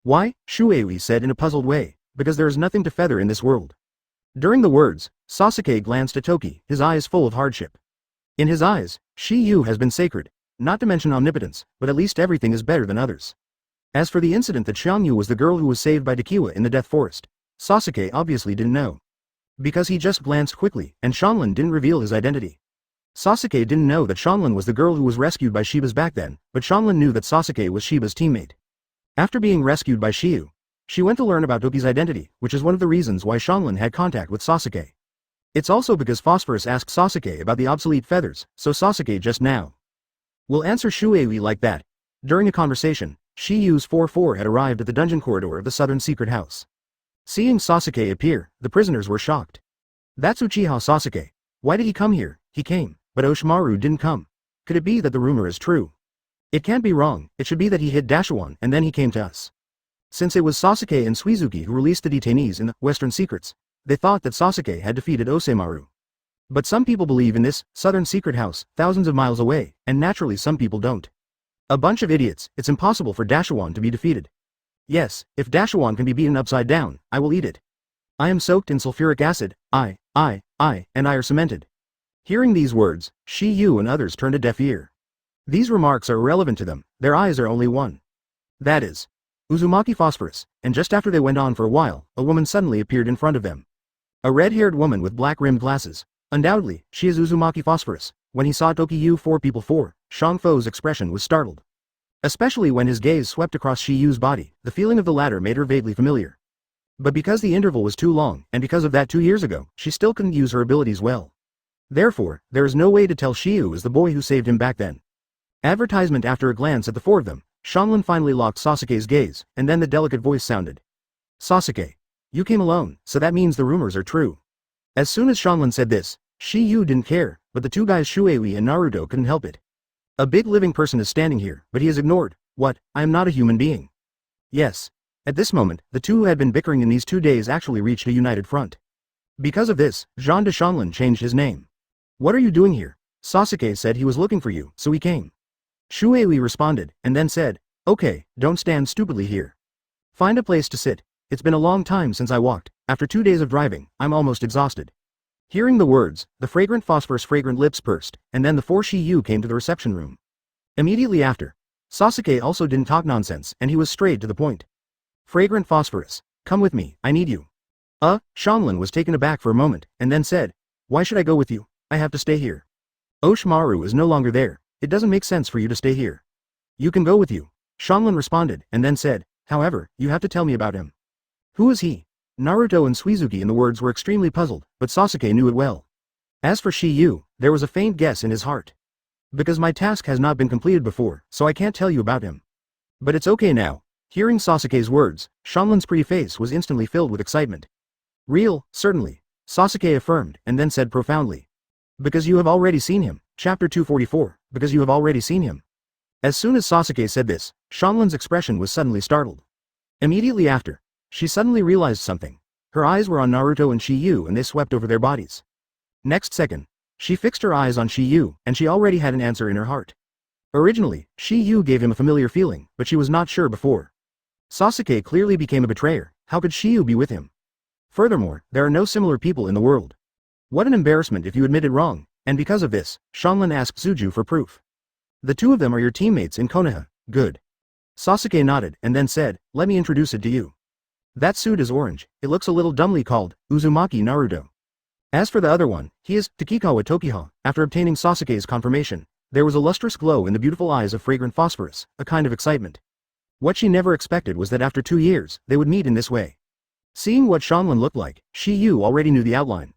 "Why?" Shuei said in a puzzled way, "Because there is nothing to feather in this world." During the words, Sasuke glanced at Toki, his eyes full of hardship. In his eyes, Shiyu has been sacred, not to mention omnipotence, but at least everything is better than others. As for the incident that Xiangyu was the girl who was saved by Dakiwa in the Death Forest, Sasuke obviously didn't know. Because he just glanced quickly, and Shanlin didn't reveal his identity. Sasuke didn't know that Shanlin was the girl who was rescued by Shiba's back then, but Shanlin knew that Sasuke was Shiba's teammate. After being rescued by Shiyu, she went to learn about Toki's identity, which is one of the reasons why Shanlin had contact with Sasuke. It's also because Phosphorus asked Sasuke about the obsolete feathers, so Sasuke just now will answer Shuei like that. During a conversation, Shiyu's 4 had arrived at the dungeon corridor of the Southern Secret House. Seeing Sasuke appear, the prisoners were shocked. "That's Uchiha Sasuke. Why did he come here?" "He came, but Oshimaru didn't come. Could it be that the rumor is true?" "It can't be wrong, it should be that he hid Dashawan and then he came to us." Since it was Sasuke and Suizuki who released the detainees in the Western Secrets, they thought that Sasuke had defeated Oseimaru. But some people believe in this Southern Secret House, thousands of miles away, and naturally some people don't. A bunch of idiots. It's impossible for Dashawan to be defeated. Yes, if Dashawan can be beaten upside down, I will eat it. I am soaked in sulfuric acid. I are cemented. Hearing these words, Shi Yu and others turned a deaf ear. These remarks are irrelevant to them, their eyes are only one. That is Uzumaki Phosphorus, and just after they went on for a while, a woman suddenly appeared in front of them. A red-haired woman with black-rimmed glasses. Undoubtedly, she is Uzumaki Phosphorus. When he saw Toki 4 People 4, Shang Fo's expression was startled. Especially when his gaze swept across Shi Yu's body, the feeling of the latter made her vaguely familiar. But because the interval was too long, and because of that 2 years ago, she still couldn't use her abilities well. Therefore, there is no way to tell Shi Yu is the boy who saved him back then. Advertisement. After a glance at the four of them, Shanglin finally locked Sasuke's gaze, and then the delicate voice sounded. Sasuke. You came alone, so that means the rumors are true. As soon as Shanglin said this, Shi Yu didn't care, but the two guys Shuei and Naruto couldn't help it. A big living person is standing here, but he is ignored. What, I am not a human being. Yes. At this moment, the two who had been bickering in these 2 days actually reached a united front. Because of this, Jean de Shanglin changed his name. What are you doing here? Sasuke said he was looking for you, so he came. Shuei responded, and then said, okay, don't stand stupidly here. Find a place to sit. It's been a long time since I walked. After 2 days of driving, I'm almost exhausted. Hearing the words, the fragrant phosphorus fragrant lips pursed, and then the four Shi Yu came to the reception room. Immediately after, Sasuke also didn't talk nonsense, and he was straight to the point. Fragrant phosphorus, come with me, I need you. Shanglin was taken aback for a moment, and then said, why should I go with you? I have to stay here. Oshimaru is no longer there, it doesn't make sense for you to stay here. You can go with you. Shanglin responded, and then said, however, you have to tell me about him. Who is he? Naruto and Suizuki in the words were extremely puzzled, but Sasuke knew it well. As for Shi Yu, there was a faint guess in his heart. Because my task has not been completed before, so I can't tell you about him. But it's okay now. Hearing Sasuke's words, Shanglin's pretty face was instantly filled with excitement. Real, certainly, Sasuke affirmed, and then said profoundly. Because you have already seen him. Chapter 244, because you have already seen him. As soon as Sasuke said this, Shanglin's expression was suddenly startled. Immediately after, she suddenly realized something. Her eyes were on Naruto and Shi Yu and they swept over their bodies. Next second, she fixed her eyes on Shi Yu, and she already had an answer in her heart. Originally, Shi Yu gave him a familiar feeling, but she was not sure before. Sasuke clearly became a betrayer, how could Shi Yu be with him? Furthermore, there are no similar people in the world. What an embarrassment if you admit it wrong, and because of this, Shanglin asked Suju for proof. The two of them are your teammates in Konoha, good. Sasuke nodded, and then said, let me introduce it to you. That suit is orange, it looks a little dumbly called, Uzumaki Naruto. As for the other one, he is, Takikawa Tokiha. After obtaining Sasuke's confirmation, there was a lustrous glow in the beautiful eyes of fragrant phosphorus, a kind of excitement. What she never expected was that after 2 years, they would meet in this way. Seeing what Shanglin looked like, Shi Yu already knew the outline.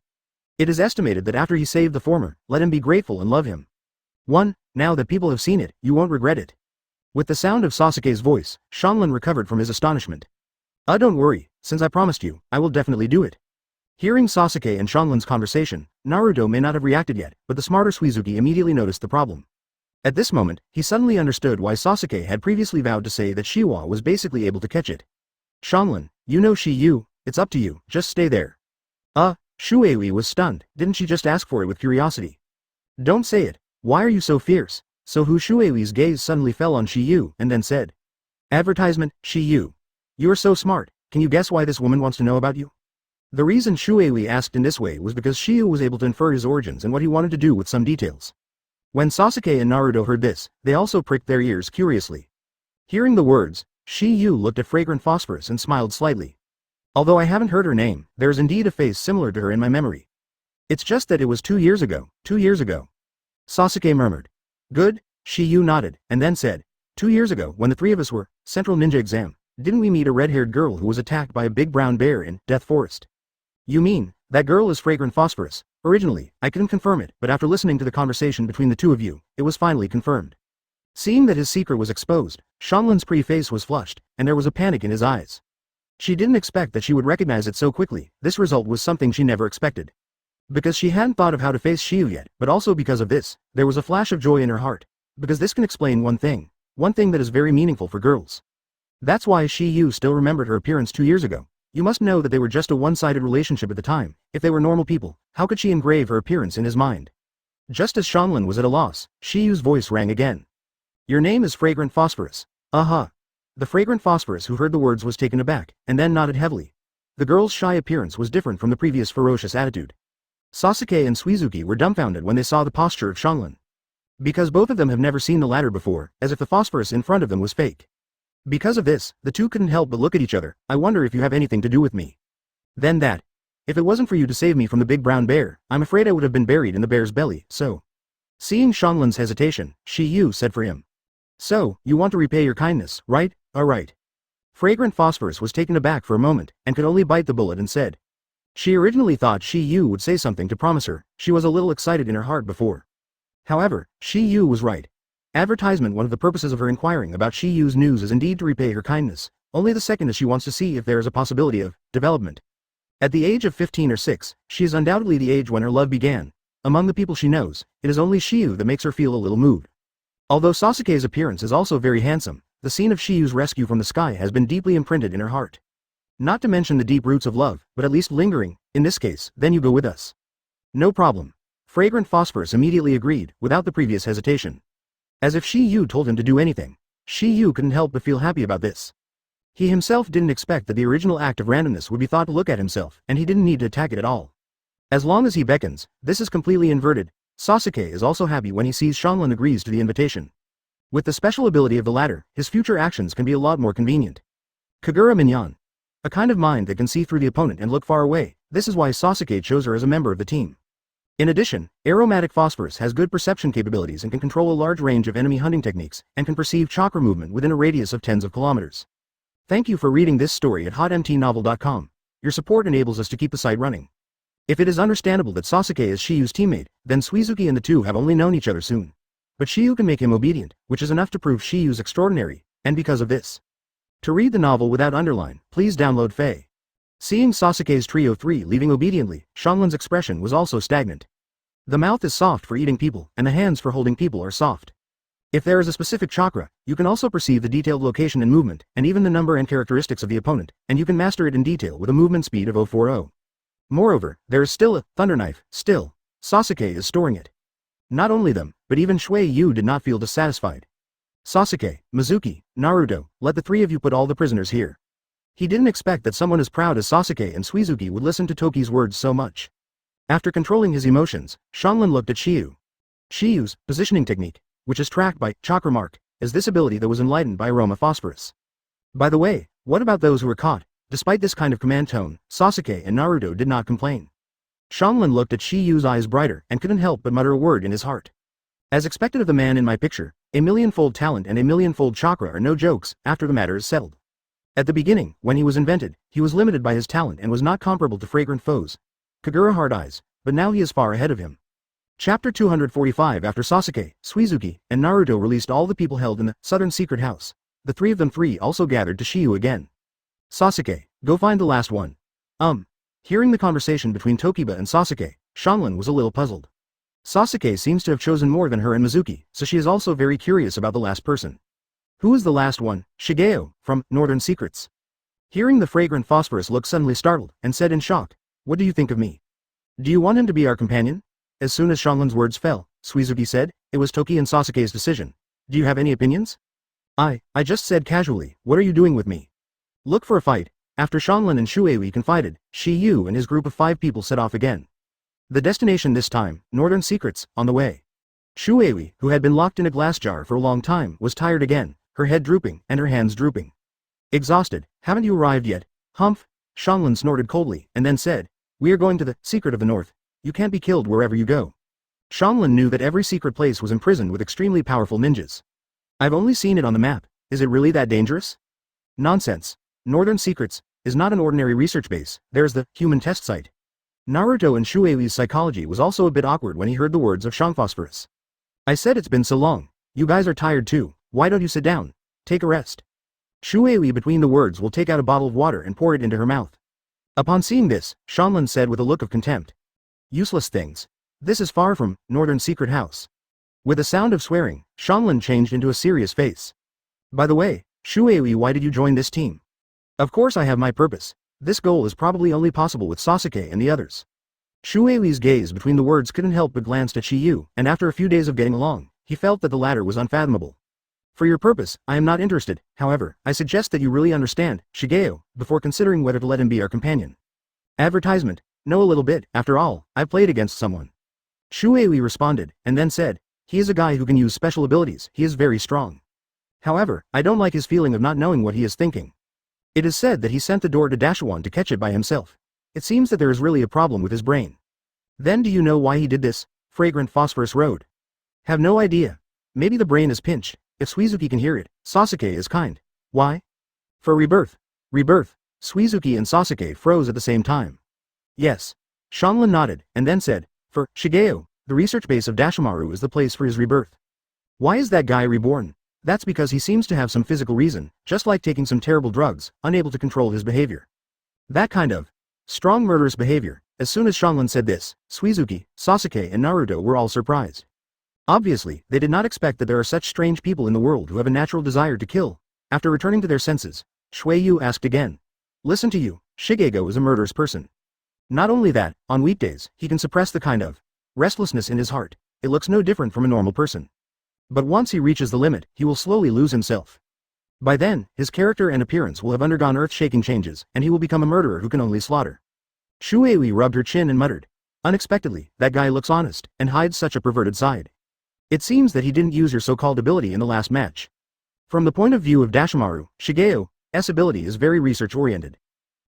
It is estimated that after he saved the former, let him be grateful and love him. 1. Now that people have seen it, you won't regret it. With the sound of Sasuke's voice, Shanglin recovered from his astonishment. Don't worry, since I promised you, I will definitely do it. Hearing Sasuke and Shanglin's conversation, Naruto may not have reacted yet, but the smarter Suizuki immediately noticed the problem. At this moment, he suddenly understood why Sasuke had previously vowed to say that Shiwa was basically able to catch it. Shanglin, you know Shi Yu, it's up to you, just stay there. Shuei was stunned, didn't she just ask for it with curiosity? Don't say it, why are you so fierce? So Shuei's gaze suddenly fell on Shi Yu, and then said. Advertisement, Shi Yu. You are so smart, can you guess why this woman wants to know about you? The reason Shuei asked in this way was because Shi Yu was able to infer his origins and what he wanted to do with some details. When Sasuke and Naruto heard this, they also pricked their ears curiously. Hearing the words, Shi Yu looked at fragrant phosphorus and smiled slightly. Although I haven't heard her name, there is indeed a face similar to her in my memory. It's just that it was 2 years ago, 2 years ago. Sasuke murmured. Good, Shi Yu nodded, and then said, 2 years ago when the three of us were, Central Ninja Exam, didn't we meet a red-haired girl who was attacked by a big brown bear in Death Forest? You mean, that girl is fragrant phosphorus? Originally, I couldn't confirm it, but after listening to the conversation between the two of you, it was finally confirmed. Seeing that his secret was exposed, Shanglin's pretty face was flushed, and there was a panic in his eyes. She didn't expect that she would recognize it so quickly. This result was something she never expected. Because she hadn't thought of how to face Shi Yu yet, but also because of this, there was a flash of joy in her heart. Because this can explain one thing that is very meaningful for girls. That's why Shi Yu still remembered her appearance 2 years ago. You must know that they were just a one-sided relationship at the time. If they were normal people, how could she engrave her appearance in his mind? Just as Shanglin was at a loss, Shi Yu's voice rang again. Your name is Fragrant Phosphorus. The fragrant phosphorus who heard the words was taken aback, and then nodded heavily. The girl's shy appearance was different from the previous ferocious attitude. Sasuke and Suizuki were dumbfounded when they saw the posture of Xianglin. Because both of them have never seen the latter before, as if the phosphorus in front of them was fake. Because of this, the two couldn't help but look at each other. I wonder if you have anything to do with me. Then that. If it wasn't for you to save me from the big brown bear, I'm afraid I would have been buried in the bear's belly, so. Seeing Xianglin's hesitation, Shi Yu said for him. So, you want to repay your kindness, right? Alright. Fragrant Phosphorus was taken aback for a moment, and could only bite the bullet and said. She originally thought Shi Yu would say something to promise her. She was a little excited in her heart before. However, Shi Yu was right. Advertisement. One of the purposes of her inquiring about Shi Yu's news is indeed to repay her kindness. Only the second is she wants to see if there is a possibility of development. At the age of 15 or 6, she is undoubtedly the age when her love began. Among the people she knows, it is only Shi Yu that makes her feel a little moved. Although Sasuke's appearance is also very handsome, the scene of Shi Yu's rescue from the sky has been deeply imprinted in her heart. Not to mention the deep roots of love, but at least lingering. In this case, then you go with us. No problem. Fragrant Phosphorus immediately agreed, without the previous hesitation. As if Shi Yu told him to do anything. Shi Yu couldn't help but feel happy about this. He himself didn't expect that the original act of randomness would be thought to look at himself, and he didn't need to attack it at all. As long as he beckons, this is completely inverted. Sasuke is also happy when he sees Xianglin agrees to the invitation. With the special ability of the latter, his future actions can be a lot more convenient. Kagura Minyan. A kind of mind that can see through the opponent and look far away. This is why Sasuke chose her as a member of the team. In addition, aromatic phosphorus has good perception capabilities and can control a large range of enemy hunting techniques, and can perceive chakra movement within a radius of tens of kilometers. Thank you for reading this story at hotmtnovel.com. Your support enables us to keep the site running. If it is understandable that Sasuke is Shiyu's teammate, then Suizuki and the two have only known each other soon. But Shiyu can make him obedient, which is enough to prove Shiyu's extraordinary, and because of this. To read the novel without underline, please download Faye. Seeing Sasuke's Trio 3 leaving obediently, Xianglin's expression was also stagnant. The mouth is soft for eating people, and the hands for holding people are soft. If there is a specific chakra, you can also perceive the detailed location and movement, and even the number and characteristics of the opponent, and you can master it in detail with a movement speed of 040. Moreover, there is still a thunder knife. Still, Sasuke is storing it. Not only them, but even Shui Yu did not feel dissatisfied. Sasuke, Mizuki, Naruto, let the three of you put all the prisoners here. He didn't expect that someone as proud as Sasuke and Suizuki would listen to Toki's words so much. After controlling his emotions, Xianglin looked at Shiyu. Shiyu's positioning technique, which is tracked by chakra mark, is this ability that was enlightened by aroma phosphorus. By the way, what about those who were caught? Despite this kind of command tone, Sasuke and Naruto did not complain. Xianglin looked at Shiyu's eyes brighter and couldn't help but mutter a word in his heart. As expected of the man in my picture, a millionfold talent and a millionfold chakra are no jokes after the matter is settled. At the beginning, when he was invented, he was limited by his talent and was not comparable to fragrant foes. Kagura hard eyes, but now he is far ahead of him. Chapter 245. After Sasuke, Suizuki, and Naruto released all the people held in the Southern Secret House, the three of them also gathered to Shiyu again. Sasuke, go find the last one. Hearing the conversation between Tokiba and Sasuke, Xianglin was a little puzzled. Sasuke seems to have chosen more than her and Mizuki, so she is also very curious about the last person. Who is the last one? Shigeo, from Northern Secrets. Hearing the fragrant phosphorus looked suddenly startled, and said in shock, what do you think of me? Do you want him to be our companion? As soon as Xianglin's words fell, Suizuki said, it was Toki and Sasuke's decision. Do you have any opinions? I just said casually, what are you doing with me? Look for a fight. After Xianglin and Shuei confided, Shi Yu and his group of 5 people set off again. The destination this time, Northern Secrets, on the way. Shuei, who had been locked in a glass jar for a long time, was tired again, her head drooping, and her hands drooping. Exhausted, haven't you arrived yet? Humph, Xianglin snorted coldly, and then said, we are going to the secret of the north. You can't be killed wherever you go. Xianglin knew that every secret place was imprisoned with extremely powerful ninjas. I've only seen it on the map. Is it really that dangerous? Nonsense. Northern Secrets is not an ordinary research base. There's the human test site. Naruto and Shuei's psychology was also a bit awkward when he heard the words of Xiangphosphorus. I said it's been so long. You guys are tired too. Why don't you sit down? Take a rest. Shuei between the words will take out a bottle of water and pour it into her mouth. Upon seeing this, Xianglin said with a look of contempt. Useless things. This is far from Northern Secret House. With a sound of swearing, Xianglin changed into a serious face. By the way, Shuei, why did you join this team? Of course I have my purpose. This goal is probably only possible with Sasuke and the others. Shuei's gaze between the words couldn't help but glanced at Shiyu, and after a few days of getting along, he felt that the latter was unfathomable. For your purpose, I am not interested. However, I suggest that you really understand Shigeo before considering whether to let him be our companion. Advertisement. Know a little bit, after all, I played against someone. Shuei responded, and then said, he is a guy who can use special abilities, he is very strong. However, I don't like his feeling of not knowing what he is thinking. It is said that he sent the door to Dashuan to catch it by himself. It seems that there is really a problem with his brain. Then do you know why he did this? Fragrant Phosphorus Road. Have no idea. Maybe the brain is pinched. If Suizuki can hear it, Sasuke is kind. Why? For rebirth. Rebirth. Suizuki and Sasuke froze at the same time. Yes. Shanlin nodded, and then said, for Shigeo, the research base of Dashimaru is the place for his rebirth. Why is that guy reborn? That's because he seems to have some physical reason, just like taking some terrible drugs, unable to control his behavior. That kind of strong murderous behavior. As soon as Shanlin said this, Suizuki, Sasuke and Naruto were all surprised. Obviously, they did not expect that there are such strange people in the world who have a natural desire to kill. After returning to their senses, Shuei asked again. Listen to you, Shigego is a murderous person. Not only that, on weekdays, he can suppress the kind of restlessness in his heart. It looks no different from a normal person. But once he reaches the limit, he will slowly lose himself. By then, his character and appearance will have undergone earth-shaking changes, and he will become a murderer who can only slaughter. Shuei rubbed her chin and muttered. Unexpectedly, that guy looks honest, and hides such a perverted side. It seems that he didn't use your so-called ability in the last match. From the point of view of Dashimaru, Shigeo's ability is very research-oriented.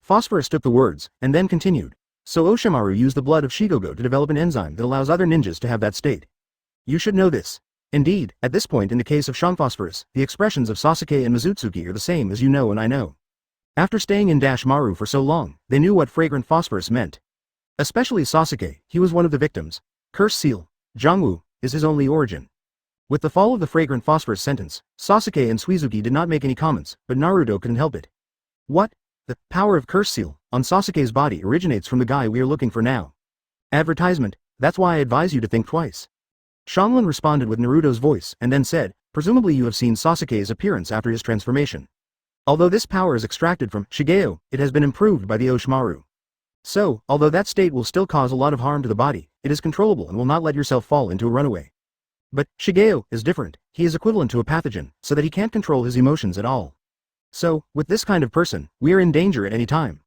Phosphorus took the words, and then continued. So Oshimaru used the blood of Shigogo to develop an enzyme that allows other ninjas to have that state. You should know this. Indeed, at this point in the case of Phosphorus, the expressions of Sasuke and Mizutsuki are the same as you know and I know. After staying in Dashimaru for so long, they knew what fragrant phosphorus meant. Especially Sasuke, he was one of the victims. Curse seal, Zhangwu, is his only origin. With the fall of the fragrant phosphorus sentence, Sasuke and Suizuki did not make any comments, but Naruto couldn't help it. What? The power of curse seal on Sasuke's body originates from the guy we are looking for now. Advertisement, that's why I advise you to think twice. Shanlin responded with Naruto's voice and then said, presumably you have seen Sasuke's appearance after his transformation. Although this power is extracted from Shigeo, it has been improved by the Oshimaru. So, although that state will still cause a lot of harm to the body, it is controllable and will not let yourself fall into a runaway. But Shigeo is different. He is equivalent to a pathogen, so that he can't control his emotions at all. So, with this kind of person, we are in danger at any time.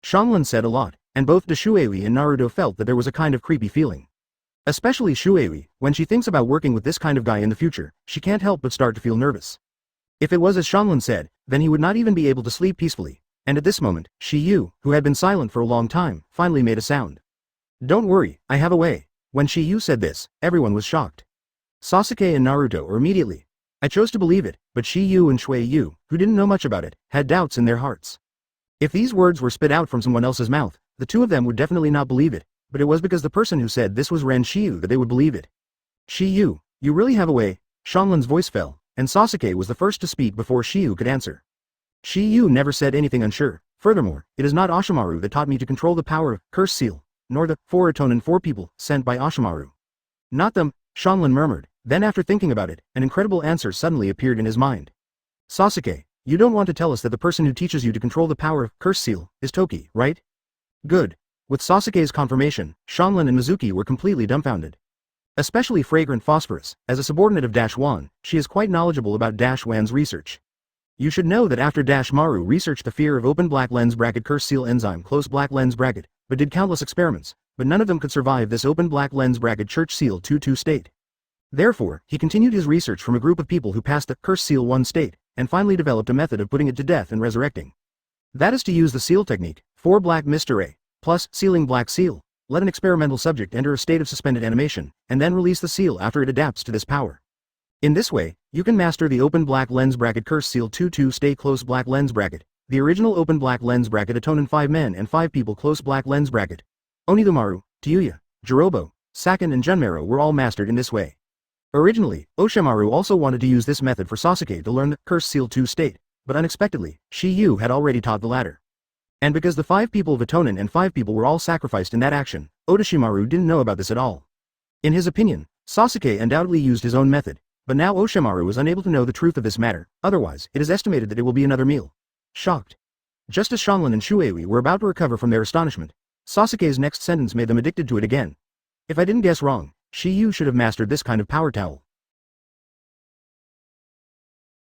Shanlin said a lot, and both Shuei and Naruto felt that there was a kind of creepy feeling. Especially Shuei, when she thinks about working with this kind of guy in the future, she can't help but start to feel nervous. If it was as Shanlin said, then he would not even be able to sleep peacefully, and at this moment, Shiyu, who had been silent for a long time, finally made a sound. Don't worry, I have a way. When Shiyu said this, everyone was shocked. Sasuke and Naruto were immediately. I chose to believe it, but Shiyu and Shuei, who didn't know much about it, had doubts in their hearts. If these words were spit out from someone else's mouth, the two of them would definitely not believe it, but it was because the person who said this was Ren Shiyu that they would believe it. Shiyu, you really have a way? Shanlin's voice fell, and Sasuke was the first to speak before Shiyu could answer. Shiyu never said anything unsure. Furthermore, it is not Oshimaru that taught me to control the power of Curse Seal, nor the 4 Atonin 4 people sent by Oshimaru. Not them, Shanlin murmured. Then after thinking about it, an incredible answer suddenly appeared in his mind. Sasuke, you don't want to tell us that the person who teaches you to control the power of Curse Seal is Toki, right? Good. With Sasuke's confirmation, Shanlin and Mizuki were completely dumbfounded. Especially Fragrant Phosphorus, as a subordinate of Dash-Wan, she is quite knowledgeable about Dash-Wan's research. You should know that after Dash-Maru researched the fear of open black lens bracket Curse Seal enzyme close black lens bracket, but did countless experiments, but none of them could survive this open black lens bracket Church Seal 2-2 state. Therefore, he continued his research from a group of people who passed the Curse Seal 1 state, and finally developed a method of putting it to death and resurrecting. That is to use the seal technique, 4 black Mr. A, plus sealing black seal, let an experimental subject enter a state of suspended animation, and then release the seal after it adapts to this power. In this way, you can master the open black lens bracket Curse Seal 2-2 stay close black lens bracket, the original open black lens bracket Atonin 5 men and 5 people close black lens bracket. Onizumaru, Tayuya, Jirobo, Sakin and Junmaro were all mastered in this way. Originally, Oshimaru also wanted to use this method for Sasuke to learn the Curse Seal 2 state, but unexpectedly, Shiyu had already taught the latter. And because the 5 people of Atonin and 5 people were all sacrificed in that action, Orochimaru didn't know about this at all. In his opinion, Sasuke undoubtedly used his own method, but now Oshimaru is unable to know the truth of this matter, otherwise it is estimated that it will be another meal. Shocked. Just as Shanlin and Shuei were about to recover from their astonishment, Sasuke's next sentence made them addicted to it again. If I didn't guess wrong, Shiyu should have mastered this kind of power towel.